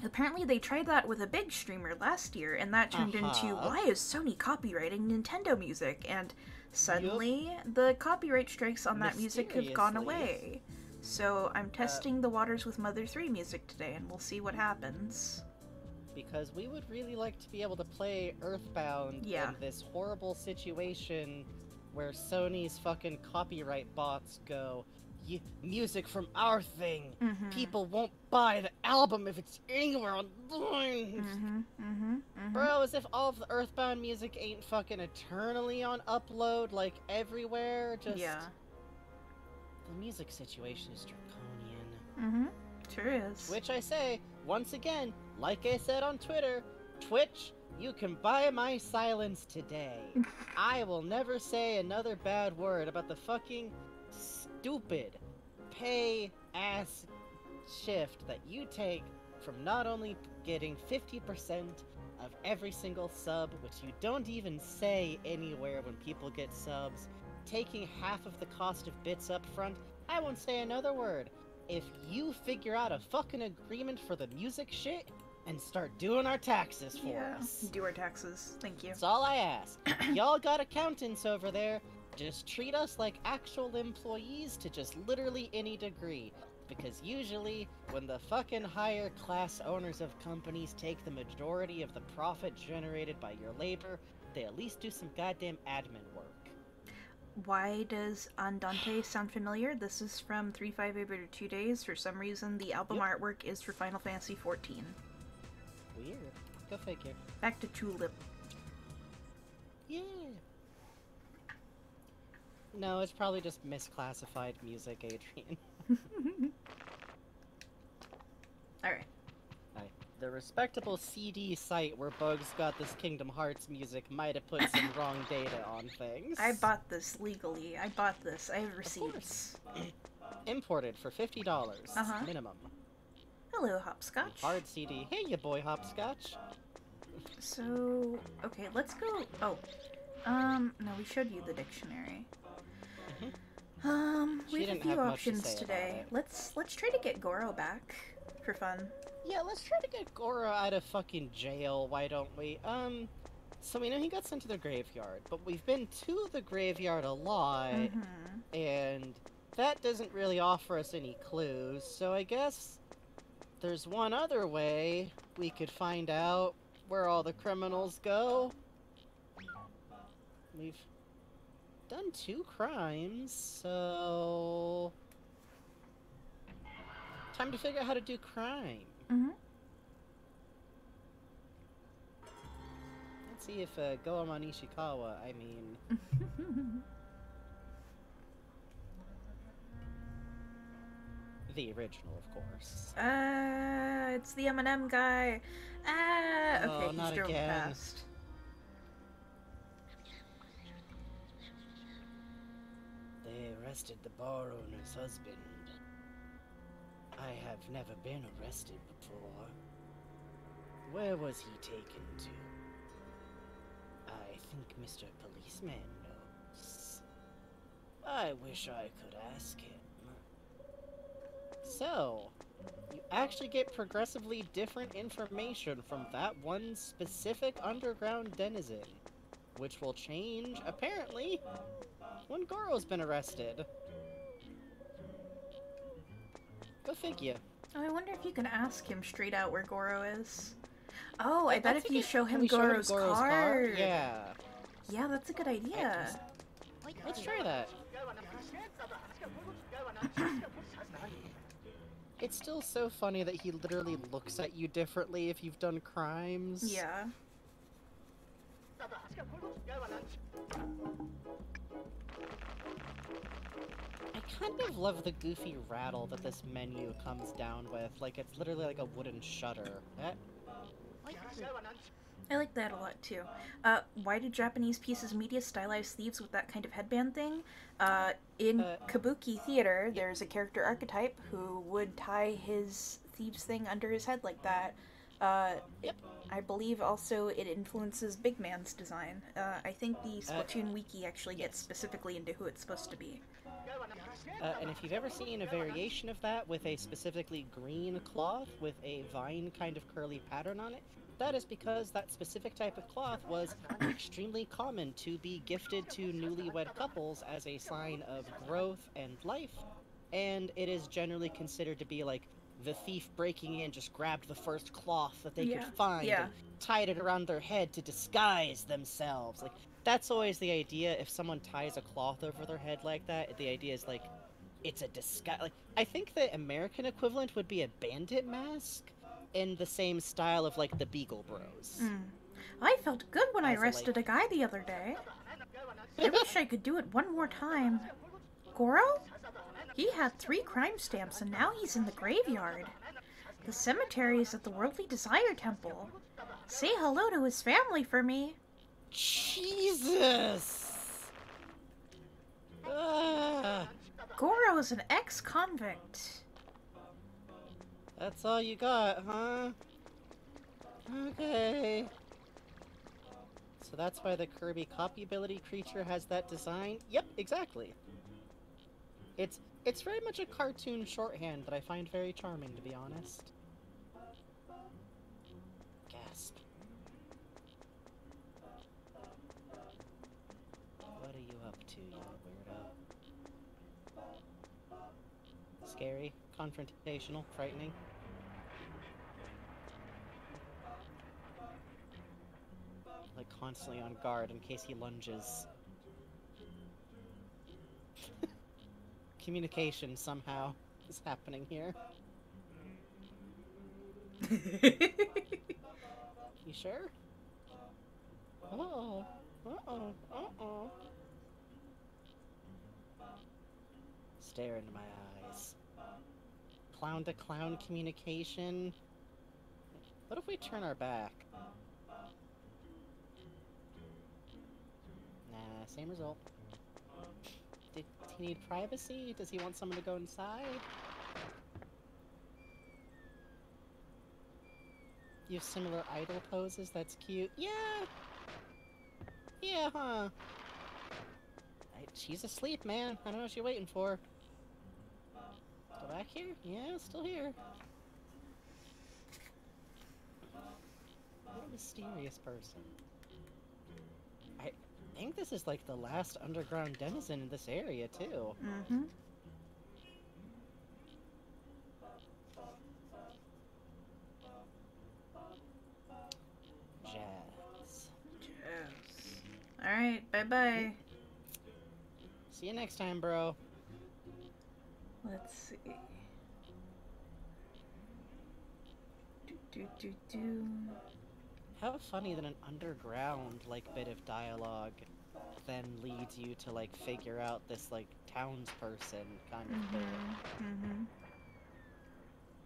apparently they tried that with a big streamer last year, and that turned into, why is Sony copyrighting Nintendo music? And suddenly the copyright strikes on that music have gone away. So I'm testing the waters with Mother 3 music today, and we'll see what happens. Because we would really like to be able to play Earthbound in this horrible situation where Sony's fucking copyright bots go, music from our thing. People won't buy the album if it's anywhere online. Bro, as if all of the Earthbound music ain't fucking eternally on upload, like everywhere. Just the music situation is draconian. Sure is. Which I say, once again, like I said on Twitter, Twitch, you can buy my silence today. I will never say another bad word about the fucking stupid pay-ass shift that you take from not only getting 50% of every single sub, which you don't even say anywhere when people get subs, taking half of the cost of bits up front. I won't say another word. If you figure out a fucking agreement for the music shit and start doing our taxes for us. Do our taxes. Thank you. That's all I ask. Y'all got accountants over there. Just treat us like actual employees to just literally any degree. Because usually, when the fucking higher class owners of companies take the majority of the profit generated by your labor, they at least do some goddamn admin work. Why does Andante sound familiar? This is from 358 2 Days. For some reason, the album artwork is for Final Fantasy XIV. Weird. Go figure. Back to Tulip. Yeah. No, it's probably just misclassified music, Adrian. Alright. The respectable CD site where Bugs got this Kingdom Hearts music might have put some wrong data on things. I bought this legally. I bought this. I have receipts. Imported for $50 minimum. Hello, Hopscotch. Hard CD. Hey, ya boy, Hopscotch. So, okay, let's go. Oh, no, we showed you the dictionary. We have a few options today. Let's try to get Goro back for fun. Yeah, let's try to get Goro out of fucking jail. Why don't we? So we know he got sent to the graveyard, but we've been to the graveyard a lot, and that doesn't really offer us any clues. So I guess there's one other way we could find out where all the criminals go. We've done 2 crimes, so time to figure out how to do crime. Let's see if Goemon Ishikawa, I mean... the original, of course. It's the M&M guy. Okay, he's not drove again. past. They arrested the bar owner's husband. I have never been arrested before. Where was he taken to? I think Mr. Policeman knows. I wish I could ask him. So, you actually get progressively different information from that one specific underground denizen, which will change, apparently, when Goro's been arrested. Go figure. Oh, I wonder if you can ask him straight out where Goro is. Oh, I bet if you show Can him we show him Goro's Goro's car? card. Yeah. Yeah, that's a good idea. Let's try that. It's still so funny that he literally looks at you differently if you've done crimes. Yeah. I kind of love the goofy rattle that this menu comes down with. Like, it's literally like a wooden shutter. I like that a lot too. Why do Japanese pieces of media stylize thieves with that kind of headband thing? In kabuki theater, there's a character archetype who would tie his thieves thing under his head like that. Yep. I believe also it influences Big Man's design. I think the Splatoon wiki actually gets specifically into who it's supposed to be. And if you've ever seen a variation of that with a specifically green cloth with a vine kind of curly pattern on it, that is because that specific type of cloth was extremely common to be gifted to newlywed couples as a sign of growth and life, and it is generally considered to be like the thief breaking in just grabbed the first cloth that they could find and tied it around their head to disguise themselves. Like, that's always the idea. If someone ties a cloth over their head like that, the idea is like, it's a disguise. Like, I think the American equivalent would be a bandit mask in the same style of like the Beagle Bros. I felt good when I arrested a guy the other day. I wish I could do it one more time. Goro? He had 3 crime stamps and now he's in the graveyard. The cemetery is at the Worldly Desire Temple. Say hello to his family for me. Jesus! Goro is an ex-convict. That's all you got, huh? Okay. So that's why the Kirby copy ability creature has that design? Yep, exactly. It's very much a cartoon shorthand that I find very charming, to be honest. Gasp. What are you up to, you weirdo? Scary, confrontational, frightening. Like constantly on guard in case he lunges. Communication somehow is happening here. You sure? Uh-oh. Uh-oh. Uh-oh. Stare into my eyes. Clown-to-clown communication? What if we turn our back? Nah, same result. Does he need privacy? Does he want someone to go inside? You have similar idol poses? That's cute. Yeah! Yeah, huh? She's asleep, man. I don't know what you're waiting for. Still back here? Yeah, still here. What a mysterious person. I think this is like the last underground denizen in this area, too. Mm-hmm. Jazz. Alright, bye-bye. See you next time, bro. Let's see. Do. How funny that an underground, like, bit of dialogue then leads you to, like, figure out this, like, townsperson kind of thing.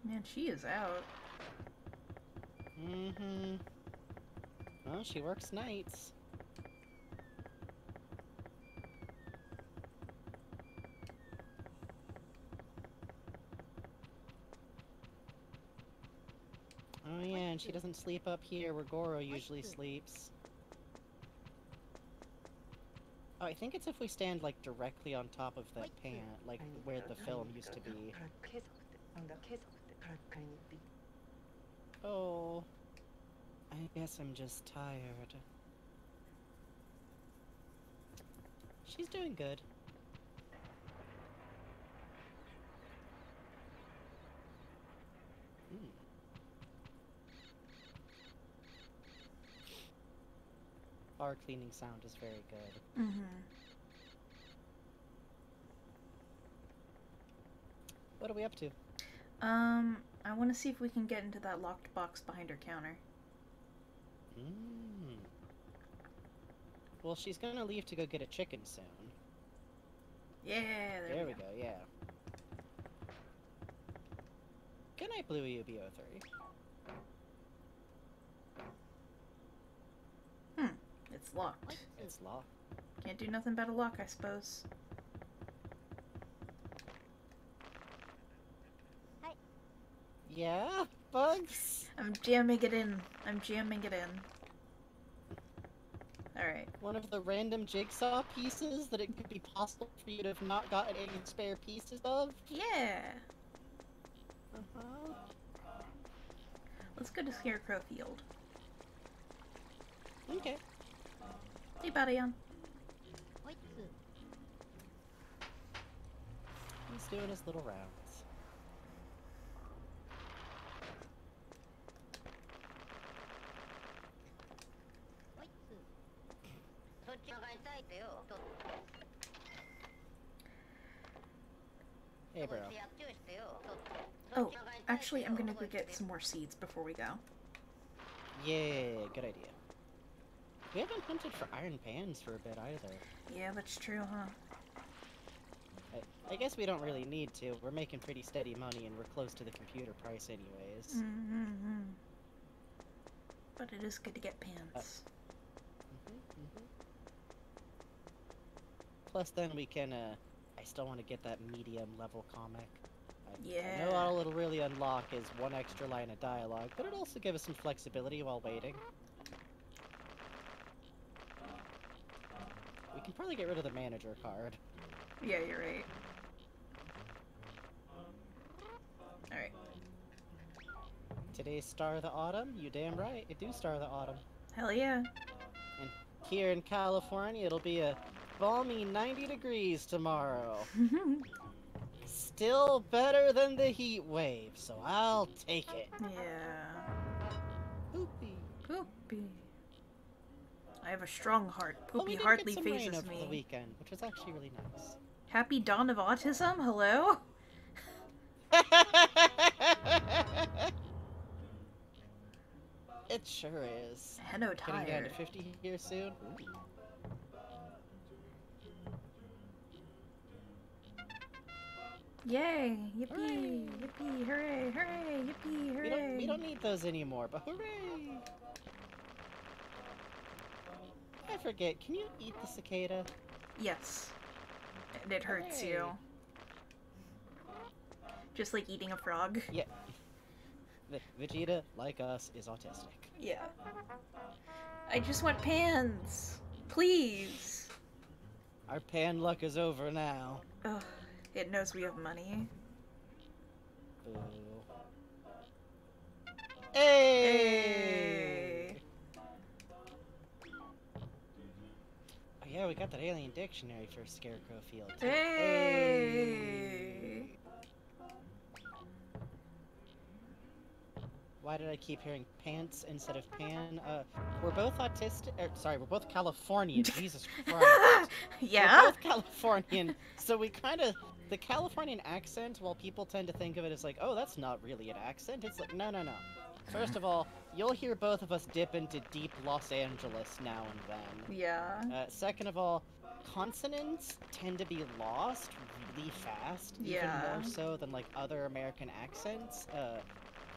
Man, she is out. Well, she works nights. Oh yeah, and she doesn't sleep up here where Goro usually sleeps. Oh, I think it's if we stand, like, directly on top of that pant, like, where the film used to be. Oh, I guess I'm just tired. She's doing good. Bar cleaning sound is very good. What are we up to? I want to see if we can get into that locked box behind her counter. Well, she's gonna leave to go get a chicken soon. Yeah, there we go. yeah. Good night, Blue UB03. It's locked. It's locked. Can't do nothing but a lock, I suppose. Yeah, Bugs? I'm jamming it in. I'm jamming it in. Alright. One of the random jigsaw pieces that it could be possible for you to have not gotten any spare pieces of? Yeah! Uh-huh. Let's go to Scarecrow Field. Okay. Hey, Badayan. He's doing his little rounds. Hey, bro. Oh, actually, I'm gonna go get some more seeds before we go. Yeah, good idea. We haven't hunted for iron pans for a bit either. Yeah, that's true, huh? I guess we don't really need to. We're making pretty steady money and we're close to the computer price anyways. Mm-hmm. But it is good to get pants. Plus then we can, I still want to get that medium level comic. Yeah. I know all it'll really unlock is one extra line of dialogue, but it'll also give us some flexibility while waiting. We can probably get rid of the manager card. Yeah, you're right. Alright. Today's Star of the Autumn? You damn right, it do Star of the Autumn. Hell yeah. And here in California, it'll be a balmy 90 degrees tomorrow. Still better than the heat wave, so I'll take it. Yeah. Poopy. Poopy. I have a strong heart. Well, Poopy we did hardly get some rain phases over the me. weekend, which was actually really nice. Happy dawn of autism? Hello? It sure is. Henno Getting down to tired. 50 here soon. Yay! Yippee! Hooray. Yippee! Hooray! Hooray! Yippee! Hooray! We don't need those anymore, but hooray! I forget, can you eat the cicada? Yes. And it hurts Hooray. you. Just like eating a frog. Yeah. Vegeta, like us, is autistic. Yeah. I just want pans! Please! Our pan luck is over now. Ugh. It knows we have money. Boo. Hey! Hey! Oh yeah, we got that alien dictionary for Scarecrow Field too. Hey! Why did I keep hearing pants instead of pan? We're both autistic. Sorry, we're both Californian. Jesus Christ. Yeah? We're both Californian, so we kind of the Californian accent. While people tend to think of it as like, oh, that's not really an accent. It's like, no, no, no. First of all, you'll hear both of us dip into deep Los Angeles now and then. Yeah. Second of all, consonants tend to be lost really fast, Yeah. even more so than like other American accents.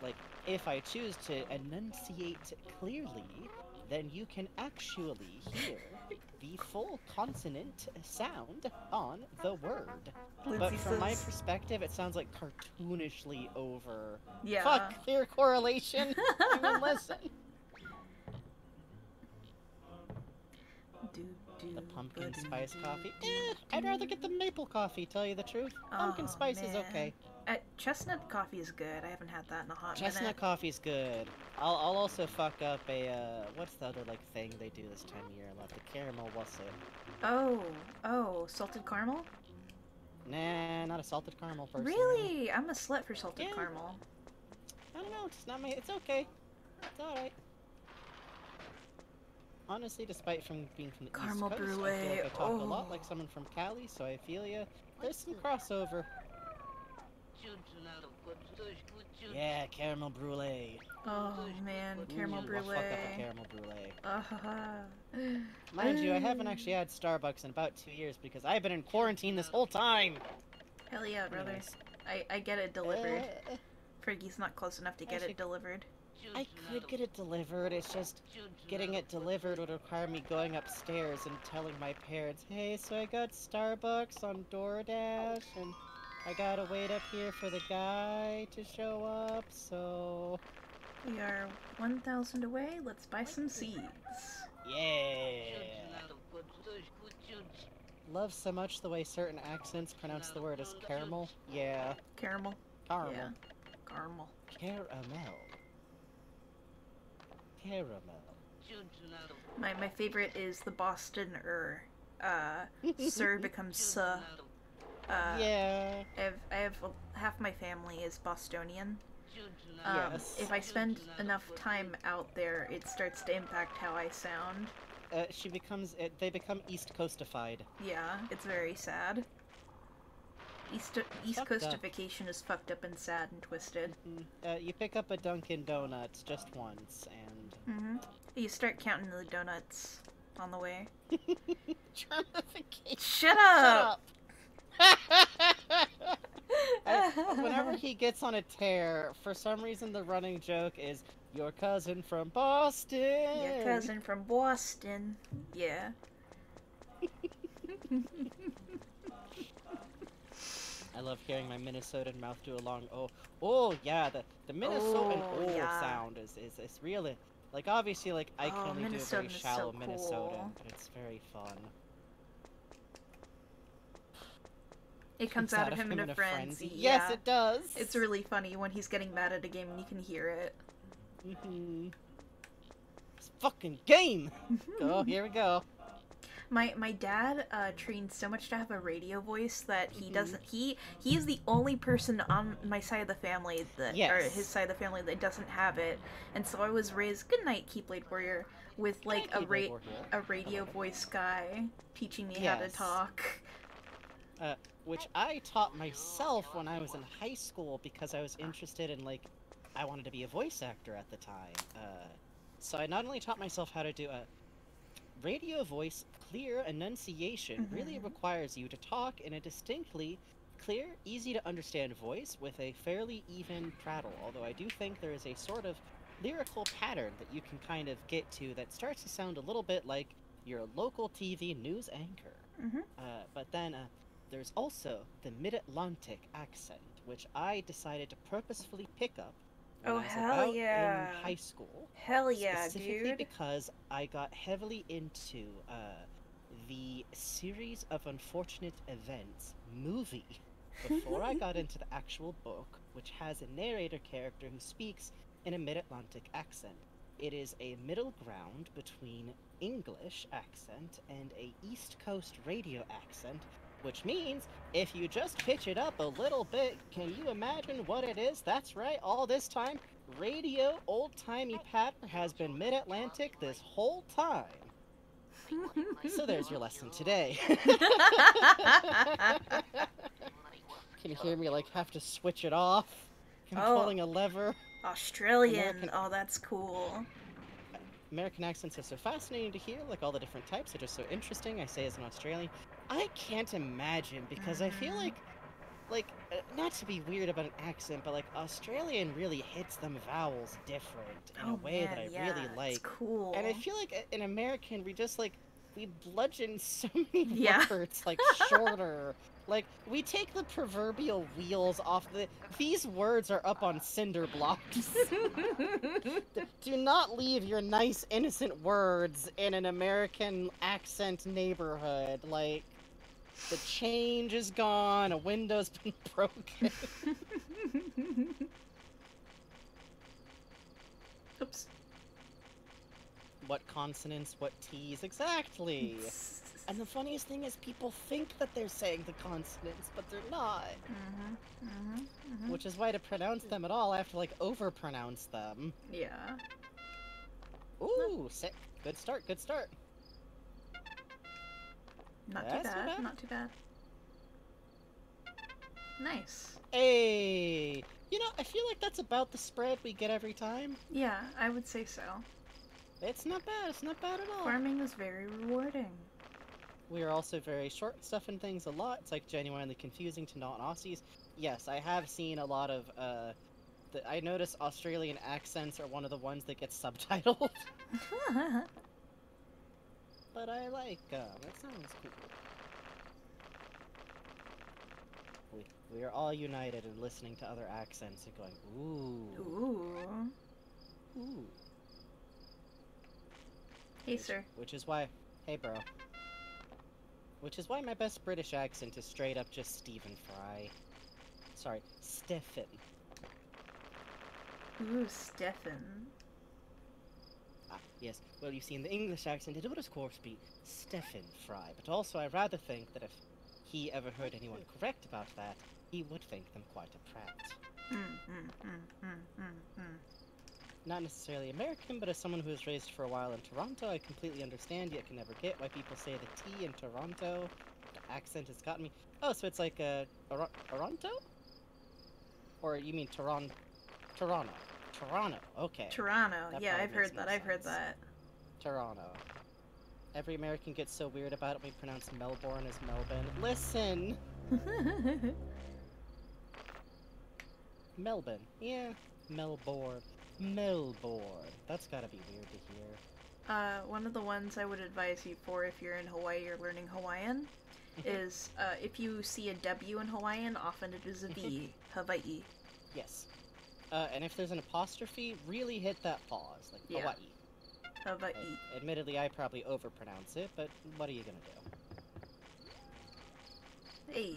Like, if I choose to enunciate clearly, then you can actually hear the full consonant sound on the word. But Lindsay from my says- perspective, it sounds like cartoonishly over. Yeah. Fuck, clear correlation. Even listen. The pumpkin spice coffee. I'd rather get the maple coffee, tell you the truth. Pumpkin Oh, spice is man. okay. Chestnut coffee is good. I haven't had that in a hot Chestnut minute. coffee's good. I'll also fuck up a, what's the other, like, thing they do this time of year? Like, the caramel, what's it? Oh, salted caramel? Nah, not a salted caramel person. Really? I'm a slut for salted Yeah. caramel. I don't know, it's not my, it's okay. It's alright. Honestly, despite being from the Caramel East Coast, I feel brulee, like I talk a lot oh. like someone from Cali, so I feel ya. There's some crossover. Yeah, caramel brulee. Oh man, caramel Ooh, brulee. I'll fuck up a caramel brulee. Uh, Mind you, I haven't actually had Starbucks in about 2 years because I've been in quarantine this whole time. Hell yeah, brother. Anyways. I get it delivered. Uh, Fergie's not close enough to get Actually- it delivered. I could get it delivered, it's just getting it delivered would require me going upstairs and telling my parents, hey, so I got Starbucks on DoorDash, and I gotta wait up here for the guy to show up, so... We are 1,000 away. Let's buy some seeds. Yeah! Love so much the way certain accents pronounce the word as caramel. Yeah. Caramel. Caramel. Yeah. Caramel. Caramel. Caramel. My favorite is the Boston sir becomes suh. Yeah. I have half my family is Bostonian. Yes. If I spend enough time out there, it starts to impact how I sound. They become East Coastified. Yeah, it's very sad. East Fucked up. Coastification is fucked up and sad and twisted. You pick up a Dunkin' Donuts just once, and... You start counting the donuts on the way. Germification. Shut up! Whenever he gets on a tear, for some reason the running joke is, your cousin from Boston! Your cousin from Boston. Yeah. I love hearing my Minnesotan mouth do a long oh yeah, the Minnesotan yeah. sound is really, like, obviously, like, I can only do a very Minnesotan is shallow so Minnesotan, cool. but it's very fun. It comes out of him in a frenzy. Yes, Yeah. it does. It's really funny when he's getting mad at a game and you can hear it. This fucking game! Oh, here we go. My dad trained so much to have a radio voice that he doesn't. He is the only person on my side of the family that, or his side of the family that doesn't have it. And so I was raised. Good night, Keyblade Warrior, with like a radio voice guy teaching me how to talk. Which I taught myself when I was in high school because I was interested in, like, I wanted to be a voice actor at the time. So I not only taught myself how to do a radio voice, clear enunciation really requires you to talk in a distinctly clear, easy to understand voice with a fairly even prattle, although I do think there is a sort of lyrical pattern that you can kind of get to that starts to sound a little bit like your local TV news anchor. But then there's also the Mid-Atlantic accent, which I decided to purposefully pick up when I was about in high school. Hell yeah, specifically dude. because I got heavily into the series of unfortunate events movie before I got into the actual book, which has a narrator character who speaks in a Mid-Atlantic accent. It is a middle ground between English accent and a East Coast radio accent, which means if you just pitch it up a little bit, can you imagine what it is? That's right, all this time, radio old-timey Pat has been Mid-Atlantic this whole time. So there's your lesson today. Can you hear me, like, have to switch it off? I'm pulling a lever. Australian. Oh, that's cool. American accents are so fascinating to hear, like all the different types are just so interesting. I say as an Australian, I can't imagine because I feel like not to be weird about an accent, but like Australian really hits them vowels different in a way that I really like. It's cool. And I feel like in American we just like we bludgeon so many words like shorter. Like, we take the proverbial wheels off these words are up on cinder blocks. Do not leave your nice, innocent words in an American accent neighborhood. Like, the change is gone, a window's been broken. Oops. What consonants, what T's, exactly. And the funniest thing is people think that they're saying the consonants, but they're not. Which is why to pronounce them at all, I have to, like, overpronounce them. Yeah. Ooh, sick. Good start, good start. Not too bad, not too bad. Nice. Hey! You know, I feel like that's about the spread we get every time. Yeah, I would say so. It's not bad. It's not bad at all. Farming is very rewarding. We are also very short stuffing things a lot. It's like genuinely confusing to non-Aussies. Yes, I have seen a lot of I notice Australian accents are one of the ones that get subtitled. But I like that sounds cool. We are all united in listening to other accents and going, ooh. Ooh. Ooh. Hey, sir. Which is why, hey bro. Which is why my best British accent is straight up just Stephen Fry. Sorry, Stephen. Ooh, Stefan. Ah, yes. Well, you see, in the English accent, it would of course be Stephen Fry, but also I rather think that if he ever heard anyone correct about that, he would think them quite a prat. Not necessarily American, but as someone who was raised for a while in Toronto, I completely understand, yet can never get why people say the T in Toronto. The accent has gotten me. Oh, so it's like Toronto? Or you mean Toronto? Toronto, okay. Toronto. That Yeah, probably I've heard makes more that. I've heard sense. that. Toronto. Every American gets so weird about it when we pronounce Melbourne as Melbourne. Listen! Melbourne. Yeah. Melbourne. Melbourne. That's gotta be weird to hear. One of the ones I would advise you for if you're in Hawaii or learning Hawaiian is if you see a W in Hawaiian, often it is a V. Hawaii. Yes. And if there's an apostrophe, really hit that pause. Like, Yeah. Hawaii. Hawaii. Admittedly, I probably overpronounce it, but what are you gonna do? Hey.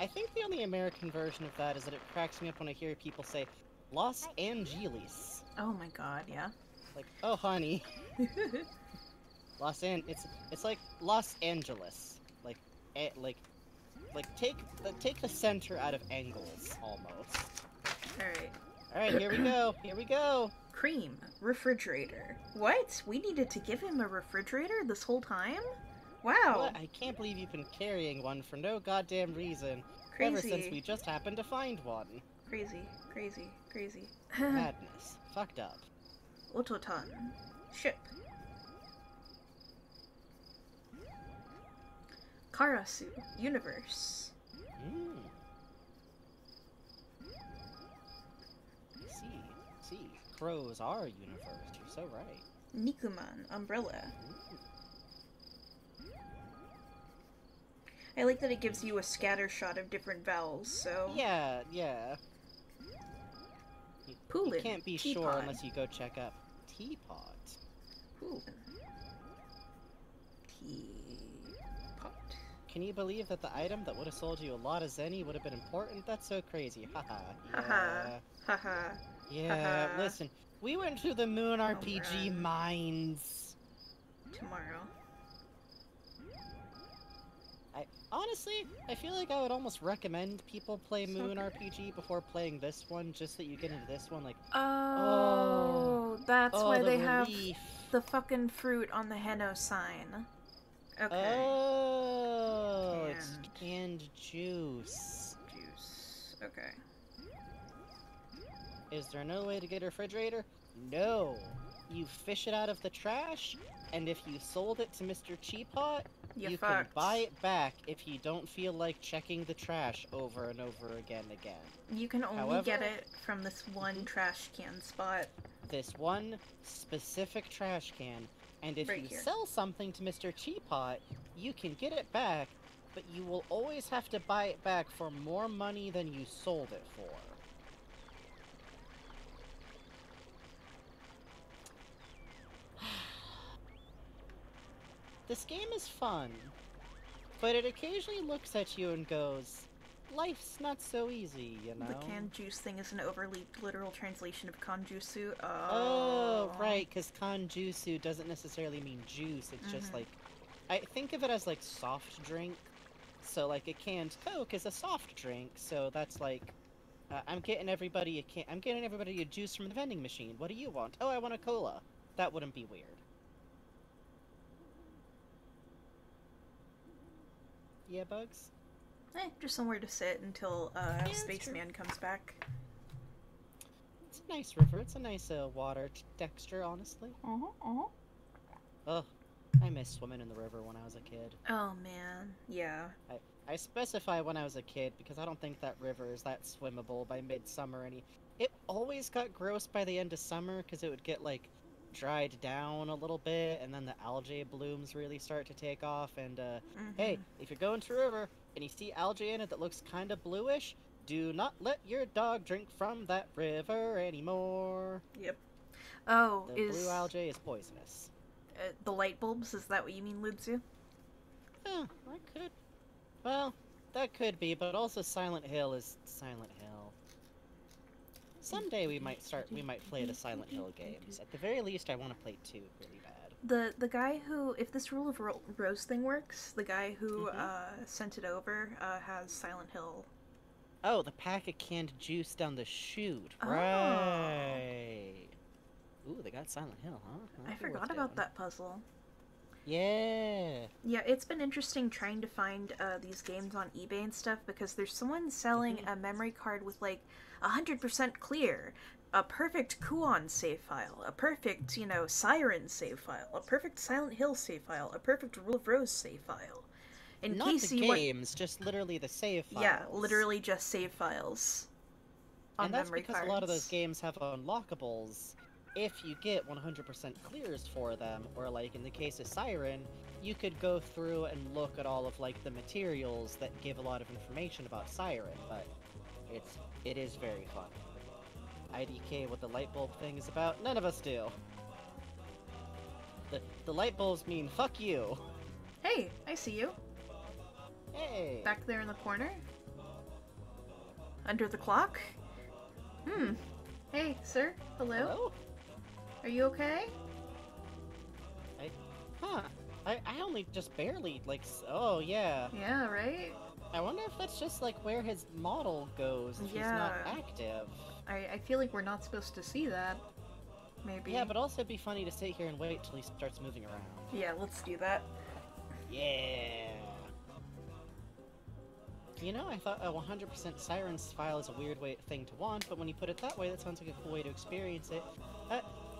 I think the only American version of that is that it cracks me up when I hear people say Los Angeles. Oh my god, yeah. Like, oh honey. It's like Los Angeles. Like take the center out of angles almost. Alright. Alright, here we go. Here we go. Cream. Refrigerator. What? We needed to give him a refrigerator this whole time? Wow. What? I can't believe you've been carrying one for no goddamn reason. Crazy. Ever since we just happened to find one. Crazy. Crazy. Crazy. Madness. Fucked up. Ototan. Ship. Karasu. Universe. Mm. See. Crows are a universe. You're so right. Nikuman. Umbrella. I like that it gives you a scatter shot of different vowels, so... Yeah. You Poolin. can't be Teapot. sure unless you go check up. Teapot. Poolin. Teapot. Can you believe that the item that would have sold you a lot of zenny would have been important? That's so crazy. Haha. Haha. Haha. Yeah, Haha. listen. We went to the Moon RPG man. mines. Tomorrow. Honestly, I feel like I would almost recommend people play Moon RPG before playing this one, just that you get into this one, like, Oh, that's why the they have relief. the fucking fruit on the Heno sign. Okay. Oh, it's Canned. canned juice. Juice. Okay. Is there no way to get a refrigerator? No. You fish it out of the trash, and if you sold it to Mr. Cheapot, You can fucked. buy it back if you don't feel like checking the trash over and over again. You can only However- get it from this one trash can spot. This one specific trash can, and if Right you here. sell something to Mr. Cheapot, you can get it back, but you will always have to buy it back for more money than you sold it for. This game is fun, but it occasionally looks at you and goes, life's not so easy, you know? The canned juice thing is an overly literal translation of kanjutsu. Oh, right, because kanjutsu doesn't necessarily mean juice, it's just like... I think of it as like soft drink, so like a canned Coke is a soft drink, so that's like... I'm getting everybody a juice from the vending machine. What do you want? Oh, I want a cola. That wouldn't be weird. Yeah, Bugs? Just somewhere to sit until that's Spaceman comes back. a nice river. It's a nice water texture, honestly. Oh, I miss swimming in the river when I was a kid. Oh man, yeah. I specify when I was a kid because I don't think that river is that swimmable by midsummer. It always got gross by the end of summer because it would get like dried down a little bit, and then the algae blooms really start to take off. And hey, if you're going to a river and you see algae in it that looks kind of bluish, do not let your dog drink from that river anymore. Yep. Oh, The blue algae is poisonous. The light bulbs? Is that what you mean, Ludzu? Yeah, that could. Well, that could be, but also Silent Hill is Silent Hill. Someday we might play the Silent Hill games. At the very least, I want to play 2 really bad. The guy who, if this Rule of Rose thing works, the guy who sent it over has Silent Hill. Oh, the pack of canned juice down the chute. Oh. Right. Ooh, they got Silent Hill, huh? I forgot about that puzzle. Yeah. Yeah, it's been interesting trying to find these games on eBay and stuff because there's someone selling a memory card with like 100% clear, a perfect Kuon save file, a perfect, Siren save file, a perfect Silent Hill save file, a perfect Rule of Rose save file. In Not case the you games, just literally the save files. Yeah, literally just save files on and that's memory because cards. a lot of those games have unlockables. If you get 100% clears for them, or like in the case of Siren, you could go through and look at all of like the materials that give a lot of information about Siren, but it is very fun. IDK what the light bulb thing is about, none of us do. The light bulbs mean fuck you. Hey, I see you. Hey. Back there in the corner. Under the clock. Hey, sir. Hello? Hello? Are you okay? I only just barely, like, oh yeah. Yeah, right? I wonder if that's just, like, where his model goes if he's not active. I feel like we're not supposed to see that. Maybe. Yeah, but also it'd be funny to sit here and wait till he starts moving around. Yeah, let's do that. Yeah. You know, I thought a 100% Siren's file is a weird thing to want, but when you put it that way, that sounds like a cool way to experience it.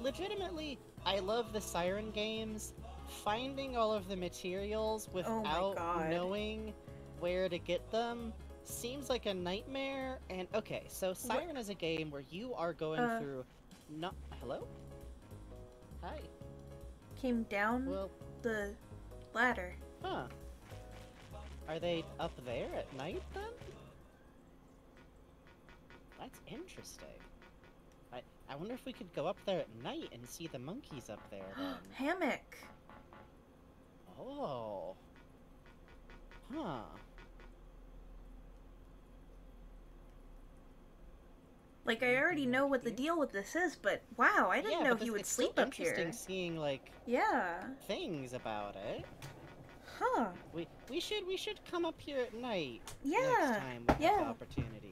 Legitimately, I love the Siren games. Finding all of the materials without knowing where to get them seems like a nightmare. And okay, so Siren is a game where you are going through hello? Hi. Came down the ladder. Huh. Are they up there at night then? That's interesting. I wonder if we could go up there at night and see the monkeys up there then. Hammock! Oh. Huh. Like, I already know what the deal with this is, but wow, I didn't know he would sleep up here. It's interesting seeing, like, things about it. Huh. We should come up here at night next time we have the opportunity.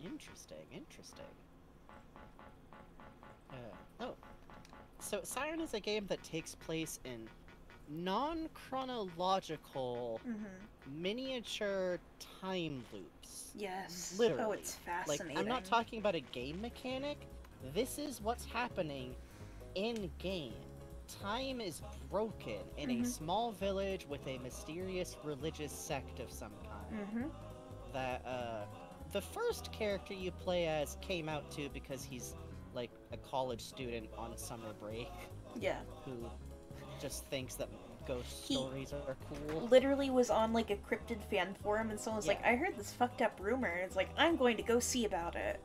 Interesting. So Siren is a game that takes place in non-chronological miniature time loops. Yes. Literally. Oh, it's fascinating. Like, I'm not talking about a game mechanic. This is what's happening in game. Time is broken in a small village with a mysterious religious sect of some kind. That the first character you play as came out to because he's like a college student on summer break. Yeah. Who just thinks that ghost stories are cool. Literally was on like a cryptid fan forum and someone was like, I heard this fucked up rumor. And it's like, I'm going to go see about it.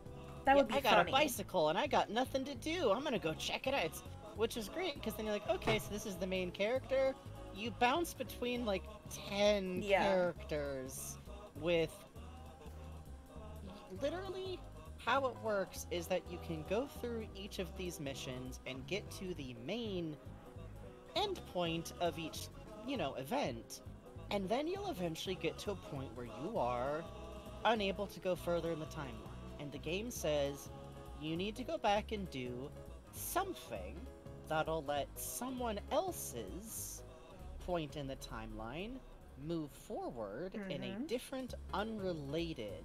That would be funny. I got a bicycle and I got nothing to do. I'm gonna go check it out. Which is great, because then you're like, okay, so this is the main character. You bounce between, like, 10 characters with... Literally, how it works is that you can go through each of these missions and get to the main endpoint of each, event. And then you'll eventually get to a point where you are unable to go further in the timeline. And the game says, you need to go back and do something that'll let someone else's point in the timeline move forward in a different, unrelated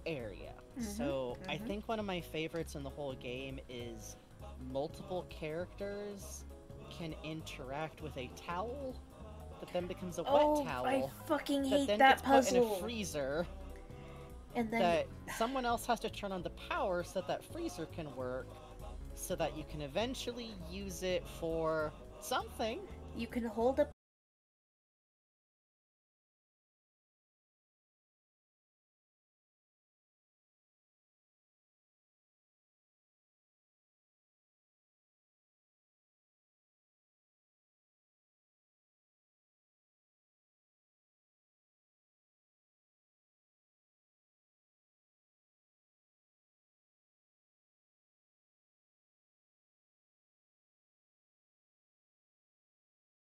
area. So I think one of my favorites in the whole game is multiple characters can interact with a towel that then becomes a wet towel. I fucking that hate then that gets puzzle. put in a freezer And then that someone else has to turn on the power so that freezer can work, so that you can eventually use it for something. you can hold up.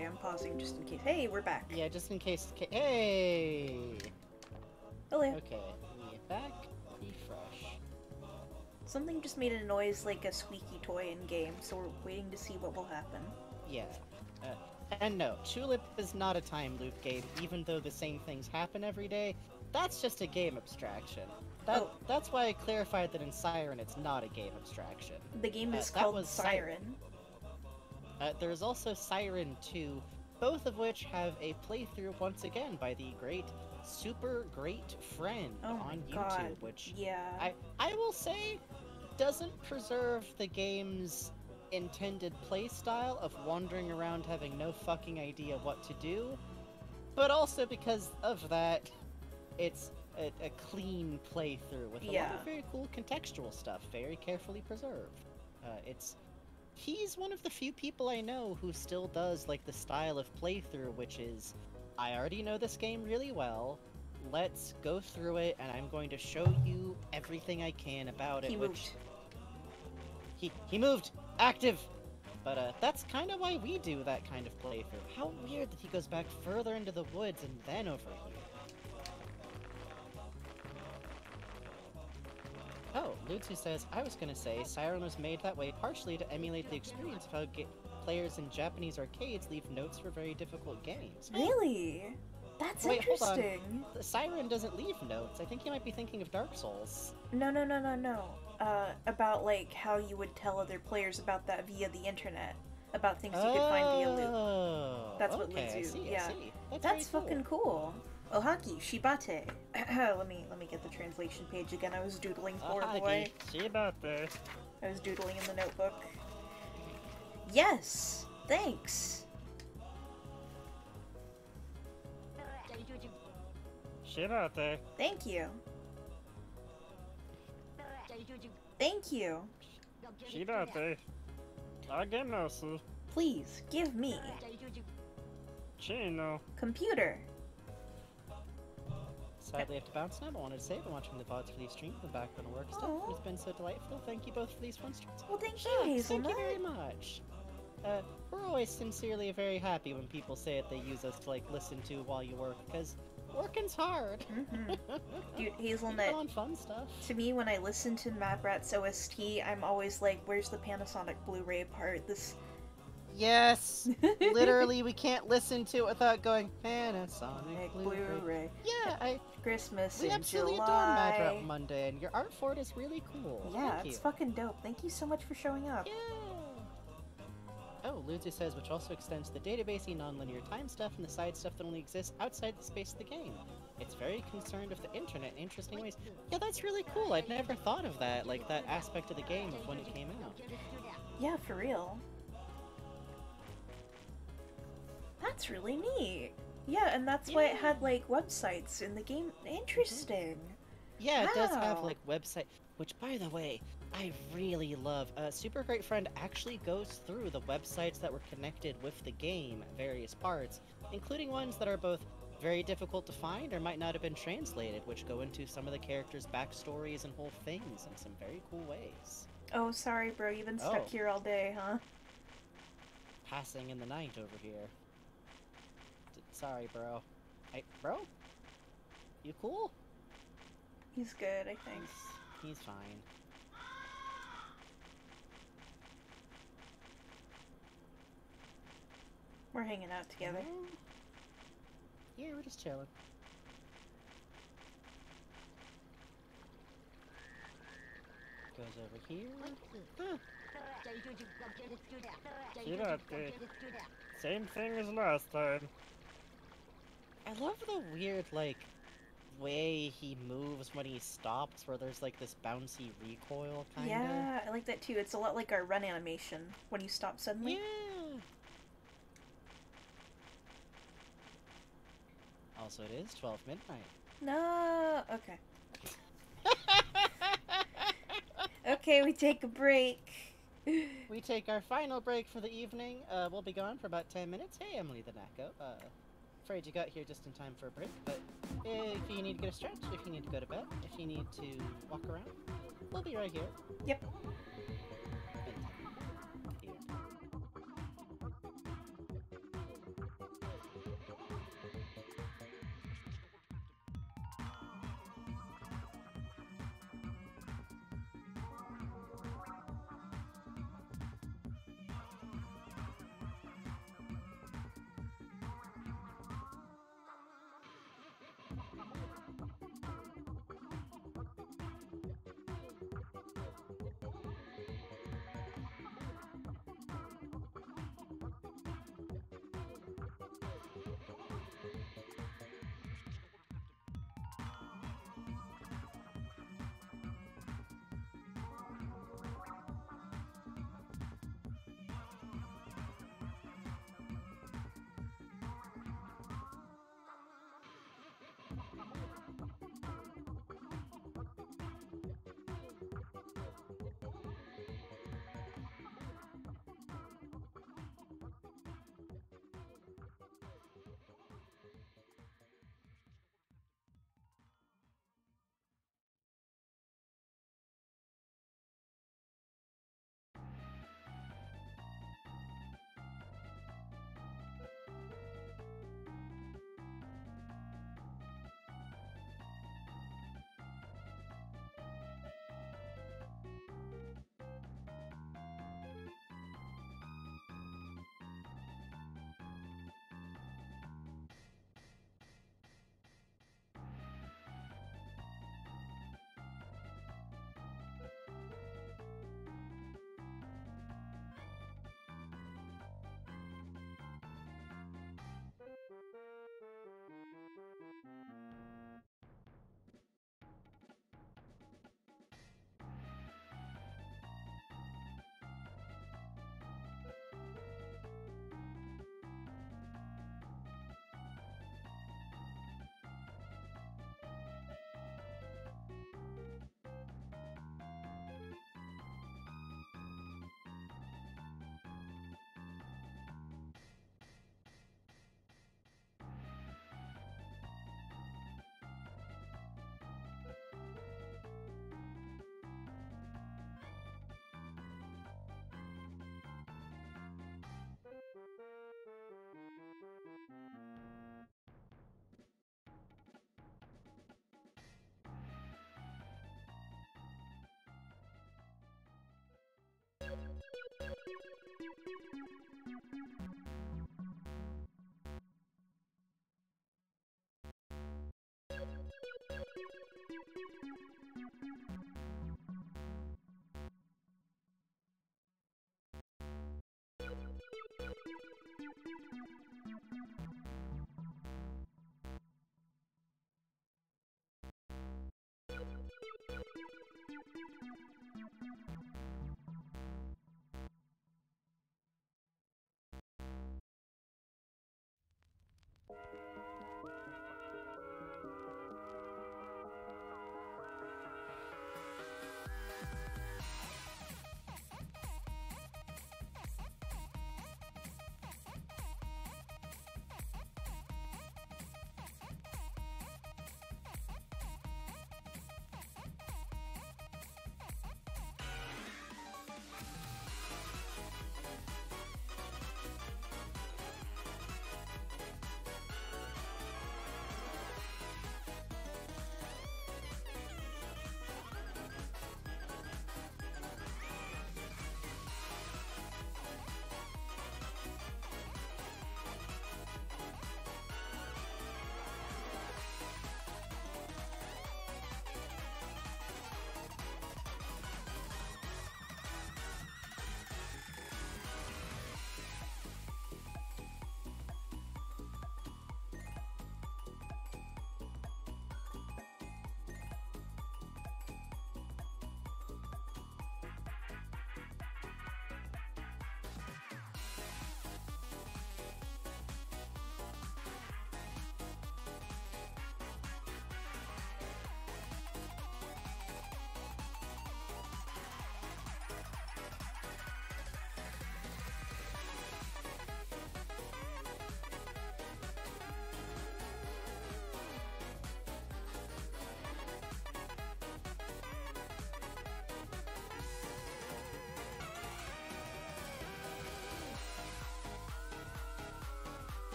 I'm pausing just in case. Hey, we're back. Yeah, just in case. Hey! Hello. Okay, we back. Refresh. Something just made a noise like a squeaky toy in game, so we're waiting to see what will happen. Yeah. And no, Tulip is not a time loop game, even though the same things happen every day. That's just a game abstraction. That's why I clarified that in Siren it's not a game abstraction. The game is that called was Siren. There's also Siren 2, both of which have a playthrough once again by the great Super Great Friend on YouTube, God. which Yeah. I will say doesn't preserve the game's intended playstyle of wandering around having no fucking idea what to do, but also because of that, it's a clean playthrough with a lot of very cool contextual stuff, very carefully preserved. He's one of the few people I know who still does like the style of playthrough, which is, I already know this game really well, let's go through it and I'm going to show you everything I can about it. He moved! Active! But that's kind of why we do that kind of playthrough. How weird that he goes back further into the woods and then over here. Oh, Lutsu says, I was gonna say, Siren was made that way partially to emulate the experience of how players in Japanese arcades leave notes for very difficult games. Really? That's Wait, interesting. hold on. The Siren doesn't leave notes. I think you might be thinking of Dark Souls. No. About like how you would tell other players about that via the internet. About things you could find via loop. That's what okay, Lutsu. I see, Yeah. I see. That's very fucking cool. Ohaki, shibate. let me get the translation page again. I was doodling for the way. Shibate. I was doodling in the notebook. Yes! Thanks! Shibate. Thank you. Thank you. Shibate. Agenosu. Please, give me. Chino. Computer. Sadly, I have to bounce now, but wanted to say I've been watching the VODs for these streams in the background work stuff. Aw. It's been so delightful. Thank you both for these fun streams. Well, thank you, Thank Hazelnut. you very much. We're always sincerely very happy when people say that they use us to, like, listen to while you work, because working's hard. Dude, Hazelnut, on fun stuff. to me, when I listen to Mad Rat's OST, I'm always like, where's the Panasonic Blu-ray part? This... Yes! Literally, we can't listen to it without going, Panasonic Blu-ray. Yeah, Christmas we in absolutely July. adore Mad Rat Monday, and your art for it is really cool. Yeah, Thank it's you. fucking dope. Thank you so much for showing up. Yeah. Oh, Lutzu says, which also extends the databasey, non-linear time stuff, and the side stuff that only exists outside the space of the game. It's very concerned with the internet in interesting ways. Yeah, that's really cool. I'd never thought of that, like that aspect of the game of when it came out. Yeah, for real. That's really neat. Yeah, and that's why it had, like, websites in the game. Interesting. Yeah, it does have, Wow. like, website, which, by the way, I really love. Super Great Friend actually goes through the websites that were connected with the game at various parts, including ones that are both very difficult to find or might not have been translated, which go into some of the characters' backstories and whole things in some very cool ways. Oh, sorry, bro. You've been stuck Oh. here all day, huh? Passing in the night over here. Sorry, bro. Bro? You cool? He's good, I think. He's fine. We're hanging out together. Yeah, we're just chilling. over here. Key update. Same thing as last time. I love the weird, like, way he moves when he stops, where there's, like, this bouncy recoil, kinda. Yeah, I like that too. It's a lot like our run animation when you stop suddenly. Yeah! Also, it is 12 midnight. No, okay. Okay, we take a break. We take our final break for the evening. We'll be gone for about 10 minutes. Hey, Emily the Nacko. Afraid you got here just in time for a break, but if you need to get a stretch, if you need to go to bed, if you need to walk around, we'll be right here. Yep.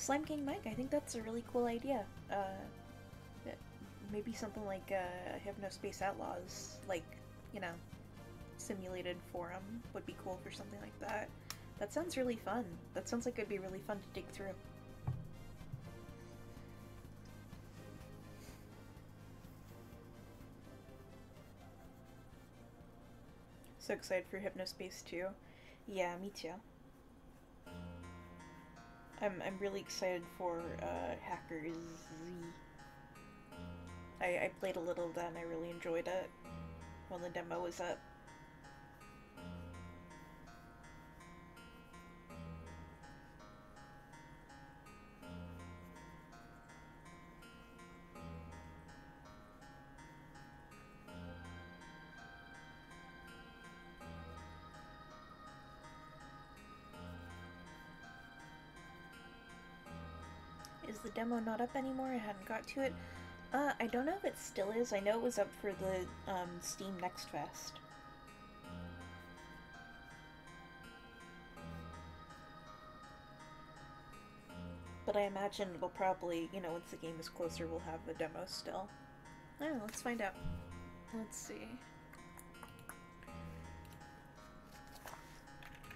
Slime King Mike, I think that's a really cool idea. Maybe something like Hypnospace Outlaws, like, you know, simulated forum would be cool for something like that. That sounds really fun. That sounds like it'd be really fun to dig through. So excited for Hypnospace 2. Yeah, me too. I'm really excited for Hackers Z. I played a little of that and I really enjoyed it when the demo was up. Is the demo not up anymore? I hadn't got to it. I don't know if it still is. I know it was up for the Steam Next Fest. But I imagine we'll probably, you know, once the game is closer, we'll have the demo still. Oh, let's find out. Let's see.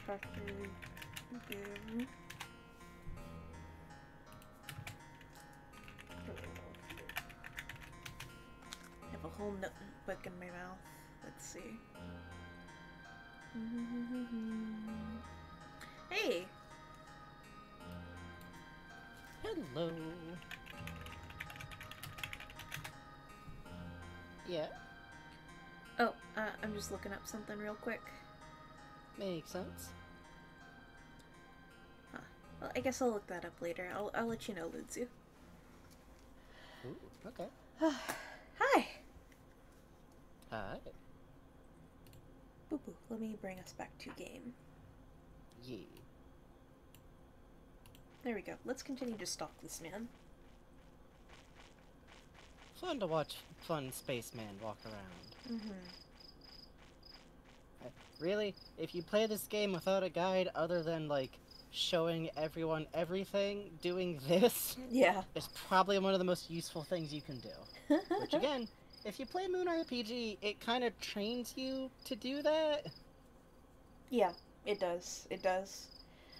I have a whole notebook in my mouth. Let's see. Hey! Hello. Yeah, Oh, I'm just looking up something real quick. makes sense. Huh. Well, I guess I'll look that up later. I'll let you know, Ludzu. Ooh, okay. Hi! Hi. Boo boo, let me bring us back to game. Yeah. There we go. Let's continue to stalk this man. Fun to watch fun spaceman walk around. Really, if you play this game without a guide other than, like, showing everyone everything, doing this Yeah. is probably one of the most useful things you can do. Which, again, if you play Moon RPG, it kind of trains you to do that. Yeah, it does. It does.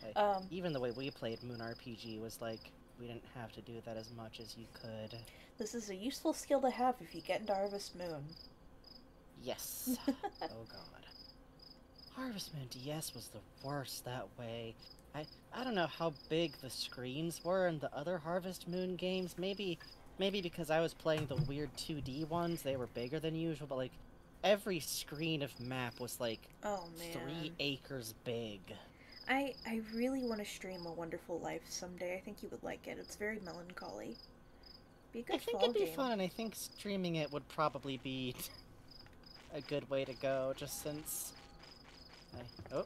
Like, even the way we played Moon RPG was like, we didn't have to do that as much as you could. This is a useful skill to have if you get into Harvest Moon. Yes. Oh god. Harvest Moon DS was the worst that way. I don't know how big the screens were in the other Harvest Moon games. Maybe because I was playing the weird 2D ones, they were bigger than usual, but like every screen of map was like Oh man. 3 acres big. I really want to stream A Wonderful Life someday. I think you would like it. It's very melancholy. Be a good I think fall it'd be game. fun, and I think streaming it would probably be a good way to go, just since... Oh.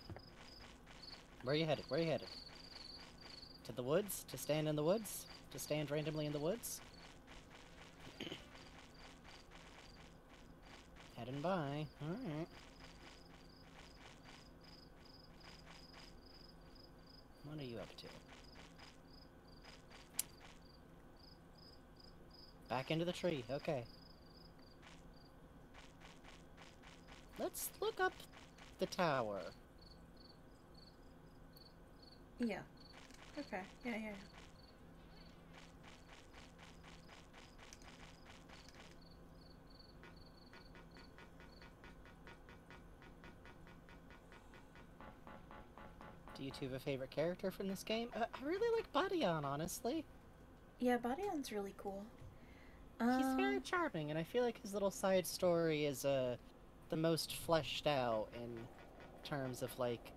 Where are you headed? Where are you headed? To the woods? To stand in the woods? To stand randomly in the woods? Heading by. Alright. What are you up to? Back into the tree, okay. Let's look up the tower. Yeah. Okay. Yeah. Do you two have a favorite character from this game? I really like Badion, honestly. Yeah, Badion's really cool. He's very charming, and I feel like his little side story is the most fleshed out in terms of like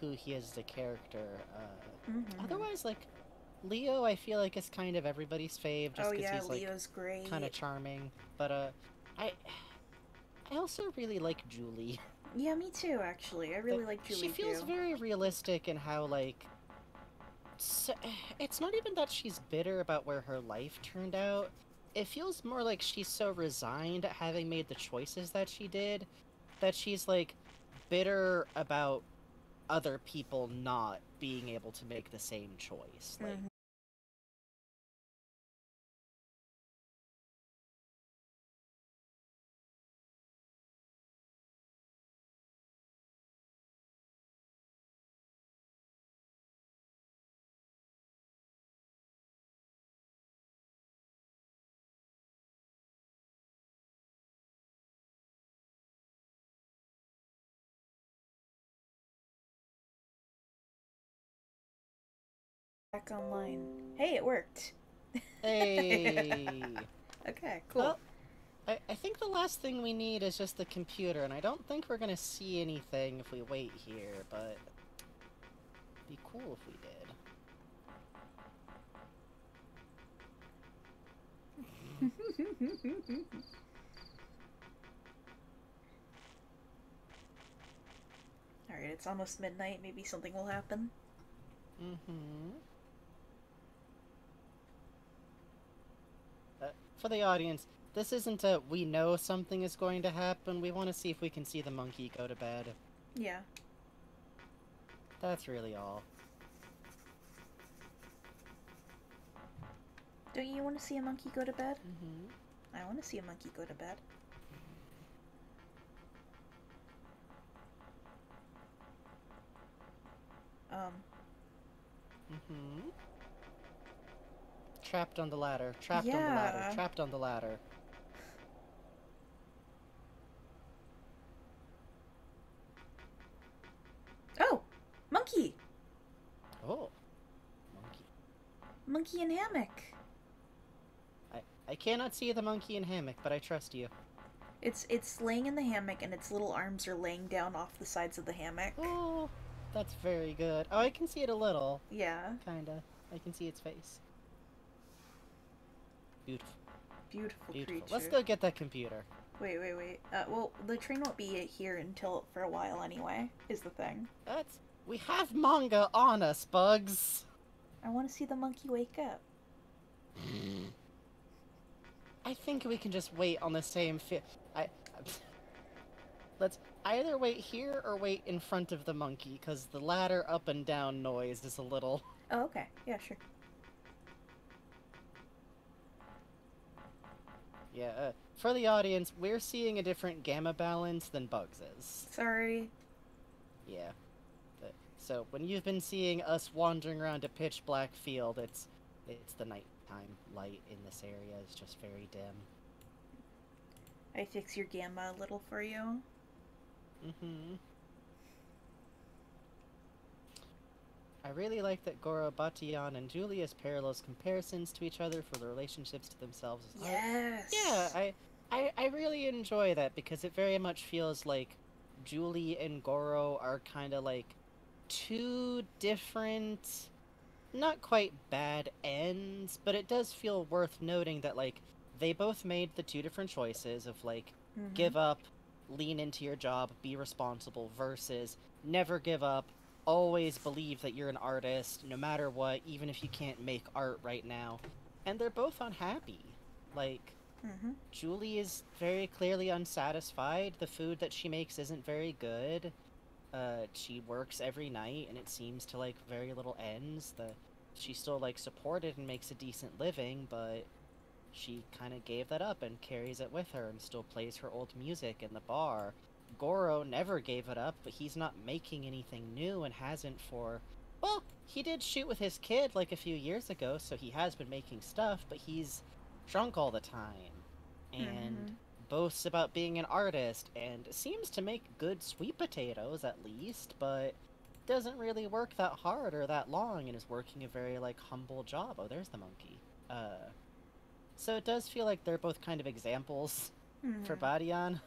who he is as a character. Otherwise, like Leo, I feel like is kind of everybody's fave just Oh because yeah, he's like Leo's great. kind of charming. But I also really like Julie. Yeah, me too. Actually, I really like Julie She feels too. very realistic in how like. So, it's not even that she's bitter about where her life turned out. It feels more like she's so resigned at having made the choices that she did, that she's like bitter about other people not being able to make the same choice. Like, Back online. Hey, it worked. Hey! Okay, cool. Well, I think the last thing we need is just the computer, and I don't think we're gonna see anything if we wait here, but it'd be cool if we did. Alright, it's almost midnight. Maybe something will happen. Mm-hmm. For the audience, this isn't a we know something is going to happen. We want to see if we can see the monkey go to bed. Yeah. That's really all. Don't you want to see a monkey go to bed? Mm-hmm. I want to see a monkey go to bed. Mm-hmm. Trapped on the ladder. Trapped on the ladder. Trapped on the ladder. Oh! Monkey! Oh. Monkey. Monkey in hammock. I cannot see the monkey in hammock, but I trust you. It's laying in the hammock and its little arms are laying down off the sides of the hammock. Oh, that's very good. Oh, I can see it a little. Yeah. Kinda. I can see its face. Beautiful. Beautiful Beautiful. creature. Let's go get that computer. Wait. Well, the train won't be here until for a while anyway, is the thing. We have manga on us, Bugs. I want to see the monkey wake up. I think we can just wait on the same Let's either wait here or wait in front of the monkey, because the ladder up and down noise is a little... Oh, okay. Yeah, sure. Yeah, for the audience, we're seeing a different gamma balance than Bugs is. Sorry. Yeah. So, when you've been seeing us wandering around a pitch black field, it's the nighttime light in this area is just very dim. I fix your gamma a little for you. Mm-hmm. I really like that Goro, Batian, and Julius parallels comparisons to each other for the relationships to themselves as art. Yes! Yeah, I really enjoy that because it very much feels like Julie and Goro are kind of like two different, not quite bad ends, but it does feel worth noting that, like, they both made the two different choices of, like, give up, lean into your job, be responsible, versus never give up, always believe that you're an artist, no matter what, even if you can't make art right now. And they're both unhappy. Like, Julie is very clearly unsatisfied. The food that she makes isn't very good. She works every night, and it seems to, like, very little ends. She's still, like, supported and makes a decent living, but she kind of gave that up and carries it with her and still plays her old music in the bar. Goro never gave it up, but he's not making anything new and hasn't for... Well, he did shoot with his kid, like, a few years ago, so he has been making stuff, but he's drunk all the time. And boasts about being an artist, and seems to make good sweet potatoes, at least, but doesn't really work that hard or that long, and is working a very, like, humble job. Oh, there's the monkey. So it does feel like they're both kind of examples for Badian.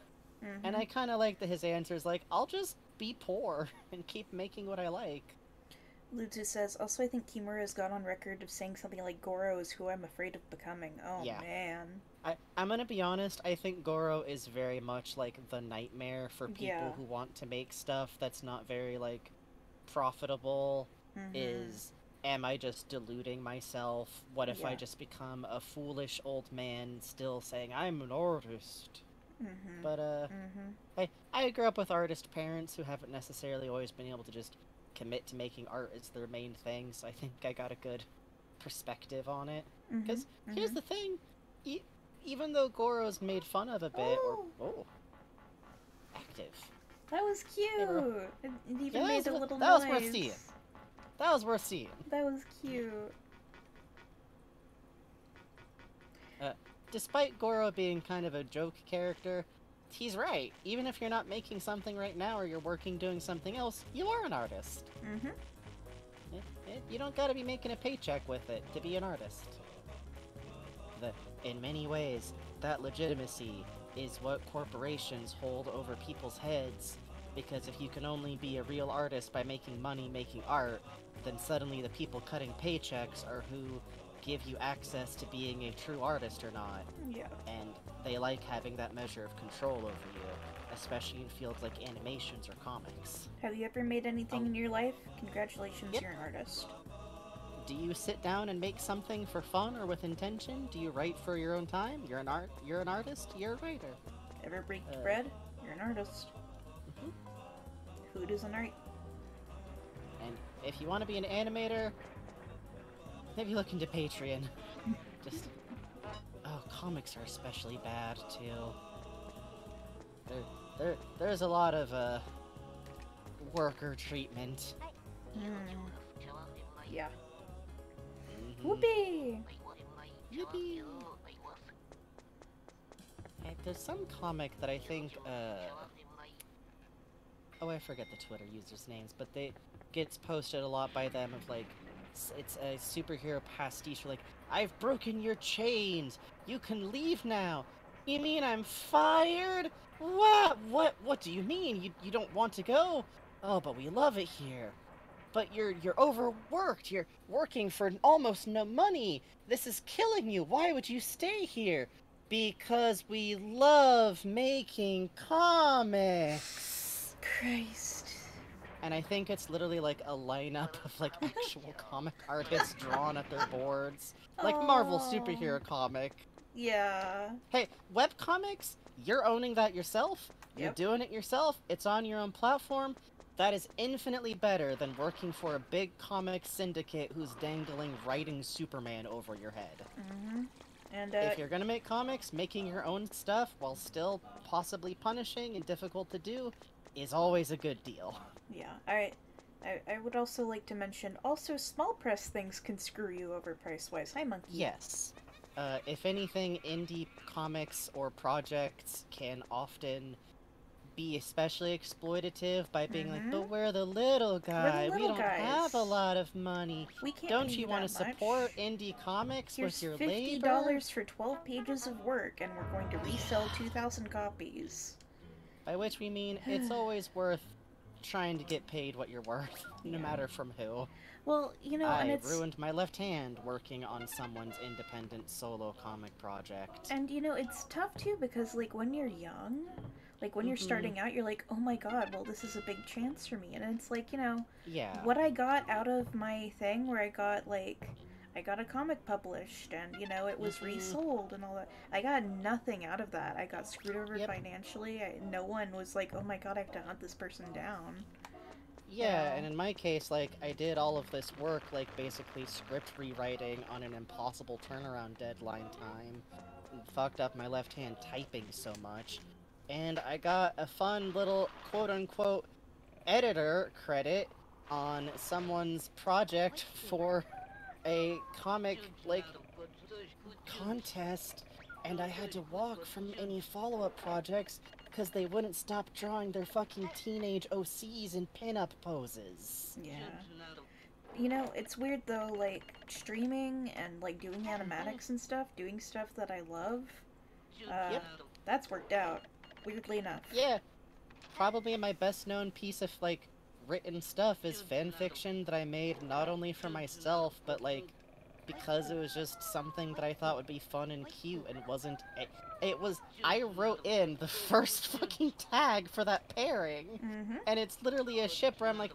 And I kind of like that his answer is like, I'll just be poor and keep making what I like. Lutzu says, also I think Kimura's gone on record of saying something like Goro is who I'm afraid of becoming. Oh, Yeah. man. I'm gonna be honest, I think Goro is very much like the nightmare for people who want to make stuff that's not very, like, profitable. Is, am I just deluding myself? What if I just become a foolish old man still saying, I'm an artist? But, I grew up with artist parents who haven't necessarily always been able to just commit to making art as their main thing, so I think I got a good perspective on it. Because here's the thing, even though Goro's made fun of a bit, active. That was cute! It even made a little that noise. was worth seeing. That was worth seeing. That was cute. Despite Goro being kind of a joke character, he's right. Even if you're not making something right now or you're working doing something else, you are an artist. You don't gotta be making a paycheck with it to be an artist. In many ways, that legitimacy is what corporations hold over people's heads, because if you can only be a real artist by making money making art, then suddenly the people cutting paychecks are who give you access to being a true artist or not. Yeah. And they like having that measure of control over you, especially in fields like animations or comics. Have you ever made anything in your life? Congratulations, Yep. you're an artist. Do you sit down and make something for fun or with intention? Do you write for your own time? You're an artist? You're a writer. Ever baked bread? You're an artist. Mhm. Who doesn't write? And if you want to be an animator, maybe look into Patreon. Just... Oh, comics are especially bad, too. There's a lot of, worker treatment. Yeah. Mhm. Whoopee! Yippee! And there's some comic that I think, oh, I forget the Twitter users' names, but gets posted a lot by them of, like, it's a superhero pastiche, like, I've broken your chains! You can leave now! You mean I'm fired? What do you mean? You don't want to go? Oh, but we love it here. But you're overworked. You're working for almost no money. This is killing you. Why would you stay here? Because we love making comics. Christ. And I think it's literally like a lineup of like actual comic artists drawn at their boards. Like Marvel Aw. superhero comic. Yeah. Hey, webcomics? You're owning that yourself? You're Yep. doing it yourself? It's on your own platform? That is infinitely better than working for a big comic syndicate who's dangling writing Superman over your head. Mm-hmm. And, If you're gonna make comics, making your own stuff while still possibly punishing and difficult to do is always a good deal. yeah, I would also like to mention, also, small press things can screw you over price-wise. Hi, Monkey. Yes. If anything, indie comics or projects can often be especially exploitative by being like, but we're the little guy, we little don't guys. have a lot of money. We can't Don't pay you want to that much. support indie comics Here's with your $50 labor? for 12 pages of work, and we're going to resell 2,000 copies. By which we mean, it's always worth trying to get paid what you're worth, no Yeah. matter from who. Well, you know, and I it's... ruined my left hand working on someone's independent solo comic project. And, you know, it's tough, too, because, like, when you're young, like, when you're Mhm. starting out, you're like, oh my god, well, this is a big chance for me. And it's like, you know, Yeah. what I got out of my thing where I got, like, I got a comic published, and, you know, it was resold and all that. I got nothing out of that. I got screwed over Yep. financially. No one was like, oh my god, I have to hunt this person down. Yeah, and in my case, like, I did all of this work, like, basically script rewriting on an impossible turnaround deadline time. Fucked up my left hand typing so much. And I got a fun little quote-unquote editor credit on someone's project for a comic, like, contest, and I had to walk from any follow-up projects because they wouldn't stop drawing their fucking teenage OCs in pin-up poses. Yeah. You know, it's weird though, like, streaming and, like, doing animatics and stuff, doing stuff that I love, Yep. that's worked out, weirdly enough. Yeah, probably my best-known piece of, like, written stuff is fanfiction that I made not only for myself, but, like, because it was just something that I thought would be fun and cute and wasn't... I wrote in the first fucking tag for that pairing, Mm-hmm. and it's literally a ship where I'm like,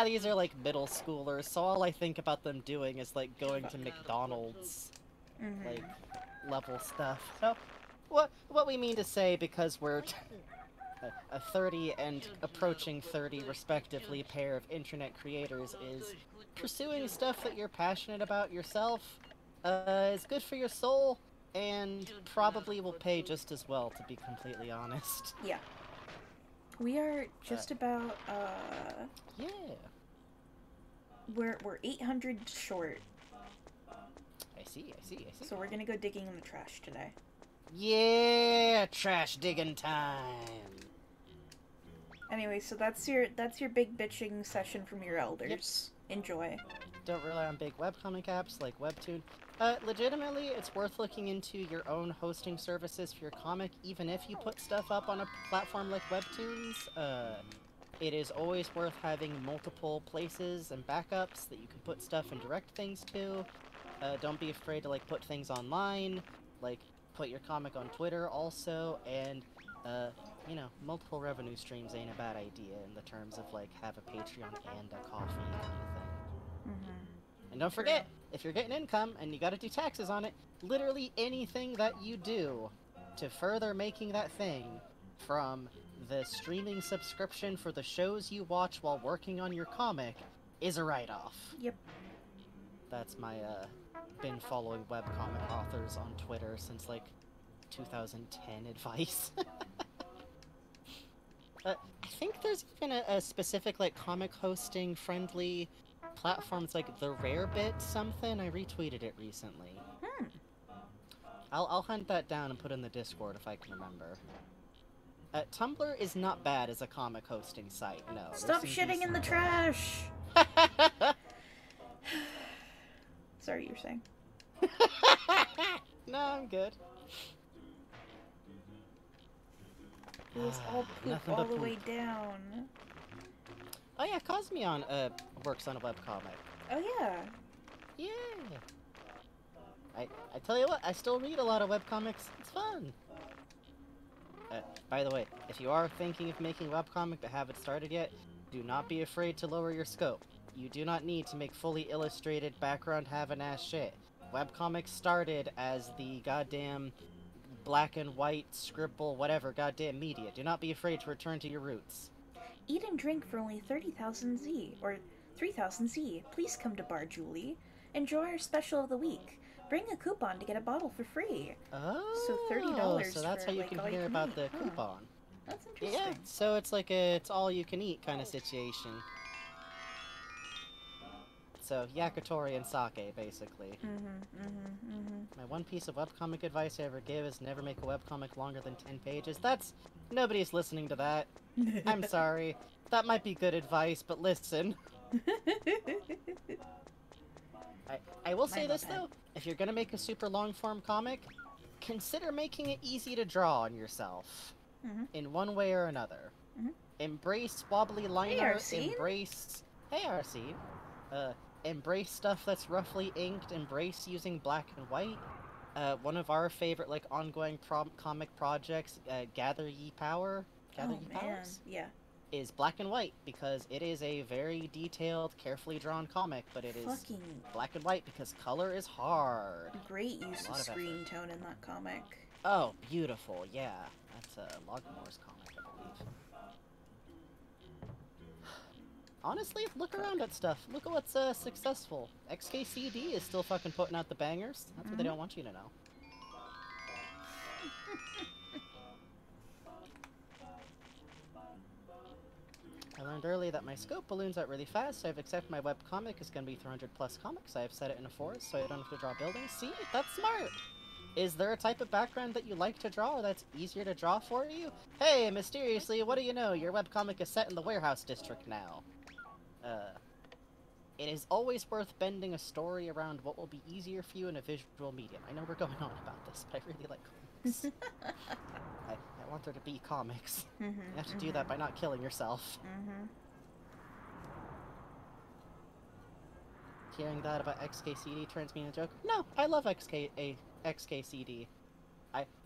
these are, like, middle schoolers, so all I think about them doing is, like, going to McDonald's, Mm-hmm. like, level stuff. So, what we mean to say, because we're a 30 and approaching 30 respectively pair of internet creators, is pursuing stuff that you're passionate about yourself is good for your soul and probably will pay just as well, to be completely honest. Yeah. We are just about, Yeah. we're 800 short, I see. so we're gonna go digging in the trash today. Yeah, trash digging time. Anyway, so that's your big bitching session from your elders. Enjoy. don't rely on big webcomic apps like Webtoon. Legitimately, it's worth looking into your own hosting services for your comic, even if you put stuff up on a platform like Webtoons. It is always worth having multiple places and backups that you can put stuff and direct things to. Don't be afraid to, like, put things online, like, put your comic on Twitter also, and, you know, multiple revenue streams ain't a bad idea in the terms of, like, have a Patreon and a coffee kind of thing. And don't forget, if you're getting income and you gotta do taxes on it, literally anything that you do to further making that thing, from the streaming subscription for the shows you watch while working on your comic, is a write-off. Yep. That's my, been following webcomic authors on Twitter since, like, 2010 advice. I think there's even a specific, like, comic hosting friendly platforms like the Rarebit something. I retweeted it recently. I'll hunt that down and put it in the Discord if I can remember. Tumblr is not bad as a comic hosting site, no. Stop shitting in the trash! Sorry, you're saying. No, I'm good. It was all poop all the way down. Oh yeah, Cosmion works on a webcomic. Oh yeah. Yeah. I tell you what, I still read a lot of webcomics. It's fun. By the way, if you are thinking of making a webcomic but haven't started yet, do not be afraid to lower your scope. You do not need to make fully illustrated background having ass shit. Webcomics started as the goddamn black and white scribble whatever goddamn media. Do not be afraid to return to your roots. Eat and drink for only 30,000 Z, or 3,000 Z. Please come to Bar Julie. Enjoy our special of the week. Bring a coupon to get a bottle for free. Oh, so $30 so that's for, how you like, can all hear you can about eat. the Huh. coupon. That's interesting. Yeah, so it's like it's all you can eat kind of situation. So yakitori and sake, basically. My one piece of webcomic advice I ever give is never make a webcomic longer than 10 pages. Nobody's listening to that. I'm sorry. That might be good advice, but listen. I will say this, though. If you're gonna make a super long-form comic, consider making it easy to draw on yourself. In one way or another. Embrace wobbly line art, embrace... Hey, RC. Embrace stuff that's roughly inked, embrace using black and white. One of our favorite, like, ongoing comic projects, Gather Ye Power, Powers? Yeah. Is black and white, because it is a very detailed, carefully drawn comic, but it is black and white because color is hard. Great use of screen tone in that comic. Oh, beautiful, yeah. That's Logmore's comic, I believe. Honestly, look around at stuff. Look at what's successful. XKCD is still fucking putting out the bangers. That's what they don't want you to know. I learned early that my scope balloons out really fast, so I've accepted my webcomic is going to be 300 plus comics. I have set it in a forest so I don't have to draw buildings. See? That's smart! Is there a type of background that you like to draw or that's easier to draw for you? Hey, mysteriously, what do you know? Your webcomic is set in the warehouse district now. It is always worth bending a story around what will be easier for you in a visual medium. I know we're going on about this, but I really like comics. I want there to be comics. You have to do that by not killing yourself. Hearing that about XKCD turns me into a joke. No, I love XKCD.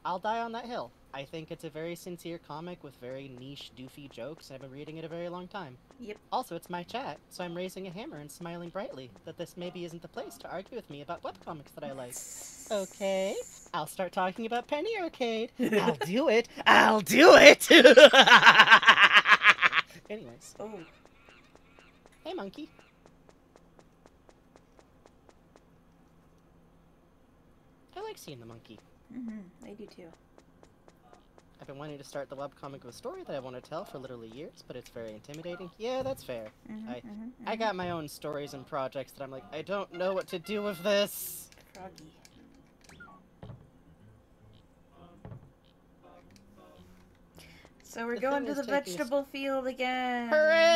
I'll die on that hill. I think it's a very sincere comic with very niche, doofy jokes, and I've been reading it a very long time. Yep. Also, it's my chat, so I'm raising a hammer and smiling brightly that this maybe isn't the place to argue with me about webcomics that I like. Okay, I'll start talking about Penny Arcade. I'll do it! I'll do it! Anyways. Oh. Hey, monkey. I like seeing the monkey. I do too. I've been wanting to start the webcomic of a story that I want to tell for literally years, but it's very intimidating. Yeah, that's fair. I got my own stories and projects that I'm like, I don't know what to do with this. Froggy. So we're going to the vegetable field again. Hooray!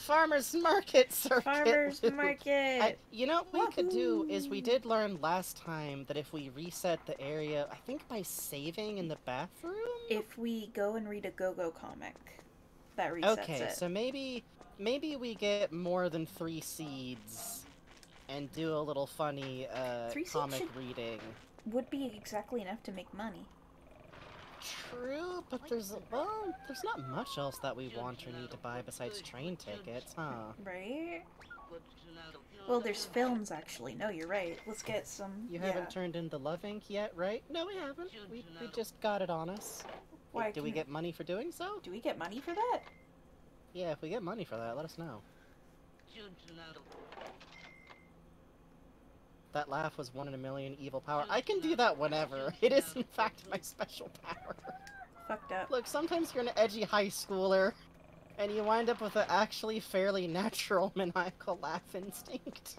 Farmer's Market Circuit! Farmer's Market! You know what we could do is we did learn last time that if we reset the area, I think by saving in the bathroom? If we go and read a Go-Go comic, that resets Okay, it. so maybe we get more than 3 seeds and do a little funny 3 seeds comic reading. would be exactly enough to make money. True, but there's not much else that we want or need to buy besides train tickets, huh? Right? Well, there's films, actually. No, you're right. Let's get some... You haven't turned in the love ink yet, right? No, we haven't. We just got it on us. Why, Do we get money for doing so? Do we get money for that? Yeah, if we get money for that, let us know. That laugh was 1 in a million evil power. I can do that whenever. It is, in fact, my special power. Fucked up. Look, sometimes you're an edgy high schooler, and you wind up with an actually fairly natural maniacal laugh instinct.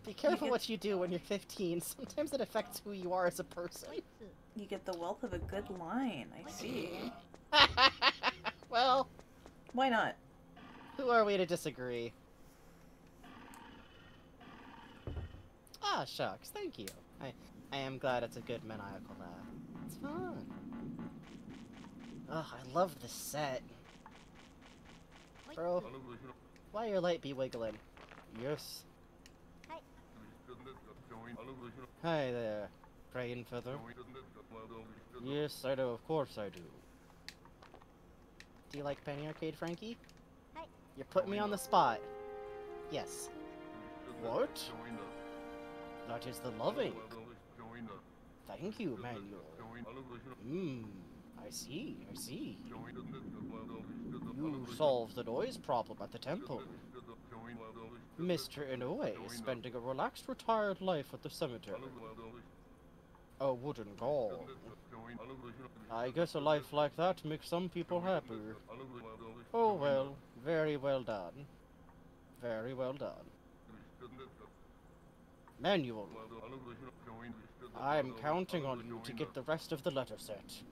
Be careful what you do when you're 15. Sometimes it affects who you are as a person. You get the wealth of a good line. I see. Well... Why not? Who are we to disagree? Ah, shucks, thank you. I am glad it's a good maniacal laugh. It's fun. Ugh, I love this set. Bro, why your light be wiggling? Yes. Hi there, Praying Feather. Yes, I do, of course I do. Do you like Penny Arcade, Frankie? You're putting me on the spot. Yes. What? That is the love ink. Thank you, Manuel. I see. You solved the noise problem at the temple. Mr. Inoue is spending a relaxed, retired life at the cemetery. A wooden gong. I guess a life like that makes some people happy. Oh well, very well done. Very well done. Manual. I'm counting on you to get the rest of the letter set.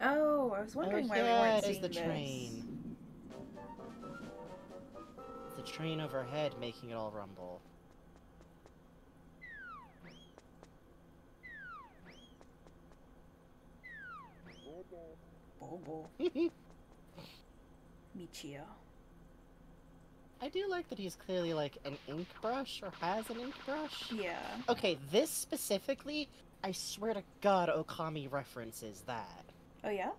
Oh, I was wondering why we weren't seeing the this. train. The train overhead making it all rumble. Bobo. Michio. I do like that he's clearly like an ink brush, or has an ink brush. Yeah. Okay, this specifically, I swear to God, Okami references that. Oh yeah?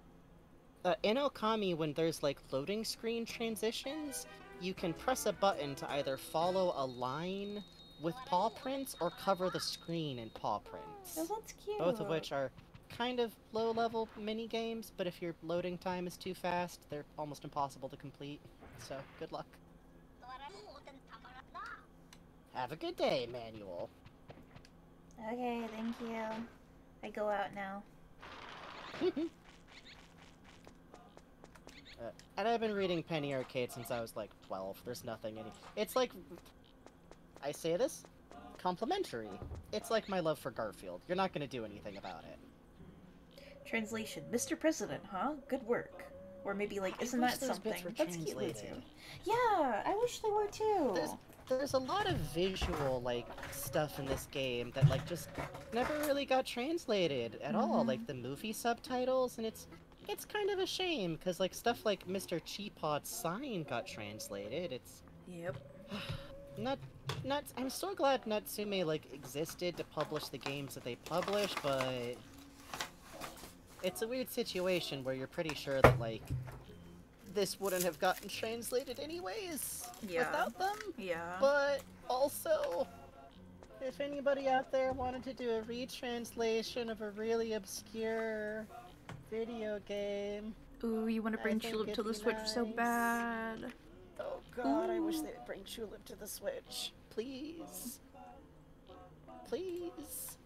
In Okami, when there's like loading screen transitions, you can press a button to either follow a line with paw prints or cover the screen in paw prints. Oh, that's cute. Both of which are kind of low-level mini-games, but if your loading time is too fast, they're almost impossible to complete. So, good luck. Have a good day, Manuel. Okay, thank you. I go out now. And I've been reading Penny Arcade since I was like 12. There's nothing any. It's like, I say this, complimentary. It's like my love for Garfield. You're not gonna do anything about it. Translation: Mr. President, huh? Good work. Or maybe like, isn't that something? That's cute, Lizzie. Yeah, I wish they were too. There's a lot of visual like stuff in this game that like just never really got translated at all. Like the movie subtitles, and it's kind of a shame because like stuff like Mr. Cheapod's sign got translated. It's Yep. I'm so glad Natsume like existed to publish the games that they publish, but it's a weird situation where you're pretty sure that like this wouldn't have gotten translated anyways without them. Yeah. But also, if anybody out there wanted to do a retranslation of a really obscure video game, Ooh, you want to bring Tulip to the Switch so bad. Oh god, I wish they would bring Tulip to the Switch. Please. Please.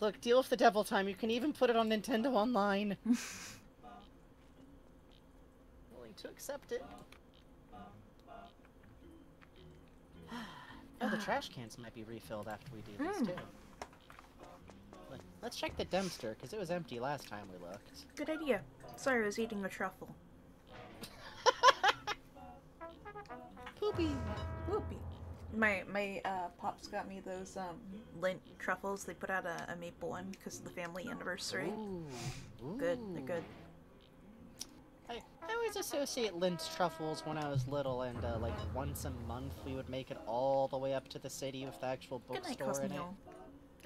Look, deal with the devil time. You can even put it on Nintendo Online. Willing to accept it. Oh, the trash cans might be refilled after we do this, too. Let's check the dumpster, because it was empty last time we looked. Good idea. Sorry, I was eating a truffle. Whoopee! Whoopee! My pops got me those lint truffles. They put out a maple one because of the family anniversary. Ooh. Good, they're good. I always associate Lint's truffles when I was little, and like once a month we would make it all the way up to the city with the actual Good night, bookstore in it. Cosmion.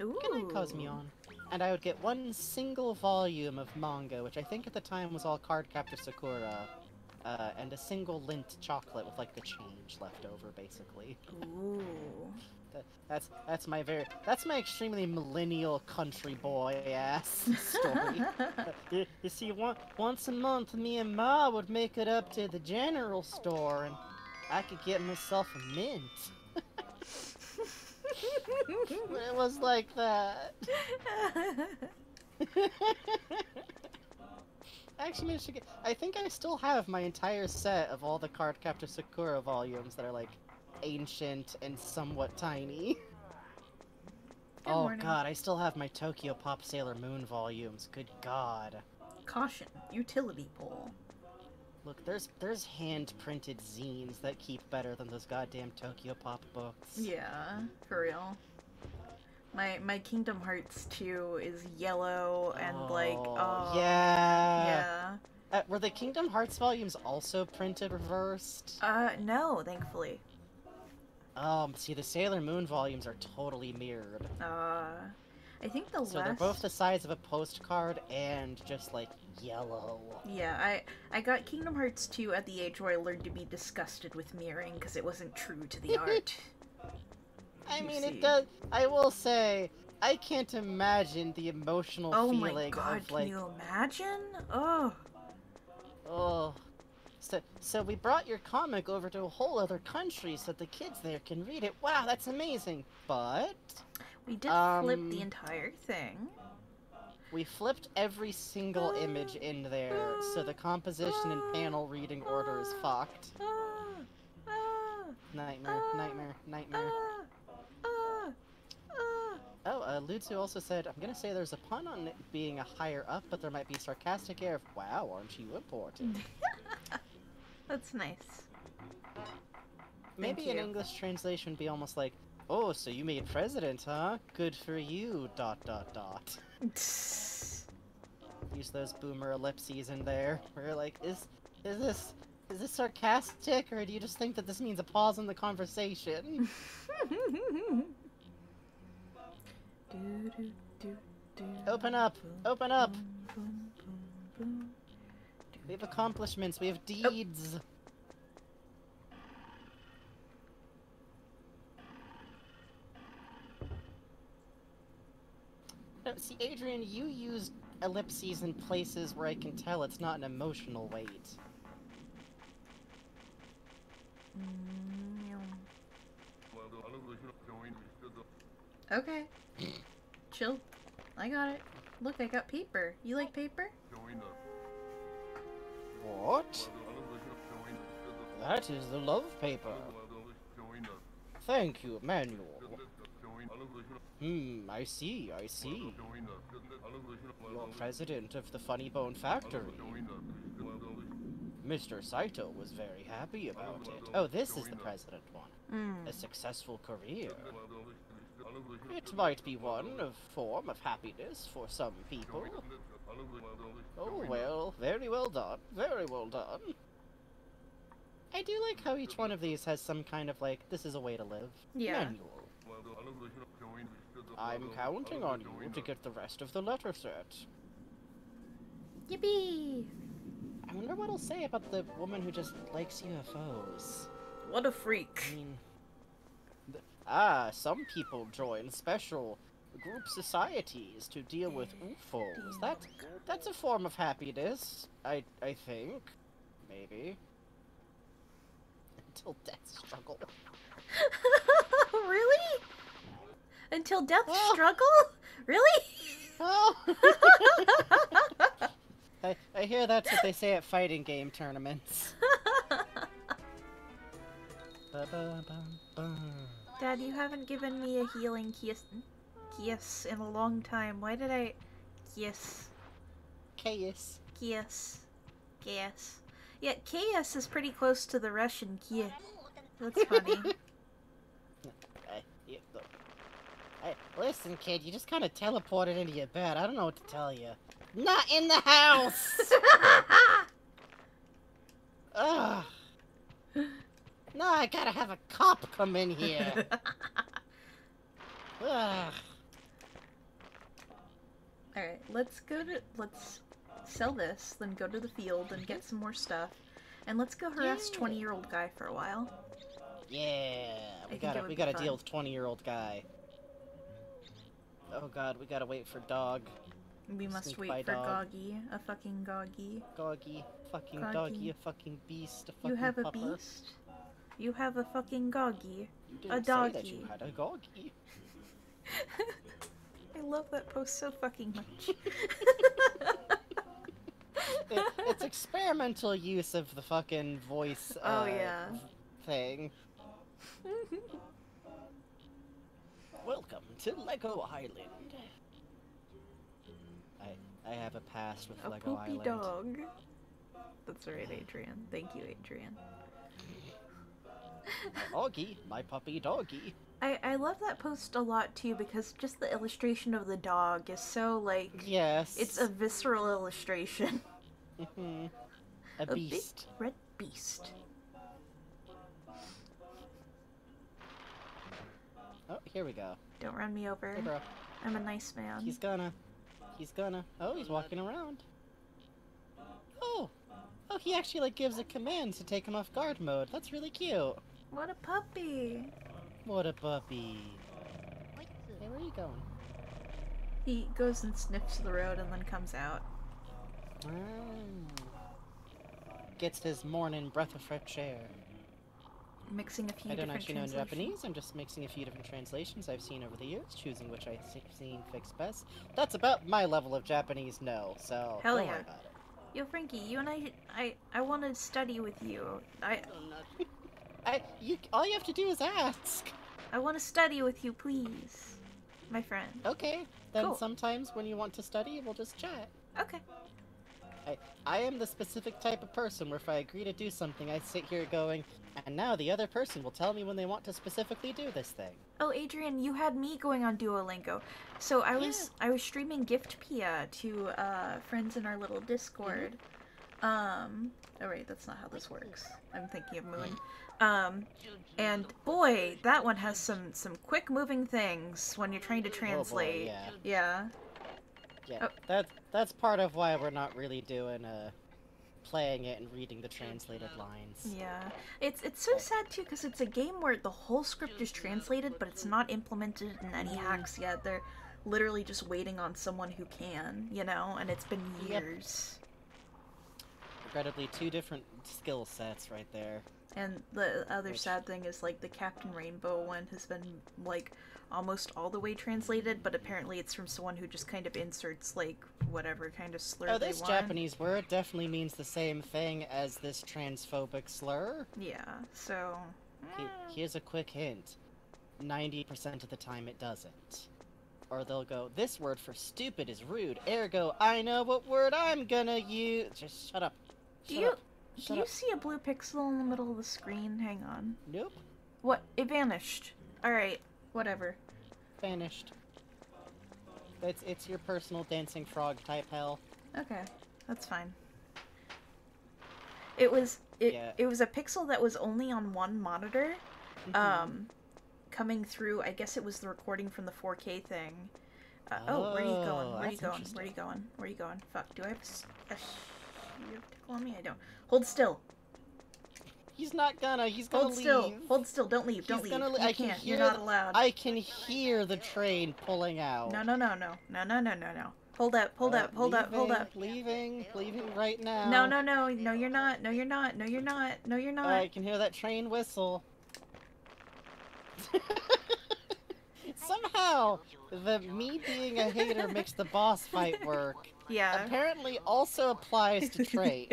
Ooh. Good night, Cosmion. And I would get one single volume of manga, which I think at the time was all Cardcaptor Sakura, and a single Lint chocolate with like the change left over, basically. Ooh. That's my extremely millennial country boy ass story. You see, once a month, me and Ma would make it up to the general store, and I could get myself a mint. It was like that. I actually managed to get. I think I still have my entire set of all the Cardcaptor Sakura volumes that are like ancient and somewhat tiny. Good oh morning. god, I still have my Tokyo Pop Sailor Moon volumes. Good god. Caution, utility pole. Look, there's hand-printed zines that keep better than those goddamn Tokyo Pop books. Yeah, for real. My Kingdom Hearts 2 is yellow and like, oh. Yeah. Yeah. Were the Kingdom Hearts volumes also printed reversed? No, thankfully. See, the Sailor Moon volumes are totally mirrored. I think the So they're both the size of a postcard and just, like, yellow. Yeah, I got Kingdom Hearts 2 at the age where I learned to be disgusted with mirroring because it wasn't true to the art. I mean, it does. I will say, I can't imagine the emotional feeling my god, of, like... can you imagine? Oh. Oh. So we brought your comic over to a whole other country so the kids there can read it. Wow, that's amazing. But... We did flip the entire thing. We flipped every single image in there, so the composition and panel reading order is fucked. Nightmare, nightmare, nightmare. Oh, Lutsu also said, I'm gonna say there's a pun on it being a higher up, but there might be a sarcastic air of, wow, aren't you important? That's nice. Maybe an English translation would be almost like, oh, so you made president, huh? Good for you, ... Use those boomer ellipses in there. We're like, is this sarcastic, or do you just think that this means a pause in the conversation? Open up! Open up! We have accomplishments, we have deeds! No, see, Adrian, you used ellipses in places where I can tell it's not an emotional weight. Okay. Chill. I got it. Look, I got paper. You like paper? What? That is the love paper. Thank you, Manuel. I see, I see. You're president of the Funny Bone Factory. Mr. Saito was very happy about it. Oh, this is the president one. A successful career. It might be one of form of happiness for some people. Oh well, very well done, very well done. I do like how each one of these has some kind of like, this is a way to live. Yeah. Manual. I'm counting on you to get the rest of the letter set. Yippee! I wonder what he'll say about the woman who just likes UFOs. What a freak. I mean... some people join special group societies to deal with UFOs. That's a form of happiness, I think. Maybe. Until death struggle. Really? Until death struggle? Really? Oh. I hear that's what they say at fighting game tournaments. Dad, you haven't given me a healing kiss in a long time. Why did I... Kiss. Chaos. Kiss. Kiss. Yeah, KS is pretty close to the Russian Kiev. That's funny. Hey, listen, kid, you just kind of teleported into your bed. I don't know what to tell you. Not in the house! Ugh. No, I gotta have a cop come in here. Ugh. Alright, let's sell this, then go to the field and get some more stuff. And let's go harass 20-year-old guy for a while. Yeah, we gotta deal with 20-year-old guy. Oh god, we gotta wait for dog. We must Sneak wait by for dog. Goggy, a fucking Goggy. Goggy, fucking Goggy. doggy, a fucking beast, a fucking You have a pupper. beast? You have a fucking Goggy. You A didn't say that you doggy. had a goggy. I love that post so fucking much. It's experimental use of the fucking voice Oh, yeah. thing. Welcome to Lego Island. I have a past with A Lego poopy Island. dog. That's right, Adrian. Thank you, Adrian. Doggy, my puppy doggy. I love that post a lot too because just the illustration of the dog is so like Yes. it's a visceral illustration. Mhm. A Big beast. red beast. Oh, here we go. Don't run me over. Hey, bro. I'm a nice man. He's gonna. Oh, he's walking around. Oh, he actually like gives a command to take him off guard mode. That's really cute. What a puppy. What a puppy. Hey, where are you going? He goes and sniffs the road and then comes out. Gets his morning breath of fresh air. Mixing a few I don't different actually know translations. Japanese, I'm just mixing a few different translations I've seen over the years, choosing which I've seen fix best. That's about my level of Japanese know, so Hell don't yeah. worry about it. Yo, Frankie, you and I want to study with you. All you have to do is ask. I want to study with you, please. My friend. Okay, then Cool. sometimes when you want to study, we'll just chat. Okay. I am the specific type of person where if I agree to do something, I sit here going, and now the other person will tell me when they want to specifically do this thing. Oh, Adrian, you had me going on Duolingo. So I was streaming Gift Pia to friends in our little Discord. Oh wait, that's not how this works. I'm thinking of Moon. And boy, that one has some quick moving things when you're trying to translate. Oh boy, Yeah. Yeah, Oh. that's part of why we're not really doing playing it and reading the translated lines. Yeah. It's so sad too because it's a game where the whole script is translated, but it's not implemented in any hacks yet. They're literally just waiting on someone who can, you know, and it's been years. Regrettably, two different skill sets right there. And the other sad thing is, like, the Captain Rainbow one has been, like, almost all the way translated, but apparently it's from someone who just kind of inserts, like, whatever kind of slur Oh, they this want. Japanese word definitely means the same thing as this transphobic slur. Yeah, so... Here's a quick hint. 90% of the time it doesn't. Or they'll go, this word for stupid is rude, ergo, I know what word I'm gonna use. Just shut up. Do Shut up. Shut you up. see a blue pixel in the middle of the screen? Hang on. Nope. What? It vanished. Alright, whatever. Vanished. It's your personal dancing frog type hell. Okay, that's fine. It was a pixel that was only on one monitor. Coming through, I guess it was the recording from the 4K thing. Oh, where are you going? Where are you that's going? interesting. Where are you going? Where are you going? Fuck, do I have a shield tickle on me? I don't. Hold still. He's gonna Hold leave. still. Hold still. Don't leave. He's Don't leave. gonna You I can can't. hear You're not allowed. I can hear the train pulling out. No. Hold up. Hold up. Hold up. Hold up. Leaving right now. No. No, you're not. No, you're not. No, you're not. No, you're not. I can hear that train whistle. Somehow, me being a hater makes the boss fight work. Yeah. Apparently also applies to trains.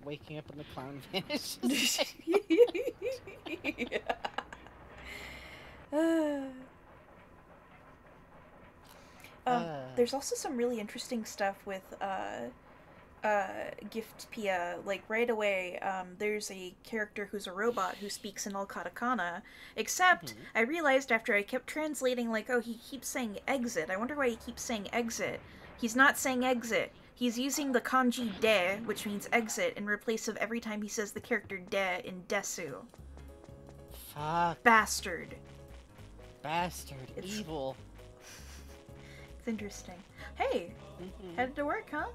Waking up and the clown vanishes. there's also some really interesting stuff with Gift Pia. Like right away, there's a character who's a robot who speaks in all katakana. Except I realized after I kept translating, like, oh, he keeps saying exit. I wonder why he keeps saying exit. He's not saying exit. He's using the kanji de, which means exit, in replace of every time he says the character de in desu. Fuck. Bastard. Bastard. Evil. It's interesting. Hey, headed to work, huh?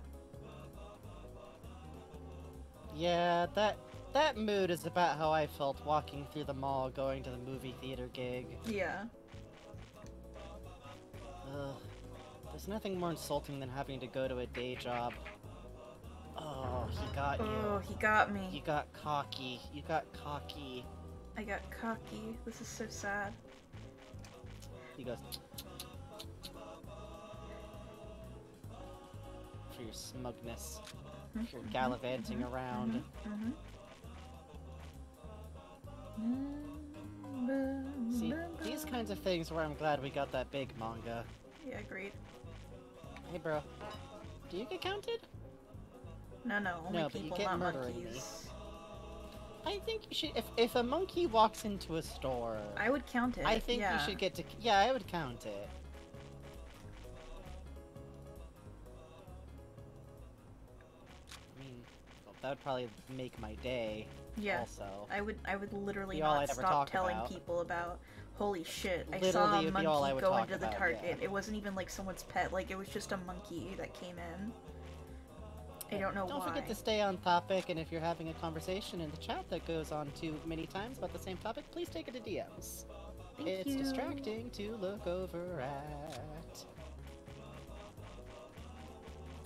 Yeah, that mood is about how I felt walking through the mall going to the movie theater gig. Yeah. Ugh. There's nothing more insulting than having to go to a day job. Oh, he got you. Oh, he got me. You got cocky. You got cocky. I got cocky. This is so sad. He goes... For your smugness. For your gallivanting around. See, these kinds of things where I'm glad we got that big manga. Yeah, agreed. Hey, bro. Do you get counted? No, only No, but you people, get not murdering me. monkeys. I think you should. If a monkey walks into a store, I would count it. I think you should get to. Yeah, I would count it. I mean, well, that would probably make my day. Yeah. Also, I would literally Be all not I'd ever stop talk telling about. people about. Holy shit! I Literally, saw a it'd be all I monkey would go talk into the about, Target. yeah. It wasn't even like someone's pet. Like it was just a monkey that came in. I don't know Don't why. forget to stay on topic, and if you're having a conversation in the chat that goes on too many times about the same topic, please take it to DMs. It's you. distracting to look over at.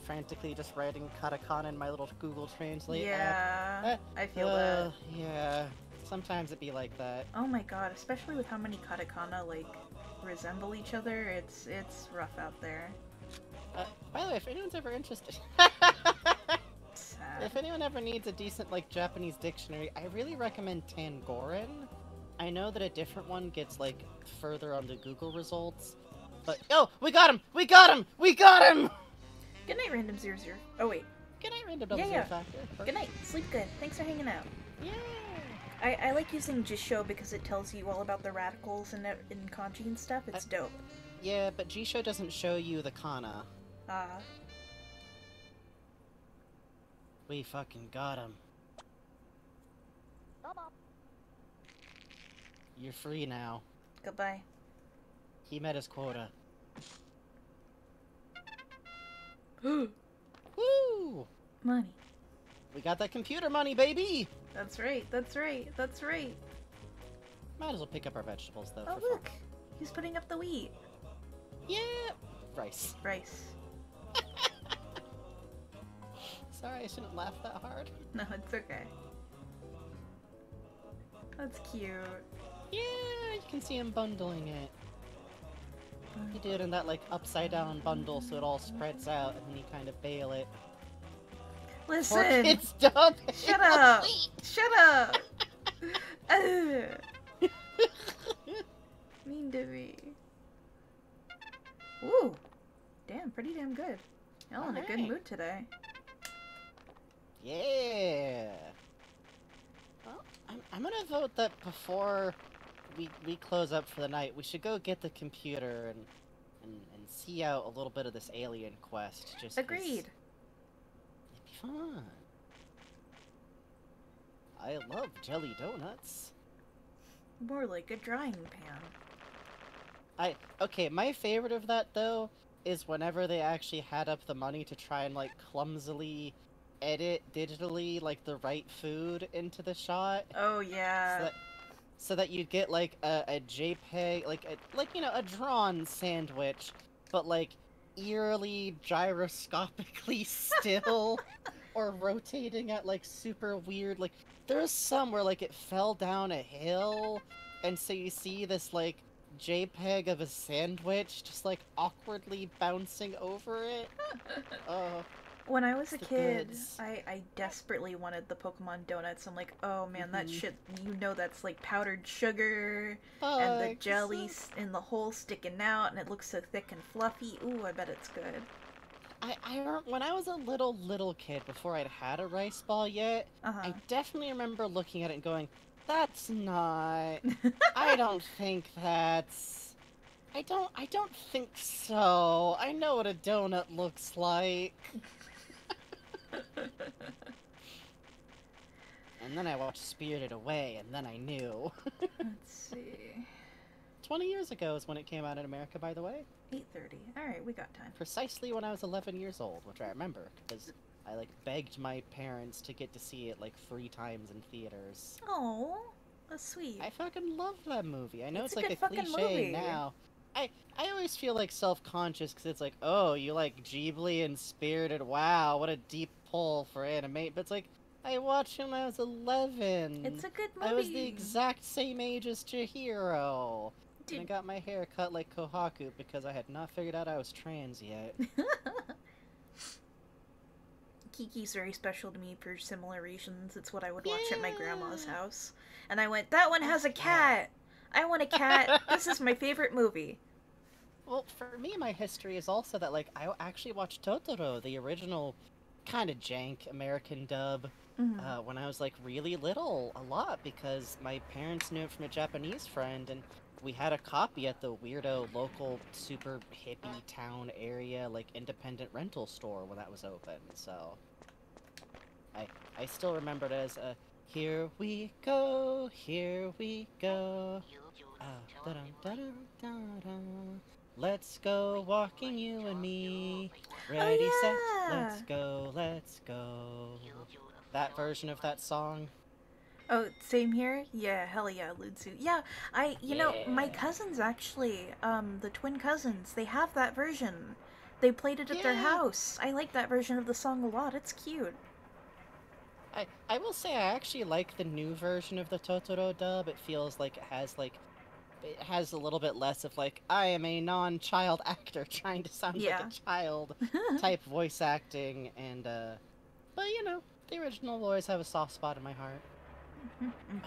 Frantically just writing katakana in my little Google Translate app. Yeah, I feel that. Yeah, sometimes it be like that. Oh my god, especially with how many katakana like resemble each other, it's rough out there. By the way, if anyone's ever interested, Sad. if anyone ever needs a decent like Japanese dictionary, I really recommend Tangoran. I know that a different one gets like further on the Google results, but oh, we got him! We got him! We got him! Good night, Random 00. Oh wait. Good night, Random Double Yeah, Zero yeah. Factor. Good night. Sleep good. Thanks for hanging out. Yeah. I like using Jisho because it tells you all about the radicals and in kanji and stuff. It's dope. Yeah, but Jisho doesn't show you the kana. We fucking got him. You're free now. Goodbye. He met his quota. Money. We got that computer money, baby! That's right. That's right. That's right. Might as well pick up our vegetables, though. Oh for fun. look, he's putting up the wheat. Yeah! Rice. Rice. Sorry, I shouldn't laugh that hard. No, it's okay. That's cute. Yeah, you can see him bundling it. He did in that, like, upside-down bundle so it all spreads out, and then you kind of bail it. Listen! It's done! Shut up! Shut up! Ugh. Mean to me. Ooh! Damn, pretty damn good. Y'all in a good Alright. mood today. Yeah! Well, I'm gonna vote that before we close up for the night, we should go get the computer and see out a little bit of this alien quest. Just 'cause Agreed. It'd be fun. I love jelly donuts. More like a drying pan. Okay, my favorite of that though is whenever they actually had up the money to try and like clumsily edit digitally like the right food into the shot. Oh yeah. So that you'd get like a JPEG, like you know, a drawn sandwich, but like eerily gyroscopically still or rotating at like super weird. Like there's some where like it fell down a hill, and so you see this like JPEG of a sandwich just like awkwardly bouncing over it. When I was a the kid, goods. I desperately wanted the Pokemon donuts. I'm like, oh man, that shit, that's like powdered sugar, and the Fuck. jelly in the hole sticking out, and it looks so thick and fluffy. Ooh, I bet it's good. When I was a little kid, before I'd had a rice ball yet, I definitely remember looking at it and going, that's not... I don't think that's... I don't think so. I know what a donut looks like. And then I watched Spirited Away, and then I knew. Let's see. 20 years ago is when it came out in America, by the way. 8:30. Alright, we got time. Precisely when I was 11 years old, which I remember, because I, like, begged my parents to get to see it, like, 3 times in theaters. Oh, that's sweet. I fucking love that movie. I know It's it's a like good a fucking cliche movie. now. I always feel, like, self-conscious, because it's like, oh, you like Ghibli and Spirited, wow, what a deep pull for anime, but it's like, I watched him when I was 11. It's a good movie. I was the exact same age as Chihiro. And I got my hair cut like Kohaku because I had not figured out I was trans yet. Kiki's very special to me for similar reasons. It's what I would watch at my grandma's house. And I went, that one has a cat! I want a cat! This is my favorite movie. Well, for me, my history is also that, like, I actually watched Totoro, the original kind of jank American dub, when I was, like, really little, a lot, because my parents knew it from a Japanese friend, and we had a copy at the weirdo local super hippie town area, like, independent rental store when that was open, so... I still remember it as a, here we go, da-dum-da-dum-da-dum. Let's go walking, you and me. Ready, set, let's go, let's go. That version of that song. Oh, same here? Yeah, hell yeah, Lutsu. Yeah, you know, my cousins actually, the twin cousins, they have that version. They played it at their house. I like that version of the song a lot. It's cute. I will say I actually like the new version of the Totoro dub. It feels like it has a little bit less of, like, I am a non-child actor trying to sound like a child type voice acting, and, but, you know, the original will always have a soft spot in my heart.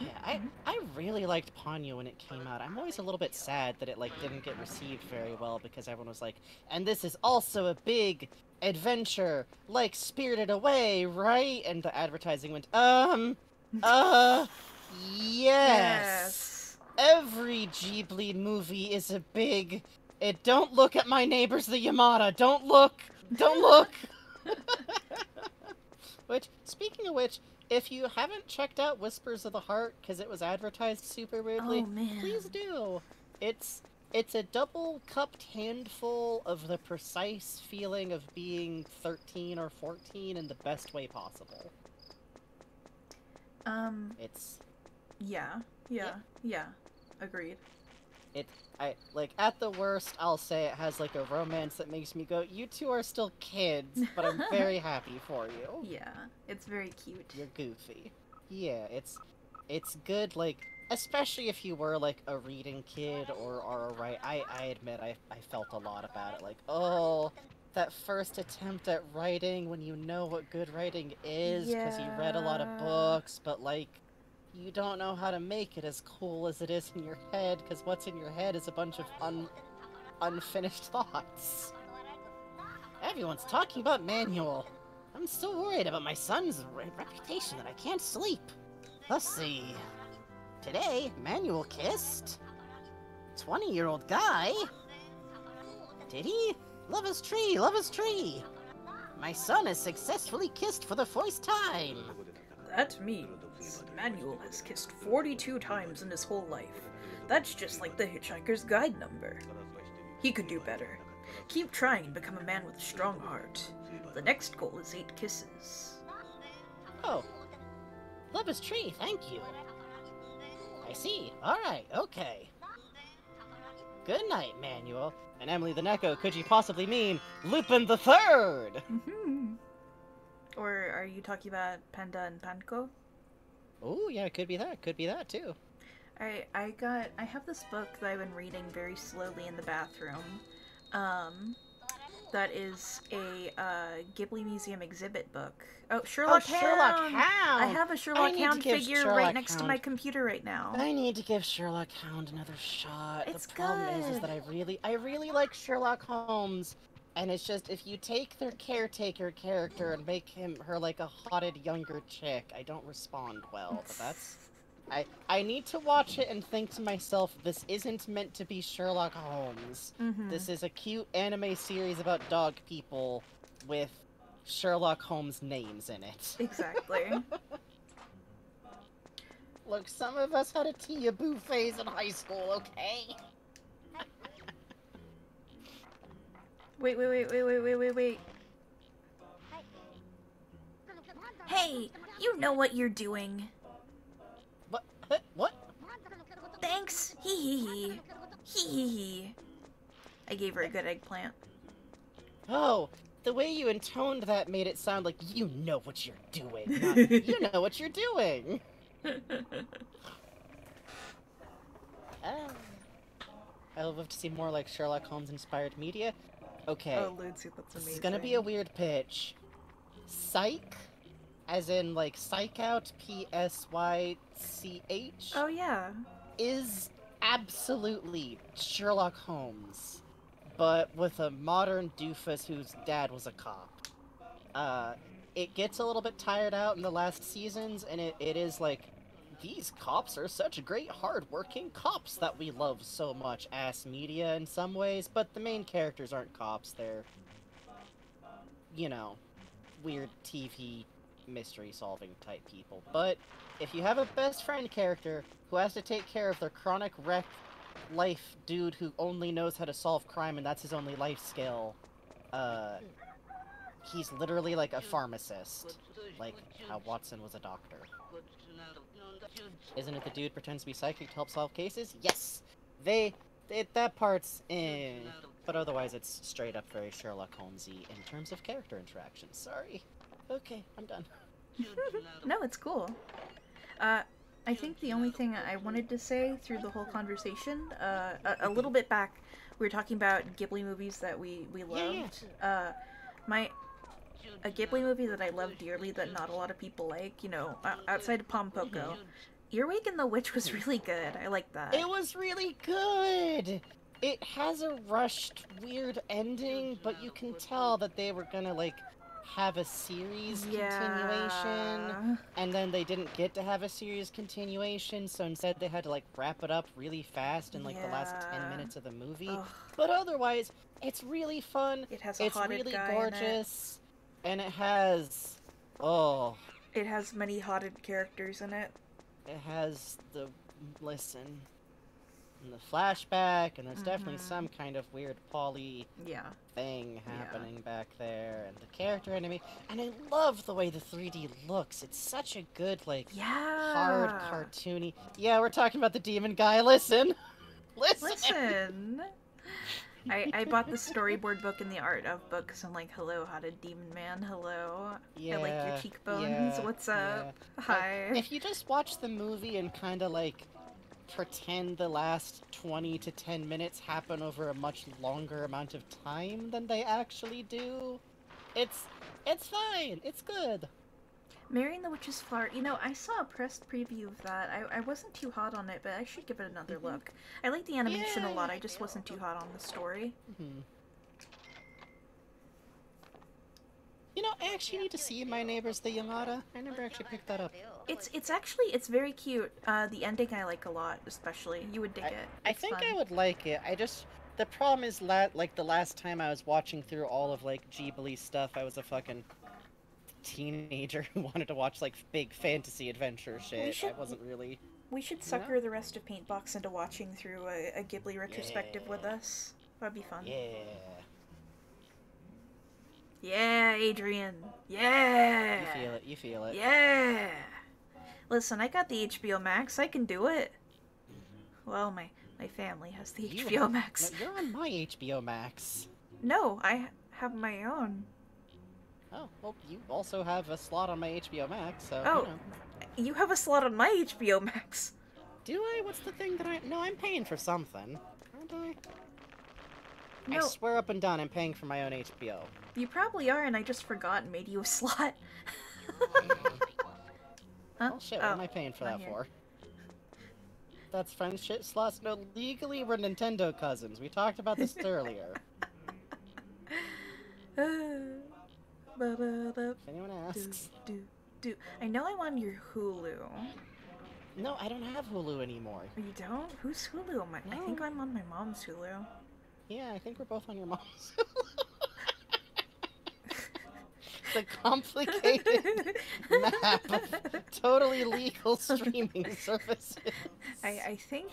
Yeah, I really liked Ponyo when it came out. I'm always a little bit sad that it, like, didn't get received very well, because everyone was like, and this is also a big adventure, like Spirited Away, right? And the advertising went, yes! Every Ghibli movie is a big, don't look at my neighbors the Yamada, don't look! Don't look! Which, speaking of which, if you haven't checked out Whispers of the Heart, because it was advertised super weirdly, please do! It's a double-cupped handful of the precise feeling of being 13 or 14 in the best way possible. It's... Yeah. Agreed. At the worst, I'll say it has, like, a romance that makes me go, you two are still kids, but I'm very happy for you. Yeah, it's very cute. You're goofy. Yeah, it's good, like, especially if you were, like, a reading kid or a write. I admit I felt a lot about it, like, oh, that first attempt at writing when you know what good writing is, because you read a lot of books, but, like, you don't know how to make it as cool as it is in your head, because what's in your head is a bunch of unfinished thoughts. Everyone's talking about Manuel. I'm so worried about my son's reputation that I can't sleep. Let's see. Today, Manuel kissed 20-year-old guy. Did he? Love his tree, love his tree. My son has successfully kissed for the first time. That means Manuel has kissed 42 times in his whole life. That's just like the Hitchhiker's Guide number. He could do better. Keep trying and become a man with a strong heart. The next goal is 8 kisses. Oh. Love his tree, thank you. I see. Alright, okay. Good night, Manuel. And Emily the Neko, could you possibly mean Lupin the Third? Or are you talking about Panda and Panko? Oh, yeah, it could be that too. I have this book that I've been reading very slowly in the bathroom. That is a Ghibli Museum exhibit book. Oh, Sherlock Hound! Sherlock Hound! I have a Sherlock need to Hound give figure Sherlock right next to Hound- my computer right now. I need to give Sherlock Hound another shot. It's the problem is that I really like Sherlock Holmes, and it's just if you take their caretaker character and make her like a hotted younger chick, I don't respond well. But that's I need to watch it and think to myself, this isn't meant to be Sherlock Holmes. This is a cute anime series about dog people with Sherlock Holmes names in it. Exactly. Look, some of us had a tea-a-boo phase in high school, okay? Wait. Hey, you know what you're doing. What? What? Thanks. Hee. I gave her a good eggplant. Oh, the way you intoned that made it sound like you know what you're doing. Not, you know what you're doing. I would love to see more like Sherlock Holmes-inspired media. Okay. Oh, Lucy, that's amazing. This is gonna be a weird pitch. Psych, as in like Psych Out, Psych. Oh, yeah. Is absolutely Sherlock Holmes, but with a modern doofus whose dad was a cop. It gets a little bit tired out in the last seasons, and it is like, these cops are such great, hard-working cops that we love so much as media in some ways, but the main characters aren't cops, they're, you know, weird TV mystery-solving type people. But if you have a best friend character who has to take care of their chronic wreck life dude who only knows how to solve crime and that's his only life skill, he's literally like a pharmacist, like how Watson was a doctor. Isn't it the dude pretends to be psychic to help solve cases? Yes! That part's but otherwise it's straight up very Sherlock Holmesy in terms of character interactions. Sorry. Okay, I'm done. No, it's cool. I think the only thing I wanted to say through the whole conversation, a little bit back, we were talking about Ghibli movies that we loved. A Ghibli movie that I love dearly that not a lot of people like, you know, outside of Pompoko, Earwig and the Witch was really good. I like that. It was really good! It has a rushed, weird ending, but you can tell that they were gonna, like, have a series continuation, and then they didn't get to have a series continuation, so instead they had to, like, wrap it up really fast in, like, the last 10 minutes of the movie. Ugh. But otherwise, it's really fun, It has a it's hotted really guy gorgeous, and it has... oh... It has many hotted characters in it. It has the... listen... and the flashback, and there's definitely some kind of weird poly thing happening back there, and the character enemy, and I love the way the 3D looks. It's such a good, like, hard, cartoony... Yeah, we're talking about the demon guy, listen! Listen! I bought the storyboard book and the art of book, because I'm like, hello, hotted demon man, hello. I like your cheekbones, what's up? Hi. Like, if you just watch the movie and kind of, like, pretend the last 20 to 10 minutes happen over a much longer amount of time than they actually do, it's fine, it's good. Mary and the Witch's Flower, you know, I saw a pressed preview of that. I wasn't too hot on it, but I should give it another look. I like the animation a lot, I just wasn't too hot on the story. You know, I actually need to see My Neighbors the Yamada. I never actually picked that up. It's very cute. The ending I like a lot, especially. You would dig it. I think I would like it. The problem is, like, the last time I was watching through all of, like, Ghibli stuff, I was a fucking teenager who wanted to watch, like, big fantasy adventure shit. I wasn't really... We should sucker the rest of Paintbox into watching through a Ghibli retrospective with us. That'd be fun. Yeah. Yeah, Adrian. Yeah. You feel it. Yeah. Listen, I got the HBO Max. I can do it. Well, my family has the HBO Max. No, you're on my HBO Max. No, I have my own. Oh, well, you also have a slot on my HBO Max, so, Oh, you know. You have a slot on my HBO Max. Do I? What's the thing that No, I'm paying for something. Aren't I? I No, swear up and down I'm paying for my own HBO. you probably are, and I just forgot and made you a slot. Huh? Oh shit, what am I paying for not that here. for? That's friendship slots? No, legally we're Nintendo cousins. We talked about this earlier. If anyone asks. I know I'm on your Hulu. No, I don't have Hulu anymore. Oh, you don't? Whose Hulu am I? I think No. I'm on my mom's Hulu. Yeah, I think we're both on your mom's. The complicated map of totally legal streaming services. I think,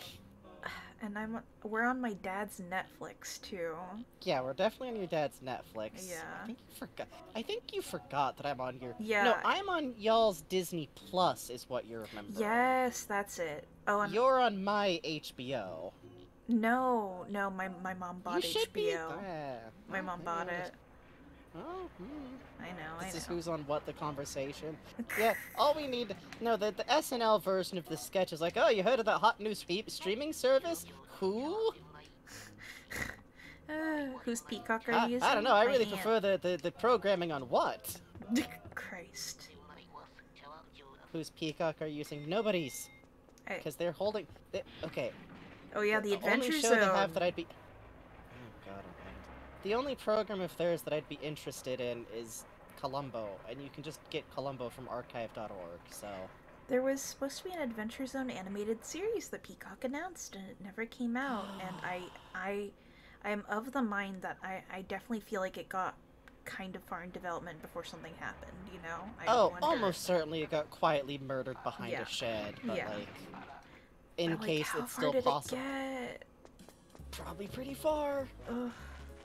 and we're on my dad's Netflix too. Yeah, we're definitely on your dad's Netflix. Yeah. I think you forgot that I'm on your. Yeah. No, I'm on y'all's Disney Plus, is what you're remembering. Yes, that's it. Oh, and You're on my HBO. no, my mom bought You should HBO. Be. My mom bought it. Oh, I know. This is who's on what the conversation. Yeah, all we need. No, the SNL version of the sketch is like, oh, you heard of that hot new streaming service? Who? Whose Peacock are you using? I don't know. I My really aunt. prefer the programming on what? Christ. Whose Peacock are you using? Nobody's. Hey. Because they're holding. Okay. Oh yeah, the Adventure only show Zone. they have that I'd be. Oh god. The only program of theirs that I'd be interested in is Columbo, and you can just get Columbo from archive.org. So. There was supposed to be an Adventure Zone animated series that Peacock announced, and it never came out. And I am of the mind that I definitely feel like it got kind of far in development before something happened. You know? I wonder... almost certainly it got quietly murdered behind Yeah. a shed, but Yeah. like, in But, case how it's far still did possible. It get? Probably pretty far. Ugh.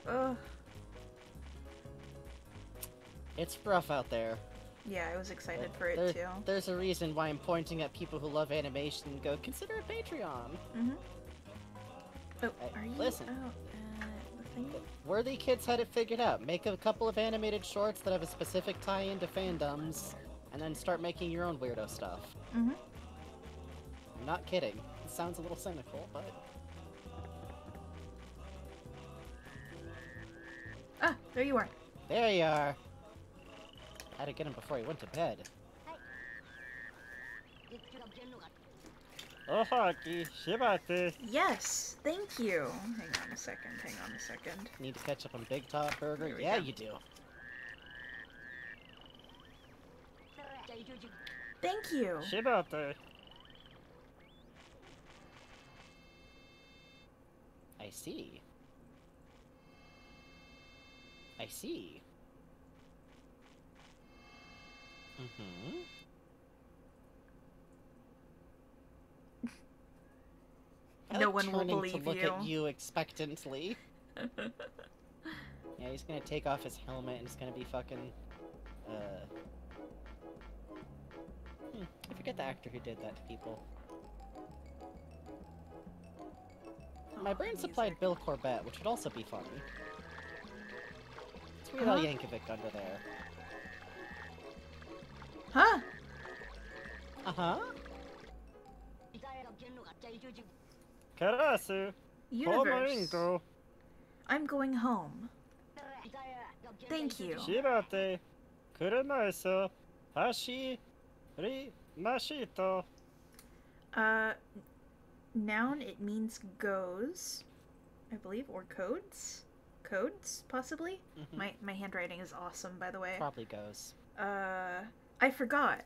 Ugh. It's rough out there. Yeah, I was excited for it too. There's a reason why I'm pointing at people who love animation and go, consider a Patreon. Mm-hmm. Oh, Hey, are you? listen. Oh, the thing. Worthy kids had it figured out. Make a couple of animated shorts that have a specific tie-in to fandoms, and then start making your own weirdo stuff. Mm-hmm. I'm not kidding. It sounds a little cynical, but... Ah, there you are. There you are. Had to get him before he went to bed. Oh, hockey, shibate. Yes, thank you. Hang on a second. Need to catch up on Big Top Burger? Here we Yeah, go. you do. Thank you. Shibate. I see. I see. Mm-hmm. No one will turning believe to look you. at you expectantly. Yeah, he's gonna take off his helmet and it's gonna be fucking, I forget the actor who did that to people. My brain music. supplied Bill Corbett, which would also be funny. It's Weird Al Yankovic under there. Huh? Uh-huh. Karasu. Universe. Komaringo. I'm going home. Thank you. Shibate. Kurumaeso. Hashi. Mashito. Noun, it means goes, I believe, or codes? Codes, possibly? Mhm. My handwriting is awesome, by the way. Probably goes. I forgot.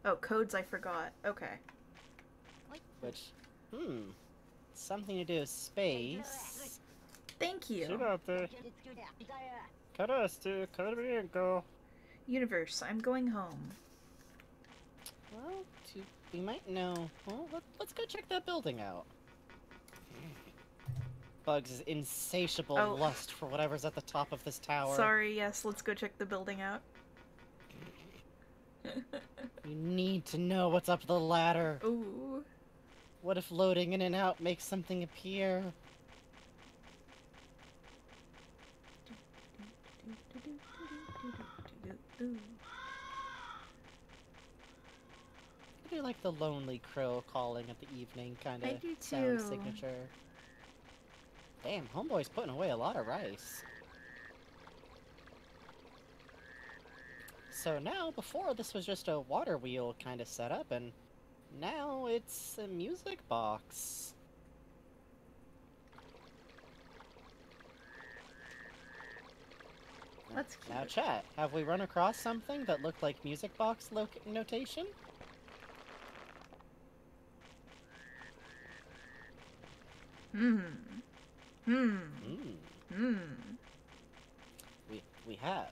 Oh, codes I forgot. Okay. Which, something to do with space. Thank you. Shibate. Karasu. Komaringo. Universe, I'm going home. Well, we might know. Well, let's go check that building out. Bugs' insatiable Oh. lust for whatever's at the top of this tower. Sorry, yes, let's go check the building out. You need to know what's up the ladder. Ooh. What if loading in and out makes something appear? I do like the lonely crow calling at the evening kind I of do sound too. signature. Damn, homeboy's putting away a lot of rice. So now, before this was just a water wheel kind of setup, and now it's a music box. Oh, that's cute. Now, chat, have we run across something that looked like music box notation? Hmm. We have,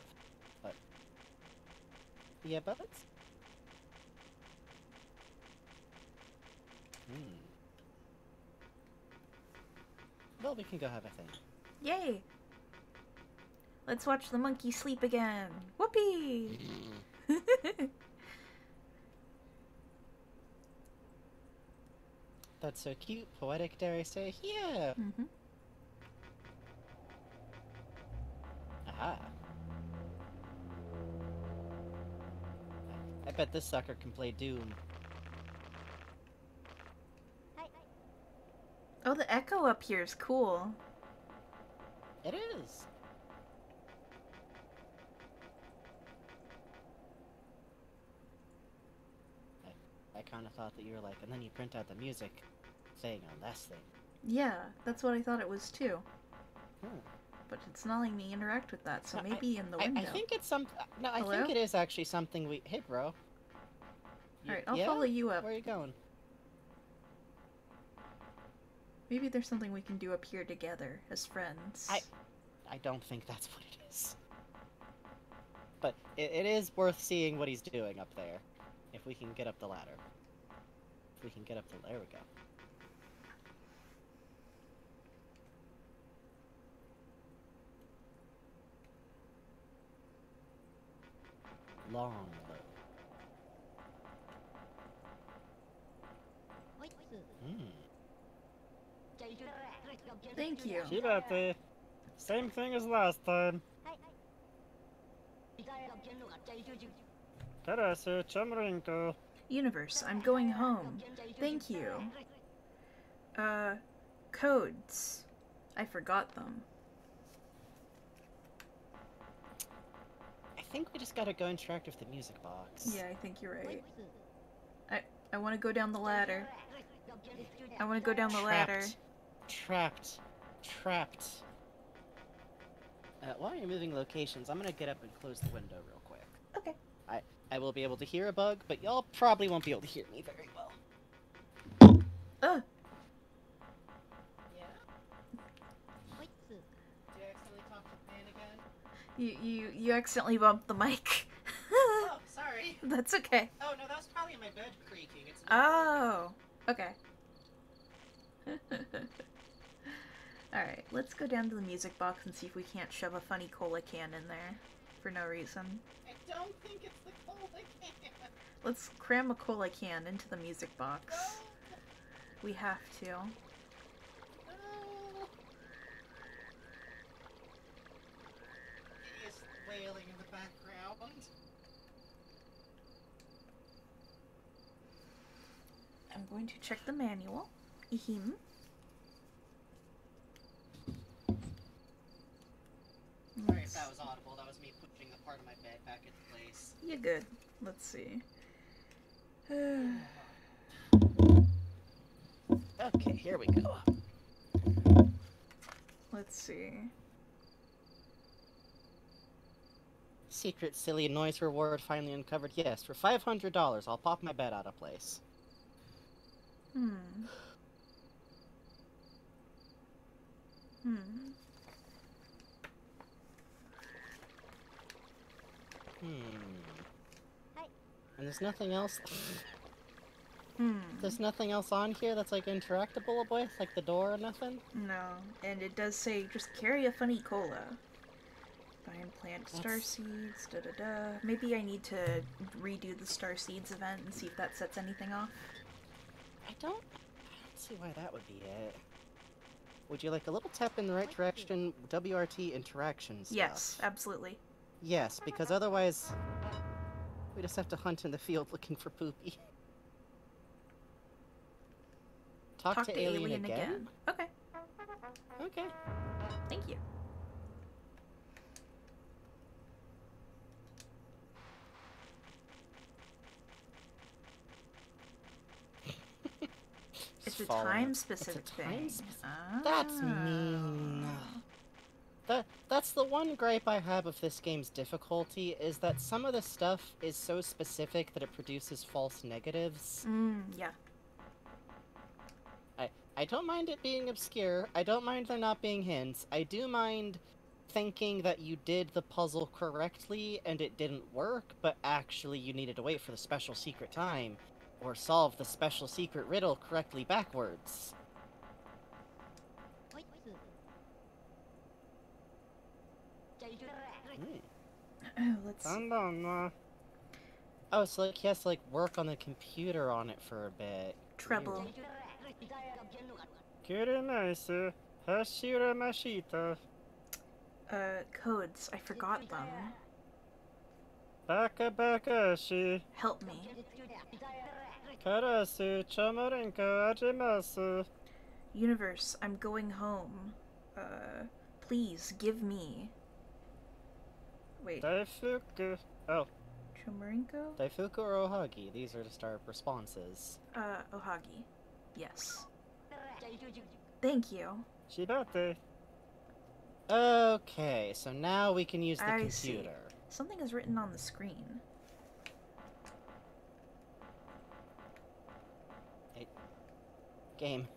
but yeah, but let's. Well, we can go have a thing. Yay! Let's watch the monkey sleep again. Whoopee! That's so cute, poetic, dare I say? Yeah. Mm-hmm. Aha. I bet this sucker can play Doom. Oh, the echo up here is cool. It is. I kind of thought that you were like, and then you print out the music thing on this thing. Yeah, that's what I thought it was too. Hmm. But it's not letting me interact with that, so No, maybe in the window. I think it's some. No, I Hello? think it is actually something we. Hey, bro. Alright, I'll Yeah? follow you up. Where are you going? Maybe there's something we can do up here together as friends. I don't think that's what it is. But it is worth seeing what he's doing up there. If we can get up the ladder. If we can get up the... There we go. Long low. Thank you. Kirate. Same thing as last time. Karasu Chamrinko. Universe, I'm going home. Thank you. Codes. I forgot them. I think we just gotta go interact with the music box. Yeah, I think you're right. I want to go down the ladder. I want to go down the ladder. Trapped. While you're moving locations, I'm gonna get up and close the window real quick. Okay. I will be able to hear a bug, but y'all probably won't be able to hear me very well. Ugh. Yeah? Did you accidentally talk to the man again? You accidentally bumped the mic. Oh, sorry. That's okay. Oh, no, that was probably my bed creaking. It's Oh. Okay. Alright, let's go down to the music box and see if we can't shove a funny cola can in there. For no reason. I don't think it's the cold I can. Let's cram a cola can into the music box. No. We have to. No. Hideous wailing in the background. I'm going to check the manual. Ehem. Sorry if that was audible. That was me pushing the part of my bed back into place. You're good. Let's see. Okay, here we go. Let's see. Secret silly noise reward finally uncovered. Yes, for $500, I'll pop my bed out of place. Hmm. And there's nothing else. Hmm. There's nothing else on here that's like interactable with, like the door or nothing. No, and it does say just carry a funny cola. Find plant star That's- seeds. Da da da. Maybe I need to redo the star seeds event and see if that sets anything off. I don't see why that would be it. Would you like a little tap in the right direction? WRT interaction stuff. Yes, absolutely. Yes, because otherwise we just have to hunt in the field looking for Poopy. Talk to alien again? Okay. Okay. Thank you. It's a Falling. time-specific It's a thing. time That's mean. Ah. That's the one gripe I have of this game's difficulty, is that some of the stuff is so specific that it produces false negatives. Yeah. I don't mind it being obscure, I don't mind there not being hints, I do mind thinking that you did the puzzle correctly and it didn't work, but actually you needed to wait for the special secret time, or solve the special secret riddle correctly backwards. Let's see. なんだんな。 Oh, so like he has to like work on the computer on it for a bit. Treble. キュリナイス。走らました。 Codes. I forgot them. バカバカし。 Help me. カラス、チョモレンコあります。 Universe, I'm going home. Please give me. Wait. 大福。Oh. Chomarenko? Daifuku or Ohagi, these are just our responses. Ohagi. Yes. Thank you. 縛って。 Okay, so now we can use the I see. computer. Something is written on the screen. Hey. Game.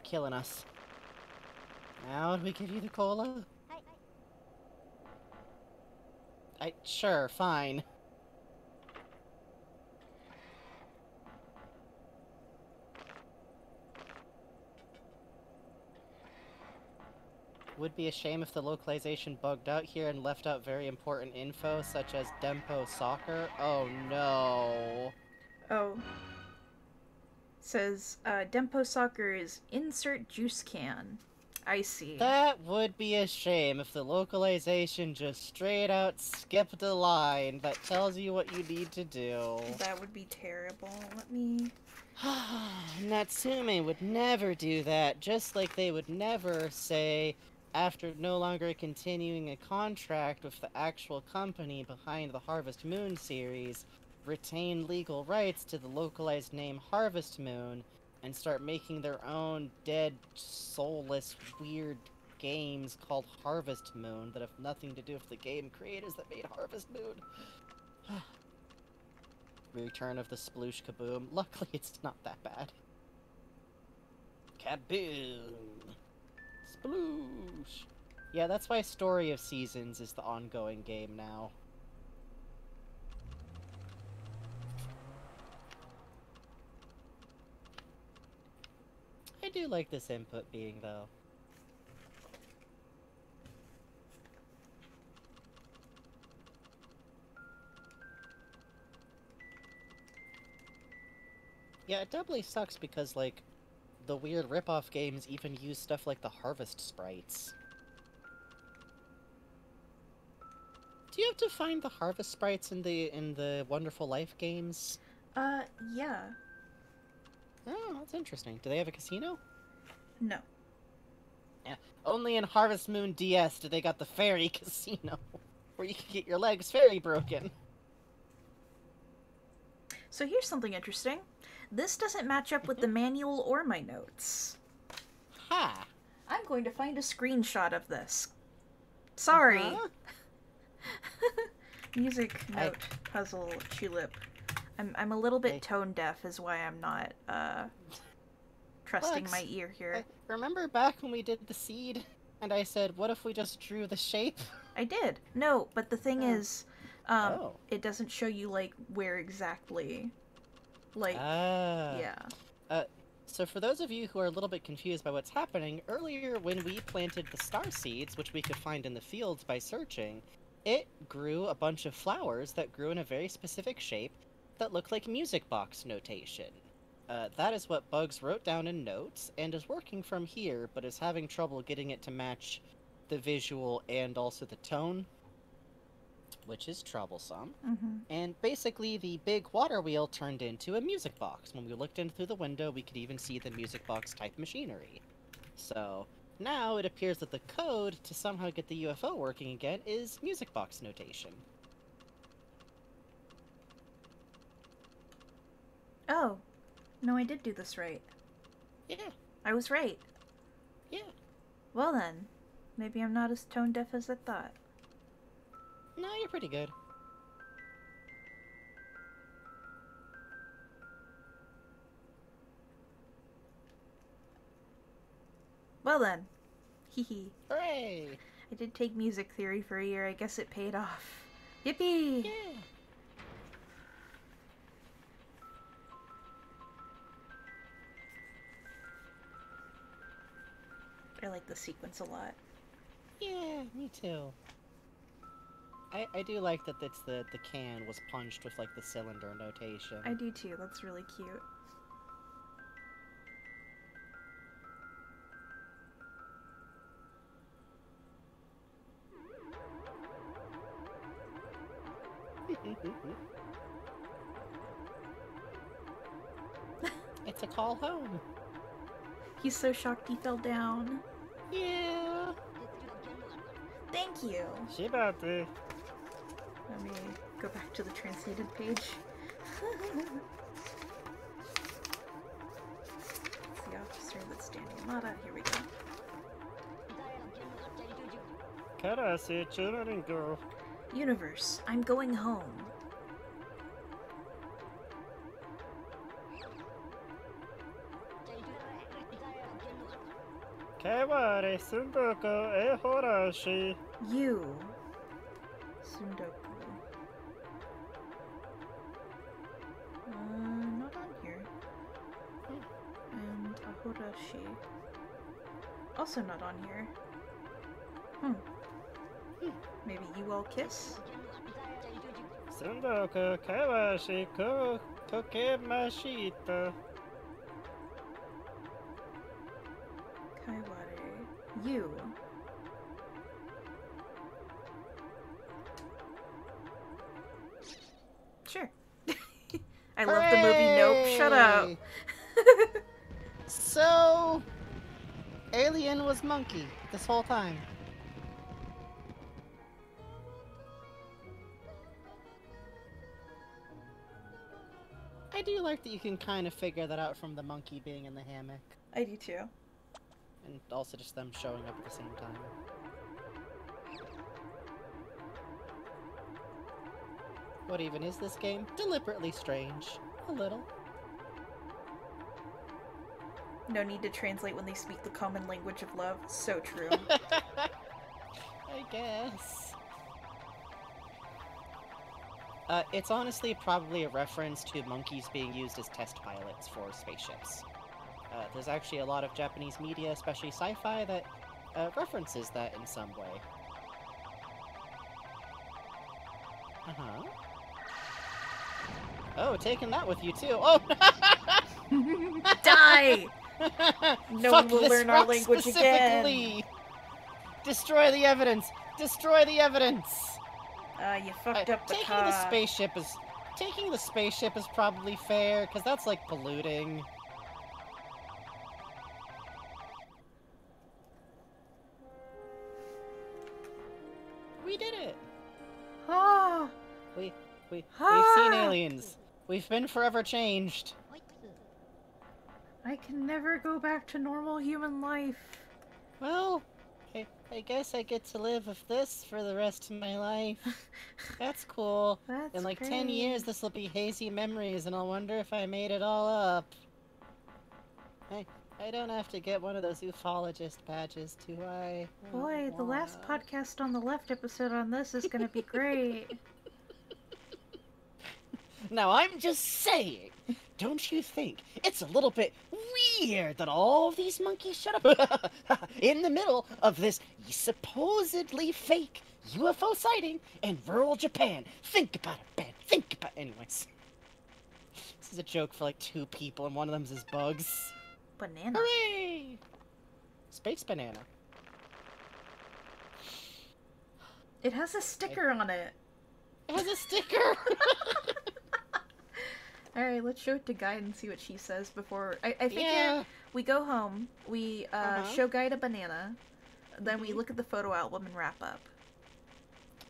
Killing us. Now do we give you the cola? Sure, fine. Would be a shame if the localization bugged out here and left out very important info, such as Dempo Soccer. Oh no. Oh. Says, Dempo Soccer is insert juice can. I see. That would be a shame if the localization just straight out skipped a line that tells you what you need to do. That would be terrible. Let me... Natsume would never do that, just like they would never say, after no longer continuing a contract with the actual company behind the Harvest Moon series, retain legal rights to the localized name Harvest Moon, and start making their own dead, soulless, weird games called Harvest Moon that have nothing to do with the game creators that made Harvest Moon. Return of the Sploosh Kaboom. Luckily, it's not that bad. Kaboom! Sploosh! Yeah, that's why Story of Seasons is the ongoing game now. I do like this input being, though. Yeah, it doubly sucks because, like, the weird rip-off games even use stuff like the Harvest sprites. Do you have to find the Harvest sprites in the Wonderful Life games? Yeah. Oh, that's interesting. Do they have a casino? No. Yeah, only in Harvest Moon DS do they got the fairy casino, where you can get your legs fairy broken. So here's something interesting. This doesn't match up with the manual or my notes. Ha! I'm going to find a screenshot of this. Sorry. Uh-huh. Music, note, puzzle, tulip. I'm a little bit tone deaf is why I'm not, trusting Lex, my ear here. Remember back when we did the seed, and I said, what if we just drew the shape? I did. No, but the thing is, Oh. it doesn't show you, like, where exactly. Like, Ah. yeah. So for those of you who are a little bit confused by what's happening, earlier when we planted the star seeds, which we could find in the fields by searching, it grew a bunch of flowers that grew in a very specific shape that looked like music box notation. That is what Bugs wrote down in notes, and is working from here, but is having trouble getting it to match the visual and also the tone, which is troublesome. Mm-hmm. And basically, the big water wheel turned into a music box. When we looked in through the window, we could even see the music box type machinery. So, Now it appears that the code to somehow get the UFO working again is music box notation. Oh. No, I did do this right. Yeah, I was right. yeah. Well then. Maybe I'm not as tone deaf as I thought. No, you're pretty good. Well then. Hehe. Hooray! I did take music theory for a year. I guess it paid off. Yippee! Yeah. I like the sequence a lot. Yeah, me too. I do like that it's the can was punched with like the cylinder notation. I do too. That's really cute. It's a call home. He's so shocked he fell down. Yeah. Thank you. Shibate. Let me go back to the translated page. It's the officer that's standing Amada. Here we go. Karase Churaringo. Universe, I'm going home. Kaware Sundoku e Horashi. You. Sundoku. Not on here. And Ahorashi. Also not on here. Maybe you all kiss? Sundoku Kawashi ko Tokemashita. Kaiware. You. Sure. I love the movie Nope. Shut up. Hooray! So, Alien was monkey this whole time. I do like that you can kind of figure that out from the monkey being in the hammock. I do too. And also just them showing up at the same time. What even is this game? Deliberately strange. A little. No need to translate when they speak the common language of love. So true. I guess. It's honestly probably a reference to monkeys being used as test pilots for spaceships. There's actually a lot of Japanese media, especially sci-fi, that references that in some way. Uh-huh. Oh, taking that with you too. Oh! Die! No Fuck one will this learn our rock language specifically! Destroy the evidence! Destroy the evidence! You fucked up the taking car. taking the spaceship is probably fair, because that's like polluting. We did it! Ah! We've seen Ah! aliens. We've been forever changed. I can never go back to normal human life. Well, I guess I get to live with this for the rest of my life. That's cool. That's In like 10 great. years, this will be hazy memories, and I'll wonder if I made it all up. I don't have to get one of those ufologist badges, do I? Boy, the last podcast on the left episode on this is gonna be great. Now, I'm just saying, don't you think it's a little bit weird that all of these monkeys shut up in the middle of this supposedly fake UFO sighting in rural Japan? Think about it, Ben. Think about it. Anyways. This is a joke for like 2 people, and one of them is bugs. Banana. Hooray! Space banana. It has a sticker on it. It has a sticker! Alright, let's show it to Guide and see what she says before... I figure Yeah. we go home, we show Guide a banana, then we look at the photo album and wrap up.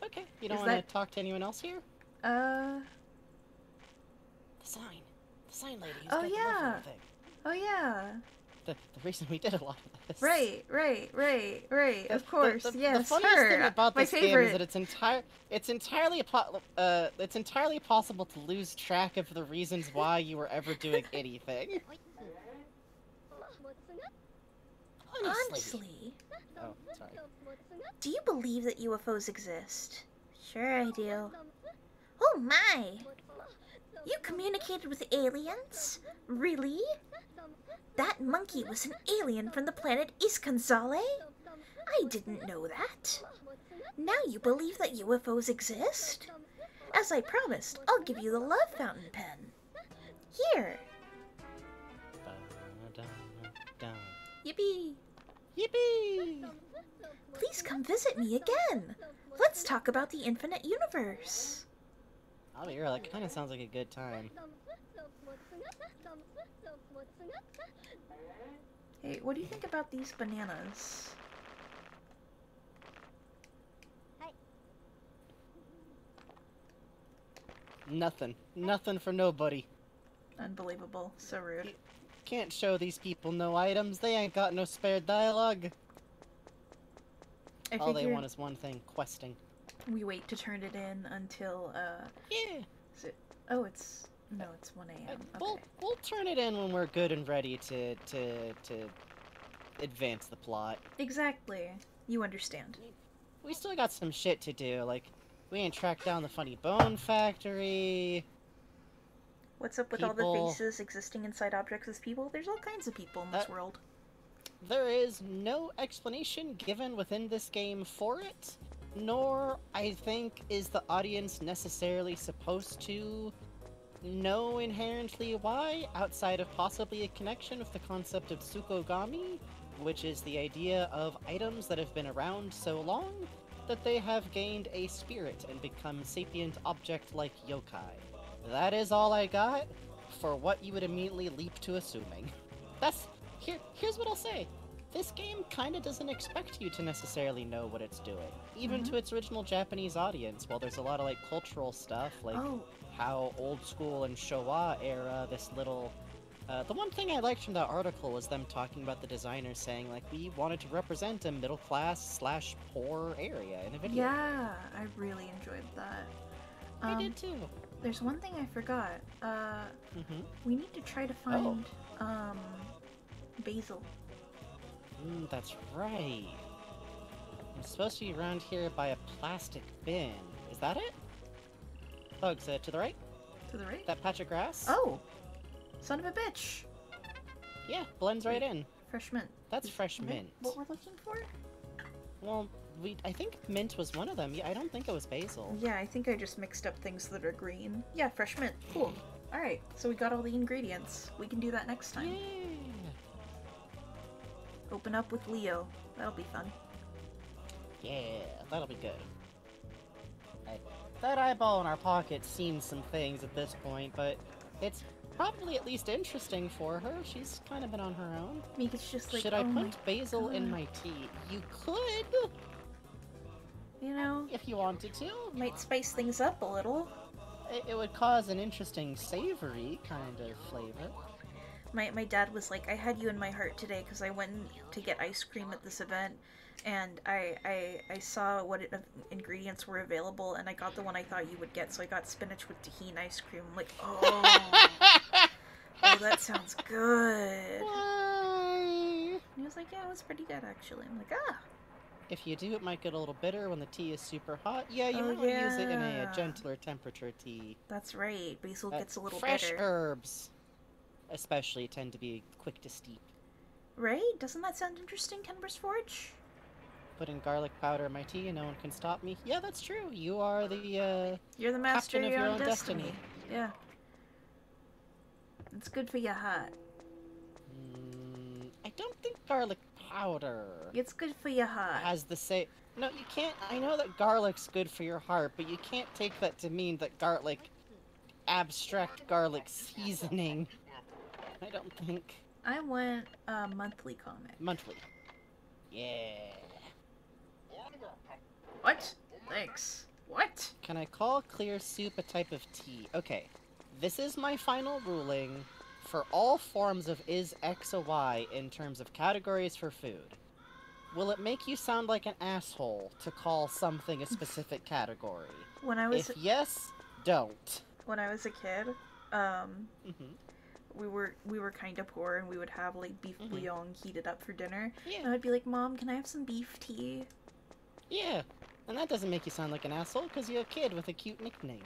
Okay. You don't Is want that- to talk to anyone else here? Uh... The sign. The sign lady who's Oh, got the yeah. love thing. Oh yeah. The reason we did a lot of this. Right. Of course, The yes, funniest her. thing about My this game favorite. is that it's entirely possible to lose track of the reasons why you were ever doing anything. Honestly, Oh, sorry. do you believe that UFOs exist? Sure I do. Oh my! You communicated with aliens? Really? That monkey was an alien from the planet Iskansale? I didn't know that. Now you believe that UFOs exist? As I promised, I'll give you the love fountain pen. Here. Yippee! Yippee! Please come visit me again. Let's talk about the infinite universe. I'll be real, that kind of sounds like a good time. Hey, what do you think about these bananas? Nothing. Nothing for nobody. Unbelievable. So rude. Can't show these people no items, they ain't got no spare dialogue. I All they figured want is one thing, questing. we wait to turn it in until, Yeah. is it... Oh, it's... No, it's 1 a.m. Okay. We'll turn it in when we're good and ready to advance the plot. Exactly. You understand. We still got some shit to do, like, we ain't tracked down the funny bone factory. What's up with all People- the faces existing inside objects as people? There's all kinds of people in this world. There is no explanation given within this game for it, nor, I think, is the audience necessarily supposed to know inherently why, outside of possibly a connection with the concept of tsukogami, which is the idea of items that have been around so long that they have gained a spirit and become sapient object-like yokai. That is all I got for what you would immediately leap to assuming. Here's what I'll say. This game kinda doesn't expect you to necessarily know what it's doing. Even to its original Japanese audience, while there's a lot of like cultural stuff, like Oh, how old school and Showa era this little... the one thing I liked from that article was them talking about the designers saying, like, we wanted to represent a middle-class/poor area in a video. yeah, I really enjoyed that. I did too. There's one thing I forgot. We need to try to find, Basil. That's right. I'm supposed to be around here by a plastic bin. Is that it? Bugs, to the right? To the right? That patch of grass? Oh! Son of a bitch! Yeah, blends right in. Fresh mint. That's Is fresh mint. what we're looking for? Well, I think mint was one of them. Yeah, I don't think it was basil. Yeah, I think I just mixed up things that are green. Yeah, fresh mint. Cool. Alright, so we got all the ingredients. We can do that next time. Yeah. Open up with Leo. That'll be fun. Yeah, that'll be good. That eyeball in our pocket's seen some things at this point, but it's probably at least interesting for her. She's kind of been on her own. Mika's just like, Should I oh my put basil in God. my tea? You could, You know, if you wanted to. might spice things up a little. It would cause an interesting savory kind of flavor. My dad was like, I had you in my heart today because I went to get ice cream at this event, and I saw what ingredients were available, and I got the one I thought you would get, so I got spinach with tahini ice cream. I'm like, oh, oh, that sounds good. Why? And he was like, yeah, it was pretty good actually. I'm like, ah. If you do, it might get a little bitter when the tea is super hot. Yeah, you Oh, might want to use it in a yeah. gentler temperature tea. That's right. Basil gets a little Fresh bitter. herbs, especially, tend to be quick to steep. Right? Doesn't that sound interesting, Kenber's Forge? Putting garlic powder in my tea and no one can stop me. Yeah, that's true. You are the, You're the master captain of your own destiny. destiny. Yeah. It's good for your heart. I don't think garlic powder It's good for your heart. has the same... No, you can't... I know that garlic's good for your heart, but you can't take that to mean that garlic abstract garlic seasoning. I don't think. I went monthly comic. Monthly. Yeah. What? Thanks. What? Can I call clear soup a type of tea? Okay. This is my final ruling for all forms of is X or Y in terms of categories for food. Will it make you sound like an asshole to call something a specific category? When I was If yes, don't. when I was a kid, we were kind of poor, and we would have like beef bouillon heated up for dinner. Yeah. And I'd be like, "Mom, can I have some beef tea?" Yeah, and that doesn't make you sound like an asshole because you're a kid with a cute nickname.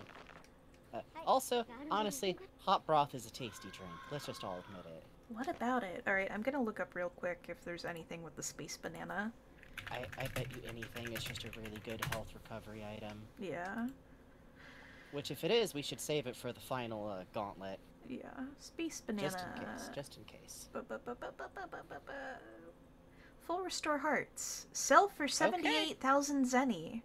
Also, honestly, hot broth is a tasty drink. Let's just all admit it. What about it? All right, I'm gonna look up real quick if there's anything with the space banana. I bet you anything is just a really good health recovery item. Yeah. Which, if it is, we should save it for the final gauntlet. Yeah. Space banana. Just in case. Just in case. Full restore hearts. Sell for 78,000 zenny.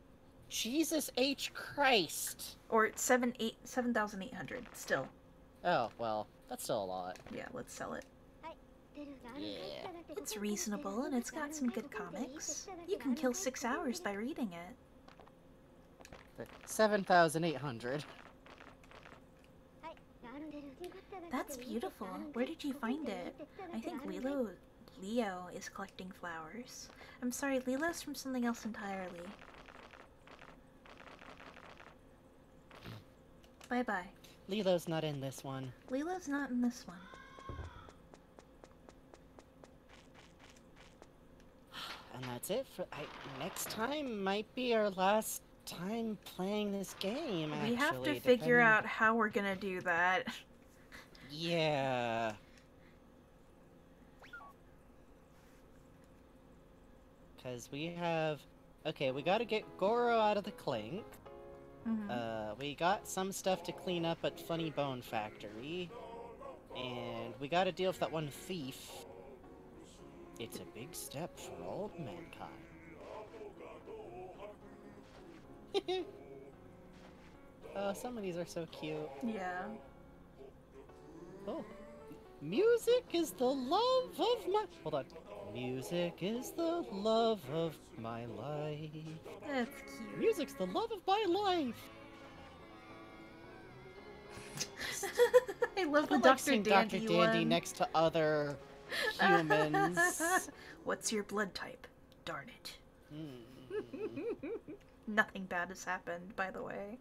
Jesus H. Christ! Or 7,800 still. Oh, well, that's still a lot. Yeah, let's sell it. Yeah. It's reasonable, and it's got some good comics. You can kill 6 hours by reading it. 7,800. That's beautiful. Where did you find it? I think Leo is collecting flowers. I'm sorry, Lilo's from something else entirely. Bye-bye. Lilo's not in this one. Lilo's not in this one. And that's it for... next time might be our last time playing this game, actually. We have to figure out how we're gonna do that. Yeah. Because we have... Okay, we gotta get Goro out of the clink. We got some stuff to clean up at Funny Bone Factory. And we gotta deal with that one thief. It's a big step for all mankind. Oh, some of these are so cute. Yeah. Oh. Music is the love of my... Hold on. Music is the love of my life. That's cute. Music's the love of my life. I love the I like Dr. seeing Dandy Dr. Dandy one. next to other humans. What's your blood type? Darn it. Mm. Nothing bad has happened, by the way.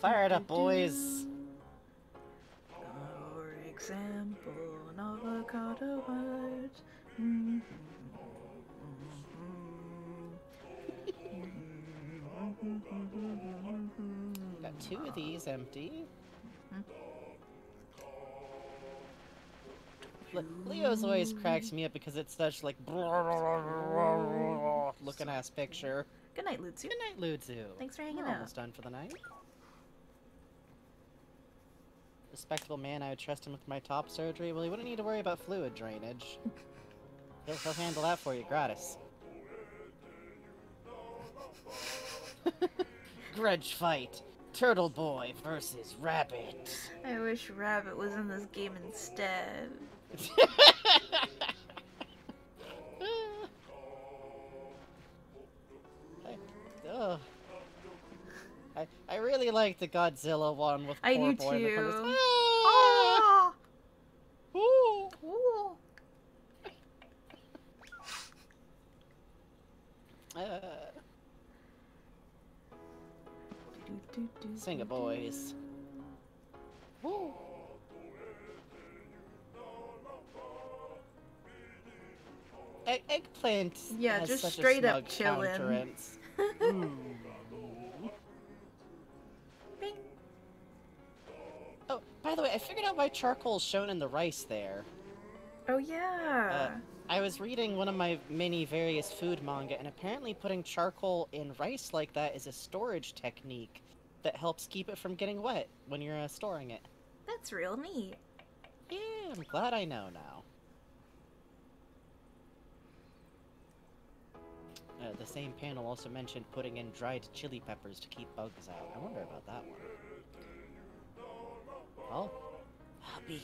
Fire it up, boys. For example, an avocado heart. Got 2 of these empty. Leo's always cracks me up because it's such like looking ass picture. Good night, Lutzu. Good night, Ludzu. Thanks for hanging We're out. almost done for the night. Respectable man, I would trust him with my top surgery. Well, he wouldn't need to worry about fluid drainage. He'll handle that for you gratis. Grudge fight. Turtle Boy versus Rabbit. I wish Rabbit was in this game instead. I really like the Godzilla one with I poor do boy in the too. corner. Ah! Ooh. Ooh. Sing it, boys. Woo. Eggplant Yeah, has just such straight a up smug chillin'. countenance. Mm. Bing. Oh, by the way, I figured out why charcoal is shown in the rice there. Oh yeah. I was reading one of my many various food manga, and apparently putting charcoal in rice like that is a storage technique that helps keep it from getting wet when you're storing it. That's real neat. Yeah, I'm glad I know now. The same panel also mentioned putting in dried chili peppers to keep bugs out. I wonder about that one. Oh, I'll be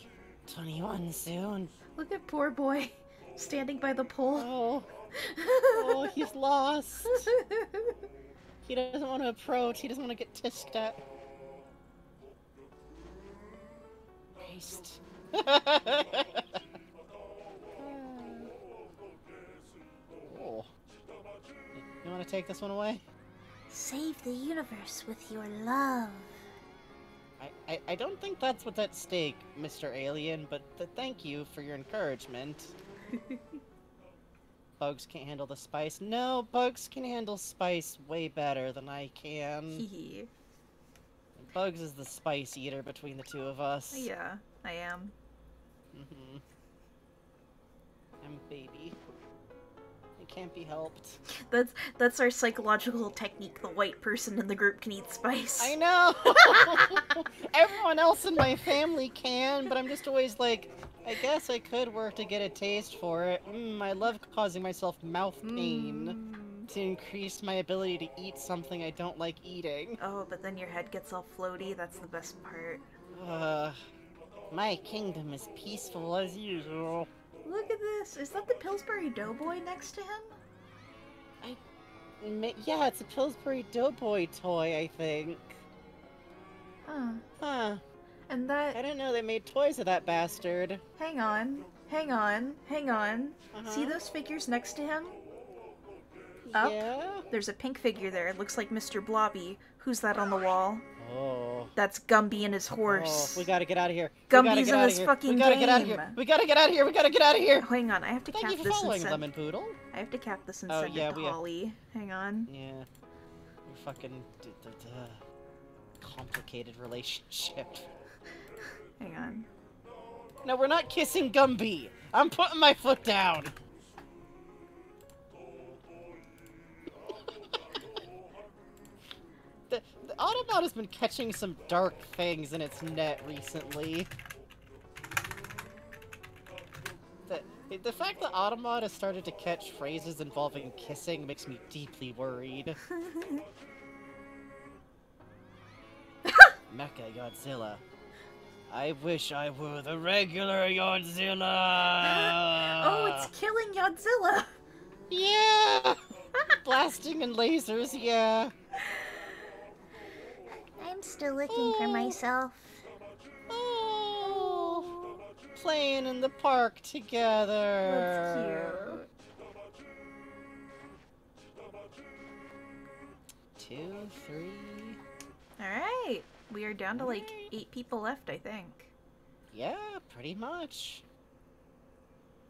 21 soon. Look at poor boy standing by the pole. Oh, oh, he's lost. He doesn't want to approach. He doesn't want to get tisked at. Christ. Oh. You want to take this one away? Save the universe with your love. I don't think that's what's at stake, Mr. Alien, but thank you for your encouragement. Bugs can't handle the spice. No, bugs can handle spice way better than I can. Hehe. Bugs is the spice eater between the two of us. Yeah, I am. Mm-hmm. I'm a baby. It can't be helped. That's our psychological technique. The white person in the group can eat spice. I know! Everyone else in my family can, but I'm just always like, I guess I could work to get a taste for it. I love causing myself mouth pain to increase my ability to eat something I don't like eating. Oh, but then your head gets all floaty. That's the best part. My kingdom is peaceful as usual. Look at this. Is that the Pillsbury Doughboy next to him? Yeah, it's a Pillsbury Doughboy toy, I think. Huh. And that... I didn't know they made toys of that bastard. Hang on. See those figures next to him? Up? Yeah? There's a pink figure there. It looks like Mr. Blobby. Who's that on the wall? Oh. That's Gumby and his horse. Oh, we gotta get out of here. Gumby's in this fucking We gotta game. get out of here. We gotta get out of here. We gotta get out of here. Oh, hang on, I have to Thank cap you for this and following, send... Lemon Poodle. I have to cap this and Oh, send yeah, it to we have- Holly. Hang on. Yeah. Your fucking complicated relationship. Hang on. No, we're not kissing Gumby. I'm putting my foot down. The Autobot has been catching some dark things in its net recently. The fact that Autobot has started to catch phrases involving kissing makes me deeply worried. Mecha Godzilla. I wish I were the regular Godzilla! Oh, it's killing Godzilla! Yeah! Blasting and lasers, yeah. I'm still looking for myself. Oh, playing in the park together. That's cute. 2, 3. Alright. We are down to like 8 people left, I think. Yeah, pretty much.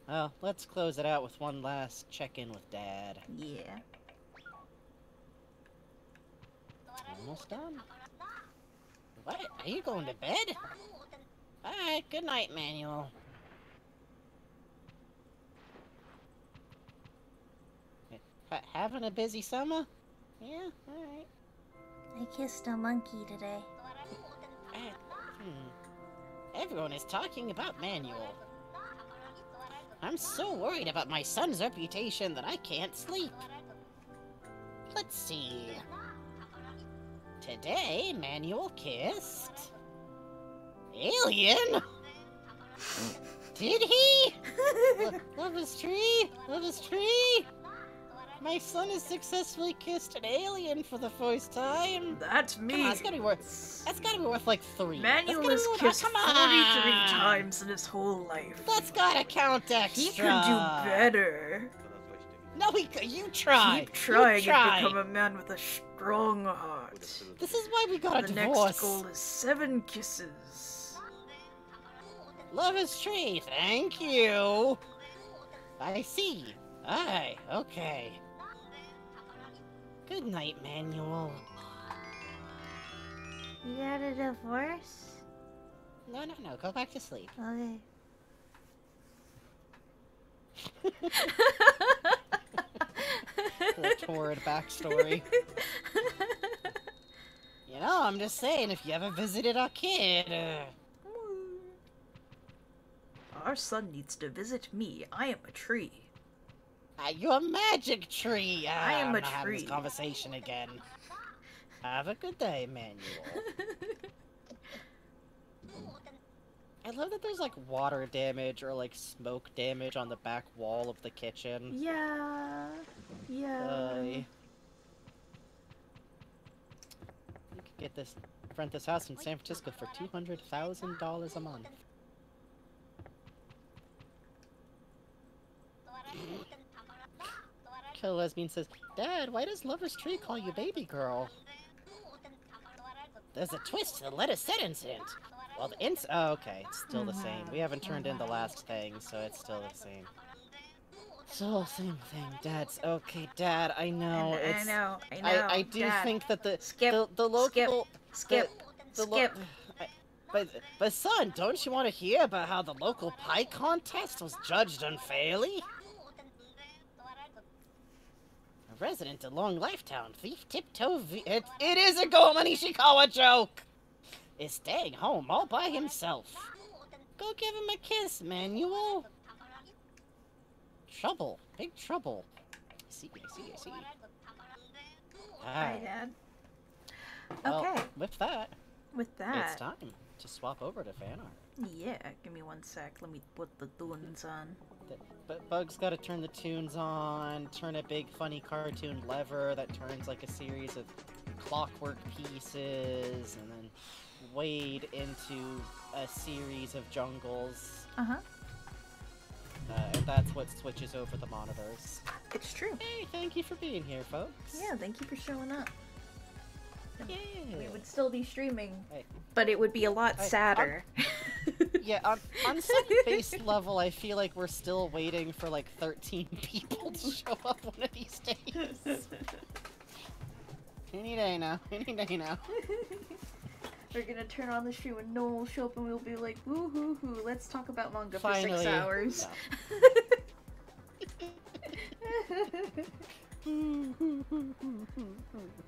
Well, let's close it out with one last check-in with Dad. Yeah. Almost done. What? Are you going to bed? Alright, good night, Manuel. Having a busy summer? Yeah, alright. I kissed a monkey today. Everyone is talking about Manuel. I'm so worried about my son's reputation that I can't sleep. Let's see. Today, Manuel kissed... Alien? Did he? Love his tree? Love his tree? My son has successfully kissed an alien for the first time. That's me! Come on, that's gotta be worth like 3. Manuel has kissed 43 times in his whole life. That's gotta count extra. He could do better. No, you try. Keep trying You try. and become a man with a strong heart. This is why we got a The divorce. next goal is 7 kisses. Love his tree, thank you. I see. Aye, okay. Good night, Manuel. You got a divorce? No, go back to sleep. Okay. The torrid backstory. You know, I'm just saying, if you ever visited our kid, Our son needs to visit me. I am a tree. You're a magic tree! I am I'm a not having tree. this conversation again. Have a good day, Manuel. I love that there's like water damage or like smoke damage on the back wall of the kitchen. Yeah. Yeah. You could get this, rent this house in San Francisco for $200,000 a month. Killer Lesbian says, Dad, why does Lover's Tree call you baby girl? There's a twist to the Let It Set incident. Well, the oh, okay, it's still the same. We haven't turned in the last thing, so it's still the same. Still same thing. Dad's okay, Dad. I know. I know. I do Dad. think that the Skip. local but son, don't you want to hear about how the local pie contest was judged unfairly? A resident of Long Lifetown, Thief Tiptoe it is a Go Nishikawa joke! Is staying home all by himself. Go give him a kiss, Manuel. Trouble. Big trouble. I see. Hi, Dad. Well, Okay. with that, With that. it's time to swap over to fan art. Yeah, give me one sec. Let me put the tunes on. But Bug's gotta turn the tunes on, turn a big funny cartoon lever that turns like a series of clockwork pieces, and then wade into a series of jungles. Uh-huh. And that's what switches over the monitors. It's true. Hey, thank you for being here, folks. Yeah, thank you for showing up. Yeah. We would still be streaming, Hey. but it would be a lot sadder. Yeah, on some base level, I feel like we're still waiting for like 13 people to show up one of these days. Any day now. We're gonna turn on the stream and no one will show up and we'll be like, woo hoo hoo, let's talk about manga Finally. for 6 hours. No.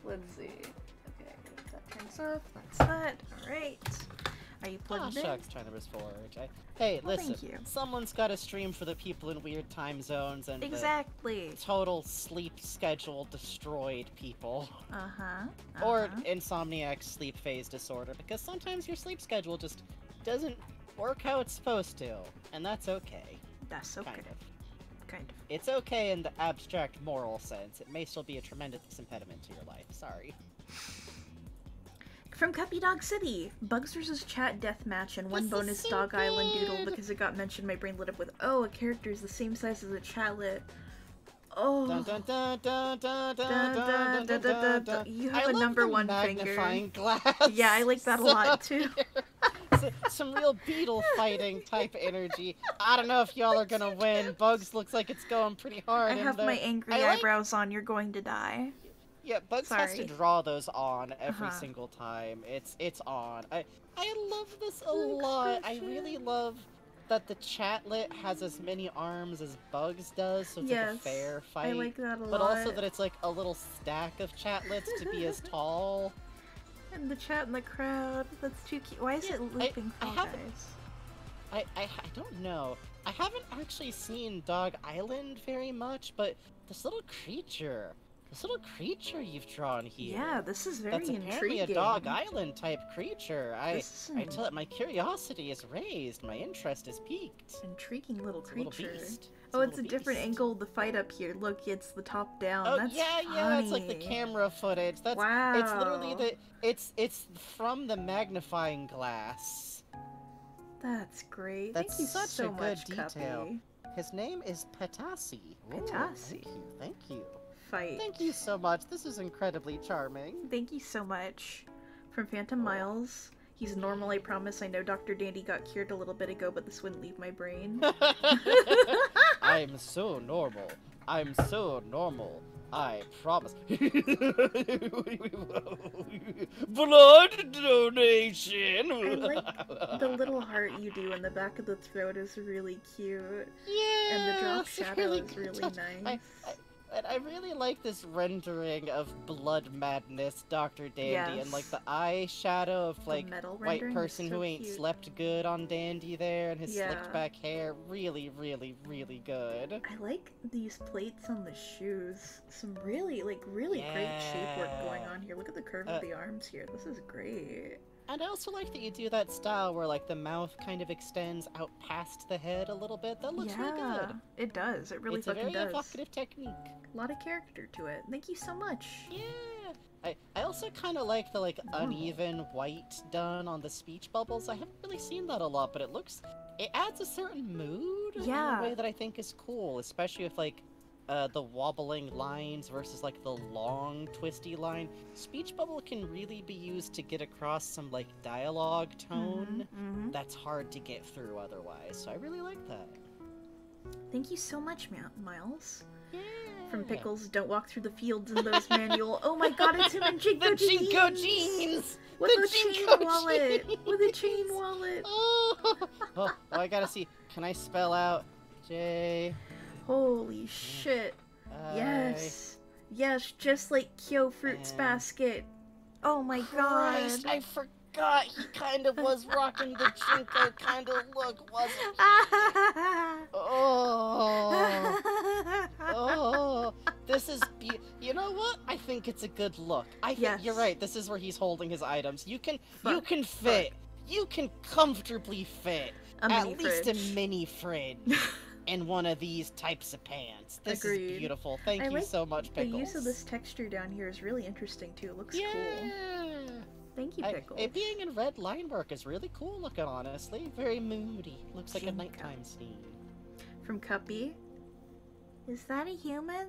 Let's see. Okay, that turns off. That's that. Alright. Are you Oh, plugged in? shucks, trying to forward. Hey, Well, listen. thank you. Someone's got to stream for the people in weird time zones and Exactly. the total sleep schedule destroyed people. Uh-huh. Or Insomniac's sleep phase disorder, because sometimes your sleep schedule just doesn't work how it's supposed to, and that's okay. That's okay. Kind of. It's okay in the abstract moral sense. It may still be a tremendous impediment to your life. Sorry. From Cuppy Dog City, Bugs vs. Chat Deathmatch and one This is bonus so Dog Island doodle good. because it got mentioned. My brain lit up with, oh, a character is the same size as a chatlet. Oh. Dun, dun, dun, dun, dun, dun, Dun, dun, dun, dun, dun. You have I a love number the one magnifying finger. glass. Yeah, I like that a lot too. Some real beetle fighting type energy. I don't know if y'all are gonna win. Bugs looks like it's going pretty hard. I have my angry eyebrows on. You're going to die. Yeah, Bugs has to Sorry. draw those on every Uh-huh. single time. It's on. I love this a lot. I really love that the chatlet has as many arms as Bugs does, so it's like a Yes, fair I fight. like that a but lot. also that it's like a little stack of chatlets to be as tall. And the chat in the crowd. That's too cute. Why is it looping I Fall haven't- Guys? I don't know. I haven't actually seen Dog Island very much, but this little creature you've drawn here. Yeah, this is very That's apparently intriguing. a Dog Island type creature. This is I tell it my curiosity is raised, my interest is piqued. Intriguing little It's a little creature. beast. Oh, it's a little different beast. angle of the fight up here. Look, it's the top down. Oh That's yeah, funny. it's like the camera footage. That's Wow. It's literally it's from the magnifying glass. That's great. That's Thank you such so a good much, detail. Cuppy. His name is Petasi. Ooh, Petasi. Thank you. Fight. Thank you so much. This is incredibly charming. Thank you so much. From Phantom Miles. He's normal, I promise. I know Dr. Dandy got cured a little bit ago, but this wouldn't leave my brain. I'm so normal. I promise. Blood donation. I like the little heart you do in the back of the throat is really cute. Yeah. And the drop it's shadow really is really good. nice. And I really like this rendering of Blood Madness Dr. Dandy and like the eyeshadow of like metal white rendering person is who so ain't cute. slept good on Dandy there and his Yeah. slicked back hair. Really, really, really good. I like these plates on the shoes. Some really great shape work going on here. Look at the curve of the arms here. This is great. And I also like that you do that style where like the mouth kind of extends out past the head a little bit. That looks really good. It does. It really It's a fucking very does. evocative technique. A lot of character to it. Thank you so much. Yeah. I also kind of like the like uneven white done on the speech bubbles. I haven't really seen that a lot, but it adds a certain mood in a way that I think is cool, especially with like the wobbling lines versus like the long twisty line. Speech bubble can really be used to get across some like dialogue tone that's hard to get through otherwise. So I really like that. Thank you so much, Miles. Yeah. From Pickles, don't walk through the fields in those manual. Oh my god, it's him in Jinko The jeans! Jinko jeans! With The a chain Jinko wallet! jeans! With a chain wallet! Oh, I gotta see. Can I spell out J? Holy shit. Yes. Yes, just like Kyo Fruits Basket. Oh my Christ, god. I forgot he kind of was rocking the Jinko kind of look, wasn't he? Oh, this is you know what? I think it's a good look. I think you're right. This is where he's holding his items. You can fit. You can comfortably fit at least a mini fridge in one of these types of pants. This is beautiful. Thank you so much, Pickles. The use of this texture down here is really interesting too. It looks cool. Thank you, Pickles. It being in red line work is really cool looking, honestly. Very moody. Looks like a nighttime scene. From Cuppy. Is that a human?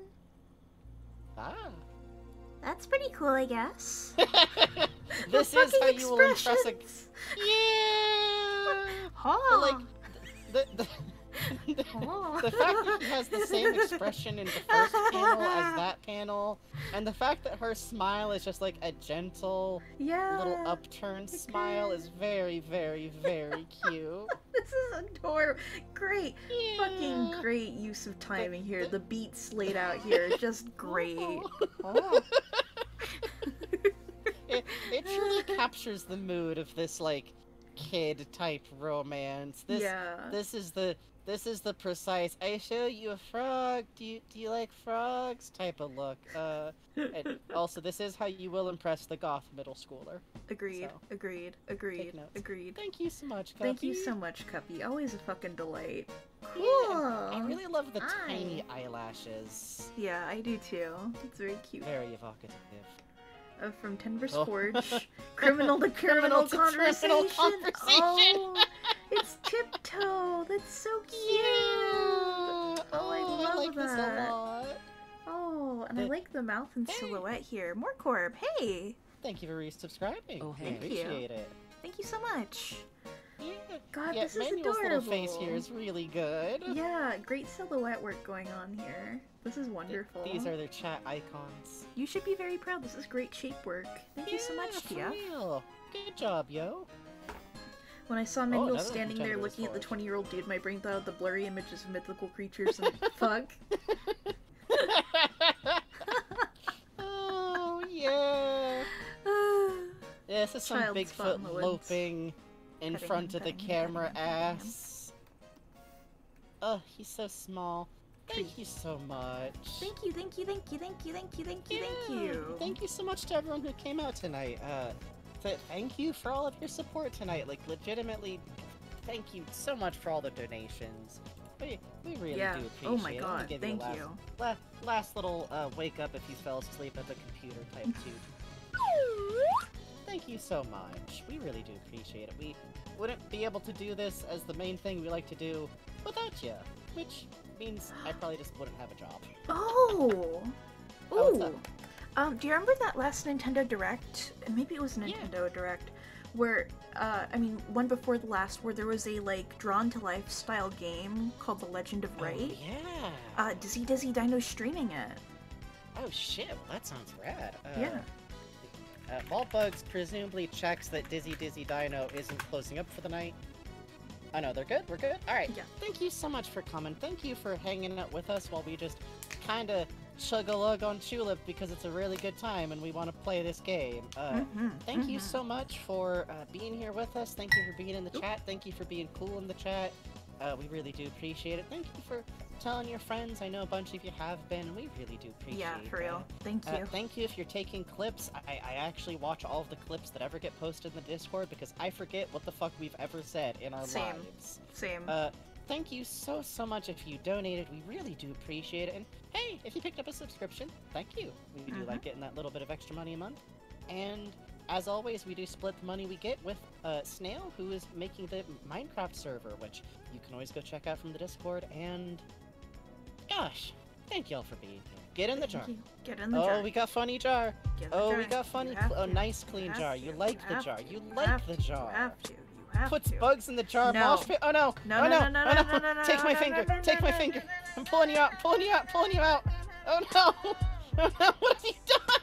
Ah. That's pretty cool, I guess. This is how you will impress a... Yeah! Oh. Like, the fact that he has the same expression in the first panel as that panel, and the fact that her smile is just like a gentle, little upturned smile is very, very, very cute. This is adorable. Great. Fucking great use of timing here. The beats laid out here, just great. Oh. It truly captures the mood of this, like, kid-type romance. This is the precise, I show you a frog, do you like frogs type of look. And also, this is how you will impress the goth middle schooler. Agreed, so. agreed. Thank you so much, Cuppy. Thank you so much, Cuppy. Always a fucking delight. Cool. Yeah, I really love the tiny eyelashes. Yeah, I do too. It's very cute. Very evocative. From Tenver's Forge, criminal to criminal conversation. Oh, it's Tiptoe. That's so cute. Yeah. Oh, I love this that. a lot. Oh, and I like the mouth and silhouette here. More Corb. Hey. Thank you for resubscribing. Oh, hey. I appreciate it. Thank you so much. Yeah. God, this is Manuel's adorable. little face here is really good. Yeah, great silhouette work going on here. This is wonderful. These are their chat icons. You should be very proud. This is great shape work. Thank you so much, Tia. Good job, yo. When I saw Manuel standing there looking at the 20-year-old dude, my brain thought of the blurry images of mythical creatures and fuck. Oh, yeah. Yeah, this is some Child spot in the Bigfoot woods. loping in front of the camera ass. Oh, he's so small. Thank you so much. Thank you. Thank you so much to everyone who came out tonight. Thank you for all of your support tonight. Like, legitimately, thank you so much for all the donations. We really do appreciate it. Oh my god, thank you. Last little wake up if you fell asleep at the computer type too. Thank you so much. We really do appreciate it. We wouldn't be able to do this as the main thing we like to do without you, which means I probably just wouldn't have a job. Oh! What's up? Do you remember that last Nintendo Direct? Maybe it was Nintendo Direct, where, one before the last, where there was a, like, drawn-to-life style game called The Legend of Right? Yeah! Dizzy Dino streaming it. Oh shit, well, that sounds rad. Yeah. Vaultbugs presumably checks that Dizzy Dino isn't closing up for the night. Oh no, they're good? We're good? Alright. Yeah. Thank you so much for coming. Thank you for hanging out with us while we just kinda chug-a-lug on Tulip because it's a really good time and we want to play this game. Thank you so much for being here with us. Thank you for being in the chat. Thank you for being cool in the chat. We really do appreciate it. Thank you for telling your friends. I know a bunch of you have been, and we really do appreciate it. Yeah, for real. Thank you. Thank you if you're taking clips. I actually watch all of the clips that ever get posted in the Discord because I forget what the fuck we've ever said in our lives. Same. Thank you so much if you donated. We really do appreciate it. And hey, if you picked up a subscription, thank you. We do like getting that little bit of extra money a month. And as always, we do split the money we get with Snail, who is making the Minecraft server, which you can always go check out from the Discord. And gosh, thank y'all for being here. Get in the jar. Get in the jar. Oh, we got funny jar. Get in the Oh, jar. we got funny. You have Oh, to. nice clean jar. You like the jar. You like the jar. You have to. You have Puts to. bugs in the jar. No. Mosh pit. Oh no. No, Oh no, no. no, Oh no, no. no, no, Take my no, finger. no, no, Take no, my no, finger. no, no, I'm pulling you out. Pulling you out. Pulling you out. Oh no. Oh no. What have you done?